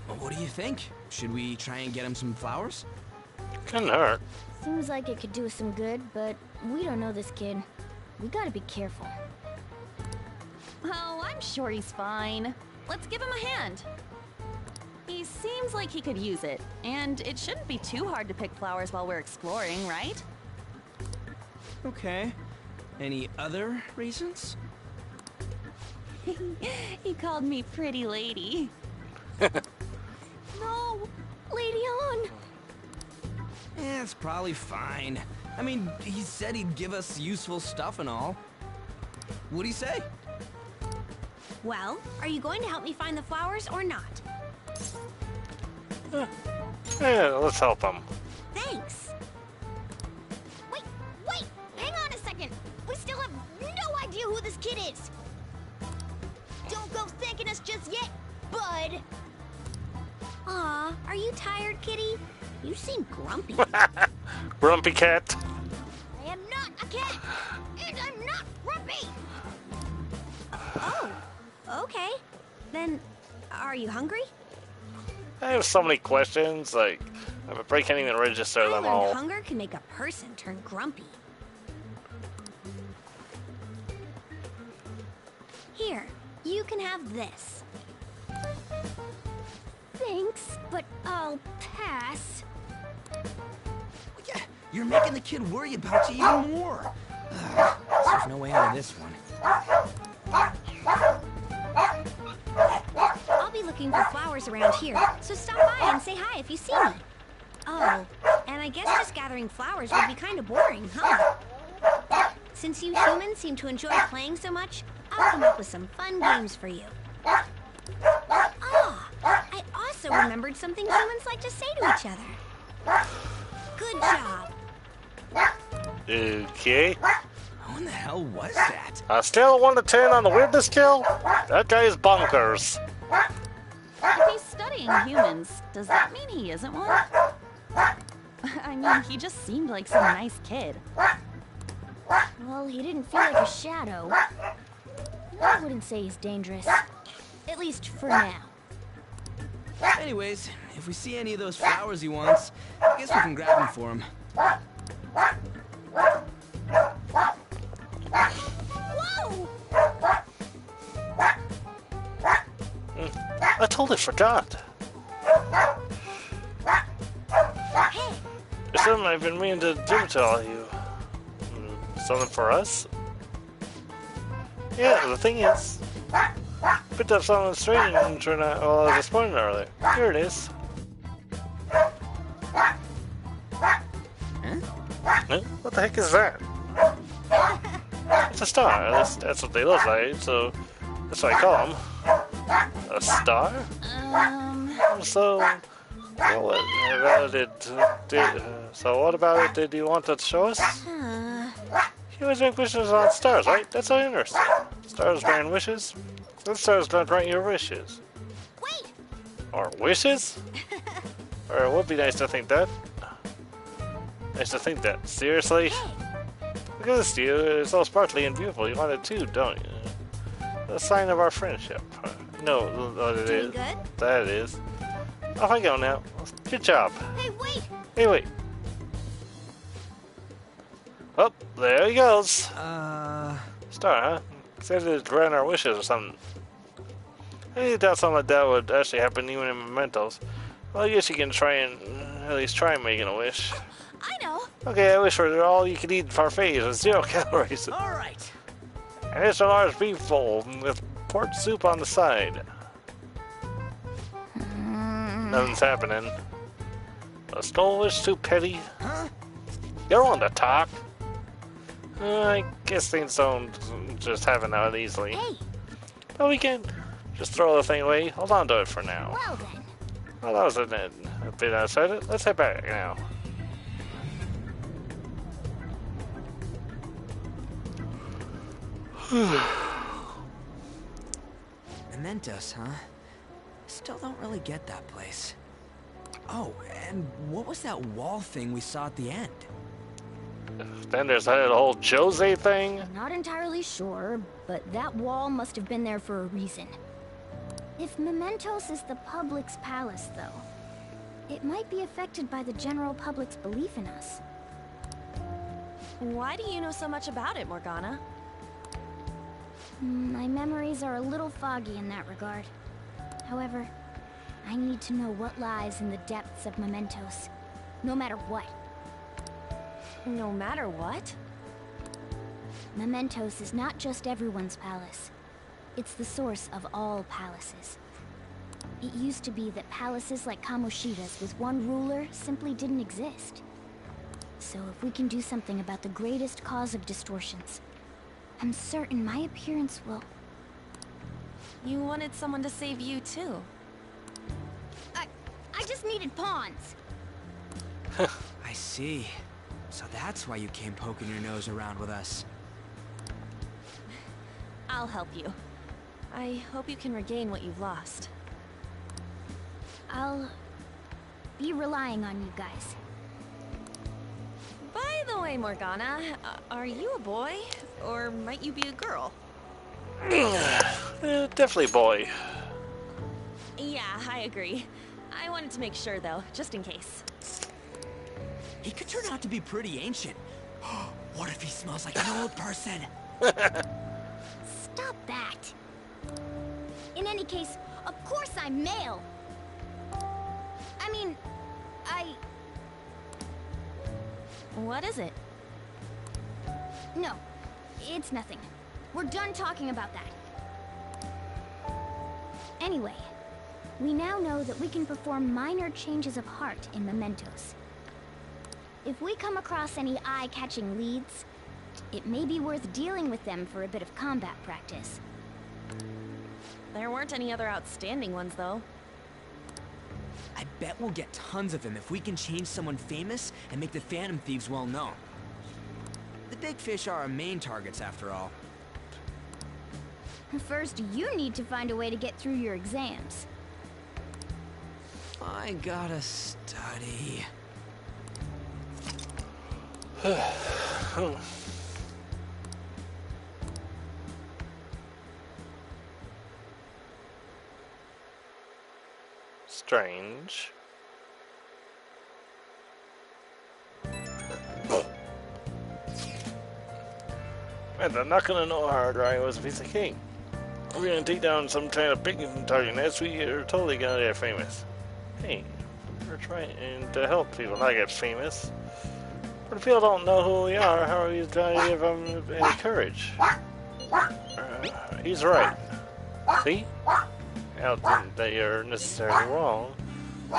Well, what do you think? Should we try and get him some flowers? Couldn't hurt. Seems like it could do us some good, but we don't know this kid. We gotta be careful. Oh, I'm sure he's fine. Let's give him a hand. He seems like he could use it, and it shouldn't be too hard to pick flowers while we're exploring, right? Okay. Any other reasons? He called me pretty lady. No! Lady on! It's probably fine. I mean, he said he'd give us useful stuff and all. What'd he say? Well, are you going to help me find the flowers or not? Yeah, let's help him. Thanks! Wait! Hang on a second! We still have no idea who this kid is! Don't go thanking us just yet, bud! Aw, are you tired, kitty? You seem grumpy. Grumpy cat. I am not a cat! And I'm not grumpy! Oh, okay. Then, are you hungry? I have so many questions, like, my brain can't even register them I learned all. hunger can make a person turn grumpy. Here, you can have this. Thanks, but I'll pass. Yeah, you're making the kid worry about you even more. There's no way out of this one. I'll be looking for flowers around here, so stop by and say hi if you see me. Oh, and I guess just gathering flowers would be kind of boring, huh? Since you humans seem to enjoy playing so much, I'll come up with some fun games for you. Ah, I also remembered something humans like to say to each other. Good job. Okay. What the hell was that? A scale of 1 to 10 on the weirdness scale? That guy is bonkers. If he's studying humans, does that mean he isn't one? I mean, he just seemed like some nice kid. Well, he didn't feel like a shadow. I wouldn't say he's dangerous. At least for now. Anyways, if we see any of those flowers he wants, I guess we can grab them for him. Whoa! I totally forgot. Hey, There's something I've been meaning to do to all of you. Something for us? Yeah, the thing is, picked up something strange and turned out while I was exploring earlier. Here it is. Huh? What the heck is that? It's a star. At least that's what they look like, so that's what I call them. A star? So, well, what about it? So what about it did you want to show us? You always make wishes on stars, right? That's so interesting. Stars grant wishes. Those stars don't grant your wishes. Wait! Or wishes? Or it would be nice to think that. Nice to think that. Seriously? Look at this, you. It's so sparkly and beautiful. You want it too, don't you? A sign of our friendship. No, what it is. Good? That it is. Off I go now. Good job. Hey, wait! Hey, wait. Oh, there he goes. Star, huh? Said it'd grant our wishes or something. I doubt something like that would actually happen even in mementos. Well, I guess you can try and at least try making a wish. I know. Okay, I wish for all you can eat parfaits with 0 calories. All right. And it's a large beef bowl with pork soup on the side. Nothing's happening. A skull wish too petty. Huh? You're on the talk. I guess things don't just happen out easily. Hey. But we can just throw the thing away. Hold on to it for now. Well then. Well, that was a bit outside it. Let's head back now. Mementos, huh? Still don't really get that place. Oh, and what was that wall thing we saw at the end? Then there's that whole Jose thing. Not entirely sure, but that wall must have been there for a reason. If Mementos is the public's palace, though, it might be affected by the general public's belief in us. Why do you know so much about it, Morgana? My memories are a little foggy in that regard. However, I need to know what lies in the depths of Mementos, no matter what. No matter what? Mementos is not just everyone's palace. It's the source of all palaces. It used to be that palaces like Kamoshida's with one ruler simply didn't exist. So if we can do something about the greatest cause of distortions, I'm certain my appearance will... You wanted someone to save you, too. I just needed pawns. I see. So that's why you came poking your nose around with us. I'll help you. I hope you can regain what you've lost. I'll be relying on you guys. By the way, Morgana, are you a boy? Or might you be a girl? Definitely boy. Yeah, I agree. I wanted to make sure, though, just in case. He could turn out to be pretty ancient. What if he smells like an old person? Stop that. In any case, of course I'm male. I mean, What is it? No, it's nothing. We're done talking about that. Anyway, we now know that we can perform minor changes of heart in mementos. If we come across any eye-catching leads, it may be worth dealing with them for a bit of combat practice. There weren't any other outstanding ones, though. I bet we'll get tons of them if we can change someone famous and make the Phantom Thieves well known. The big fish are our main targets, after all. First, you need to find a way to get through your exams. I gotta study. Strange. Man, they're not gonna know how dry was a piece of cake. We're gonna take down some kind of big antagonist. We are totally gonna get famous. Hey, we're trying to help people not get famous. But if people don't know who we are, how are we gonna give them any courage? He's right. See? I don't think that you're necessarily wrong.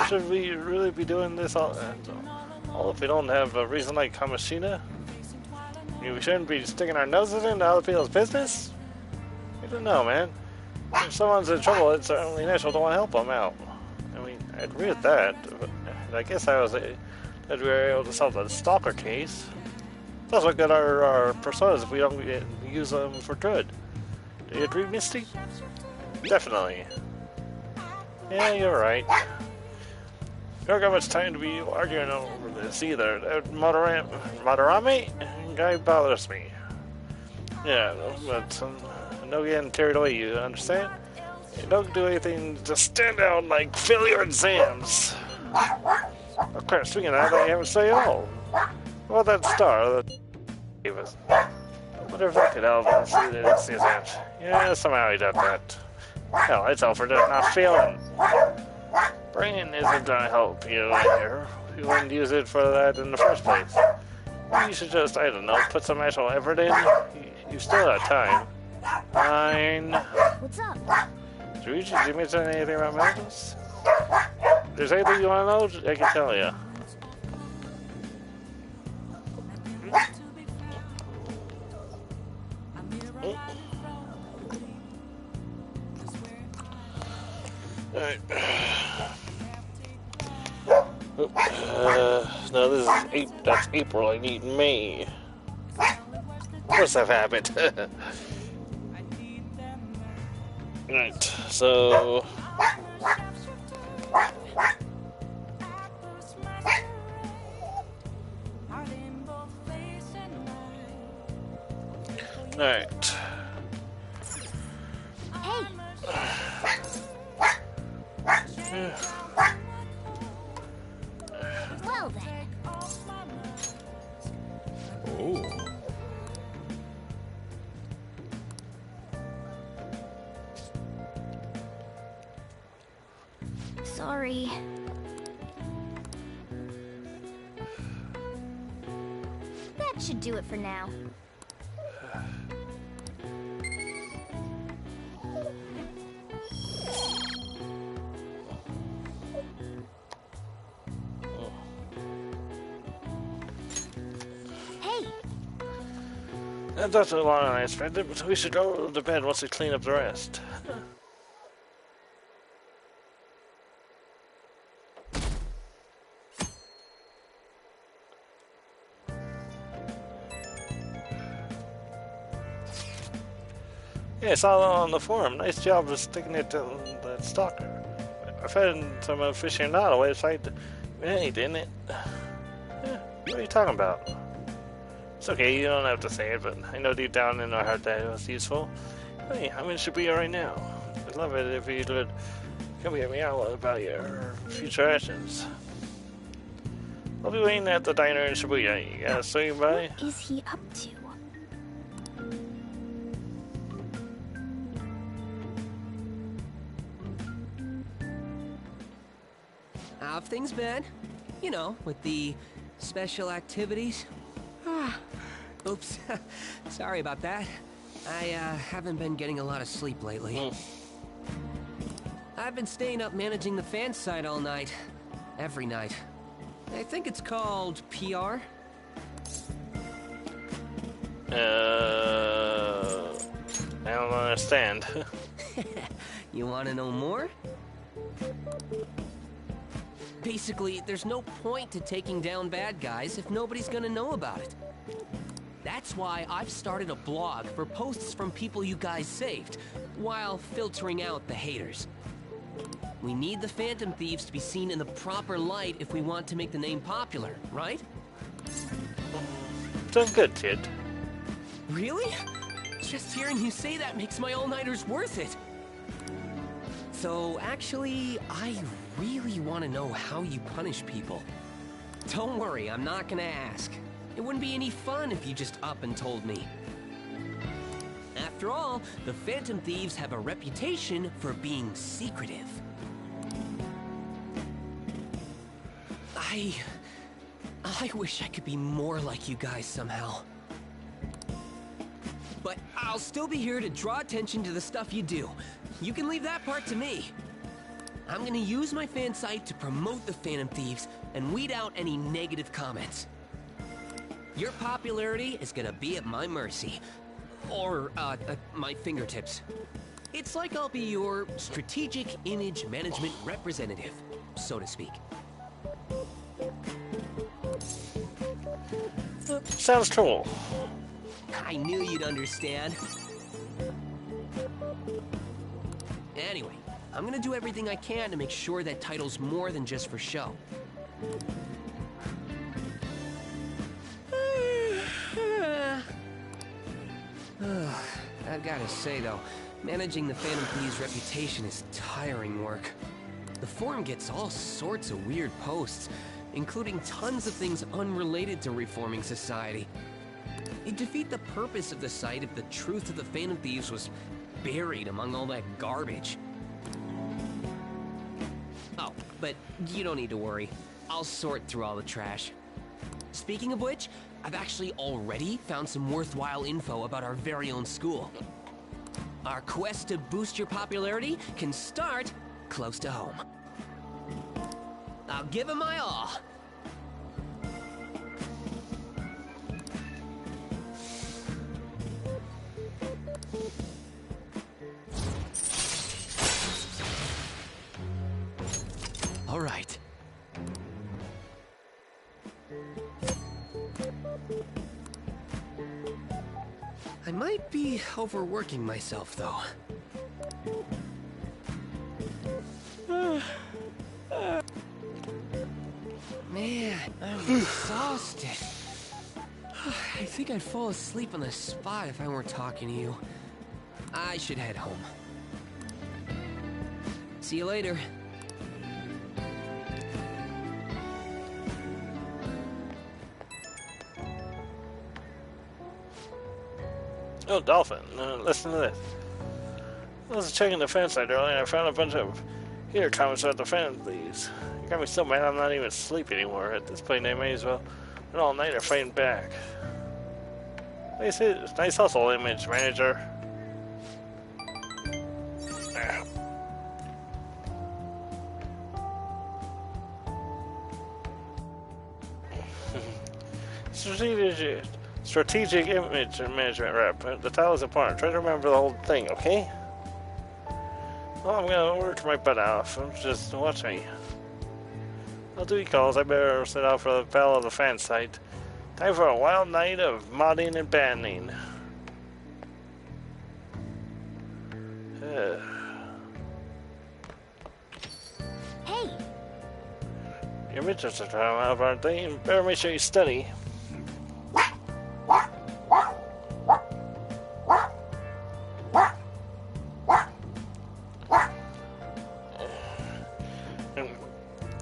Should we really be doing this all if we don't have a reason like Kamashina? We shouldn't be sticking our noses into other people's business? I don't know, man. If someone's in trouble, it's only natural to want to help them out. I mean, I agree with that, but I guess that we were able to solve the stalker case. It's also good our personas if we don't use them for good. Do you agree, Misty? Definitely. Yeah, you're right. We don't got much time to be arguing over this either. That Madarame guy bothers me. Yeah, but no getting carried away, you understand? You don't do anything, just stand out like fail your exams. Of course, speaking of that, I haven't say all. Well, that star that gave us. Wonder if that could help us do this exams. Yeah, somehow he did that. Hell, it's all for not failing. Brain isn't gonna help you here. You wouldn't use it for that in the first place. You should just, I don't know, put some actual effort in. You still have time. Fine. What's up? Did you mention anything about metals? If there's anything you want to know, I can tell you. Alright. No, this is that's April. I need May. Of course I've happened. Right, so alright. Hey. Well then. Oh. Sorry. That should do it for now. That's a long I expected, but we should go to bed once we clean up the rest. Yeah, I saw that on the forum. Nice job of sticking it to that stalker. I found some aficionado website. Hey, didn't it? Yeah, what are you talking about? It's okay, you don't have to say it, but I know deep down in our heart that it was useful. Hey, I'm in Shibuya right now. I'd love it if you could come get me out about your future actions. I'll be waiting at the diner in Shibuya. You gotta swing by? What is he up to? have things been? You know, with the special activities. Oops. Sorry about that. I haven't been getting a lot of sleep lately. I've been staying up managing the fan site all night. Every night. I think it's called PR. I don't understand. You want to know more? Basically, there's no point to taking down bad guys if nobody's gonna know about it. That's why I've started a blog for posts from people you guys saved, while filtering out the haters. We need the Phantom Thieves to be seen in the proper light if we want to make the name popular, right? Done good, kid. Really? Just hearing you say that makes my all-nighters worth it. So, actually, I really want to know how you punish people. Don't worry, I'm not gonna ask. It wouldn't be any fun if you just up and told me. After all, the Phantom Thieves have a reputation for being secretive. I wish I could be more like you guys somehow. But I'll still be here to draw attention to the stuff you do. You can leave that part to me. I'm gonna use my fan site to promote the Phantom Thieves and weed out any negative comments. Your popularity is gonna be at my mercy. Or, at my fingertips. It's like I'll be your strategic image management representative, so to speak. Sounds cool. I knew you'd understand. Anyway, I'm gonna do everything I can to make sure that title's more than just for show. I've gotta say though, managing the Phantom Thieves' reputation is tiring work. The forum gets all sorts of weird posts, including tons of things unrelated to reforming society. It'd defeat the purpose of the site if the truth of the Phantom Thieves was buried among all that garbage. Oh, but you don't need to worry. I'll sort through all the trash. Speaking of which, I've actually already found some worthwhile info about our very own school. Our quest to boost your popularity can start close to home. I'll give it my all. All right. I might be overworking myself, though. Man, I'm exhausted. I think I'd fall asleep on the spot if I weren't talking to you. I should head home. See you later. Oh, Dolphin, listen to this. I was checking the fan site earlier and I found a bunch of hater comments about the Phantom Thieves. It got me so mad I'm not even asleep anymore. At this point, I may as well an all-nighter fighting back. Nice hustle, image manager. Strategic image management rep. The title is important. Try to remember the whole thing, okay? Well, I'm gonna work my butt off. Just watch me. I'll do calls. I better set out for the battle of the fan site. Time for a wild night of modding and banning. Hey! Your midterms are coming up, aren't they? You better make sure you study.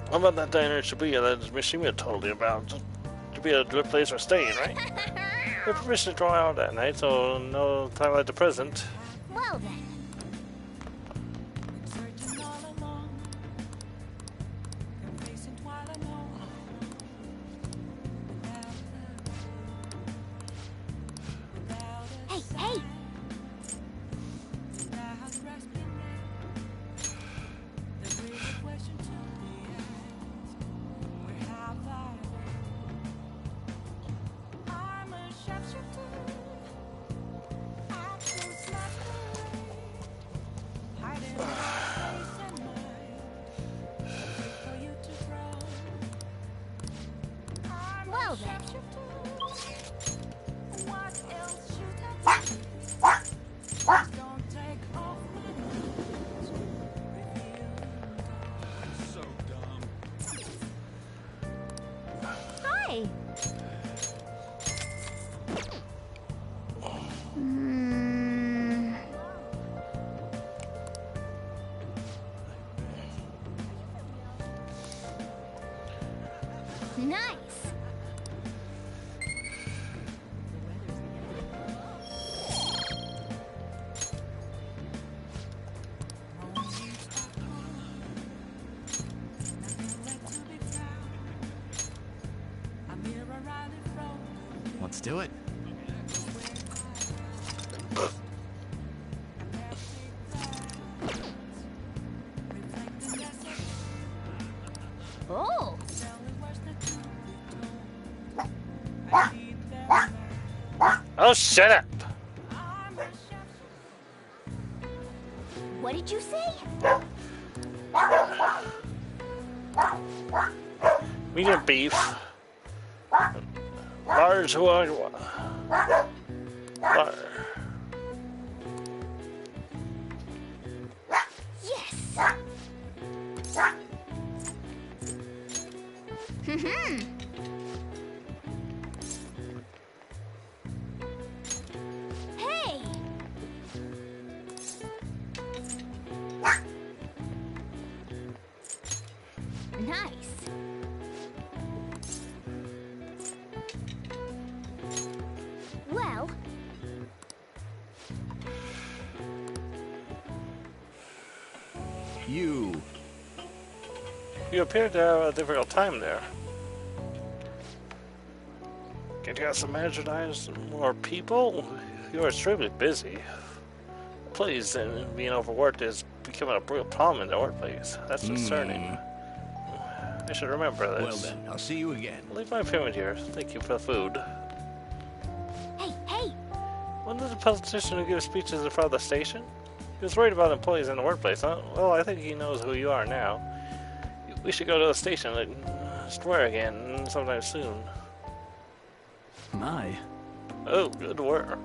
How about that diner at Shibuya that Mishima told you about? Should be a good place for staying, right? We have permission to draw out that night, so no time like the present. Well then. Hmm. Nice. Let's do it. Oh. Oh, shut up! What did you say? Medium beef. Large one. Yes. Hey. Nice. Well, You appear to have a difficult time there. Can you guys imagine more people? You are extremely busy. Please, being overworked is becoming a real problem in the workplace. That's concerning. I should remember this. Well then, I'll see you again. Leave my payment here. Thank you for the food. hey. When did the politician give speeches in front of the station? He was worried about employees in the workplace, huh? Well, I think he knows who you are now. We should go to the station and swear again sometime soon. My. Oh, good work.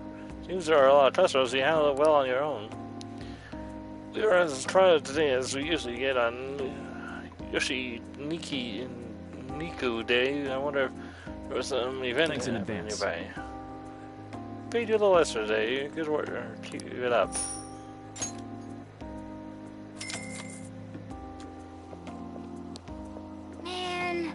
Seems there are a lot of customers. You handle it well on your own. We were as crowded today as we usually get on Niku Day. I wonder if there was some event Thanks in advance. nearby. Paid you a little extra today. Good work. Keep it up. Man.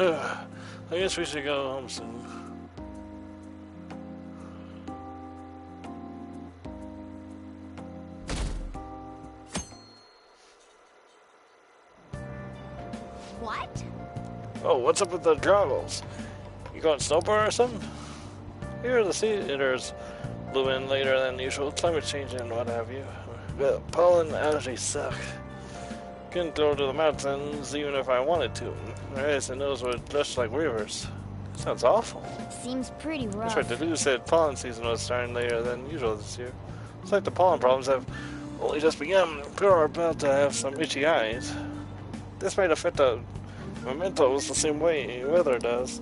I guess we should go home soon. What? Oh, what's up with the goggles? You going snowboard or something? Here, the theaters blew in later than usual. Climate change and what have you. Well, pollen allergies suck. Couldn't go to the mountains even if I wanted to. My eyes and nose were just like rivers. Sounds awful. Seems pretty rough. That's right, the news said pollen season was starting later than usual this year. It's like the pollen problems have only just begun. People are about to have some itchy eyes. This might affect the mementos the same way weather does.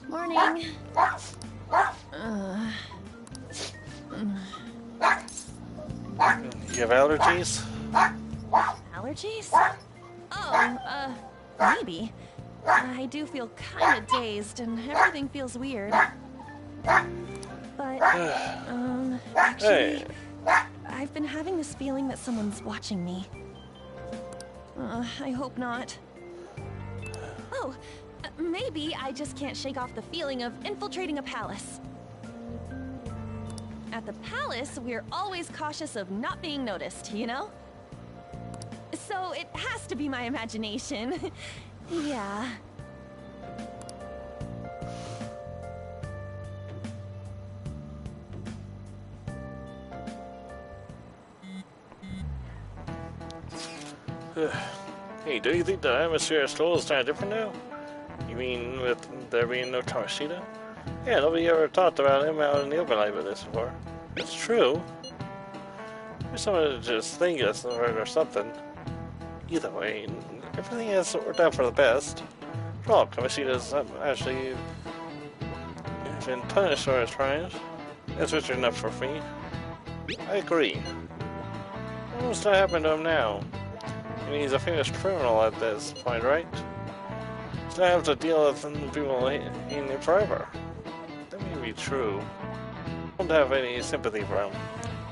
Morning. You have allergies? Allergies? Oh, maybe. I do feel kind of dazed and everything feels weird. But, actually, Hey. I've been having this feeling that someone's watching me. I hope not. Oh, maybe I just can't shake off the feeling of infiltrating a palace. At the palace, we're always cautious of not being noticed, you know? So it has to be my imagination. Yeah. Hey, do you think the atmosphere at school is kind of different now? You mean with there being no Kamishita? Yeah, nobody ever talked about him out in the open like this before. It's true. Maybe someone to just think us or something. Either way, everything has worked out for the best. Well, Kamishita's actually been punished for his crimes. That's what's enough for me. I agree. What's to happen to him now? I mean, he's a finished criminal at this point, right? He's gonna have to deal with people hating him forever. That may be true. I don't have any sympathy for him.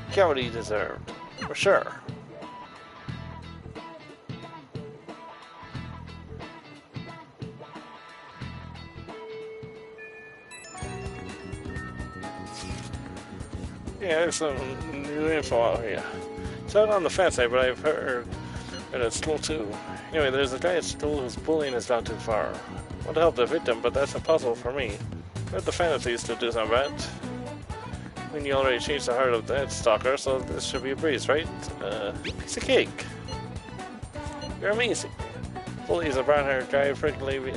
He got what he deserved. For sure. Yeah, there's some new info out here. It's not on the fence side, but I've heard that it's still too. Anyway, there's a guy at school who's bullying us down too far. I want to help the victim, but that's impossible for me. I have the fantasies to do something about it. I mean, you already changed the heart of that stalker, so this should be a breeze, right? Piece of cake. You're amazing. Bully's a brown-haired guy frequently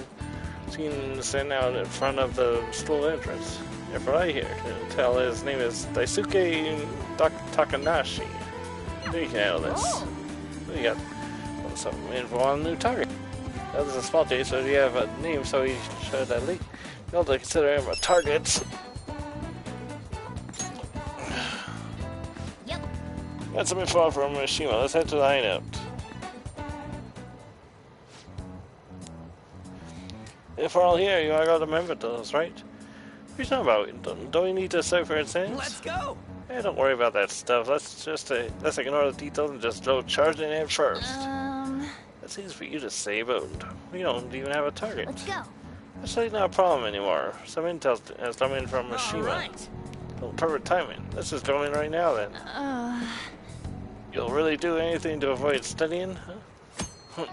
seen standing out in front of the school entrance. If I hear, can tell his name is Daisuke Takanashi. You can handle this. We got some info on the new target. That was a small case, so you have a name, so he should at least be able to consider him a target. Yep. Got some info from Mishima. Let's head to the hideout. If we're all here, you gotta remember those, right? What are you talking about? Don't we need to cipher its names? Let's go! Hey, don't worry about that stuff. Let's ignore the details and just go charging in first. That seems for you to say, but we don't even have a target. Let's go. That's really not a problem anymore. Some intel has come in from Mishima. Right. Oh, perfect timing. Let's just go in right now then. You'll really do anything to avoid studying? Huh?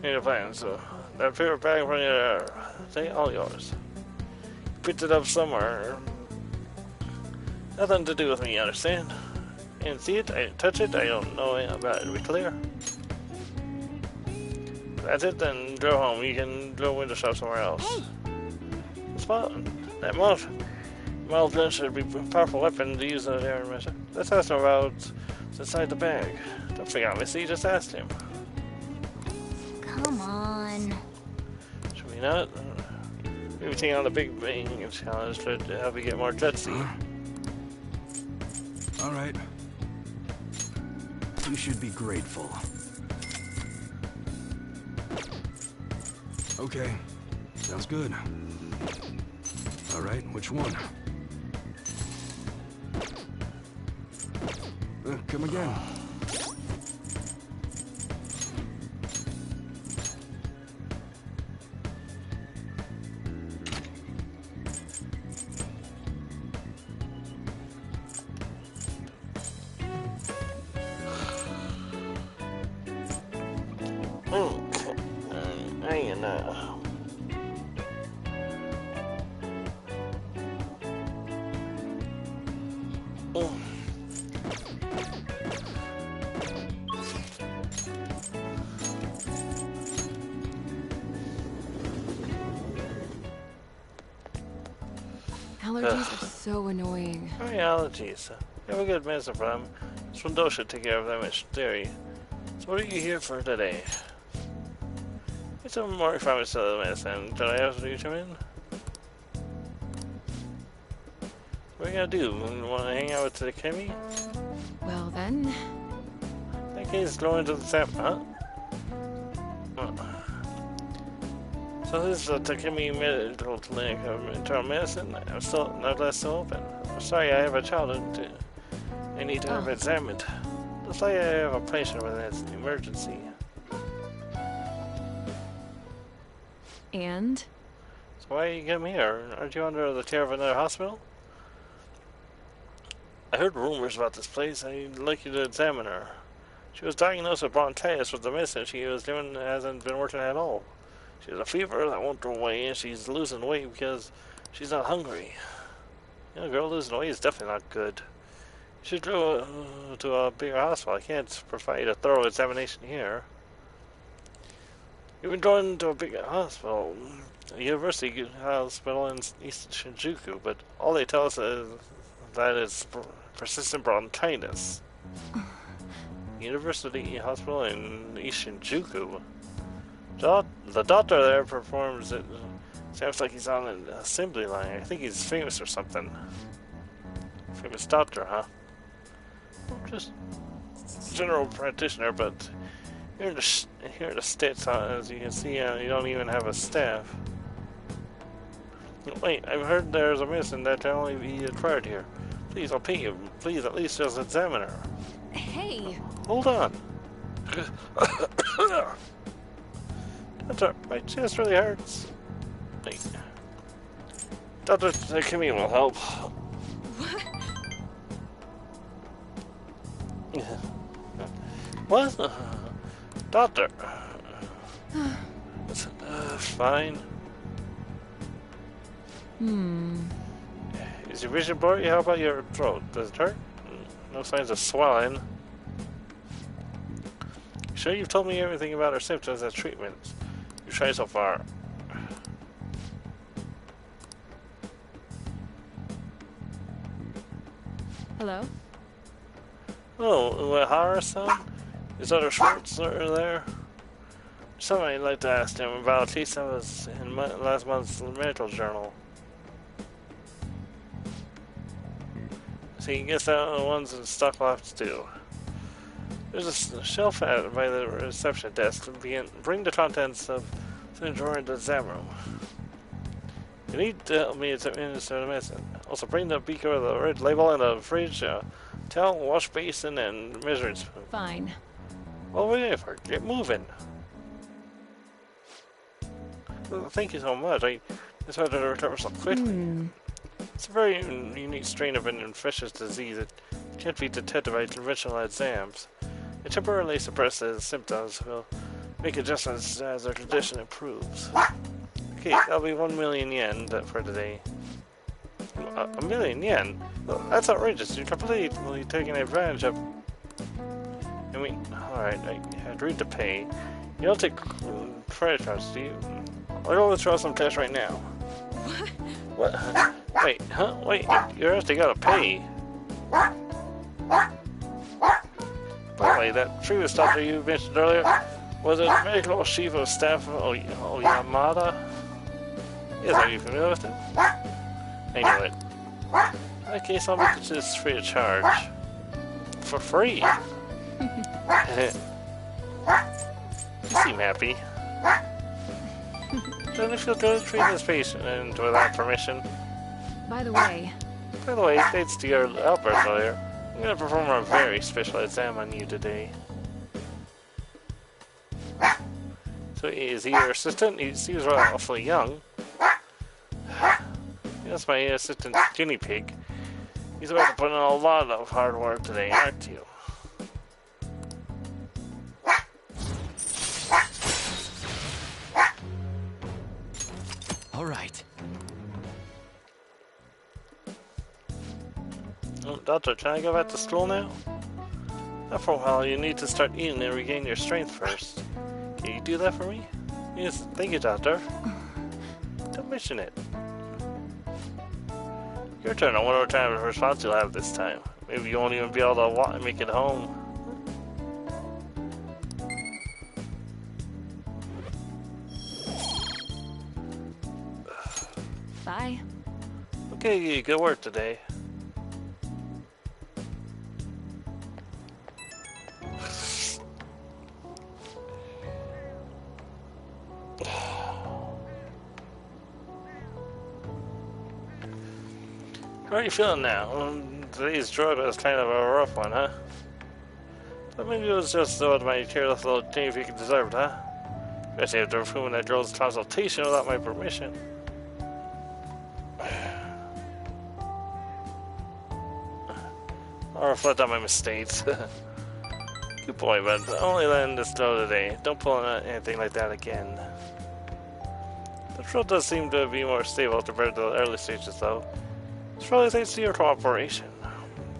Need a plan, so that paper bag from your say all yours. Picked it up somewhere. Nothing to do with me, you understand? I didn't see it, I didn't touch it, I don't know anything about it, to be clear. That's it then, go home. You can go window shop somewhere else. Spot that mild gun should be a powerful weapon to use in an air measure. Let's ask him about what's inside the bag. Don't forget, Missy, just asked him. Come on. Should we not? Maybe taking on the big bang challenge to help you get more gutsy. All right. You should be grateful. Okay. Sounds good. All right, which one? Come again. Allergies are so annoying. Oh yeah, allergies. You have a good medicine for them. This window should take care of them in theory. So what are you here for today? Get some more refinements to the medicine. Did I ask you to come in? What are you gonna do? Want to hang out with Takemi? Well then. In that case, go into the sap, huh? So this is a Takemi Medical Clinic of Internal Medicine. I'm still still open. I'm sorry, I have a child I need to have examined. Looks like I have a patient with an emergency. And? So Why you came here? Aren't you under the care of another hospital? I heard rumors about this place. I'd like you to examine her. She was diagnosed with bronchitis, but the medicine she was given hasn't been working at all. She has a fever that won't go away, and she's losing weight because she's not hungry. You know, a girl losing weight is definitely not good. You should go to a bigger hospital. I can't provide a thorough examination here. You've been going to a big hospital, a university hospital in East Shinjuku, but all they tell us is that it's persistent bronchitis. University hospital in East Shinjuku. The doctor there performs it. Sounds like he's on an assembly line. I think he's famous or something. Famous doctor, huh? Just general practitioner, but here in the States, as you can see, you don't even have a staff. Wait, I've heard there's a medicine that can only be acquired here. Please, I'll pay you. Please, at least just examine her. Hey! Hold on. Doctor, my chest really hurts. Wait. Dr. Kimmy will help. What? What? Doctor. Fine. Is your vision blurry? How about your throat? Does it hurt? No signs of swelling. Sure you've told me everything about her symptoms and treatments you've tried so far. Hello? Oh, Uehara-san? Is Dr. Schwartz there? Something I'd like to ask him about. At least that was in last month's medical journal. See, guess that the ones in stock lots too. There's a shelf by the reception desk. Bring the contents of the drawer into the exam room. You need to help me administer the medicine. Also, bring the beaker with the red label and the fridge, towel, wash basin, and measuring spoon. Fine. Well, whatever. Get moving. Well, thank you so much. I just had to recover so quickly. It's a very unique strain of an infectious disease that can't be detected by conventional exams. It temporarily suppresses symptoms. Will make adjustments as their condition improves. Okay, that'll be 1 million yen for today. A million yen? Well, that's outrageous. You're completely taking advantage of... I mean, alright, I agreed to pay. You don't take credit cards, do you? I'll go withdraw some cash right now. What? Wait, huh? Wait, you actually gotta pay. By the way, that previous doctor you mentioned earlier, was it medical chief of staff Oyamada? Yes, are you familiar with him? I knew it. In that case, I'll make this free of charge. For free? You seem happy. Doesn't it feel good to treat this patient and without permission? By the way, thanks to your outburst earlier, I'm gonna perform a very special exam on you today. So is he your assistant? He seems awfully young. That's my assistant guinea pig. He's about to put in a lot of hard work today, aren't you? All right. Oh, Doctor, can I go back to school now? Not for a while. You need to start eating and regain your strength first. Can you do that for me? Yes, thank you, Doctor. Don't mention it. Your turn. I wonder what kind of response you'll have this time. Maybe you won't even be able to make it home. bye. Okay, good work today. How are you feeling now? Today's drug was kind of a rough one, huh? But maybe it was just my careless little Davey deserved, huh? Especially after performing that girl's consultation without my permission. I'll reflect on my mistakes. Good boy, but only letting this go today. Don't pull on anything like that again. The patrol does seem to be more stable compared to the early stages, though. It's probably thanks to your cooperation.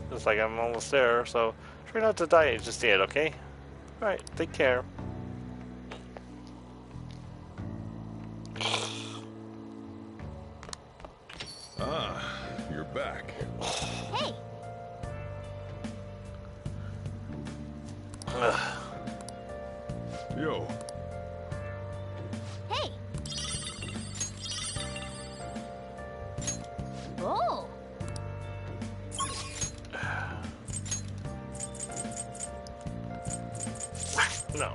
Looks like I'm almost there, so try not to die just yet, okay? Alright, take care. Ah, you're back. Hey! Yo. Hey! Oh! No.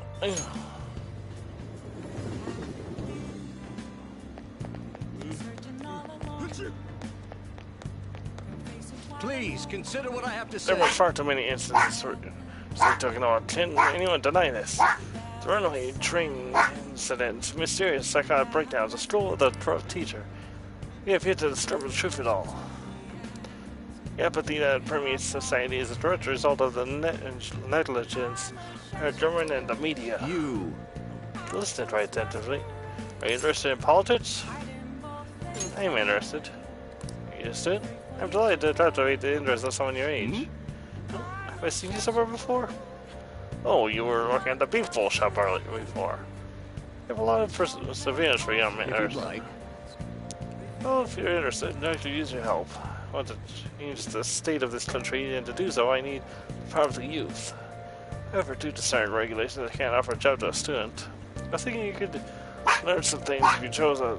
Please, consider what I have to say. There were far too many incidents so talking about. Can anyone deny this? The runaway train incident, mysterious psychotic breakdowns, a school with a corrupt teacher. We have yet to discover the truth of it all. The apathy that permeates society is a direct result of the negligence of our government and the media. You listened right attentively. Are you interested in politics? I'm interested. Are you interested? I'm delighted to captivate the interest of someone your age. Have I seen you somewhere before? Oh, you were working at the beef bowl shop earlier before. You have a lot of perseverance for young men. If you'd like. Well, if you're interested, I could use your help. I want to change the state of this country, and to do so, I need the power of the youth. However, due to certain regulations, I can't offer a job to a student. I was thinking you could learn some things if you chose to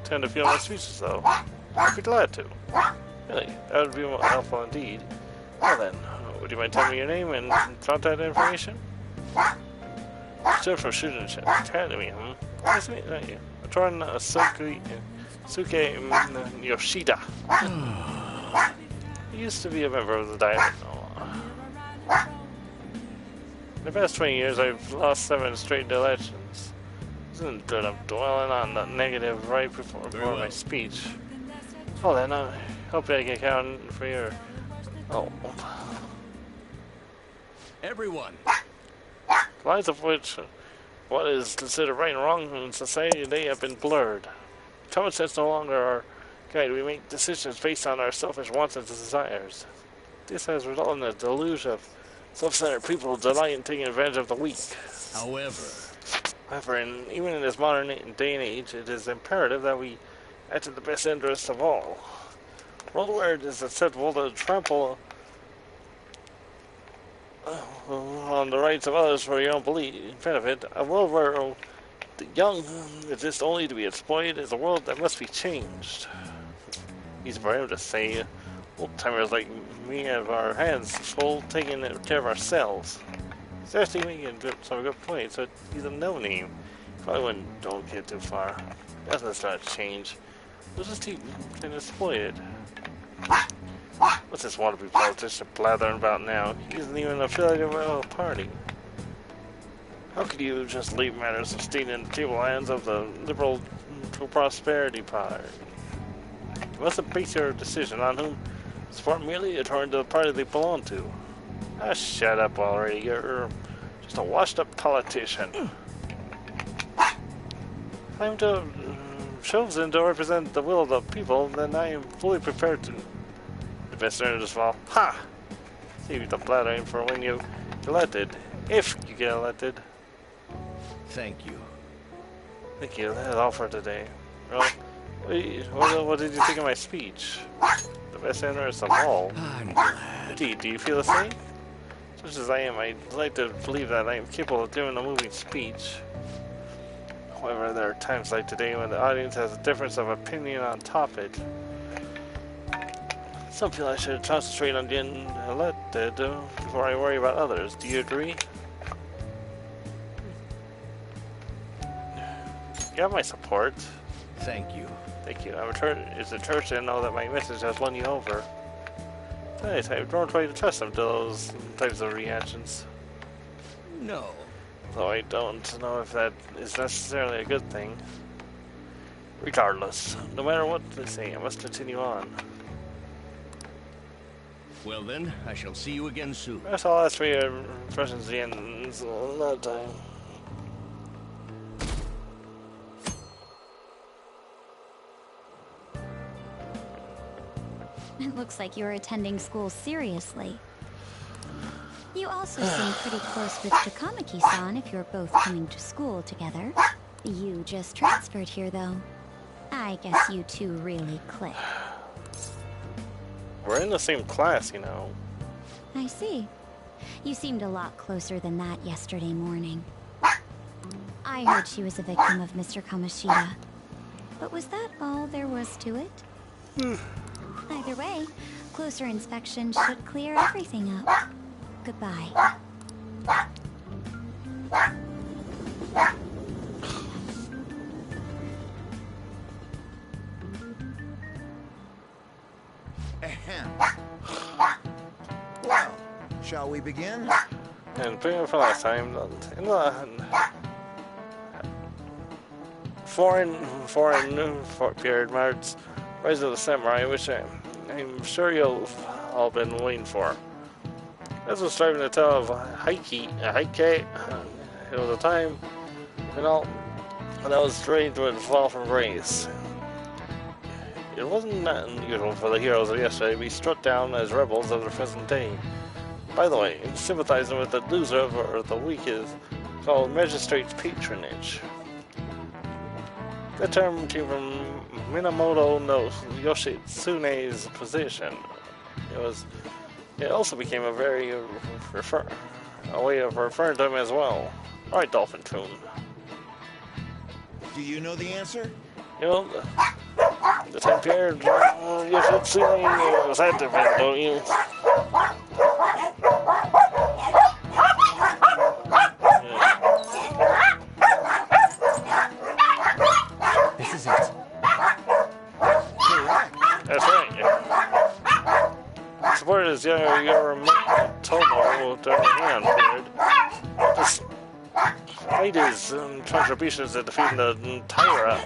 attend a few of my speeches, though. I'd be glad to. Really, that would be more helpful indeed. Well then, would you mind telling me your name and contact information? Still from Student Academy, Nice to meet you. Atron Suke Yoshida. He used to be a member of the Diamond. In the past 20 years, I've lost 7 straight elections. Isn't good. I'm dwelling on the negative right before my speech. Well then, I hope I can count for your... Oh. Everyone! Lines of which what is considered right and wrong in society today have been blurred. Common sense no longer our guide. We make decisions based on our selfish wants and desires. This has resulted in a deluge of self-centered people who delight in taking advantage of the weak. However, even in this modern day and age, it is imperative that we act in the best interests of all. World where it is acceptable to trample on the rights of others for your own benefit, a world where the young exist only to be exploited is a world that must be changed. He's brave to say, old-timers like me have our hands full taking care of ourselves. He's actually making some good points, but he's a no-name. Probably don't get too far. Nothing's gonna change. We'll just keep getting exploited. What's this wannabe politician blathering about now? He isn't even affiliated with a party. How could you just leave matters of state in the tablelands of the liberal prosperity party? You mustn't base your decision on whom support merely according to the party they belong to. Ah, shut up already. You're just a washed-up politician. If I'm to chosen to represent the will of the people, then I am fully prepared to. The best interest of all. Ha! Save the blathering for when you get elected. If you get elected. Thank you. Thank you. That's all for today. Well, what did you think of my speech? The best interest of all. I'm glad. Do you feel the same? Such as I am, I'd like to believe that I am capable of doing a moving speech. However, there are times like today when the audience has a difference of opinion on topic. Some feel I should concentrate on getting elected before I worry about others. Do you agree? You have my support. Thank you. Thank you. It's a church to know that my message has won you over. Nice. I don't try to trust them to those types of reactions. No. Though I don't know if that is necessarily a good thing. Regardless, no matter what they say, I must continue on. Well then, I shall see you again soon. That's all. That's for your impressions at the end. So not time. It looks like you're attending school seriously. You also seem pretty close with Takamaki-san if you're both coming to school together. You just transferred here, though. I guess you two really click. We're in the same class, you know. I see. You seemed a lot closer than that yesterday morning. I heard she was a victim of Mr. Kamoshida. But was that all there was to it? Either way, closer inspection should clear everything up. Goodbye. Well, shall we begin? And picking up for last time, in the foreign period marks Rise of the Samurai, which I'm sure you've all been waiting for. This was striving to tell of Heike. It was a time when I was trained to fall from grace. It wasn't that unusual for the heroes of yesterday to be struck down as rebels of the present day. By the way, sympathizing with the loser or the weak is called magistrate's patronage. The term came from Minamoto no Yoshitsune's position. It also became a way of referring to him as well. Alright, Dolphin Tune. Do you know the answer? You know, the time period Yoshitsune was active in, don't you? This is it. Correct. That's right. Supported his younger Tomo during the Han period. Despite his contributions to defeating the Taira,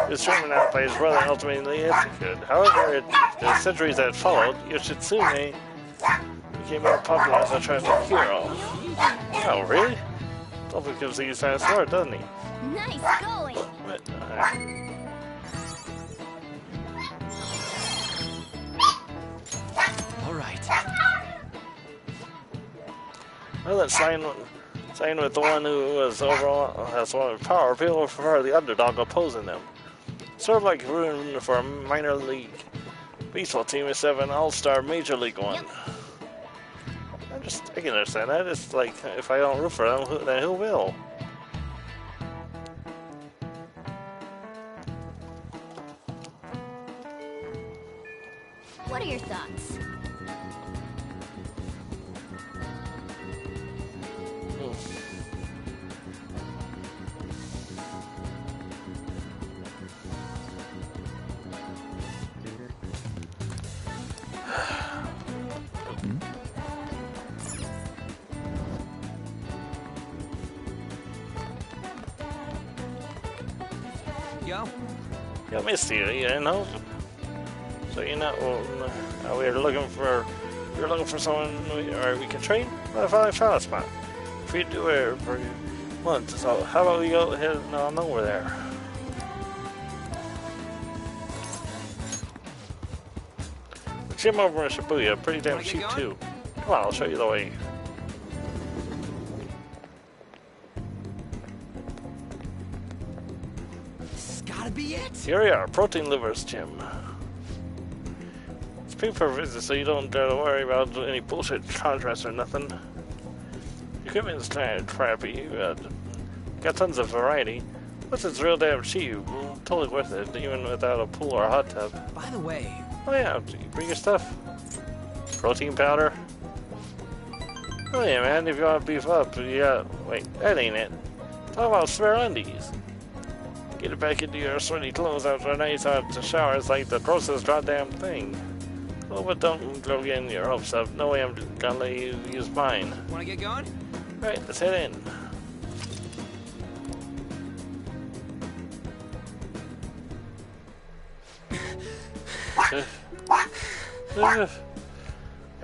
he was driven out by his brother and ultimately executed. However, in the centuries that followed, Yoshitsune became more popular as a tragic hero. Oh, really? Dolphin gives these kind of smart, doesn't he? Nice going! All right. Well, let's sign with the one who was overall has one of power. People prefer the underdog opposing them. Sort of like rooting for a minor league baseball team instead of an all-star major league one. I can understand that. It's like if I don't root for them, then who will? What are your thoughts? Yo, missed you know. So we were looking for someone we can train. Well, I finally found a spot. If we do it for months, so how about we go ahead on over there? The gym over in Shibuya, pretty damn cheap too. Come on, I'll show you the way. Gotta be it. Here we are, Protein Livers Gym. It's paid per visit, so you don't have to worry about any bullshit contracts or nothing. Equipment's kind of crappy, but got tons of variety. Plus, it's real damn cheap. Totally worth it, even without a pool or a hot tub. By the way... Oh yeah, you bring your stuff. Protein powder. Oh yeah, man, if you want to beef up, you got... Wait, that ain't it. Talk about spare undies. Get it back into your sweaty clothes after a nice hot shower. It's like the grossest goddamn thing. Oh, but don't go getting your hopes up. No way I'm gonna let you use mine. Wanna get going? Right, let's head in.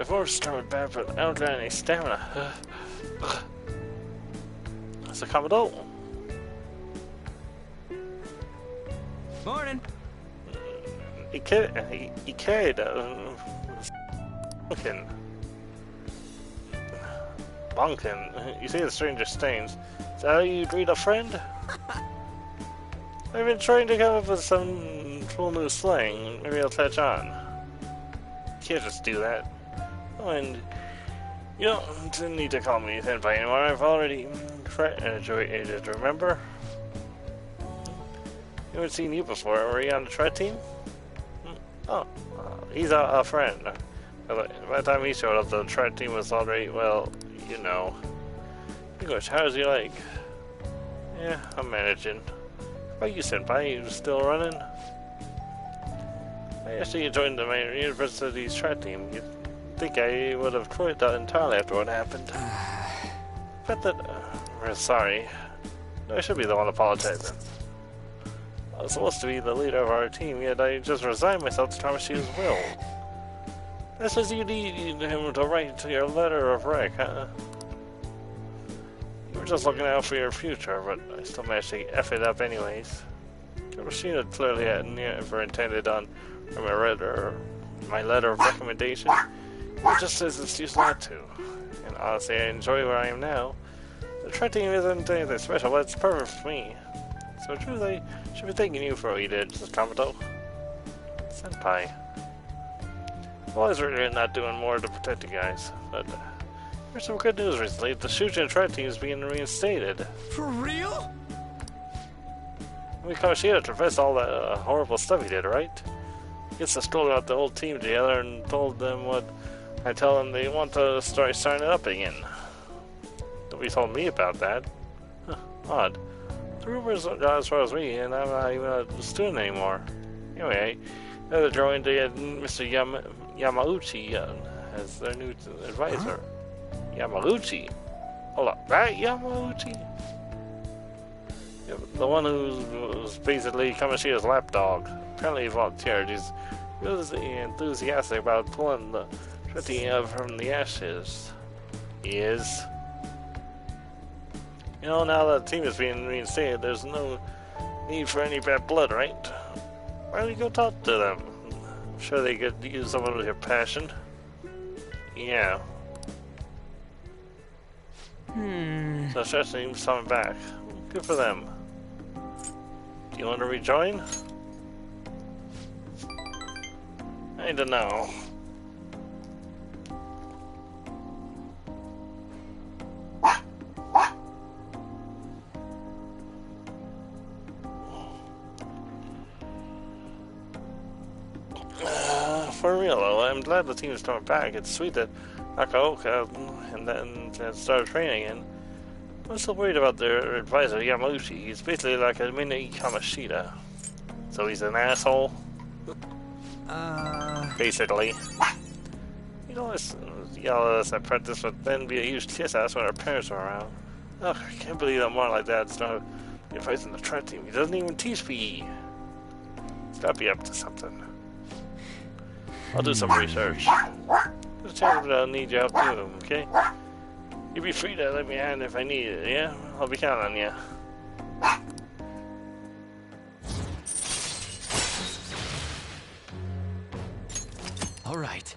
Before started bad, but I don't got any stamina. That's a Commodore. Morning. He carried Bunkin. You see the strangest things. Is that how you greet a friend? I've been trying to come up with some cool new slang. Maybe I'll catch on. You can't just do that. Oh, and you don't need to call me Senpai anymore. I've already graduated, remember? I haven't seen you before. Were you on the Tread team? Oh, he's a friend. By the time he showed up, the Tread team was already, well, you know. English, how's your leg? Yeah, I'm managing. How about you, Senpai? You still running? I actually joined the main university's Tread team. You'd think I would have quit that entirely after what happened. But that... we're sorry. I should be the one apologizing. I was supposed to be the leader of our team, yet I just resigned myself to Tamashi's will. That says you need him to write to your letter of rec, huh? You were just looking out for your future, but I still managed to F it up anyways. Tamashina clearly had never intended on my letter of recommendation. It just says it's used not to. And honestly, I enjoy where I am now. The Tread team isn't anything special, but it's perfect for me. So truly, I should be thanking you for what you did, Sakamoto. Senpai. I've always regretted not doing more to protect you guys, but there's some good news recently. The Shujin Tread team is being reinstated. For real? We Kawashita confessed all that horrible stuff he did, right? He gets to school got the whole team together and told them what I tell them they want to start signing up again. Nobody told me about that. Huh, odd. The rumors got as far as me, and I'm not even a student anymore. Anyway, they're drawing to get Mr. Yamauchi as their new advisor. Yamauchi? Hold up, right, Yamauchi? Yeah, the one who was basically Kamoshida's lapdog. Apparently he volunteered. He's really enthusiastic about pulling the Tread up from the ashes. He is. You know, now that the team is being reinstated, there's no need for any bad blood, right? Why don't you go talk to them? I'm sure they could use someone with your passion. Yeah. So Stress team's coming back. Good for them. Do you want to rejoin? I don't know. For real though, I'm glad the team is coming back. It's sweet that Nakaoka and then started training again. I'm still worried about their advisor, Yamauchi. He's basically like a mini Kamoshida. So he's an asshole? Basically. You know, yell at us at practice would then be a huge kiss ass when our parents are around. Ugh, I can't believe that more like that. It's not the advice in the Tread team. He doesn't even teach PE. He's gotta be up to something. I'll do some research. There's a chance that I'll need your help too, okay? You be free to let me hand if I need it, yeah? I'll be counting on you. All right.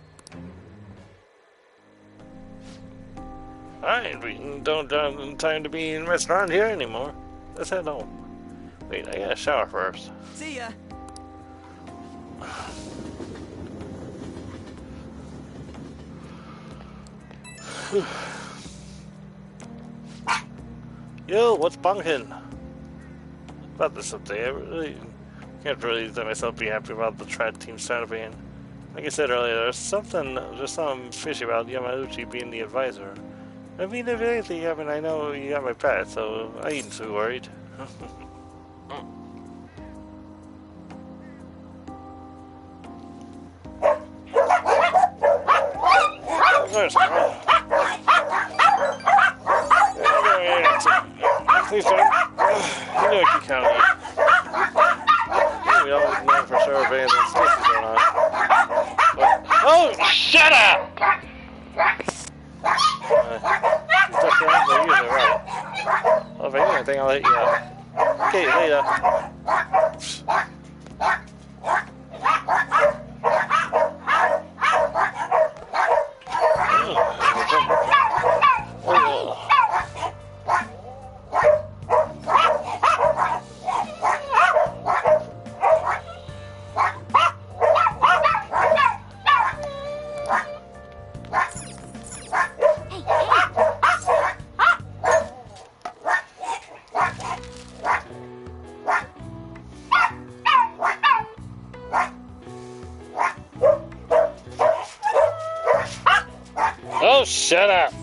Alright, we don't have time to be messing around here anymore. Let's head home. Wait, I gotta shower first. See ya. Yo, what's bunking? About this update, I really can't really let myself be happy about the Tread team startup again. Like I said earlier, there's something fishy about Yamauchi being the advisor. I mean, if anything happened, I know you got my back, so I ain't too worried. Please don't. You know I can count on you. We always know for sure if anything spicy going on. Oh, shut up! think I'll let you know. Okay, later. Oh, shut up!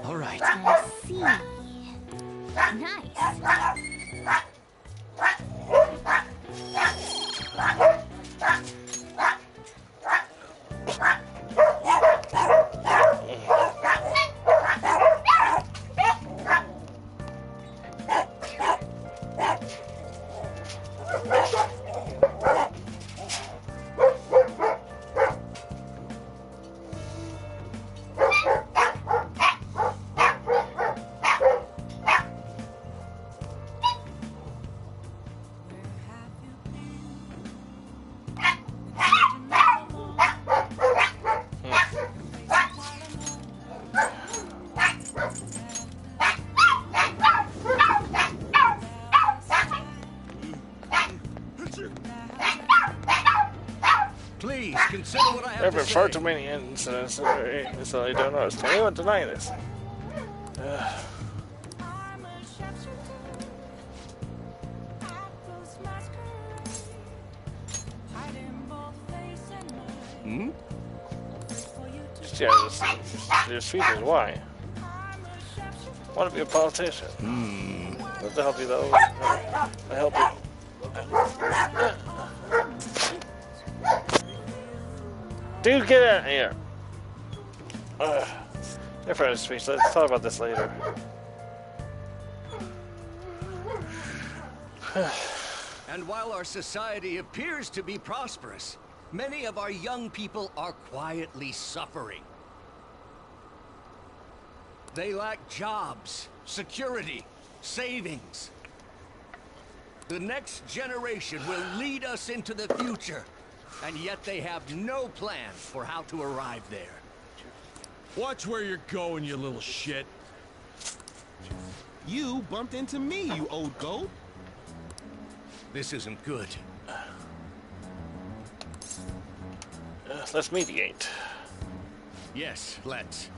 All right. I see. Nice. Please consider what I have There have to been say. far too many incidents, so I don't know. Is anyone denying this? Hmm? Yeah, your speech is why. Want to be a politician. Love to help you though. I help you. Dude, get out of here. Never had a speech. Let's talk about this later. And while our society appears to be prosperous, many of our young people are quietly suffering. They lack jobs, security, savings. The next generation will lead us into the future, and yet they have no plan for how to arrive there. Watch where you're going, you little shit. You bumped into me, you old goat. This isn't good. Let's mediate. Yes, let's.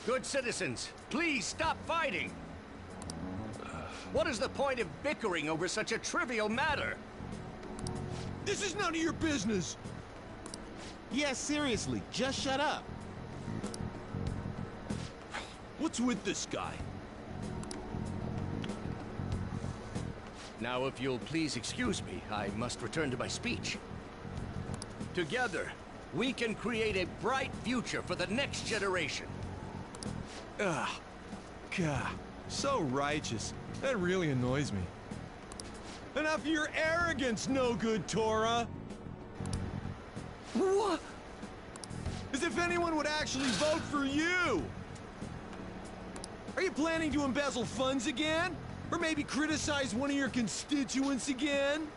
Good citizens, please stop fighting. What is the point of bickering over such a trivial matter? This is none of your business. Yeah, seriously, just shut up. What's with this guy? Now, if you'll please excuse me, I must return to my speech. Together, we can create a bright future for the next generation. Ugh. God, so righteous. That really annoys me. Enough of your arrogance, no good, Torah! What? As if anyone would actually vote for you! Are you planning to embezzle funds again? Or maybe criticize one of your constituents again?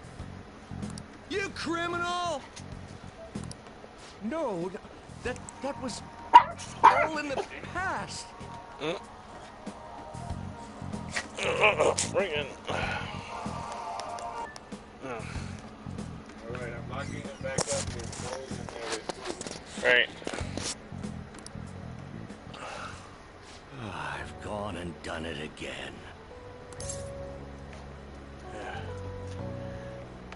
You criminal! No, that was all in the past. Bring in. Alright, I'm locking it back up here. Right. I've gone and done it again.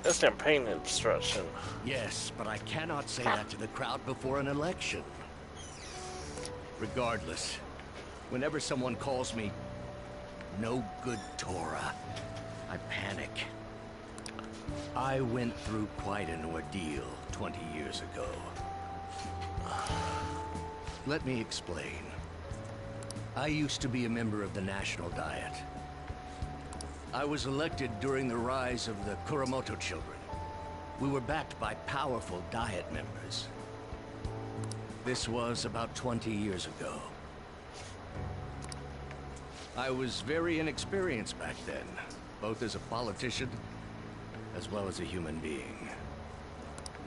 That's campaign instruction. Yes, but I cannot say that to the crowd before an election. Regardless, whenever someone calls me no good Torah, I panic. I went through quite an ordeal 20 years ago. Let me explain. I used to be a member of the National Diet. I was elected during the rise of the Kuramoto children. We were backed by powerful Diet members. This was about 20 years ago. I was very inexperienced back then, both as a politician as well as a human being.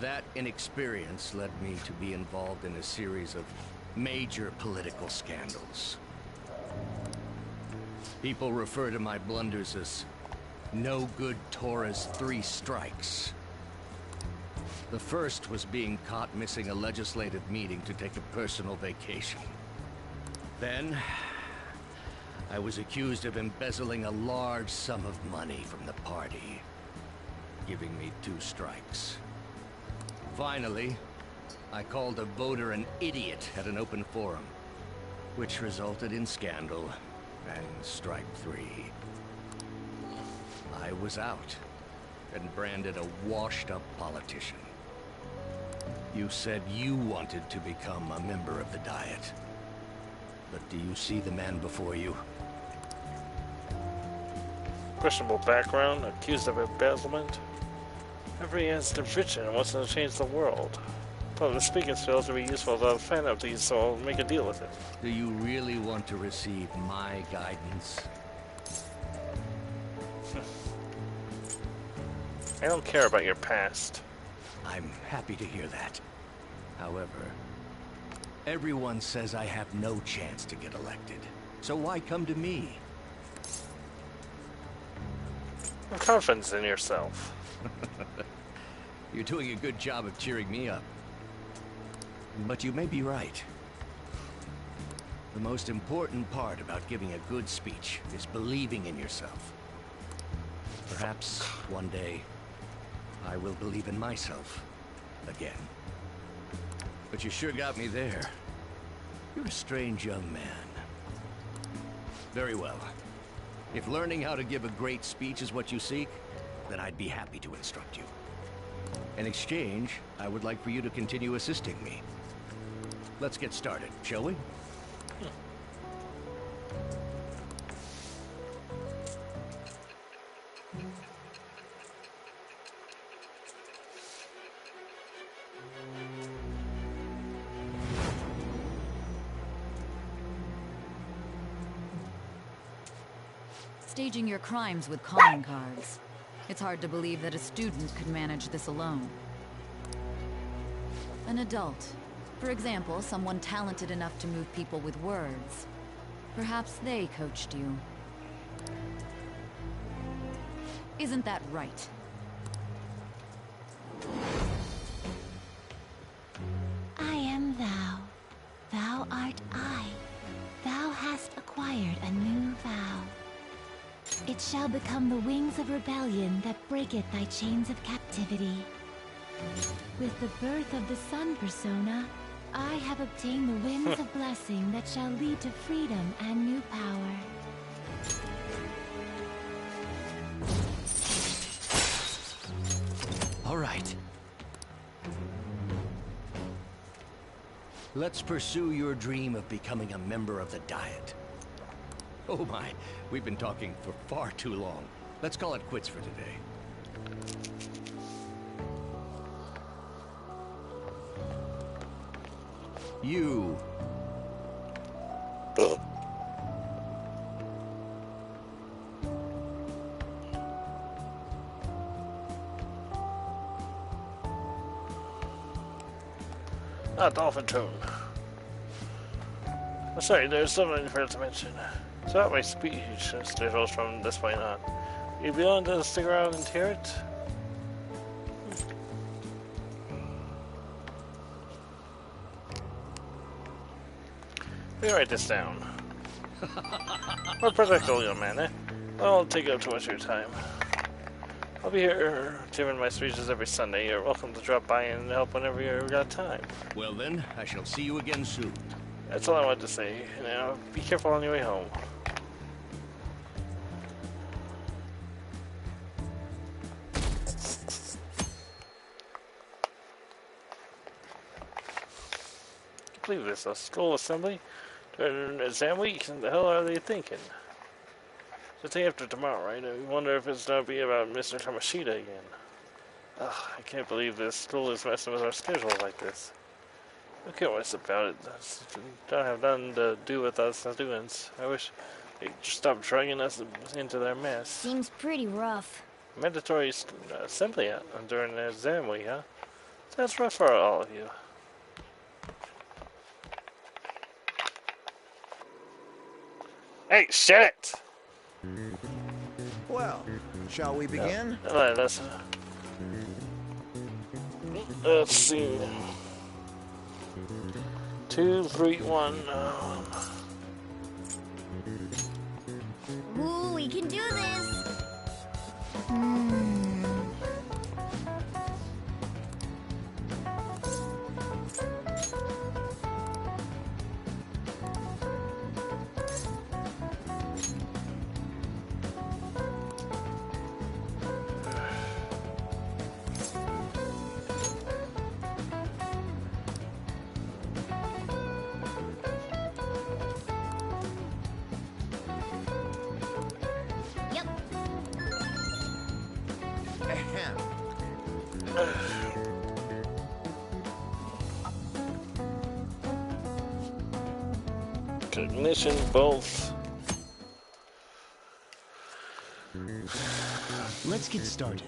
That inexperience led me to be involved in a series of major political scandals. People refer to my blunders as no good Torah's 3 strikes. The first was being caught missing a legislative meeting to take a personal vacation. Then, I was accused of embezzling a large sum of money from the party, giving me 2 strikes. Finally, I called a voter an idiot at an open forum, which resulted in scandal and strike 3. I was out and branded a washed-up politician. You said you wanted to become a member of the Diet. But do you see the man before you? Questionable background, accused of embezzlement. Every instant vision and wants to change the world. Public speaking skills would be useful as a fan of these, so I'll make a deal with it. Do you really want to receive my guidance? I don't care about your past. I'm happy to hear that. However, everyone says I have no chance to get elected. So why come to me? Confidence in yourself. You're doing a good job of cheering me up. But you may be right. The most important part about giving a good speech is believing in yourself. Perhaps one day, I will believe in myself again. But you sure got me there. You're a strange young man. Very well. If learning how to give a great speech is what you seek, then I'd be happy to instruct you. In exchange, I would like for you to continue assisting me. Let's get started, shall we? Staging your crimes with calling cards. It's hard to believe that a student could manage this alone. An adult. For example, someone talented enough to move people with words. Perhaps they coached you. Isn't that right? I am thou. Thou art I. Thou hast acquired a new vow. It shall become the wings of rebellion that breaketh thy chains of captivity. With the birth of the sun persona, I have obtained the winds of blessing that shall lead to freedom and new power. All right. Let's pursue your dream of becoming a member of the Diet. Oh my, we've been talking for far too long. Let's call it quits for today. You. Dolphin tone. Oh, sorry, there's something I forgot to mention. So my speech schedules from this point on. You be willing to stick around and hear it? Let me write this down. We're practical, young man, eh? I won't take up too much of your time. I'll be here giving my speeches every Sunday. You're welcome to drop by and help whenever you've got time. Well then, I shall see you again soon. That's all I wanted to say. Now, be careful on your way home. I can't believe this. A school assembly during exam week? What the hell are they thinking? It's the day after tomorrow, right? I wonder if it's going to be about Mr. Kamoshida again. Ugh, I can't believe this school is messing with our schedule like this. Who cares about it? Don't have nothing to do with us students. I wish they'd stop dragging us into their mess. Seems pretty rough. Mandatory assembly during the exam week, huh? That's rough for all of you. Hey, shut it! Well, shall we begin? Let's see. 2, 3, 1. Ooh, we can do this! Cognition, both. Let's get started.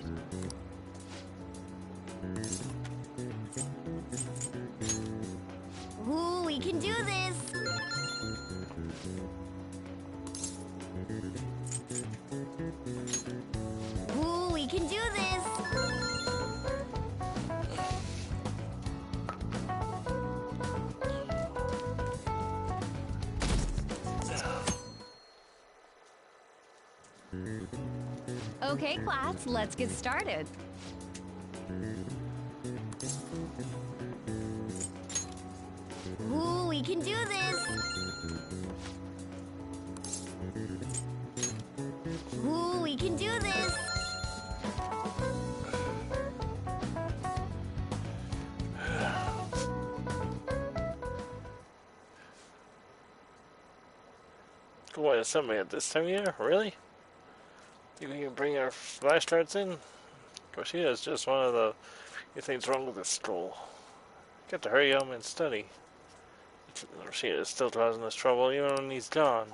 Ooh, we can do this! Ooh, we can do this! Okay, class, let's get started. Ooh, we can do this! Ooh, we can do this! What, assembly at this time of year? Really? You can bring our flashcards in? Koshida is just one of the few things wrong with this school. Got to hurry home and study. Koshida is still causing us trouble even when he's gone.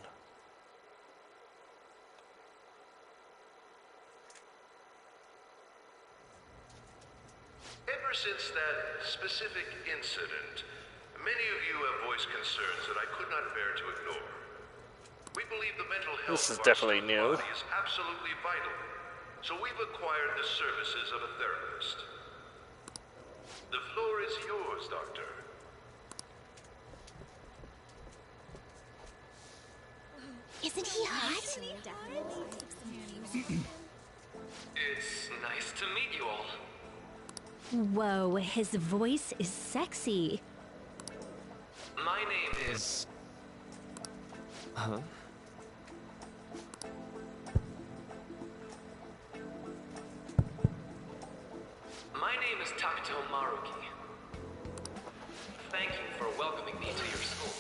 Ever since that specific incident, many of you have voiced concerns that I could not bear to ignore. We believe the mental health This is of our definitely student new. body is absolutely vital, so we've acquired the services of a therapist. The floor is yours, Doctor. Isn't he hot? It's nice to meet you all. Whoa, his voice is sexy. My name is... Huh? My name is Takuto Maruki. Thank you for welcoming me to your school.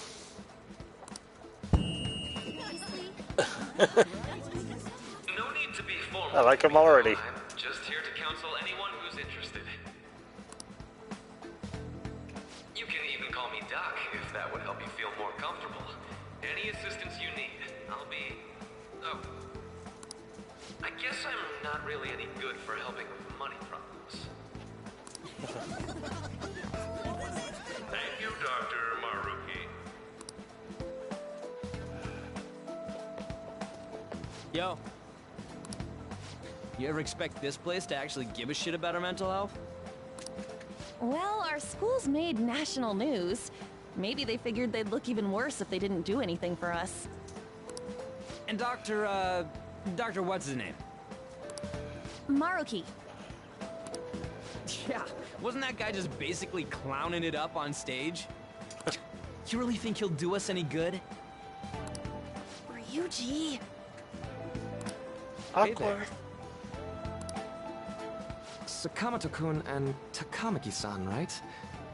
No need to be formal. I like him already. I'm just here to counsel anyone who's interested. You can even call me Doc if that would help you feel more comfortable. Any assistance you need, I'll be... Oh. I guess I'm not really any good for helping with money problems. Thank you, Dr. Maruki. Yo. You ever expect this place to actually give a shit about our mental health? Well, our school's made national news. Maybe they figured they'd look even worse if they didn't do anything for us. And Dr. What's his name? Maruki. Yeah, wasn't that guy just basically clowning it up on stage? You really think he'll do us any good? Ryuji. Awkward. Sakamoto-kun and Takamaki-san, right?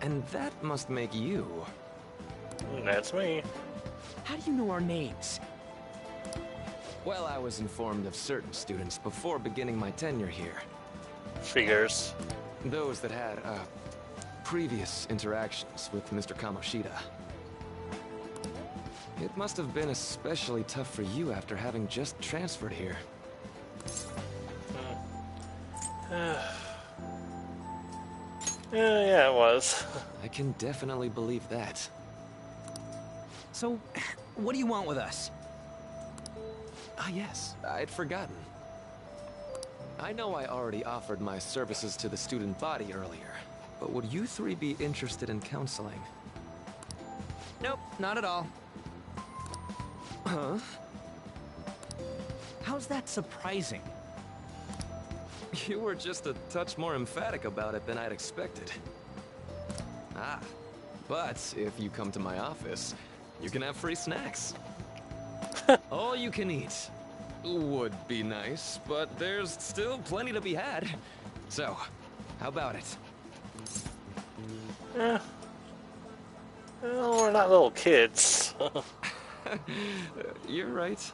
And that must make you. That's me. How do you know our names? Well, I was informed of certain students before beginning my tenure here. Figures. Those that had, previous interactions with Mr. Kamoshida. It must have been especially tough for you after having just transferred here. Yeah, it was. I can definitely believe that. So, what do you want with us? Ah, yes, I'd forgotten. I know I already offered my services to the student body earlier, but would you three be interested in counseling? Nope, not at all. Huh? How's that surprising? You were just a touch more emphatic about it than I'd expected. Ah, but if you come to my office, you can have free snacks. All you can eat. Would be nice, but there's still plenty to be had. So, how about it? Yeah. Well, we're not little kids. You're right.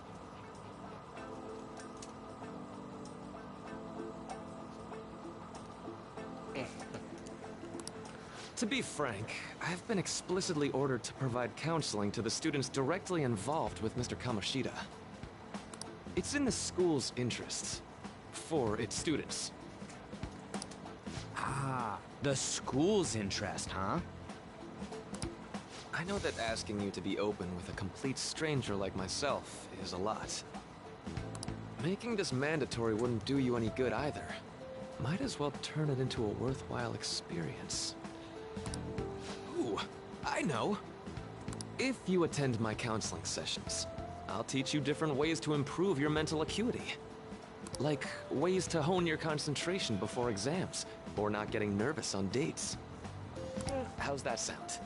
To be frank, I've been explicitly ordered to provide counseling to the students directly involved with Mr. Kamoshida. It's in the school's interests. For its students. Ah, the school's interest, huh? I know that asking you to be open with a complete stranger like myself is a lot. Making this mandatory wouldn't do you any good either. Might as well turn it into a worthwhile experience. Ooh, I know! If you attend my counseling sessions, I'll teach you different ways to improve your mental acuity. Like ways to hone your concentration before exams, or not getting nervous on dates. How's that sound?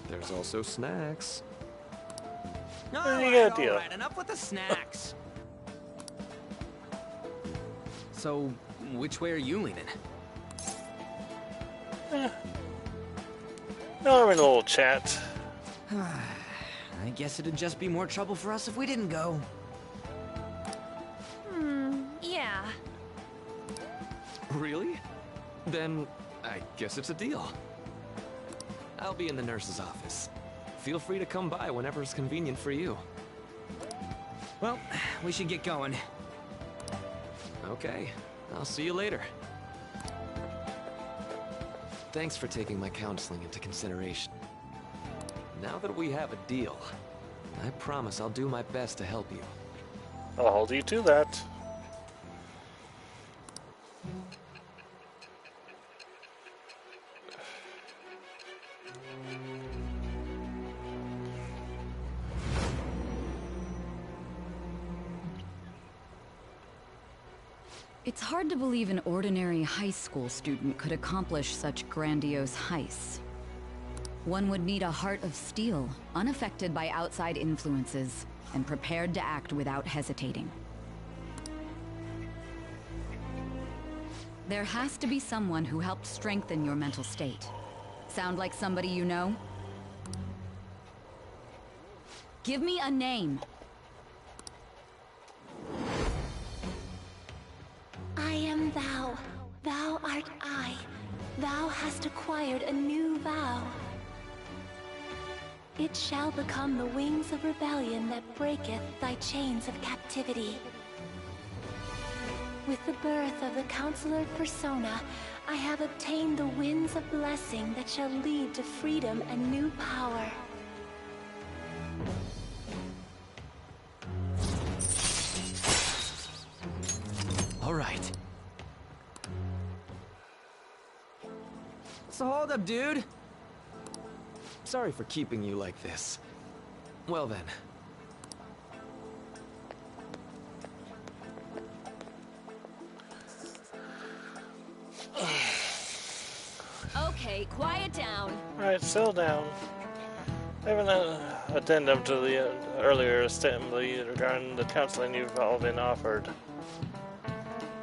There's also snacks. Alright, enough with the snacks. So, which way are you leaning? No, we're in a little chat. I guess it'd just be more trouble for us if we didn't go. Yeah. Really? Then, I guess it's a deal. I'll be in the nurse's office. Feel free to come by whenever it's convenient for you. Well, we should get going. Okay, I'll see you later. Thanks for taking my counseling into consideration. Now that we have a deal, I promise I'll do my best to help you. I'll hold you to that. It's hard to believe an ordinary high school student could accomplish such grandiose heists. One would need a heart of steel, unaffected by outside influences, and prepared to act without hesitating. There has to be someone who helped strengthen your mental state. Sound like somebody you know? Give me a name. I am thou. Thou art I. Thou hast acquired a new vow. It shall become the wings of rebellion that breaketh thy chains of captivity. With the birth of the Counselor Persona, I have obtained the winds of blessing that shall lead to freedom and new power. All right. So hold up, dude. Sorry for keeping you like this. Well then. Okay, quiet down. Alright, settle down. I have an addendum to the earlier assembly regarding the counseling you've all been offered.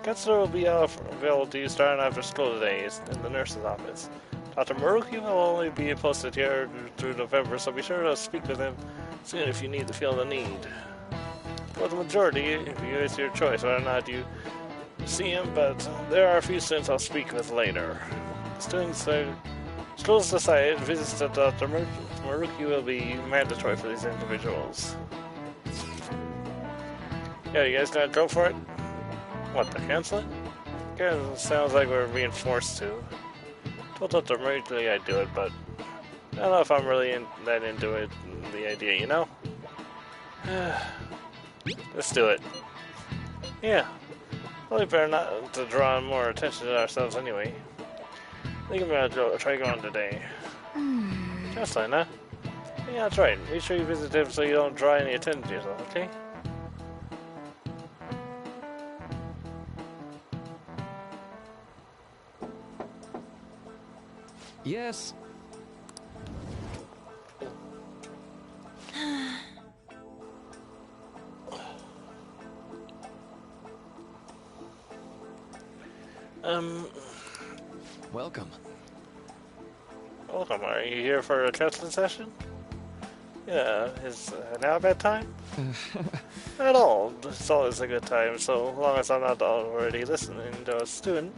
Counselor will be available to you starting after school today in the nurse's office. Dr. Maruki will only be posted here through November, so be sure to speak with him soon if you need to feel the need. For the majority, if you it's your choice whether or not you see him, but there are a few students I'll speak with later. Schools decided visits to Dr. Maruki will be mandatory for these individuals. Yeah, you guys gonna go for it? What, the counseling? Yeah, sounds like we're being forced to. Told Dr. Maruki I'd do it, but I don't know if I'm really that into it, the idea, you know? Let's do it. Yeah. Probably better not to draw more attention to ourselves anyway. I think I'm gonna try going today. Counseling, huh? Yeah, that's right. Make sure you visit him so you don't draw any attention to yourself, okay? Yes. Welcome. Welcome. Are you here for a counseling session? Yeah, is now a bad time? At all. It's always a good time, so long as I'm not already listening to a student.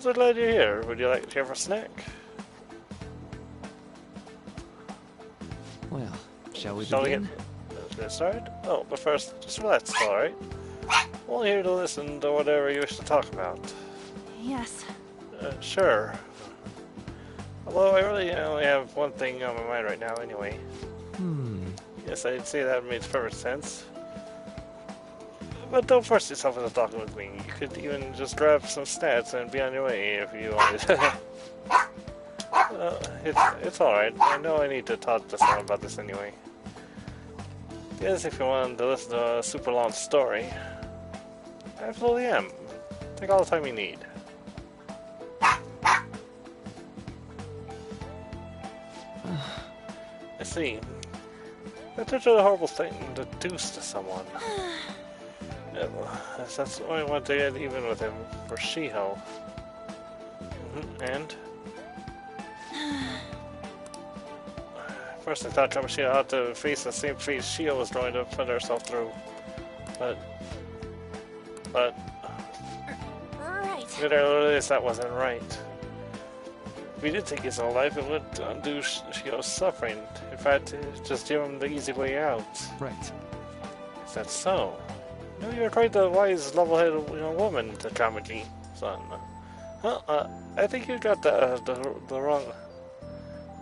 So glad you're here. Would you like to have a snack? Well, shall we Shall begin? Let's get started? Oh, but first, just relax, alright? I'm only here to listen to whatever you wish to talk about. Yes. Sure. Although I really only have one thing on my mind right now anyway. Yes, I'd say that makes perfect sense. But don't force yourself into talking with me. You could even just grab some stats and be on your way if you wanted. It's alright. I know I need to talk to someone about this anyway. Yes, if you wanted to listen to a super long story. I absolutely am. Take all the time you need. I see. That's such a horrible thing to do to someone. That's why I want to get even with him for Shiho. And? First I thought Kamoshida ought to face the same fate Shiho was going to put herself through. But... Right. But I realized that wasn't right. If he did take his own life, it would undo Shiho's suffering. In fact, just give him the easy way out. Right. Is that so? No, you're quite the wise, level-headed woman, Takamaki, son. I think you got the wrong...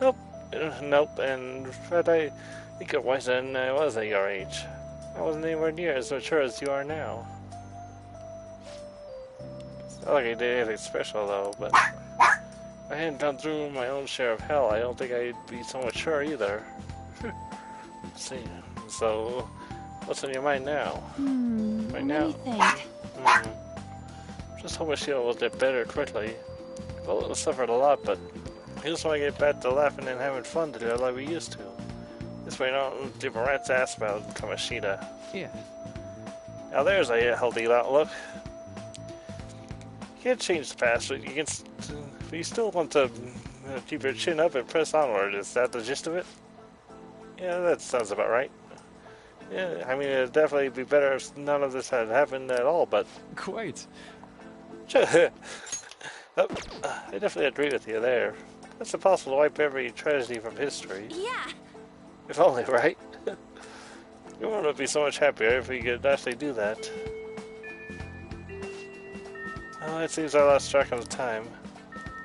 Nope. Nope, and in fact, I think you're wiser than I was at your age. I wasn't anywhere near as mature as you are now. It's not like I did anything special, though, but... If I hadn't gone through my own share of hell, I don't think I'd be so mature either. See, so... What's on your mind now? Right now? What do you think? Just hope Shiho will get better quickly. Well, it suffered a lot, but I just want to get back to laughing and having fun together like we used to. This way I don't give a rat's ass about Kamoshida. Yeah. Now there's a healthy outlook. You can't change the past, but you still want to keep your chin up and press onward. Is that the gist of it? Yeah, that sounds about right. Yeah, I mean, it'd definitely be better if none of this had happened at all, but... Quite. I definitely agree with you there. It's impossible to wipe every tragedy from history. Yeah. If only, right? The world would be so much happier if we could actually do that. Oh, it seems I lost track of the time.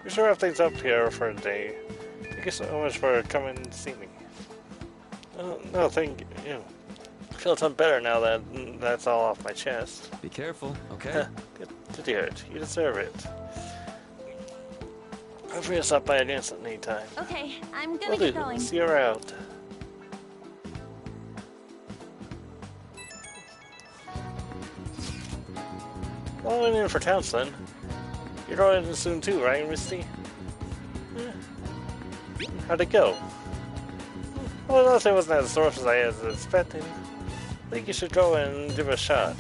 We should wrap things up here for today. Thank you so much for coming to see me. No, thank you. I feel a ton better now that that's all off my chest. Be careful, okay? Good to hear it. You deserve it. Feel free to stop by again at any time. Okay, I'm gonna Will get do. going. See you around. Well, I'm in for counseling. You're going in soon too, right, Misty? How'd it go? Well, nothing wasn't as sore as I was expecting. I think you should go and give it a shot.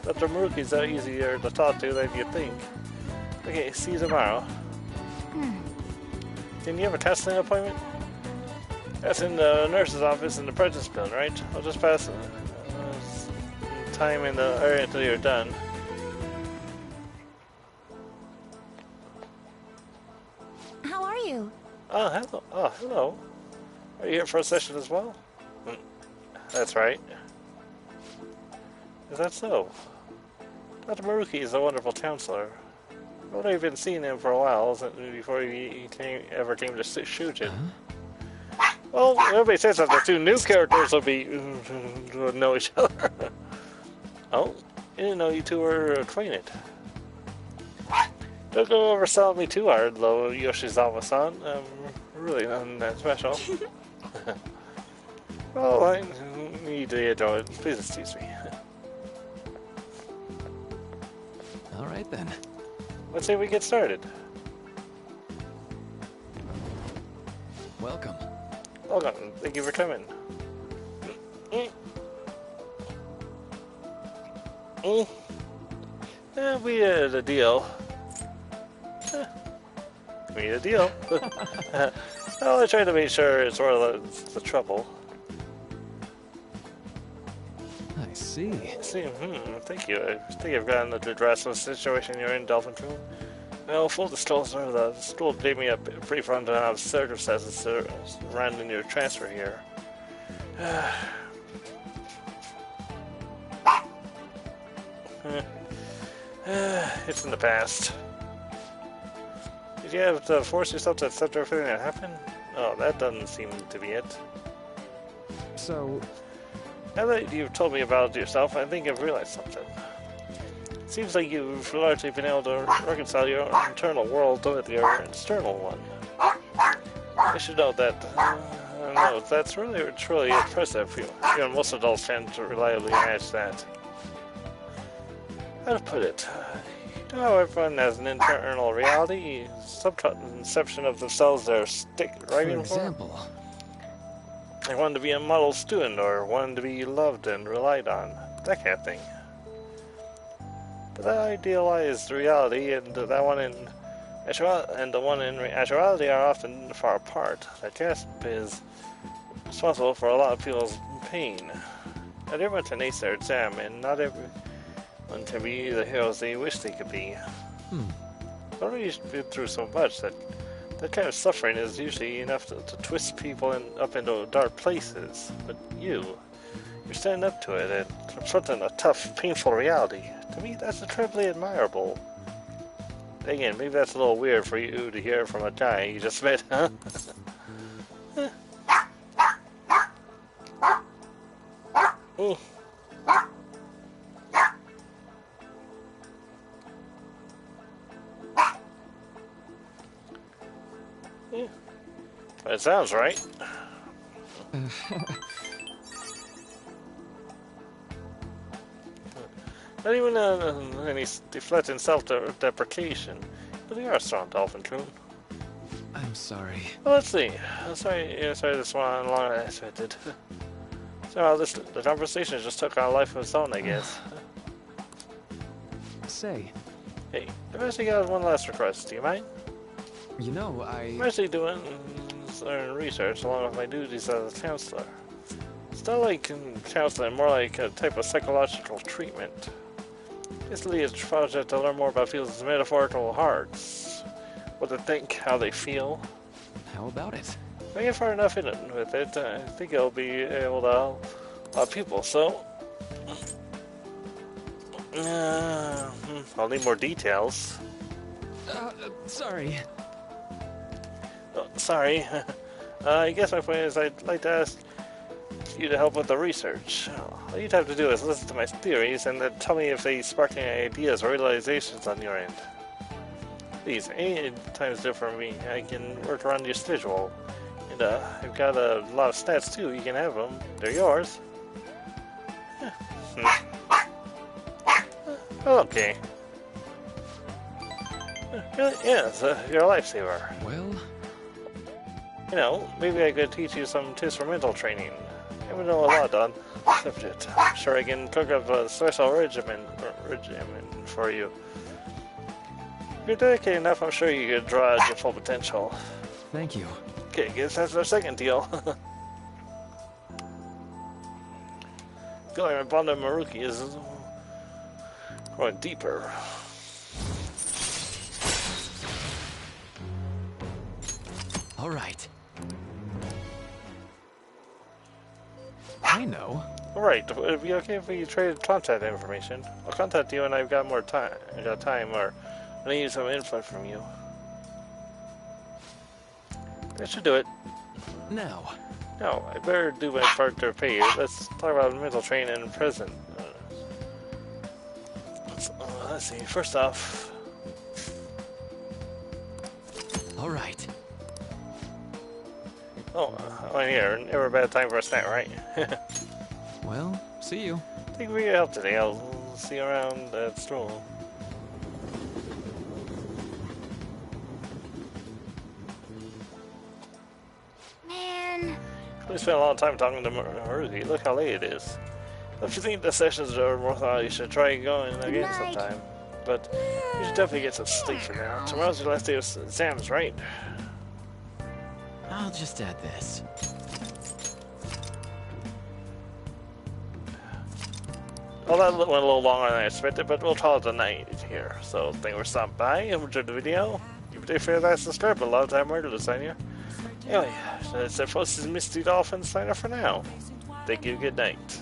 Dr. Maruki's easier to talk to than you think. Okay, see you tomorrow. Didn't you have a testing appointment? That's in the nurse's office in the Prentice building, right? I'll just pass time in the area until you're done. How are you? Oh, hello. Oh, hello. Are you here for a session as well? That's right. Is that so? Dr. Maruki is a wonderful counselor. I've only been seeing him for a while, before he ever came to Shujin. Well, it makes sense that the two new characters would know each other. Oh, I didn't know you two were acquainted. Don't go overselling me too hard, though, Yoshizawa-san. Really nothing that special. Well, I need to enjoy it. Please excuse me. Alright then. Let's say we get started. Welcome. Welcome. Thank you for coming. We had a deal. We had a deal. Well, I tried to make sure it's worth the trouble. I see. Thank you. I think I've gotten the address of the situation you're in, Dolphin Crew. Well, full disclosure, the school gave me a brief rundown of circumstances surrounding your transfer here. It's in the past. Did you have to force yourself to accept everything that happened? Oh, that doesn't seem to be it. So... Now that you've told me about it yourself, I think I've realized something. It seems like you've largely been able to reconcile your internal world with your external one. I should note that. No, that's truly impressive. Most adults tend to reliably match that. How to put it? You know how everyone has an internal reality, some conception of themselves they're writing for? For example? I wanted to be a model student, or wanted to be loved and relied on, that kind of thing. But that idealized reality and the one in actuality are often far apart. That gasp is responsible for a lot of people's pain. Not everyone can ace their exam, and not everyone can be the heroes they wish they could be. I've already been through so much that kind of suffering is usually enough to twist people up into dark places. But you're standing up to it and confronting a tough, painful reality. To me, that's incredibly admirable. Again, maybe that's a little weird for you to hear from a guy you just met, huh? That sounds right. Not even any deflecting self-deprecation. But they are strong, Dolphin Coon. I'm sorry. Well, let's see. Sorry this one longer than I expected. So the conversation just took on a life of its own, I guess. Say. Hey, I've actually got one last request. Do you mind? You know, I'm actually doing research along with my duties as a counselor. It's not like counseling, more like a type of psychological treatment. Basically, it's a project to learn more about people's metaphorical hearts. What they think, how they feel. How about it? If I get far enough in it with it, I think I'll be able to help a lot of people, so... I'll need more details. Sorry. Oh, sorry. I guess my point is I'd like to ask you to help with the research. All you'd have to do is listen to my theories and then tell me if they spark any ideas or realizations on your end. Please, any time's different for me. I can work around your schedule. And I've got a lot of stats too. You can have them. They're yours. Okay. Yes, you're a lifesaver. Well, you know, maybe I could teach you some tips for mental training. I would know a lot on the subject. I'm sure I can cook up a special regimen for you. If you're dedicated enough, I'm sure you could draw out your full potential. thank you. Okay, guess that's our second deal. Going my bond with Maruki is going deeper. All right. I know. Alright, would it be okay if we traded contact information? I'll contact you when I've got more time. Or I need some input from you. That should do it. Now. No, I better do my part to repay you. Let's talk about mental training in prison. Let's see. First off. All right. Oh, here. Never a bad time for a snack, right? Well, see you. Thank you for your help today. I'll see you around at Stroll. Man. We spent a lot of time talking to Maruki. Look how late it is. If you think the sessions are worthwhile, you should try going again sometime. But you should definitely get some sleep for now. Tomorrow's your last day of exams, right? I'll just add this. Well, that went a little longer than I expected, but we'll call it a night here. So, thank you for stopping by. If you enjoyed the video, give it a favorite, like, subscribe. A lot of time more to sign you. Anyway, that's it, folks. This is Misty Dolphin signing off for now. Thank you. Good night.